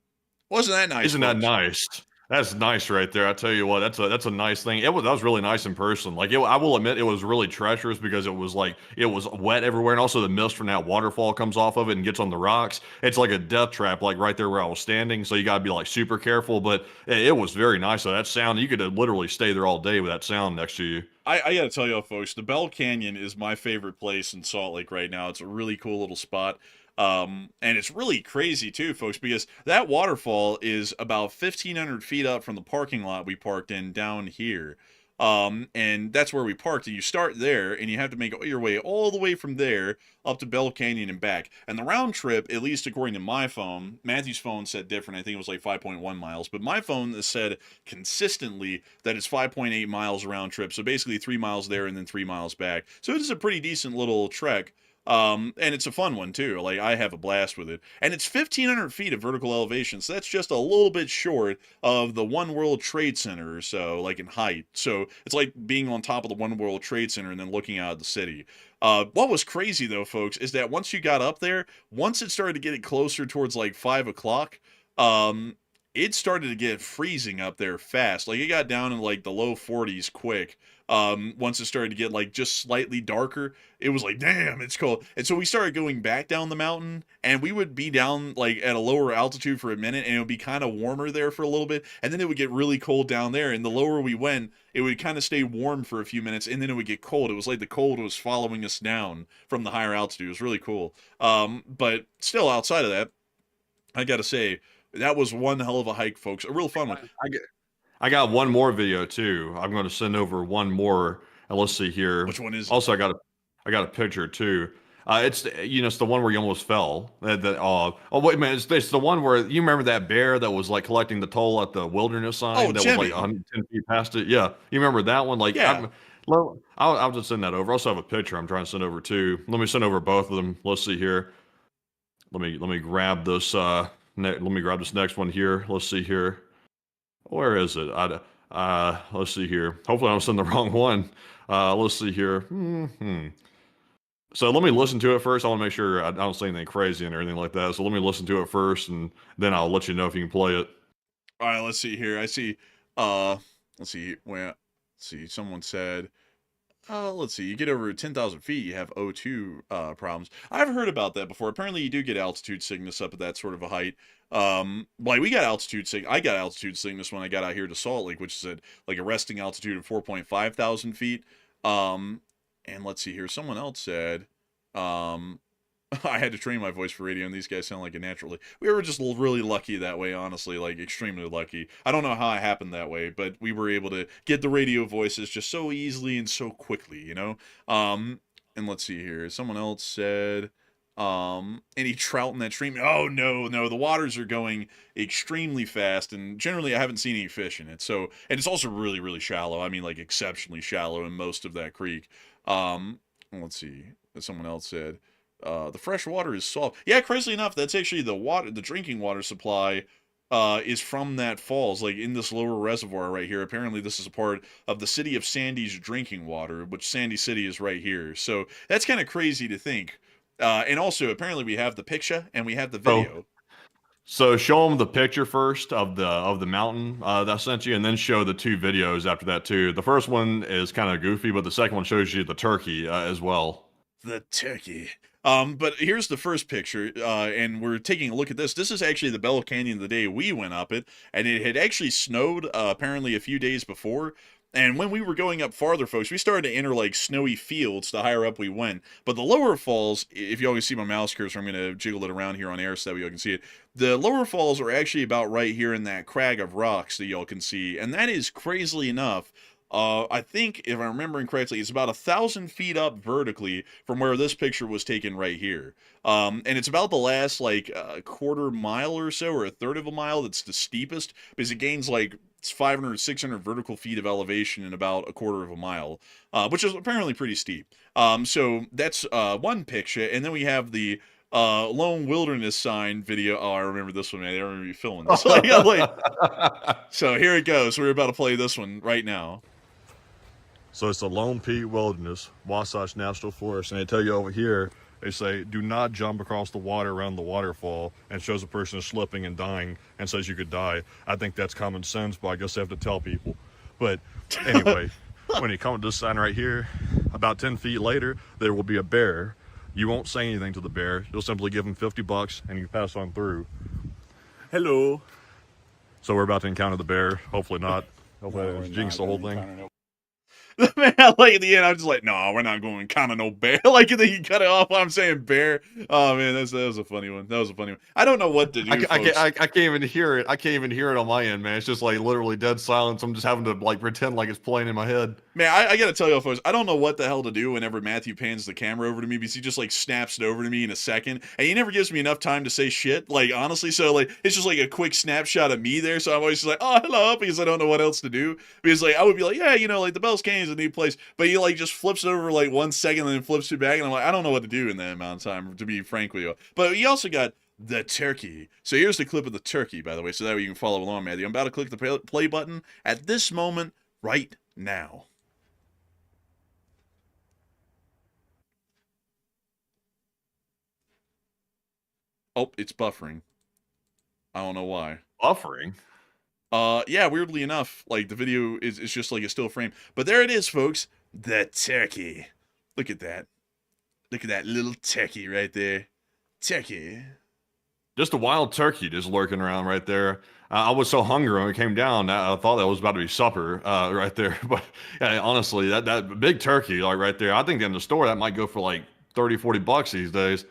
Wasn't that nice? Isn't that nice? That's nice right there. I tell you what, that's a nice thing. That was really nice in person. Like I will admit, it was really treacherous because it was wet everywhere, and also the mist from that waterfall comes off of it and gets on the rocks. It's like a death trap, like right there where I was standing. So you got to be like super careful. But it was very nice. So that sound, you could literally stay there all day with that sound next to you. I got to tell y'all, folks, the Bell Canyon is my favorite place in Salt Lake right now. It's a really cool little spot. And it's really crazy too, folks, because that waterfall is about 1,500 feet up from the parking lot we parked in down here. And that's where we parked. And you start there, and you have to make your way all the way from there up to Bell Canyon and back. And the round trip, at least according to my phone, Matthew's phone said different. I think it was like 5.1 miles. But my phone said consistently that it's 5.8 miles round trip. So basically 3 miles there and then 3 miles back. So it is a pretty decent little trek. And it's a fun one too. Like, I have a blast with it. And it's 1,500 feet of vertical elevation, so that's just a little bit short of the One World Trade Center or so, like in height. So it's like being on top of the One World Trade Center and then looking out at the city. What was crazy though, folks, is that once you got up there, once it started to get closer towards like 5 o'clock, it started to get freezing up there fast. Like, it got down in like the low 40s quick. Once it started to get like just slightly darker, it was like, damn, it's cold. And so we started going back down the mountain, and we would be down like at a lower altitude for a minute, and it would be kind of warmer there for a little bit, and then it would get really cold down there. And the lower we went, it would kind of stay warm for a few minutes, and then it would get cold. It was like the cold was following us down from the higher altitude. It was really cool. But still, outside of that, I gotta say, that was one hell of a hike, folks. A real fun one. I got one more video too. I'm going to send over one more. And let's see here. Which one is it? Also, I got a picture too. It's the one where you almost fell. Oh wait a minute, it's the one where you remember that bear that was like collecting the toll at the wilderness sign that Jimmy. was like 110 feet past it. Yeah, you remember that one? Like, yeah. I'll just send that over. I also have a picture I'm trying to send over too. Let me send over both of them. Let's see here. Let me grab this. Let me grab this next one here. Let's see here. Where is it? Let's see here. Hopefully I don't send the wrong one. Let's see here. So let me listen to it first. I want to make sure I don't say anything crazy or anything like that. So let me listen to it first, and then I'll let you know if you can play it. All right, let's see here. I see. Let's see. Well, let's see. Someone said, let's see. You get over 10,000 feet, you have O2 problems. I've heard about that before. Apparently, you do get altitude sickness up at that sort of a height. Like, we got altitude sick. I got altitude sickness when I got out here to Salt Lake, which is at like a resting altitude of 4.5 thousand feet. And let's see here. Someone else said, I had to train my voice for radio, and these guys sound like it naturally. We were just really lucky that way, honestly, like extremely lucky. I don't know how it happened that way, but we were able to get the radio voices just so easily and so quickly, you know? And let's see here. Someone else said, any trout in that stream? Oh, no, the waters are going extremely fast, and generally I haven't seen any fish in it. So, and it's also really, really shallow. I mean, like exceptionally shallow in most of that creek. Let's see. Someone else said, the fresh water is salt. Yeah, crazily enough, that's actually the drinking water supply is from that falls, like in this lower reservoir right here. Apparently this is a part of the city of Sandy's drinking water, which Sandy City is right here. So that's kind of crazy to think. And also, apparently we have the picture and we have the video. So show them the picture first of the mountain that I sent you, and then show the 2 videos after that too. The first one is kind of goofy, but the second one shows you the turkey as well. The turkey. But here's the first picture, and we're taking a look at this. This is actually the Bell Canyon the day we went up it, and it had actually snowed apparently a few days before. And when we were going up farther, folks, we started to enter like snowy fields the higher up we went. But the lower falls, if y'all can see my mouse cursor, I'm going to jiggle it around here on air so that y'all can see it. The lower falls are actually about right here in that crag of rocks that y'all can see. And that is, crazily enough, I think, if I'm remembering correctly, it's about 1,000 feet up vertically from where this picture was taken right here. And it's about the last, like, quarter mile or so, or a third of a mile that's the steepest, because it gains, like, it's 500, 600 vertical feet of elevation in about a quarter of a mile, which is apparently pretty steep. So that's one picture, and then we have the Lone Wilderness Sign video. Oh, I remember this one, man. I remember you filming this. So here it goes. We're about to play this one right now. So it's the Lone Peak Wilderness, Wasatch National Forest, and they tell you over here, they say, do not jump across the water around the waterfall, and shows a person slipping and dying and says you could die. I think that's common sense, but I guess I have to tell people. But anyway, when you come to this sign right here, about 10 feet later, there will be a bear. You won't say anything to the bear. You'll simply give him $50 and you pass on through. Hello. So we're about to encounter the bear. Hopefully not. Hopefully I jinx the whole thing. Man, like at the end, I'm just like, no, we're not going kind of no bear. Like, and then you cut it off. I'm saying bear. Oh man, that was a funny one. That was a funny one. I don't know what to do. I can't even hear it. I can't even hear it on my end, man. It's just like literally dead silence. I'm just having to like pretend like it's playing in my head. Man, I gotta tell you, folks, I don't know what the hell to do whenever Matthew pans the camera over to me, because he just like snaps it over to me in a second, and he never gives me enough time to say shit. Like, honestly, so like it's just like a quick snapshot of me there. So I'm always just like, oh, hello, because I don't know what else to do. Because like I would be like, yeah, you know, like the Bell's Canyon's a neat place, but he like just flips it over like 1 second and then flips it back, and I'm like, I don't know what to do in that amount of time, to be frank with you. But he also got the turkey. So here's the clip of the turkey, by the way, so that way you can follow along, Matthew. I'm about to click the play button at this moment right now. Oh, it's buffering. I don't know why. Buffering? Yeah, weirdly enough, like the video is just like a still frame. But there it is, folks. The turkey. Look at that. Look at that little turkey right there. Turkey. Just a wild turkey just lurking around right there. I was so hungry when we came down. I thought that was about to be supper right there. But yeah, honestly, that big turkey like right there, I think in the store that might go for like 30, 40 bucks these days.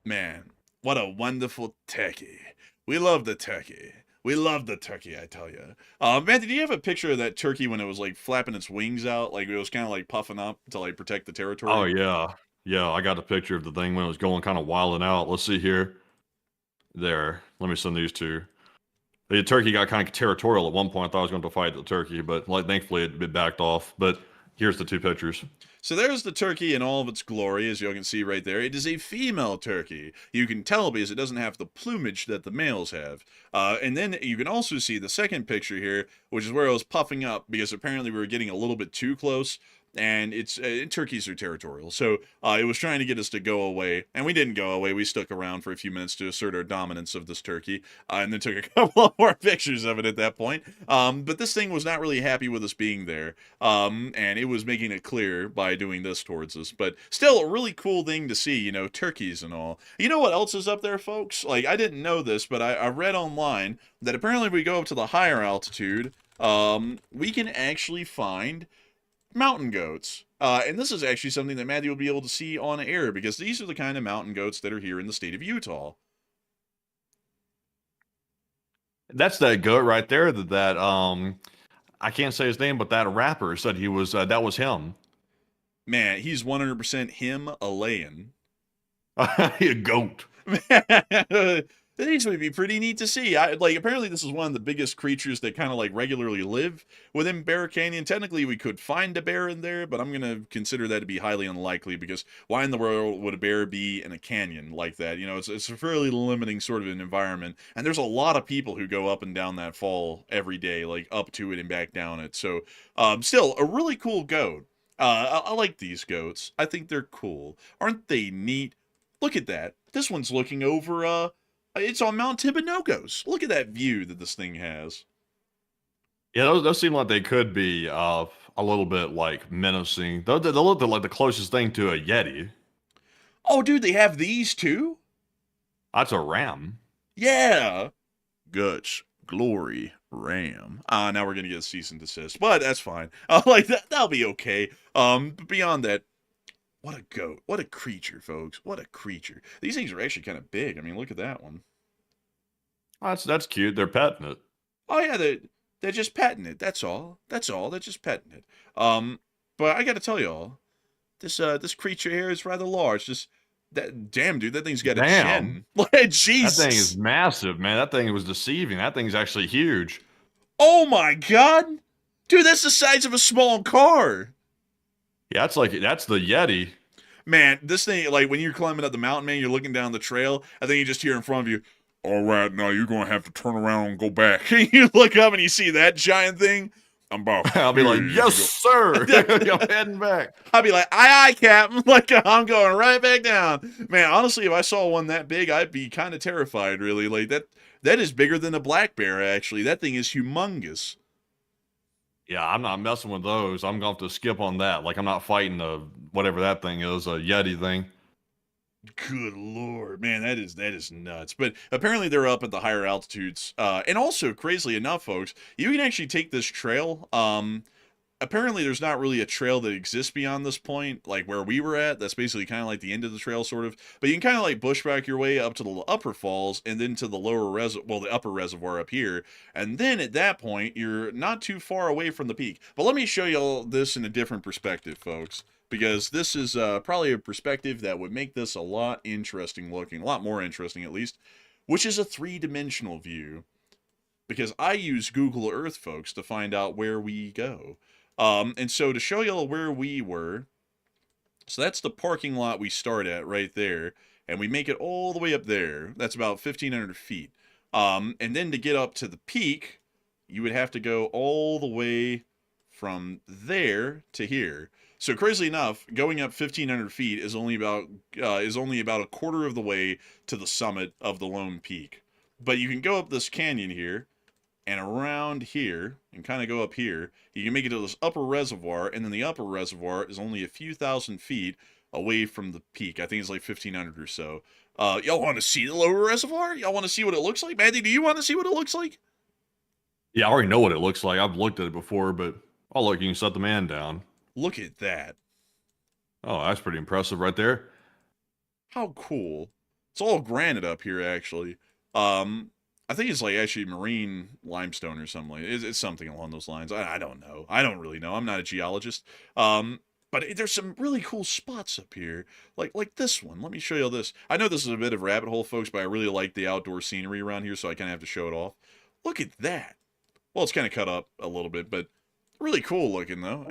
Man, what a wonderful turkey. We love the turkey. We love the turkey, I tell you. Man, did you have a picture of that turkey when it was like flapping its wings out? Like it was kind of like puffing up to like protect the territory? Oh, yeah. Yeah, I got a picture of the thing when it was going kind of wilding out. Let's see here. There. Let me send these two. The turkey got kind of territorial at one point. I thought I was going to fight the turkey, but like thankfully it backed off. But here's the 2 pictures. So there's the turkey in all of its glory, as you can see right there. It is a female turkey. You can tell because it doesn't have the plumage that the males have. And then you can also see the second picture here, which is where it was puffing up, because apparently we were getting a little bit too close. And it's turkeys are territorial, so it was trying to get us to go away, and we didn't go away. We stuck around for a few minutes to assert our dominance of this turkey, and then took a couple of more pictures of it at that point. But this thing was not really happy with us being there, and it was making it clear by doing this towards us. But still, a really cool thing to see, you know, turkeys and all. You know what else is up there, folks? Like, I didn't know this, but I read online that apparently if we go up to the higher altitude, we can actually find mountain goats. And this is actually something that Matthew will be able to see on air, because these are the kind of mountain goats that are here in the state of Utah. That's that goat right there that I can't say his name, but that rapper said he was that was him. Man, he's 100% him a-layin'. A goat. These would be pretty neat to see. Like, apparently this is one of the biggest creatures that kind of like regularly live within Bear Canyon. Technically, we could find a bear in there, but I'm going to consider that to be highly unlikely, because why in the world would a bear be in a canyon like that? You know, it's a fairly limiting sort of an environment, and there's a lot of people who go up and down that fall every day, like up to it and back down it. So, still, a really cool goat. I like these goats. I think they're cool. Aren't they neat? Look at that. This one's looking over, It's on Mount Timpanogos. Look at that view that this thing has. Yeah, those seem like they could be a little bit like menacing. They look like the closest thing to a Yeti. Oh, dude, they have these too? That's a ram. Yeah. Guts, glory, ram. Now we're gonna get a cease and desist, but that's fine. Like that'll be okay. But beyond that, what a goat. What a creature, folks. What a creature. These things are actually kind of big. I mean, look at that one. That's cute. They're petting it. Oh yeah, they're just petting it. That's all. That's all. They're just petting it. But I got to tell y'all, this creature here is rather large. Just that damn dude, that thing's got a chin. Like Jesus, that thing is massive, man. That thing was deceiving. That thing's actually huge. Oh my God, dude, that's the size of a small car. Yeah, that's the Yeti. Man, this thing, like when you're climbing up the mountain, man, you're looking down the trail, and then you just hear in front of you, all right, now you're going to have to turn around and go back. You look up and you see that giant thing. I'm about. I'll be like, yes, sir. I'm heading back. I'll be like, aye, aye, Captain. Like, I'm going right back down. Man, honestly, if I saw one that big, I'd be kind of terrified, really. Like, that is bigger than a black bear, actually. That thing is humongous. Yeah, I'm not messing with those. I'm going to have to skip on that. Like, I'm not fighting whatever that thing is, a Yeti thing. Good Lord, man, that is nuts. But apparently they're up at the higher altitudes. And also, crazily enough, folks, you can actually take this trail. Apparently there's not really a trail that exists beyond this point, like where we were at. That's basically kind of like the end of the trail, sort of. But you can kind of like bushwhack your way up to the upper falls and then to the the upper reservoir up here. And then at that point, you're not too far away from the peak. But let me show you all this in a different perspective, folks, because this is probably a perspective that would make this a lot interesting looking, a lot more interesting at least, which is a three-dimensional view. Because I use Google Earth, folks, to find out where we go. And so to show y'all where we were, so that's the parking lot we start at right there, and we make it all the way up there. That's about 1,500 feet. And then to get up to the peak, you would have to go all the way from there to here. So crazily enough, going up 1,500 feet is only about a quarter of the way to the summit of the lone peak. But you can go up this canyon here and around here and kind of go up here. You can make it to this upper reservoir, and then the upper reservoir is only a few thousand feet away from the peak. I think it's like 1,500 or so. Y'all want to see the lower reservoir? Y'all want to see what it looks like? Mandy, do you want to see what it looks like? Yeah, I already know what it looks like. I've looked at it before, but oh, look, you can set the man down. Look at that. Oh, that's pretty impressive right there. How cool. It's all granite up here, actually. I think it's like actually marine limestone or something. It's something along those lines. I don't know. I don't really know. I'm not a geologist. But there's some really cool spots up here, like this one. Let me show you this. I know this is a bit of a rabbit hole, folks, but I really like the outdoor scenery around here, so I kind of have to show it off. Look at that. Well, it's kind of cut up a little bit, but really cool looking, though.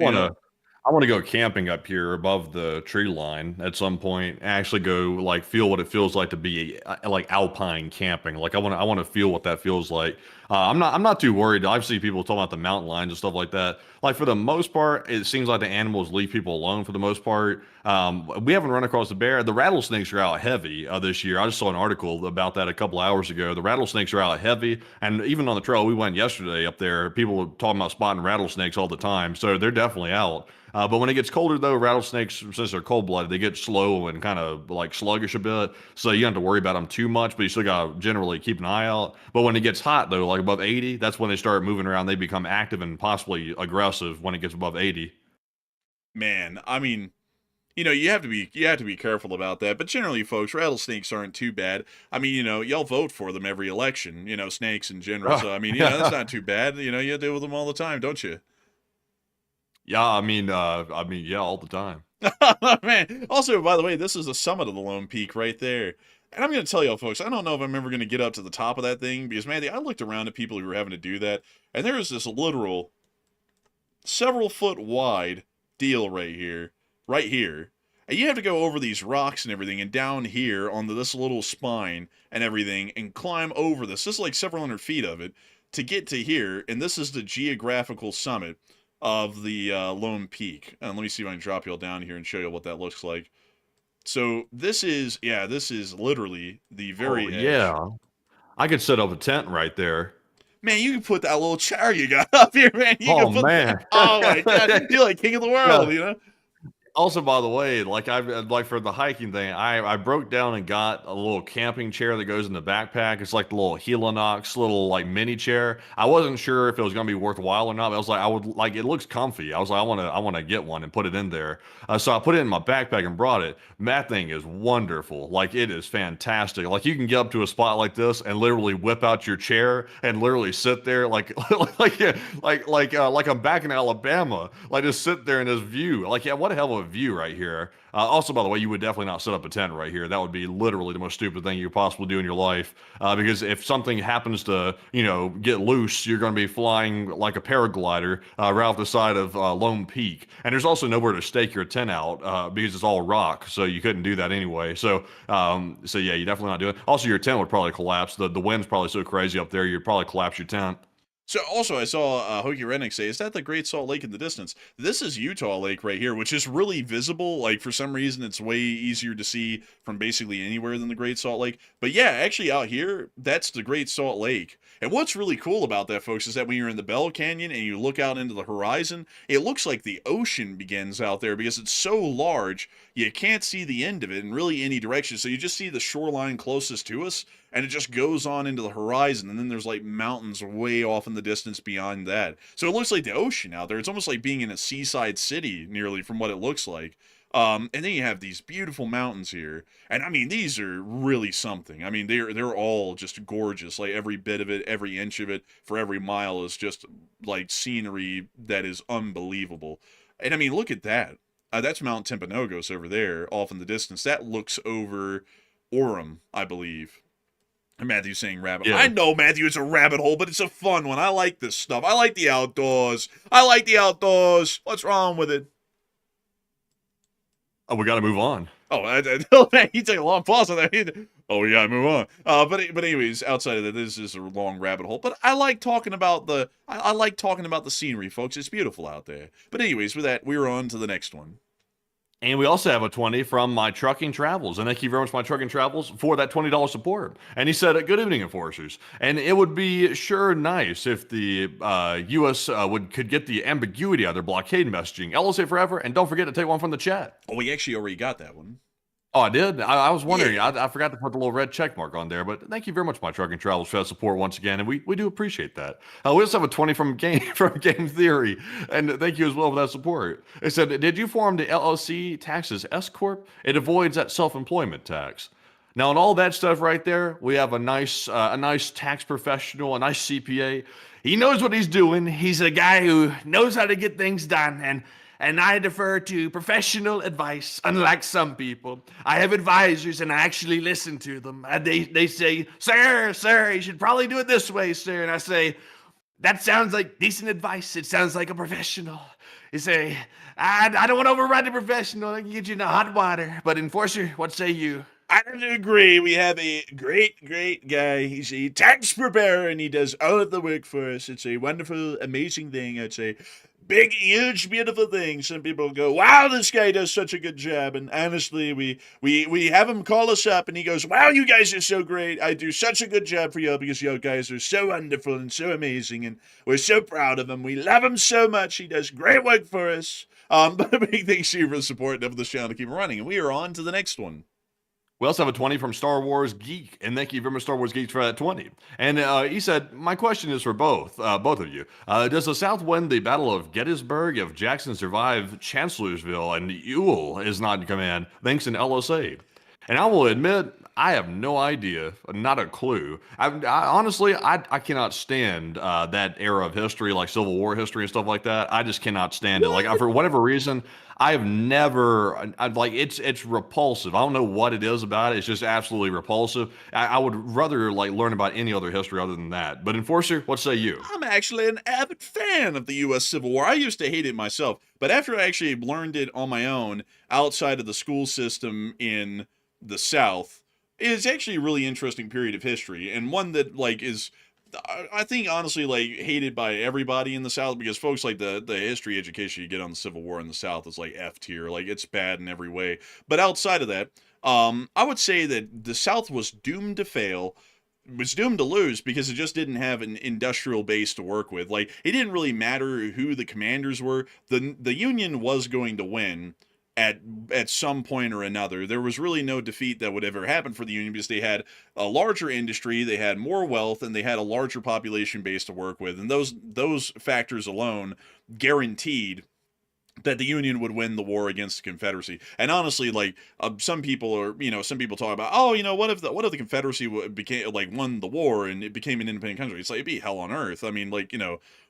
I want to go camping up here above the tree line at some point. Actually, go like feel what it feels like to be like alpine camping. Like I want to feel what that feels like. I'm not too worried. I've seen people talking about the mountain lions and stuff like that. Like for the most part, it seems like the animals leave people alone for the most part. We haven't run across the bear. The rattlesnakes are out heavy this year. I just saw an article about that a couple hours ago. The rattlesnakes are out heavy, and even on the trail we went yesterday up there, people were talking about spotting rattlesnakes all the time. So they're definitely out. But when it gets colder, though, rattlesnakes, since they're cold-blooded, they get slow and kind of like sluggish a bit. So you don't have to worry about them too much, but you still got to generally keep an eye out. But when it gets hot, though, like above 80, that's when they start moving around. They become active and possibly aggressive when it gets above 80. Man, I mean, you have to be careful about that. But generally, folks, rattlesnakes aren't too bad. I mean, y'all vote for them every election. Snakes in general. So I mean, that's not too bad. You deal with them all the time, don't you? Yeah, I mean, yeah, all the time. Man. Also, by the way, this is the summit of the Lone Peak right there. And I'm going to tell y'all, folks, I don't know if I'm ever going to get up to the top of that thing, because, man, I looked around at people who were having to do that, and there is this literal several foot wide deal right here. And you have to go over these rocks and everything, and down here on this little spine and everything, and climb over this. This is like several hundred feet of it to get to here, and this is the geographical summit of the Lone Peak. And let me see if I can drop y'all down here and show you what that looks like. So this is literally the very edge. Yeah. I could set up a tent right there. Man, you can put that little chair you got up here, man. You Oh can put man. that. Oh my god, you're like king of the world, Yeah. you know? Also, by the way, like like for the hiking thing, I broke down and got a little camping chair that goes in the backpack. It's like the little Helinox little like mini chair. I wasn't sure if it was gonna be worthwhile or not, but I was like, I would like it looks comfy. I was like, I wanna get one and put it in there. So I put it in my backpack and brought it. And that thing is wonderful. Like it is fantastic. Like you can get up to a spot like this and literally whip out your chair and literally sit there like like I'm back in Alabama. Like just sit there in this view. Like yeah, what a hell of a view right here. Also, by the way, you would definitely not set up a tent right here. That would be literally the most stupid thing you could possibly do in your life. Because if something happens to, get loose, you're going to be flying like a paraglider right off the side of Lone Peak. And there's also nowhere to stake your tent out because it's all rock, so you couldn't do that anyway. So yeah, you definitely not do it. Also, your tent would probably collapse. The wind's probably so crazy up there, you'd probably collapse your tent. So also, I saw Hokey Redneck say, "Is that the Great Salt Lake in the distance?" This is Utah Lake right here, which is really visible. Like for some reason, it's way easier to see from basically anywhere than the Great Salt Lake. But yeah, actually out here, that's the Great Salt Lake. And what's really cool about that, folks, is that when you're in the Bell Canyon and you look out into the horizon, it looks like the ocean begins out there because it's so large, you can't see the end of it in really any direction. So you just see the shoreline closest to us, and it just goes on into the horizon, and then there's like mountains way off in the distance beyond that. So it looks like the ocean out there. It's almost like being in a seaside city, nearly, from what it looks like. And then you have these beautiful mountains here, and I mean these are really something. I mean they're all just gorgeous. Like every bit of it, every inch of it, for every mile is just like scenery that is unbelievable. And I mean look at that. That's Mount Timpanogos over there, off in the distance. That looks over Orem, I believe. Matthew's saying rabbit hole. Yeah. I know, Matthew, it's a rabbit hole, but it's a fun one. I like this stuff. I like the outdoors. I like the outdoors. What's wrong with it? Oh, we got to move on. Oh, man, you take a long pause on that. Oh, we gotta move on. But anyways, outside of that, this is a long rabbit hole. But I like talking about I like talking about the scenery, folks. It's beautiful out there. But anyways, with that, we're on to the next one. And we also have a 20 from My Trucking Travels. And thank you very much, My Trucking Travels, for that $20 support. And he said, good evening, enforcers. And it would be sure nice if the U.S. Could get the ambiguity out of their blockade messaging. LSA forever, and don't forget to take one from the chat. Oh, we actually already got that one. Oh, I did? I was wondering. Yeah. I forgot to put the little red check mark on there, but thank you very much, My Trucking Travels, for that support once again, and we do appreciate that. We also have a 20 from Game Theory, and thank you as well for that support. It said, did you form the LLC taxes S Corp? It avoids that self-employment tax. Now, on all that stuff right there, we have a nice tax professional, a nice CPA. He knows what he's doing. He's a guy who knows how to get things done, and I defer to professional advice, unlike some people. I have advisors, and I actually listen to them. They say, sir, you should probably do it this way, sir. And I say, that sounds like decent advice. It sounds like a professional. You say, I don't want to override the professional. I can get you in the hot water. But enforcer, what say you? I have to agree. We have a great guy. He's a tax preparer, and he does all of the work for us. It's a wonderful, amazing thing. It's a big, huge, beautiful thing. Some people go, wow, this guy does such a good job. And honestly, we have him call us up, and he goes, wow, you guys are so great. I do such a good job for you because you guys are so wonderful and so amazing, and we're so proud of him. We love him so much. He does great work for us. But a big thanks to you for the support of the channel to keep it running. And we are on to the next one. We also have a 20 from Star Wars Geek, and thank you very much, Star Wars Geeks, for that 20. And he said, my question is for both of you. Does the South win the Battle of Gettysburg if Jackson survived Chancellorsville and Ewell is not in command, thanks in LSA? And I will admit, I have no idea, not a clue. Honestly, I cannot stand that era of history, like Civil War history and stuff like that. I just cannot stand it. Like, for whatever reason, I have never, it's repulsive. I don't know what it is about it. It's just absolutely repulsive. I would rather, learn about any other history other than that. But Enforcer, what say you? I'm actually an avid fan of the U.S. Civil War. I used to hate it myself, but after I actually learned it on my own outside of the school system in the South, it's actually a really interesting period of history, and one that is, I think, honestly, hated by everybody in the South, because folks, the history education you get on the Civil War in the South is F tier. It's bad in every way. But outside of that, I would say that the South was doomed to fail was doomed to lose because it just didn't have an industrial base to work with. Like, it didn't really matter who the commanders were. The Union was going to win at some point or another. There was really no defeat that would ever happen for the Union because they had a larger industry, they had more wealth, and they had a larger population base to work with. And those factors alone guaranteed that the Union would win the war against the Confederacy. And honestly, like, some people talk about, oh, what if the Confederacy became like won the war and it became an independent country? It's like, it'd be hell on earth. I mean, like,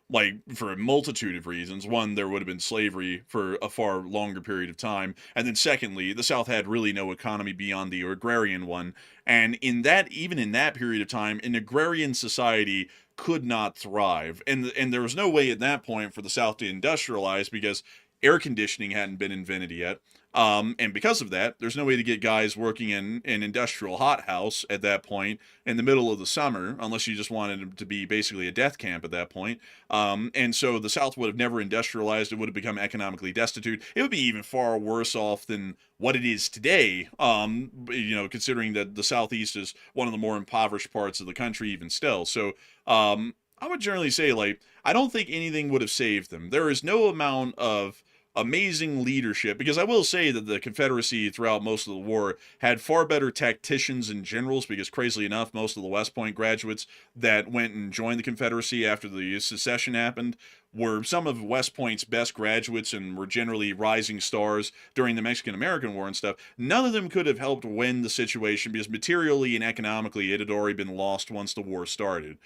like, for a multitude of reasons. One, there would have been slavery for a far longer period of time, and then secondly, the South had really no economy beyond the agrarian one. And even in that period of time, an agrarian society could not thrive, and there was no way at that point for the South to industrialize because air conditioning hadn't been invented yet. And because of that, there's no way to get guys working in an industrial hothouse at that point in the middle of the summer, unless you just wanted it to be basically a death camp at that point. And so the South would have never industrialized. It would have become economically destitute. It would be even far worse off than what it is today, considering that the Southeast is one of the more impoverished parts of the country even still. So I would generally say, like, I don't think anything would have saved them. There is no amount of amazing leadership, because I will say that the Confederacy throughout most of the war had far better tacticians and generals, because crazily enough, most of the West Point graduates that went and joined the Confederacy after the secession happened were some of West Point's best graduates and were generally rising stars during the Mexican-American War and stuff. None of them could have helped win the situation because materially and economically it had already been lost once the war started.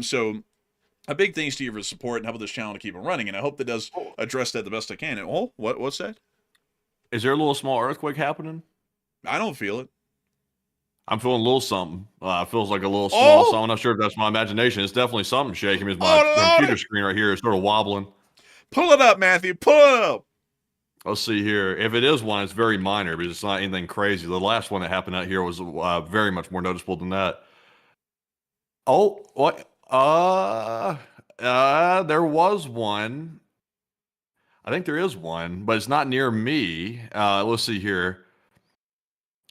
So a big thanks to you for support and helping this channel to keep it running, and I hope that does address that the best I can. And what's that? Is there a little small earthquake happening? I don't feel it. I'm feeling a little something. It feels like a little small something. I'm not sure if that's my imagination. It's definitely something shaking because my computer screen right here is sort of wobbling. Pull it up, Matthew. Pull it up. Let's see here. If it is one, it's very minor because it's not anything crazy. The last one that happened out here was very much more noticeable than that. Oh, what? There was one. I think there is one, but it's not near me. Let's see here.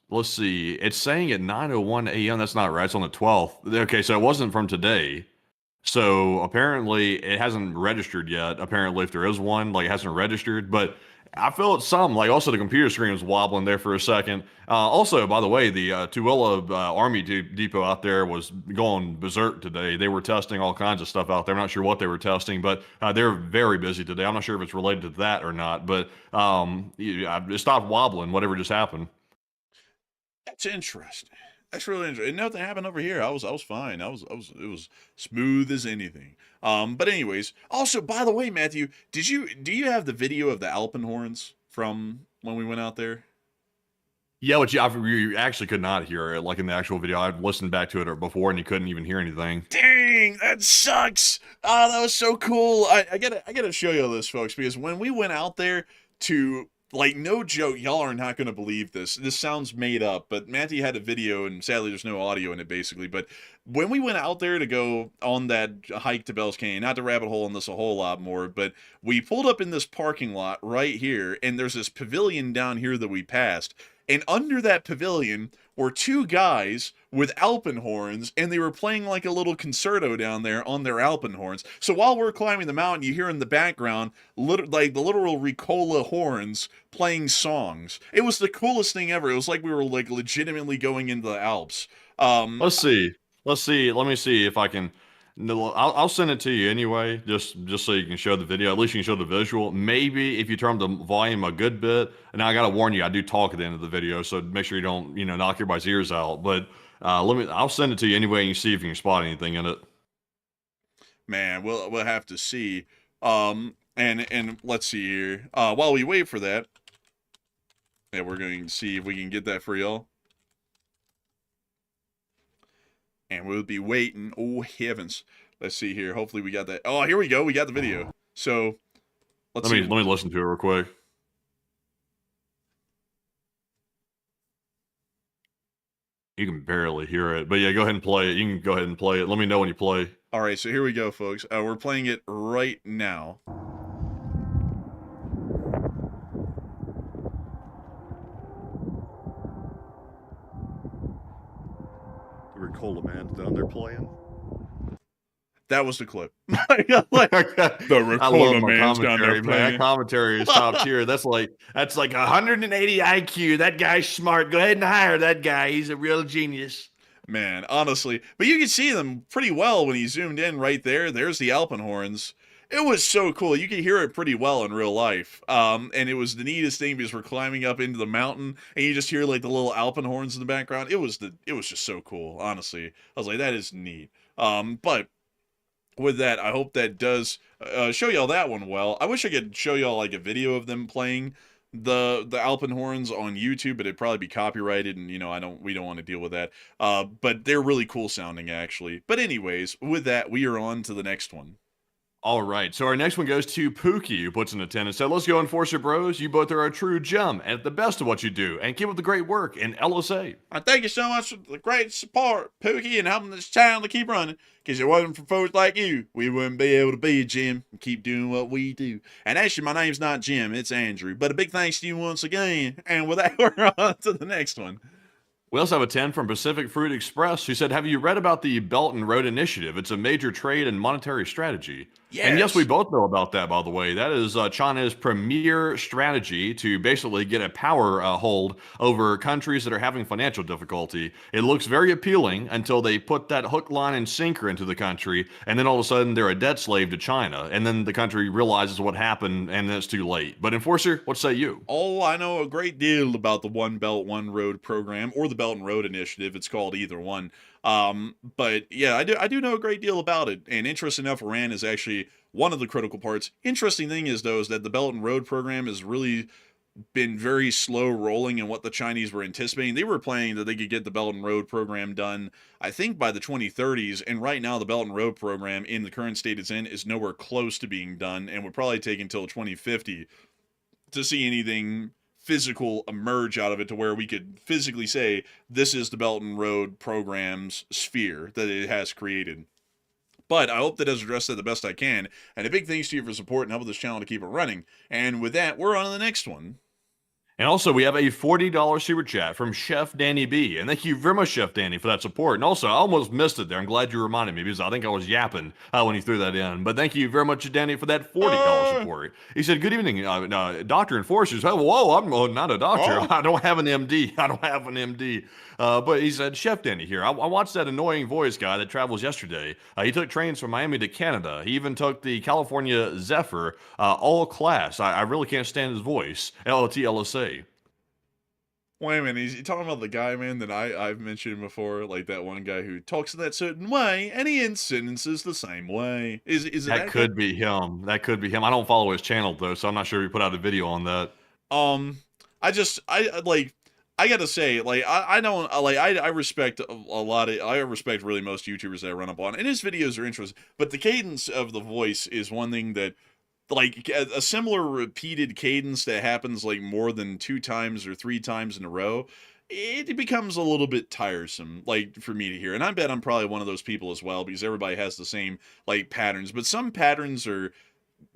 Let's see. It's saying at 9:01 a.m. That's not right. It's on the 12th. Okay, so it wasn't from today. So apparently it hasn't registered yet. Apparently, if there is one, like, it hasn't registered, but I felt some. Like, also the computer screen was wobbling there for a second. Also, by the way, the Tooele Army Depot out there was going berserk today. They were testing all kinds of stuff out there. I'm not sure what they were testing, but they're very busy today. I'm not sure if it's related to that or not, but it stopped wobbling, whatever just happened. That's interesting. That's really interesting. Nothing happened over here. I was fine. It was smooth as anything. But anyways, also, by the way, Matthew, do you have the video of the Alpenhorns from when we went out there? Yeah, but you actually could not hear it, like, in the actual video. I've listened back to it before, and you couldn't even hear anything. Dang, that sucks. Oh, that was so cool. I gotta show you this, folks, because when we went out there to, like, no joke, y'all are not going to believe this. This sounds made up, but Matthew had a video, and sadly there's no audio in it, basically. But when we went out there to go on that hike to Bell's Canyon, not to rabbit hole on this a whole lot more, but we pulled up in this parking lot right here, and there's this pavilion down here that we passed. And under that pavilion were two guys with alpenhorns, and they were playing like a little concerto down there on their alpenhorns. So while we're climbing the mountain, you hear in the background like the literal Ricola horns playing songs. It was the coolest thing ever. It was like we were, like, legitimately going into the Alps. Let's see. Let me see if I can. No, I'll send it to you anyway, just so you can show the video. At least you can show the visual. Maybe if you turn the volume a good bit. And I gotta warn you, I do talk at the end of the video, so make sure you don't, knock everybody's ears out. But I'll send it to you anyway, and you see if you can spot anything in it. Man, we'll have to see. And let's see here. While we wait for that, yeah, we're going to see if we can get that for y'all. And we'll be waiting. Oh, heavens. Let's see here. Hopefully we got that. Oh, here we go. We got the video. So, let me listen to it real quick. You can barely hear it. But yeah, go ahead and play it. You can go ahead and play it. Let me know when you play. All right, so here we go, folks. We're playing it right now. Ricola man's down there playing. That was the clip. I love Ricola my man's down there commentary, man. That playing. commentary is top tier. That's like 180 IQ. That guy's smart. Go ahead and hire that guy. He's a real genius. Man, honestly. But you can see them pretty well when he zoomed in right there. There's the Alpenhorns. It was so cool. You could hear it pretty well in real life. And it was the neatest thing because we're climbing up into the mountain and you just hear like the little Alpenhorns in the background. It was just so cool, honestly. I was like, that is neat. But with that, I hope that does show y'all that one well. I wish I could show y'all like a video of them playing the Alpenhorns on YouTube, but it'd probably be copyrighted, and we don't want to deal with that. But they're really cool sounding actually. But anyways, with that, we are on to the next one. All right, so our next one goes to Pookie, who puts in attendance. Said, let's go, Enforcer Bros. You both are a true gem and the best of what you do, and keep up the great work in LSA. Thank you so much for the great support, Pookie, and helping this channel to keep running. Because if it wasn't for folks like you, we wouldn't be able to be Jim and keep doing what we do. And actually, my name's not Jim, it's Andrew. But a big thanks to you once again. And with that, we're on to the next one. We also have a 10 from Pacific Fruit Express, who said, have you read about the Belt and Road Initiative? It's a major trade and monetary strategy. Yes. And yes, we both know about that, by the way. That is China's premier strategy to basically get a power hold over countries that are having financial difficulty. It looks very appealing until they put that hook, line, and sinker into the country, and then all of a sudden they're a debt slave to China. And then the country realizes what happened, and then it's too late. But Enforcer, what say you? Oh, I know a great deal about the One Belt, One Road program, or the Belt and Road Initiative. It's called either one. But yeah, I do know a great deal about it. And interesting enough, Iran is actually one of the critical parts. Interesting thing is, though, is that the Belt and Road program has really been very slow rolling in what the Chinese were anticipating. They were planning that they could get the Belt and Road program done, I think, by the 2030s. And right now, the Belt and Road program in the current state it's in is nowhere close to being done, and would probably take until 2050 to see anything physical emerge out of it to where we could physically say this is the Belt and Road program's sphere that it has created. But I hope that does address that the best I can. And a big thanks to you for support and helping this channel to keep it running. And with that, we're on to the next one. And also, we have a $40 super chat from Chef Danny B. And thank you very much, Chef Danny, for that support. And also, I almost missed it there. I'm glad you reminded me because I think I was yapping when you threw that in. But thank you very much, Danny, for that $40 support. He said, good evening, Dr. Enforcers. Oh, whoa, I'm not a doctor. Oh. I don't have an MD. I don't have an MD. But he said, Chef Danny here. I watched that annoying voice guy that travels yesterday. He took trains from Miami to Canada. He even took the California Zephyr all class. I really can't stand his voice. LTLSA. Wait a minute, is he talking about the guy, man, that I've mentioned before? Like that one guy who talks in that certain way, and he ends sentences the same way. Is it that could be him. That could be him. I don't follow his channel, though, so I'm not sure he put out a video on that. I gotta say, like, I respect I respect really most YouTubers that I run up on, and his videos are interesting, but the cadence of the voice is one thing that, like, a similar repeated cadence that happens like more than 2 times or 3 times in a row, it becomes a little bit tiresome, like, for me to hear. And I bet I'm probably one of those people as well, because everybody has the same, like, patterns, but some patterns are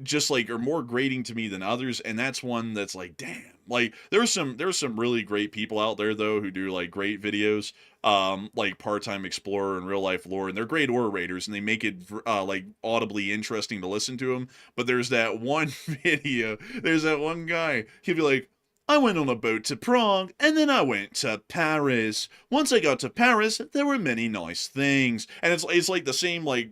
just like are more grating to me than others, and that's one that's like, damn. Like, there's some really great people out there though who do like great videos, like Part-Time Explorer and Real Life Lore, and they're great orators, and they make it like audibly interesting to listen to them. But there's that one video, there's that one guy, he'll be like, I went on a boat to Prague, and then I went to Paris. Once I got to Paris, there were many nice things. And it's like the same, like,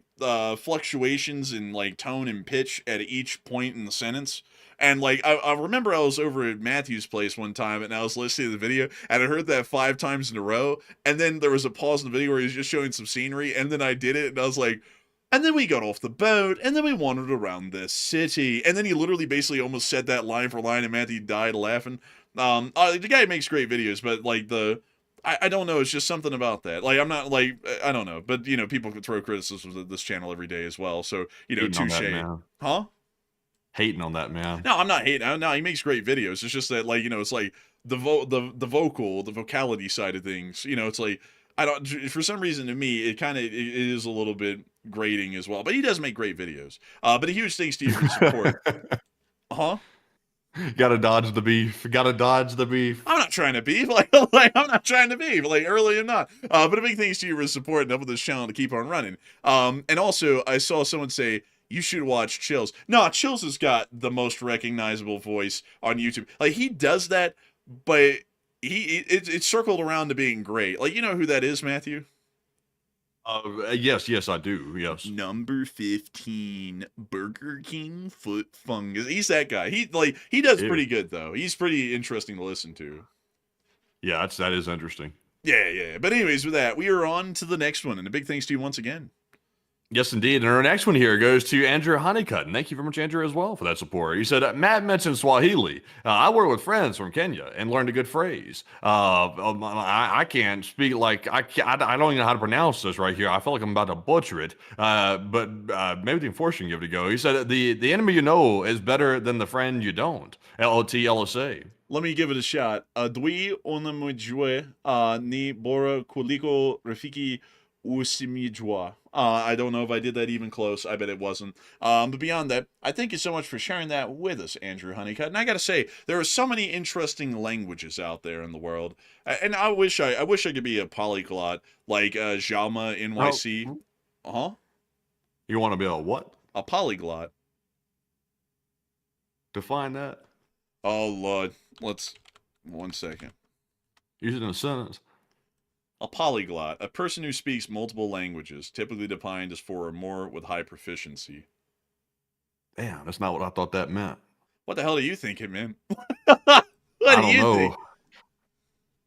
fluctuations in, like, tone and pitch at each point in the sentence. And, like, I remember I was over at Matthew's place one time, and I was listening to the video, and I heard that 5 times in a row, and then there was a pause in the video where he was just showing some scenery, and then I did it, and I was like, and then we got off the boat, and then we wandered around this city. And then he literally basically almost said that line for line, and Matthew died laughing. The guy makes great videos, but, like, I don't know, it's just something about that. Like, I'm not, like, I don't know. But, you know, people could throw criticisms at this channel every day as well. So, you know, touche. Huh? Hating on that, man. No, I'm not hating. No, he makes great videos. It's just that, like, you know, it's like the vocality side of things. You know, it's like, for some reason to me, it is a little bit grating as well. But he does make great videos. But a huge thanks to you for your support. Huh? Gotta dodge the beef. Gotta dodge the beef. I'm not trying to beef. I'm not trying to beef. Early I'm not. But a big thanks to you for supporting up with this channel to keep on running. And also, I saw someone say, you should watch Chills. No, Chills has got the most recognizable voice on YouTube. He does that, but it's circled around to being great. You know who that is, Matthew? Yes, I do. Yes. Number 15, Burger King Foot Fungus. He's that guy. He does pretty good though. He's pretty interesting to listen to. Yeah, that is interesting. Yeah. But anyways, with that, we are on to the next one, and a big thanks to you once again. Yes, indeed. And our next one here goes to Andrew Honeycutt. And thank you very much, Andrew, as well, for that support. He said, Matt mentioned Swahili. I work with friends from Kenya and learned a good phrase. I can't speak I don't even know how to pronounce this right here. I feel like I'm about to butcher it. But maybe the enforcer can give it a go. He said, the enemy you know is better than the friend you don't. LOTLSA. Let me give it a shot. Dwi onamujwe ni bora kuliko rafiki usimijwa. I don't know if I did that even close. I bet it wasn't. But beyond that, I thank you so much for sharing that with us, Andrew Honeycutt. And I gotta say, there are so many interesting languages out there in the world, and I wish I could be a polyglot like Jalma NYC. You want to be a what? A polyglot. Define that. Oh Lord, let's 1 second. Use it in a sentence. A polyglot, a person who speaks multiple languages, typically defined as 4 or more with high proficiency. Damn, that's not what I thought that meant. What the hell do you think it meant? I don't know.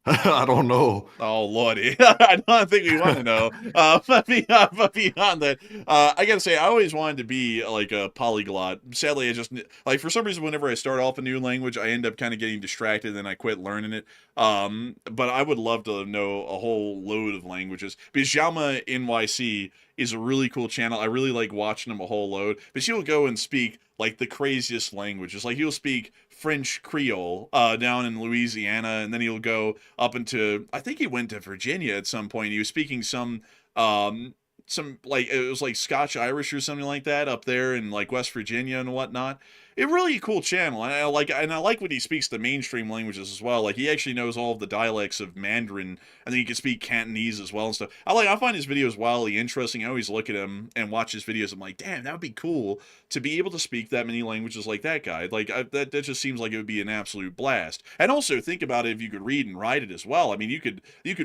I don't know. Oh Lordy, I don't think we want to know. But beyond that, I gotta say, I always wanted to be like a polyglot. Sadly, I just for some reason, whenever I start off a new language, I end up kind of getting distracted, and then I quit learning it. But I would love to know a whole load of languages, because Jalma NYC is a really cool channel. I really like watching him a whole load. But she'll go and speak the craziest languages. He'll speak French Creole down in Louisiana, and then he'll go up into, I think he went to Virginia at some point. He was speaking some it was Scotch Irish or something like that up there in West Virginia and whatnot. A really cool channel, and I like when he speaks the mainstream languages as well. He actually knows all of the dialects of Mandarin, and then he can speak Cantonese as well and stuff. I find his videos wildly interesting. I always look at him and watch his videos. I'm like, damn, that would be cool to be able to speak that many languages like that guy. That just seems like it would be an absolute blast. And also think about it, if you could read and write it as well. I mean, you could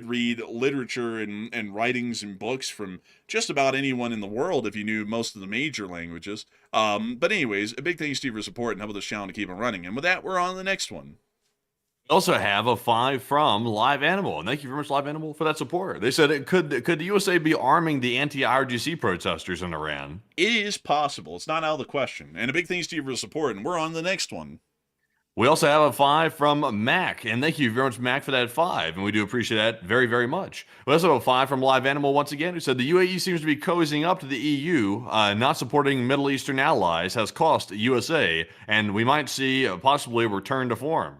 read literature and writings and books from just about anyone in the world if you knew most of the major languages. But anyways, a big thanks to you for support and helping this channel to keep on running. And with that, we're on to the next one. We also have a 5 from Live Animal, and thank you very much, Live Animal, for that support. They said, could the USA be arming the anti-IRGC protesters in Iran? It is possible. It's not out of the question. And a big thanks to you for support, and we're on to the next one. We also have a 5 from Mac, and thank you very much, Mac, for that 5, and we do appreciate that very, very much. We also have a 5 from Live Animal once again, who said the UAE seems to be cozying up to the EU, not supporting Middle Eastern allies has cost USA, and we might see possibly a return to form.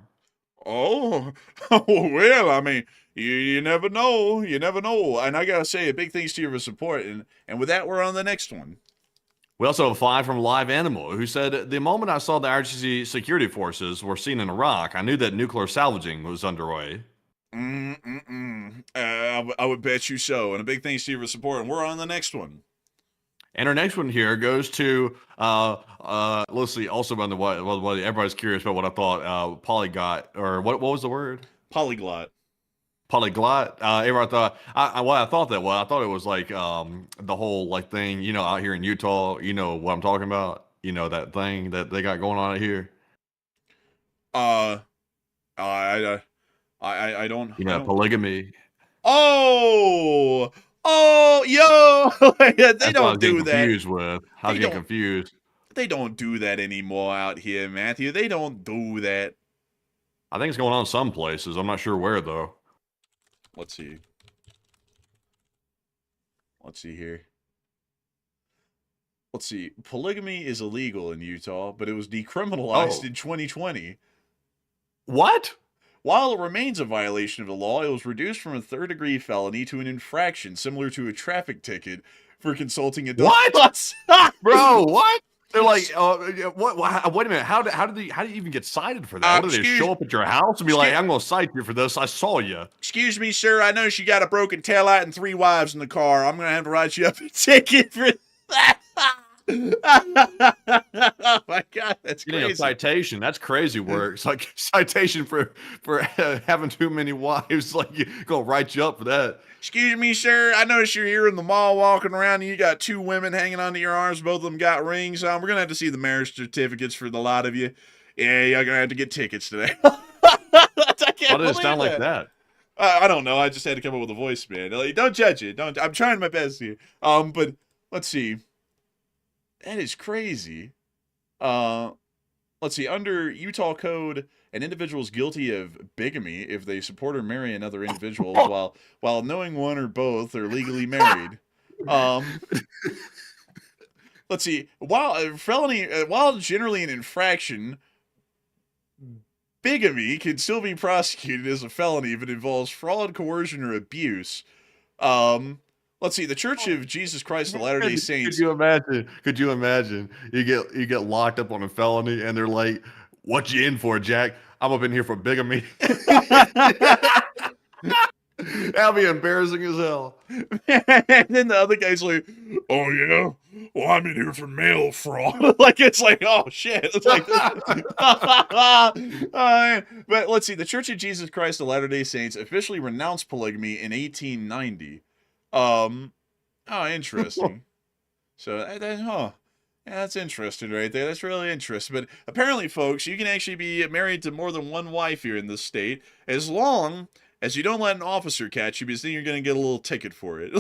Oh, well, I mean, you never know. You never know. And I gotta say, a big thanks to you for support, and with that, we're on the next one. We also have a 5 from Live Animal, who said, the moment I saw the IRGC security forces were seen in Iraq, I knew that nuclear salvaging was underway. I would bet you so. And a big thanks to you for support, and we're on the next one. And our next one here goes to, let's see, also about what everybody's curious about what I thought polyglot, or what was the word? Polyglot. Polyglot. Everybody thought, I thought that was, I thought it was the whole thing, out here in Utah, what I'm talking about, that thing that they got going on out here. I don't. Polygamy. Oh, yo! They don't do that. Confused with. I get confused. They don't do that anymore out here, Matthew. They don't do that. I think it's going on some places. I'm not sure where though. Let's see. Let's see here. Let's see. Polygamy is illegal in Utah, but it was decriminalized in 2020. What? While it remains a violation of the law, it was reduced from a third-degree felony to an infraction similar to a traffic ticket for consulting adults. What? Bro, what? They're like, what? Wait a minute. How did you even get cited for that? What did they show up at your house and be like, I'm going to cite you for this? I saw you. Excuse me, sir. I noticed you got a broken taillight and 3 wives in the car. I'm going to have to write you up a ticket for that. Oh my God, that's crazy. Citation. That's crazy work. It's like citation for having too many wives. Like, gonna write you up for that. Excuse me, sir. I noticed you're here in the mall walking around and you got 2 women hanging onto your arms. Both of them got rings. We're going to have to see the marriage certificates for the lot of you. Yeah, you're going to have to get tickets today. Why does it sound like that? I don't know. I just had to come up with a voice, man. Like, don't judge it. I'm trying my best here. But let's see. That is crazy. Let's see. Under Utah code, an individual is guilty of bigamy if they support or marry another individual while knowing one or both are legally married. Let's see. While generally an infraction, bigamy can still be prosecuted as a felony if it involves fraud, coercion, or abuse. Let's see. The Church of Jesus Christ of Latter-day Saints. Could you imagine? You get locked up on a felony, and they're like, "What you in for, Jack? I'm up in here for bigamy." That'll be embarrassing as hell. And then the other guy's like, "Oh yeah, well I'm in here for mail fraud." Like it's like, oh shit. It's like, but let's see. The Church of Jesus Christ of Latter-day Saints officially renounced polygamy in 1890. Oh, interesting. So yeah, that's interesting right there. That's really interesting. But apparently, folks, you can actually be married to more than one wife here in this state as long as you don't let an officer catch you, because then you're going to get a little ticket for it.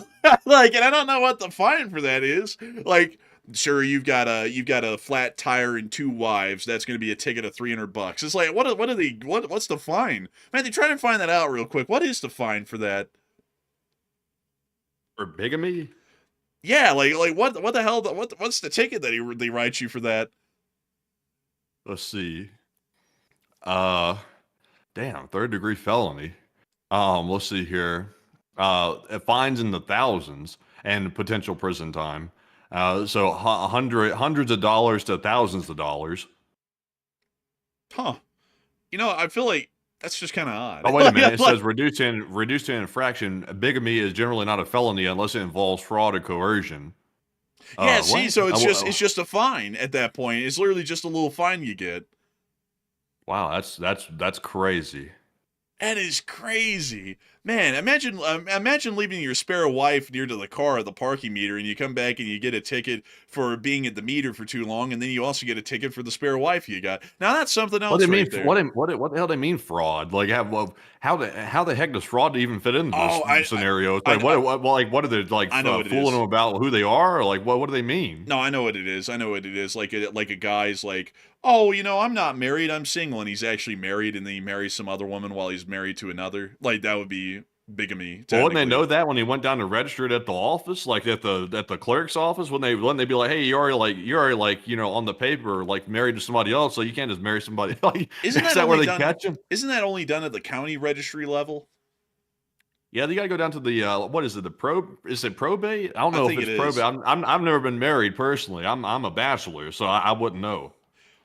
Like, and I don't know what the fine for that is. Like, sure, you've got a flat tire and 2 wives. That's going to be a ticket of $300. It's like, what's the fine? Man, they try to find that out real quick. What is the fine for that? For bigamy? Yeah, like what the hell? What's the ticket that they write you for that? Let's see. Damn, 3rd-degree felony. Let's see here. It fines in the thousands and potential prison time. So hundreds of dollars to thousands of dollars. Huh. I feel like that's just kind of odd. Oh, wait a minute. It says reduced to an infraction. Bigamy is generally not a felony unless it involves fraud or coercion. Yeah, see, so it's just a fine at that point. It's literally just a little fine you get. Wow, that's crazy. That is crazy. Man, imagine leaving your spare wife near to the car at the parking meter, and you come back and you get a ticket for being at the meter for too long, and then you also get a ticket for the spare wife you got. Now that's something else. What the hell do they mean fraud? Like, how the heck does fraud even fit into this scenario? It's like, what are they like fooling them about who they are, or like what do they mean? No, I know what it is. Like a guy's like, oh, I'm not married, I'm single, and he's actually married, and then he marries some other woman while he's married to another. Like, that would be bigamy. Well, wouldn't they know that when he went down to register it at the office, like at the clerk's office? Wouldn't they be like, hey, you're already on the paper like married to somebody else, so you can't just marry somebody. Like, is that where they catch him? Isn't that only done at the county registry level? Yeah, you got to go down to the what is it? Is it probate? I don't know if it's probate. I've never been married personally. I'm a bachelor, so I wouldn't know.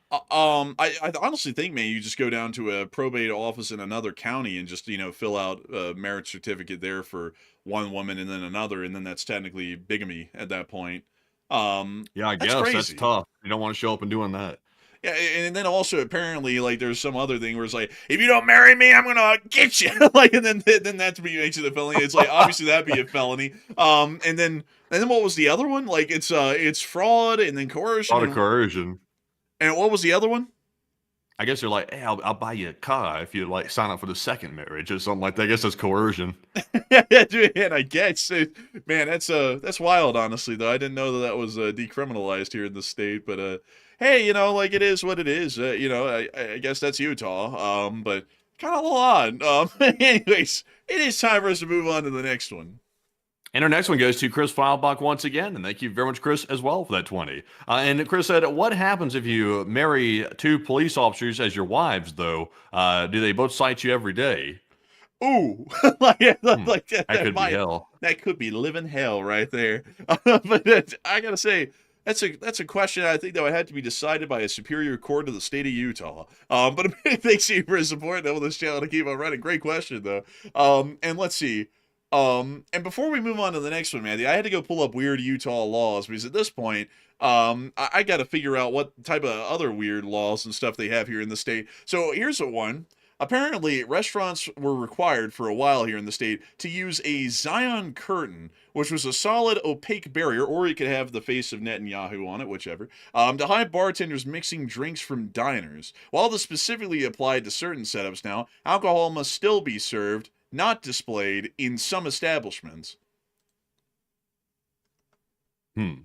I honestly think, man, you just go down to a probate office in another county and just, fill out a marriage certificate there for one woman and then another, and then that's technically bigamy at that point. Yeah, I guess that's tough. You don't want to show up and doing that. Yeah, and then also apparently, like, there's some other thing where it's like, if you don't marry me, I'm gonna get you. Like, and then that's what makes it a felony. It's like, obviously that'd be a felony. And then what was the other one? Like, it's fraud and then coercion. Fraud and coercion. And what was the other one? I guess they're like, hey, I'll buy you a car if you like sign up for the second marriage or something like that. I guess that's coercion. Yeah, dude, and I guess, man, that's wild. Honestly, though, I didn't know that was decriminalized here in the state. But hey, like, it is what it is. I guess that's Utah. But kind of a little odd. Anyways, it is time for us to move on to the next one. And our next one goes to Chris Feilbach once again, and thank you very much, Chris, as well for that 20. And Chris said, what happens if you marry 2 police officers as your wives, though? Do they both cite you every day? Ooh, that could be hell. That could be living hell right there. But I gotta say, That's a question I think that would have to be decided by a superior court of the state of Utah. But a big thanks to you for supporting on this channel to keep on running. Great question though. And let's see. And before we move on to the next one, Matthew, I had to go pull up weird Utah laws because at this point, I got to figure out what type of other weird laws and stuff they have here in the state. So here's a one. Apparently, restaurants were required for a while here in the state to use a Zion curtain, which was a solid opaque barrier, or you could have the face of Netanyahu on it, whichever, to hide bartenders mixing drinks from diners. While this specifically applied to certain setups now, alcohol must still be served, not displayed, in some establishments. The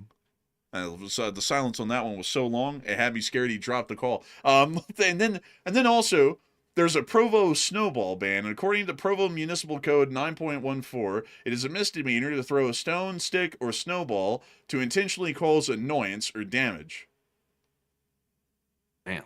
silence on that one was so long, it had me scared he dropped the call. And then also, there's a Provo snowball ban. According to Provo Municipal Code 9.14, it is a misdemeanor to throw a stone, stick, or snowball to intentionally cause annoyance or damage. Damn.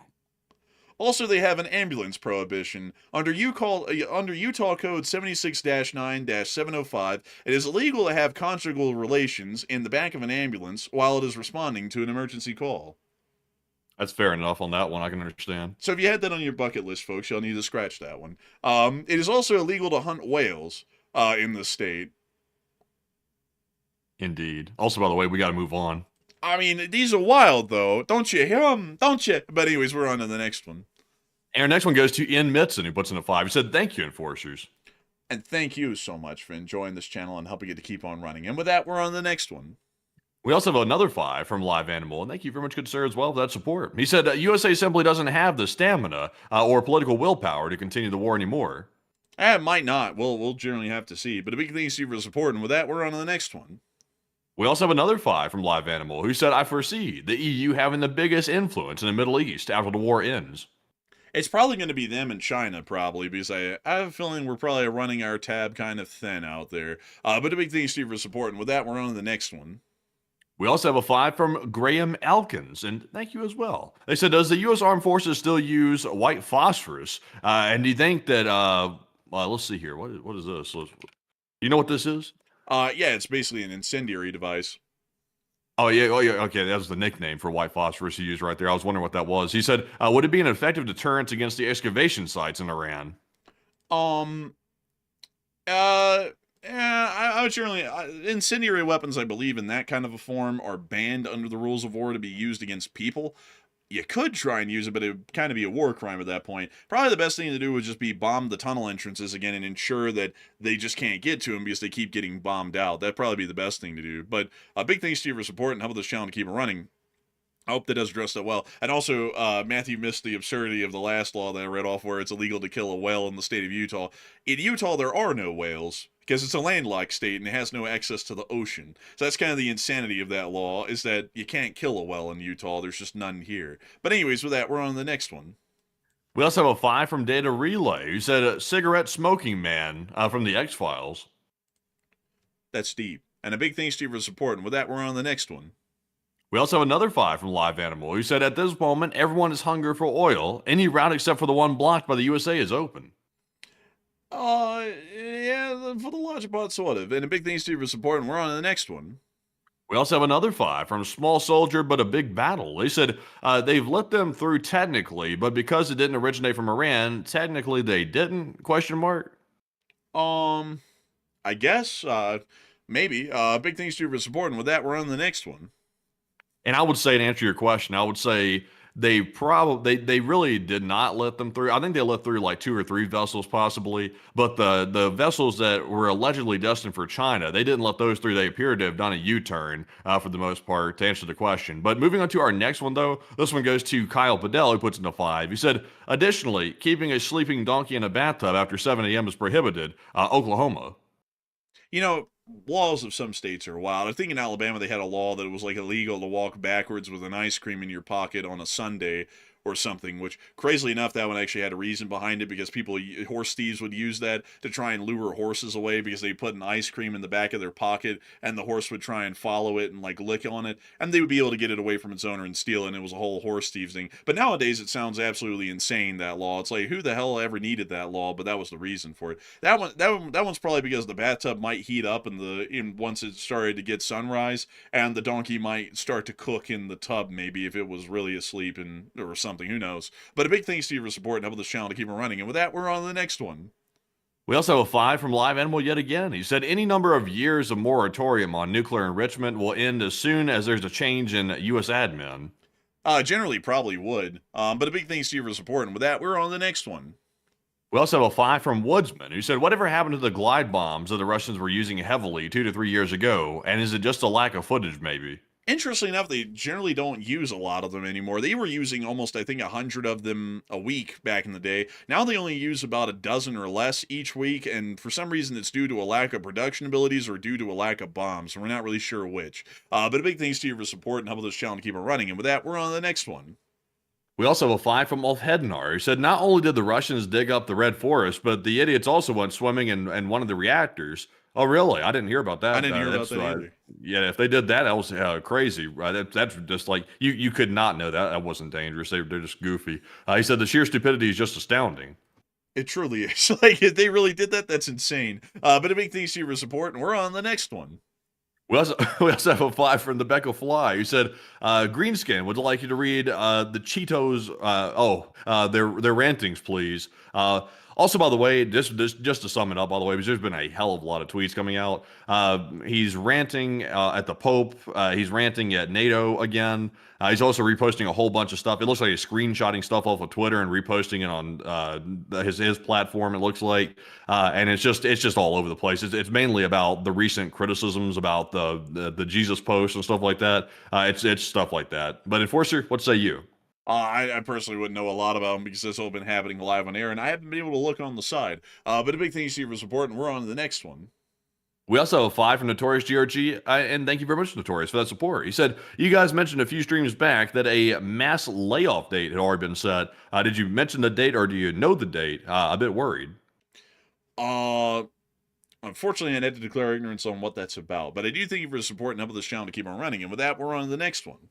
Also, they have an ambulance prohibition. Under Utah Code 76-9-705, it is illegal to have conjugal relations in the back of an ambulance while it is responding to an emergency call. That's fair enough on that one. I can understand. So if you had that on your bucket list, folks, you'll need to scratch that one. It is also illegal to hunt whales in the state. Indeed. Also, by the way, we got to move on. I mean, these are wild, though. Don't you hear them? Don't you? But anyways, we're on to the next one. And our next one goes to Ian Mitson, who puts in a 5. He said, "Thank you, enforcers." And thank you so much for enjoying this channel and helping it to keep on running. And with that, we're on to the next one. We also have another 5 from Live Animal, and thank you very much, good sir, as well, for that support. He said, USA simply doesn't have the stamina or political willpower to continue the war anymore. It might not. We'll generally have to see. But a big thanks to you for supporting. With that, we're on to the next one. We also have another 5 from Live Animal, who said, "I foresee the EU having the biggest influence in the Middle East after the war ends." It's probably going to be them and China, probably, because I have a feeling we're probably running our tab kind of thin out there. But a big thanks to you for supporting. With that, we're on to the next one. We also have a 5 from Graham Elkins, and thank you as well. They said, "Does the U.S. Armed Forces still use white phosphorus? And do you think that, let's see here. What is this? You know what this is?" Yeah, it's basically an incendiary device. Oh, yeah, okay, that was the nickname for white phosphorus he used right there. I was wondering what that was. He said, "Would it be an effective deterrent against the excavation sites in Iran?" Yeah, I would generally incendiary weapons, I believe, in that kind of a form are banned under the rules of war to be used against people. You could try and use it, but it would kind of be a war crime at that point. Probably the best thing to do would just be bomb the tunnel entrances again and ensure that they just can't get to them because they keep getting bombed out. That'd probably be the best thing to do. But big thanks to you for support and helping this channel to keep it running. I hope that does address that well. And also, Matthew missed the absurdity of the last law that I read off where it's illegal to kill a whale in the state of Utah. In Utah, there are no whales because it's a landlocked state and it has no access to the ocean. So that's kind of the insanity of that law, is that you can't kill a whale in Utah. There's just none here. But anyways, with that, we're on to the next one. We also have a 5 from Data Relay, who said, "Cigarette smoking man from the X-Files." That's deep. And a big thanks to you for support. And with that, we're on to the next one. We also have another 5 from Live Animal, who said, "At this moment, everyone is hungry for oil. Any route except for the one blocked by the USA is open." Yeah, for the large part, sort of. And a big thanks to you for support, and we're on to the next one. We also have another 5 from Small Soldier But a Big Battle. They said, they've let them through technically, but because it didn't originate from Iran, technically they didn't, question mark? I guess, maybe. Big thanks to you for support, and with that, we're on to the next one. And I would say, to answer your question, I would say they really did not let them through. I think they let through like 2 or 3 vessels possibly, but the vessels that were allegedly destined for China, they didn't let those through. They appeared to have done a U-turn for the most part, to answer the question. But moving on to our next one, though, this one goes to Kyle Padell, who puts in a 5. He said, "Additionally, keeping a sleeping donkey in a bathtub after 7 a.m. is prohibited. Oklahoma." You know, laws of some states are wild. I think in Alabama they had a law that it was like illegal to walk backwards with an ice cream in your pocket on a Sunday, or something, which crazily enough, that one actually had a reason behind it because horse thieves would use that to try and lure horses away because they put an ice cream in the back of their pocket and the horse would try and follow it and like lick on it and they would be able to get it away from its owner and steal it, and it was a whole horse thieves thing. But nowadays it sounds absolutely insane, that law. It's like, who the hell ever needed that law? But that was the reason for it. That one's probably because the bathtub might heat up once it started to get sunrise, and the donkey might start to cook in the tub maybe if it was really asleep or something. Who knows? But a big thanks to you for support and helping this channel to keep it running. And with that, we're on to the next one. We also have a 5 from Live Animal yet again. He said any number of years of moratorium on nuclear enrichment will end as soon as there's a change in U.S. admin. Generally, probably would. But a big thanks to you for support. And with that, we're on to the next one. We also have a 5 from Woodsman, who said, whatever happened to the glide bombs that the Russians were using heavily 2 to 3 years ago? And is it just a lack of footage, maybe? Interestingly enough, they generally don't use a lot of them anymore. They were using almost, I think, 100 of them a week back in the day. Now they only use about a dozen or less each week, and for some reason it's due to a lack of production abilities or due to a lack of bombs. We're not really sure which. But a big thanks to you for support and helping this channel to keep it running. And with that, we're on to the next one. We also have a 5 from Ulf Hednar, who said not only did the Russians dig up the Red Forest, but the idiots also went swimming in one of the reactors. Oh, really? I didn't hear about that. I didn't hear about that either. Yeah, if they did that, that was crazy. Right? That's just like, you could not know that. That wasn't dangerous. They're just goofy. He said the sheer stupidity is just astounding. It truly is. Like, if they really did that, that's insane. But a big thanks to you for support, and we're on the next one. We also have a 5 from the Becca Fly, who said, Greenskin would like you to read the Cheetos, their rantings, please. Also, by the way, just to sum it up, by the way, because there's been a hell of a lot of tweets coming out. He's ranting at the Pope. He's ranting at NATO again. He's also reposting a whole bunch of stuff. It looks like he's screenshotting stuff off of Twitter and reposting it on his platform. It looks like, and it's just all over the place. It's mainly about the recent criticisms about the Jesus post and stuff like that. It's stuff like that. But Enforcer, what say you? I personally wouldn't know a lot about them because this all been happening live on air, and I haven't been able to look on the side. But a big thanks to you for support, and we're on to the next one. We also have a 5 from Notorious GRG, and thank you very much, Notorious, for that support. He said, you guys mentioned a few streams back that a mass layoff date had already been set. Did you mention the date, or do you know the date? A bit worried. Unfortunately, I had to declare ignorance on what that's about. But I do thank you for support and helping this channel to keep on running. And with that, we're on to the next one.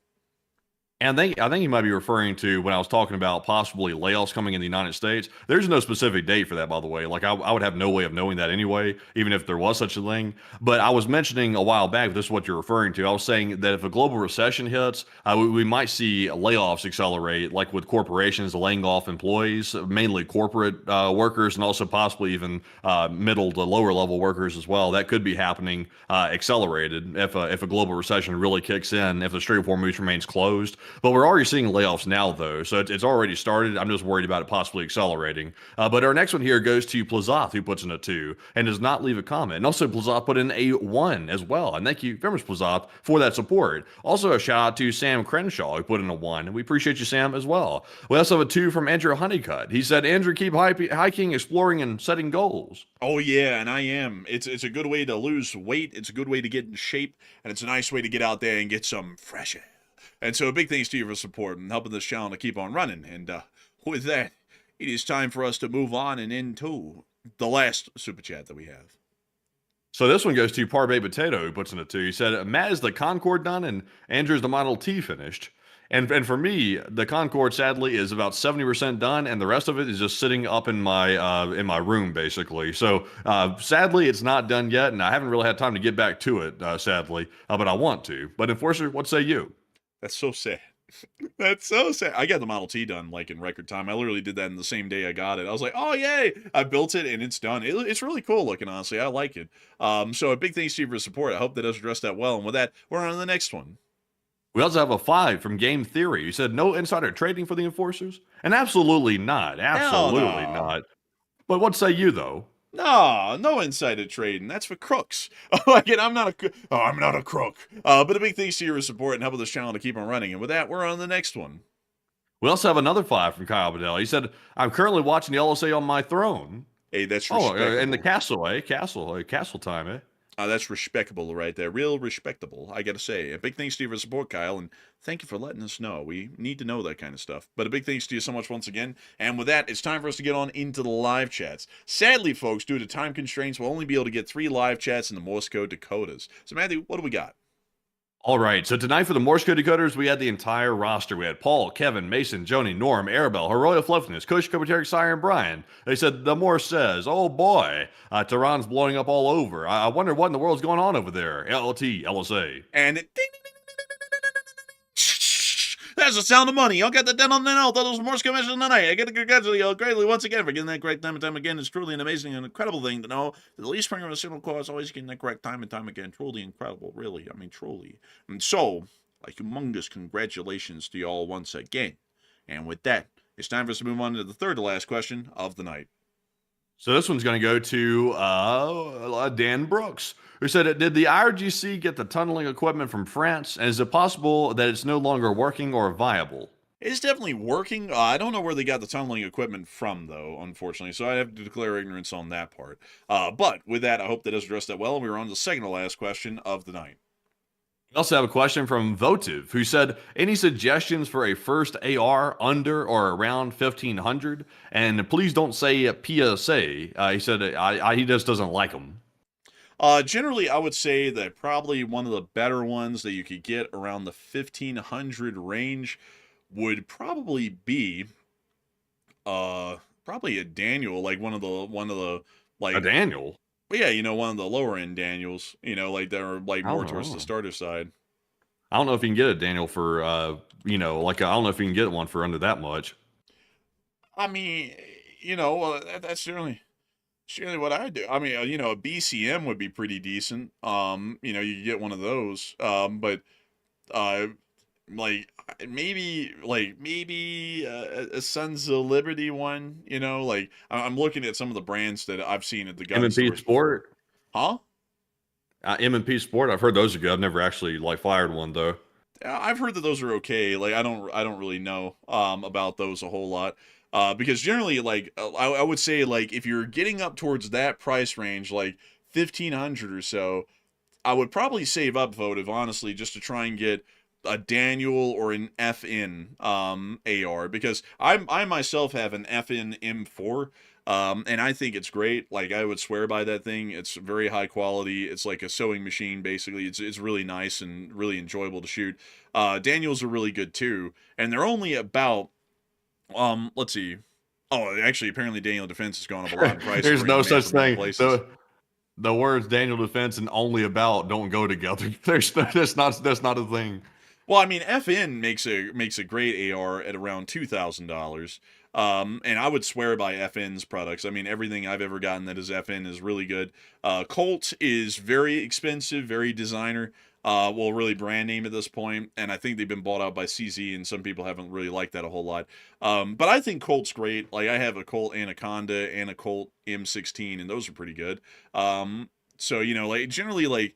And I think you might be referring to when I was talking about possibly layoffs coming in the United States. There's no specific date for that, by the way. Like, I would have no way of knowing that anyway, even if there was such a thing. But I was mentioning a while back, this is what you're referring to. I was saying that if a global recession hits, we might see layoffs accelerate, like with corporations laying off employees, mainly corporate workers, and also possibly even middle to lower level workers as well. That could be happening accelerated if a global recession really kicks in, if the Strait of Hormuz remains closed. But we're already seeing layoffs now, though, so it's already started. I'm just worried about it possibly accelerating. But our next one here goes to Plazoth, who puts in a 2 and does not leave a comment. And also, Plazoth put in a 1 as well. And thank you very much, Plazoth, for that support. Also, a shout out to Sam Crenshaw, who put in a 1. And we appreciate you, Sam, as well. We also have a 2 from Andrew Honeycutt. He said, Andrew, keep hiking, exploring, and setting goals. Oh, yeah, and I am. It's a good way to lose weight. It's a good way to get in shape. And it's a nice way to get out there and get some fresh air. And so a big thanks to you for support and helping this channel to keep on running. And with that, it is time for us to move on and into the last super chat that we have. So this one goes to Parbe Potato, who puts in a 2. He said, Matt, is the Concorde done and Andrew's the Model T finished? And for me, the Concorde, sadly, is about 70% done, and the rest of it is just sitting up in my room, basically. So sadly, it's not done yet, and I haven't really had time to get back to it, sadly, but I want to. But Enforcer, what say you? That's so sad. That's so sad. I got the Model T done like in record time. I literally did that in the same day I got it. I was like, oh, yay. I built it and it's done. It's really cool looking, honestly. I like it. So a big thanks to you for support. I hope that does address that well. And with that, we're on to the next one. We also have a 5 from Game Theory. You said no insider trading for the Enforcers? And absolutely not. Absolutely not. But what say you, though? No insider trading. That's for crooks. Like, I'm not a crook. But a big thanks to your support and helping this channel to keep on running. And with that, we're on the next one. We also have another 5 from Kyle Bedell. He said, I'm currently watching the LSA on my throne. Hey, that's respectable. And the castle, Castle time, That's respectable right there. Real respectable, I gotta say. A big thanks to you for the support, Kyle, and thank you for letting us know. We need to know that kind of stuff. But a big thanks to you so much once again. And with that, it's time for us to get on into the live chats. Sadly, folks, due to time constraints, we'll only be able to get 3 live chats in the Morse code Dakotas. So, Matthew, what do we got? All right, so tonight for the Morse code decoders, we had the entire roster. We had Paul, Kevin, Mason, Joni, Norm, Arabelle, Heroya Fluffness, Kush, Kobateric, Sire, and Brian. They said the Morse says, oh boy, Tehran's blowing up all over. I wonder what in the world's going on over there. LLT, LSA. And it, ding, ding, ding, ding, ding, ding, ding, ding, ding. That's the sound of money. I'll get that down on the note. That was Morse commission tonight. I get to congratulate you greatly once again for getting that correct time and time again. It's truly an amazing and incredible thing to know. The least finger of a single cause, always getting that correct time and time again. Truly incredible, really. I mean, truly. And so, a humongous congratulations to you all once again. And with that, it's time for us to move on to the third to last question of the night. So this one's going to go to Dan Brooks, who said, did the IRGC get the tunneling equipment from France? And is it possible that it's no longer working or viable? It's definitely working. I don't know where they got the tunneling equipment from, though, unfortunately. So I have to declare ignorance on that part. But with that, I hope that does address that well. And we're on to the second to last question of the night. We also have a question from Votive, who said, any suggestions for a first AR under or around 1500? And please don't say a PSA. He said he just doesn't like them. Generally, I would say that probably one of the better ones that you could get around the 1500 range would probably be probably a Daniel, like one of the like A Daniel? yeah, one of the lower end Daniels, like they're like more towards know. the starter side. I don't know if you can get a Daniel for, I don't know if you can get one for under that much. I mean, that's certainly what I do. I mean, a BCM would be pretty decent. You could get one of those. But like maybe a Sons of Liberty one. Like I'm looking at some of the brands that I've seen at the gun M&P stores. Sport? Huh? M&P Sport, I've heard those are good. I've never actually fired one though. Yeah, I've heard that those are okay. Like I don't really know about those a whole lot. Because generally, I would say, if you're getting up towards that price range, like 1500 or so, I would probably save up Votive, honestly, just to try and get a Daniel or an FN AR, because I myself have an FN M4, and I think it's great. Like I would swear by that thing. It's very high quality. It's like a sewing machine, basically. It's really nice and really enjoyable to shoot. Daniels are really good too, and they're only about let's see. Oh, actually, apparently Daniel Defense has gone up a lot in price. There's no such thing. The words Daniel Defense and only about don't go together. That's not a thing. Well, I mean, FN makes a great AR at around $2,000. And I would swear by FN's products. I mean, everything I've ever gotten that is FN is really good. Colt is very expensive, very designer. Well, really brand name at this point, and I think they've been bought out by CZ, and some people haven't really liked that a whole lot. But I think Colt's great. Like I have a Colt Anaconda and a Colt M16, and those are pretty good. So generally,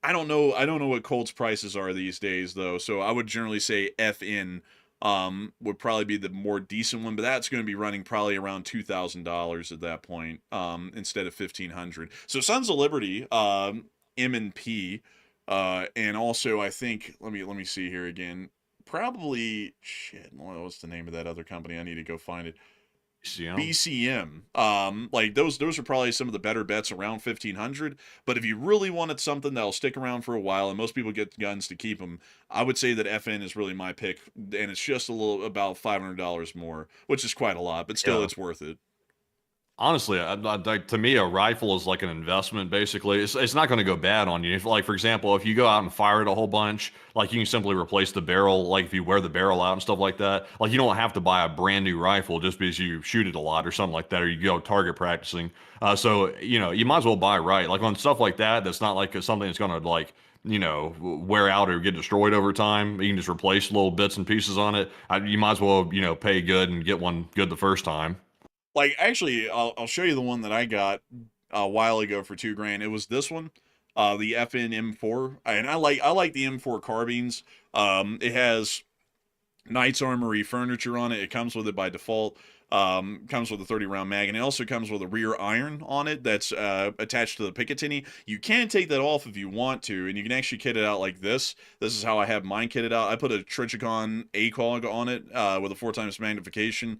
I don't know what Colt's prices are these days though. So I would generally say FN would probably be the more decent one, but that's going to be running probably around $2,000 at that point, instead of 1500. So Sons of Liberty, M&P. And also I think let me see here again. Probably what's the name of that other company? I need to go find it. BCM. Like those are probably some of the better bets around 1500. But if you really wanted something that'll stick around for a while, and most people get guns to keep them, I would say that FN is really my pick, and it's just about $500 more, which is quite a lot, but still it's worth it. Honestly, to me, a rifle is like an investment. Basically, it's not going to go bad on you. If, for example, if you go out and fire it a whole bunch, you can simply replace the barrel. Like if you wear the barrel out and stuff like that, you don't have to buy a brand new rifle just because you shoot it a lot or something like that, or you go target practicing. So you might as well buy right. Like on stuff like that, that's not something that's going to wear out or get destroyed over time. You can just replace little bits and pieces on it. You might as well pay good and get one good the first time. Like actually, I'll show you the one that I got a while ago for $2,000. It was this one, the FN M4, and I like the M4 carbines. It has Knights Armory furniture on it. It comes with it by default. Comes with a 30-round mag, and it also comes with a rear iron on it that's attached to the Picatinny. You can take that off if you want to, and you can actually kit it out like this. This is how I have mine kitted out. I put a Trichicon ACOG on it with a 4x magnification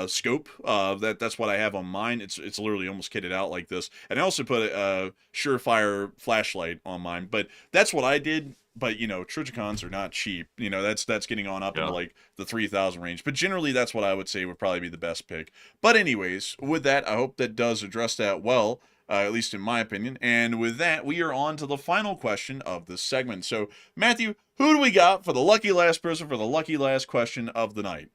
scope. That's what I have on mine. It's literally almost kitted out like this. And I also put a Surefire flashlight on mine. But that's what I did. But you know, Trichicons are not cheap. You know, that's getting on up into like the 3,000 range. But generally, that's what I would say would probably be the best pick. But anyways, with that, I hope that does address that well. At least in my opinion. And with that, we are on to the final question of this segment. So, Matthew, who do we got for the lucky last person for the lucky last question of the night?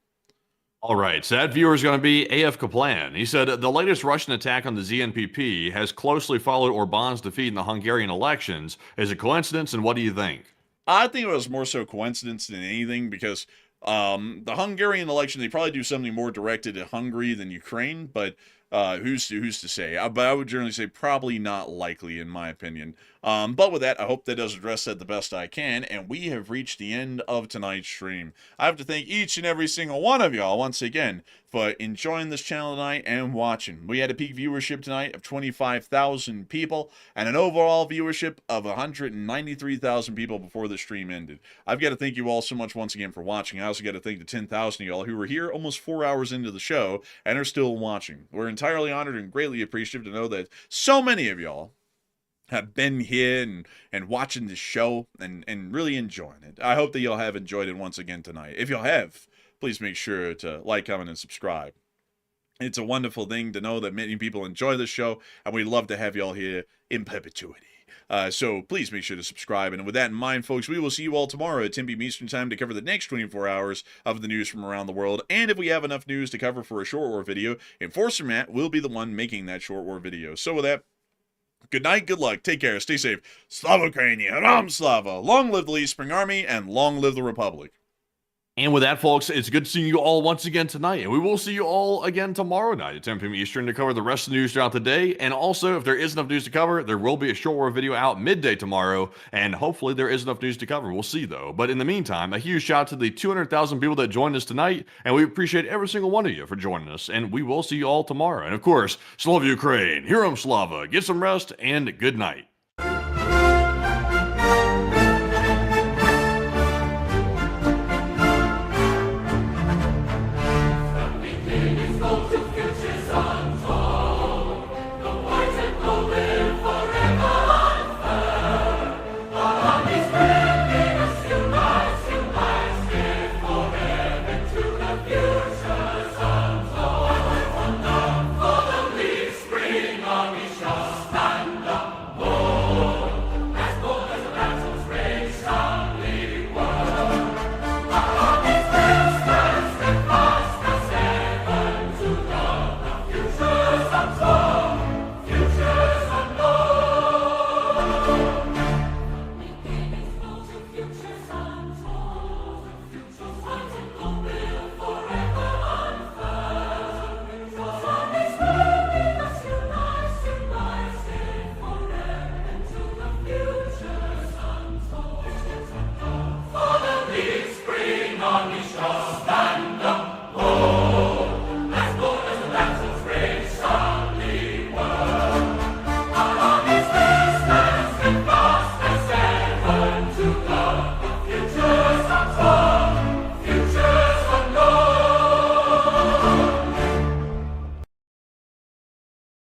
All right, so that viewer is going to be AF Kaplan. He said, the latest Russian attack on the ZNPP has closely followed Orban's defeat in the Hungarian elections. Is it coincidence, and what do you think? I think it was more so coincidence than anything because the Hungarian election, they probably do something more directed at Hungary than Ukraine, but who's to say? But I would generally say probably not likely, in my opinion. But with that, I hope that does address that the best I can, and we have reached the end of tonight's stream. I have to thank each and every single one of y'all once again for enjoying this channel tonight and watching. We had a peak viewership tonight of 25,000 people and an overall viewership of 193,000 people before the stream ended. I've got to thank you all so much once again for watching. I also got to thank the 10,000 of y'all who were here almost 4 hours into the show and are still watching. We're entirely honored and greatly appreciative to know that so many of y'all have been here and watching the show and really enjoying it. I hope that y'all have enjoyed it once again tonight. If y'all have, please make sure to like, comment, and subscribe. It's a wonderful thing to know that many people enjoy the show, and we'd love to have y'all here in perpetuity. So please make sure to subscribe. And with that in mind, folks, we will see you all tomorrow at 10 p.m. Eastern Time to cover the next 24 hours of the news from around the world. And if we have enough news to cover for a short war video, Enforcer Matt will be the one making that short war video. So with that, good night, good luck, take care, stay safe. Slava Ukraini, Ram Slava, long live the Lee Spring Army, and long live the Republic. And with that, folks, it's good seeing you all once again tonight. And we will see you all again tomorrow night at 10 p.m. Eastern to cover the rest of the news throughout the day. And also, if there is enough news to cover, there will be a short war video out midday tomorrow. And hopefully there is enough news to cover. We'll see, though. But in the meantime, a huge shout out to the 200,000 people that joined us tonight. And we appreciate every single one of you for joining us. And we will see you all tomorrow. And of course, Slava Ukraine, Herom Slava, get some rest, and good night.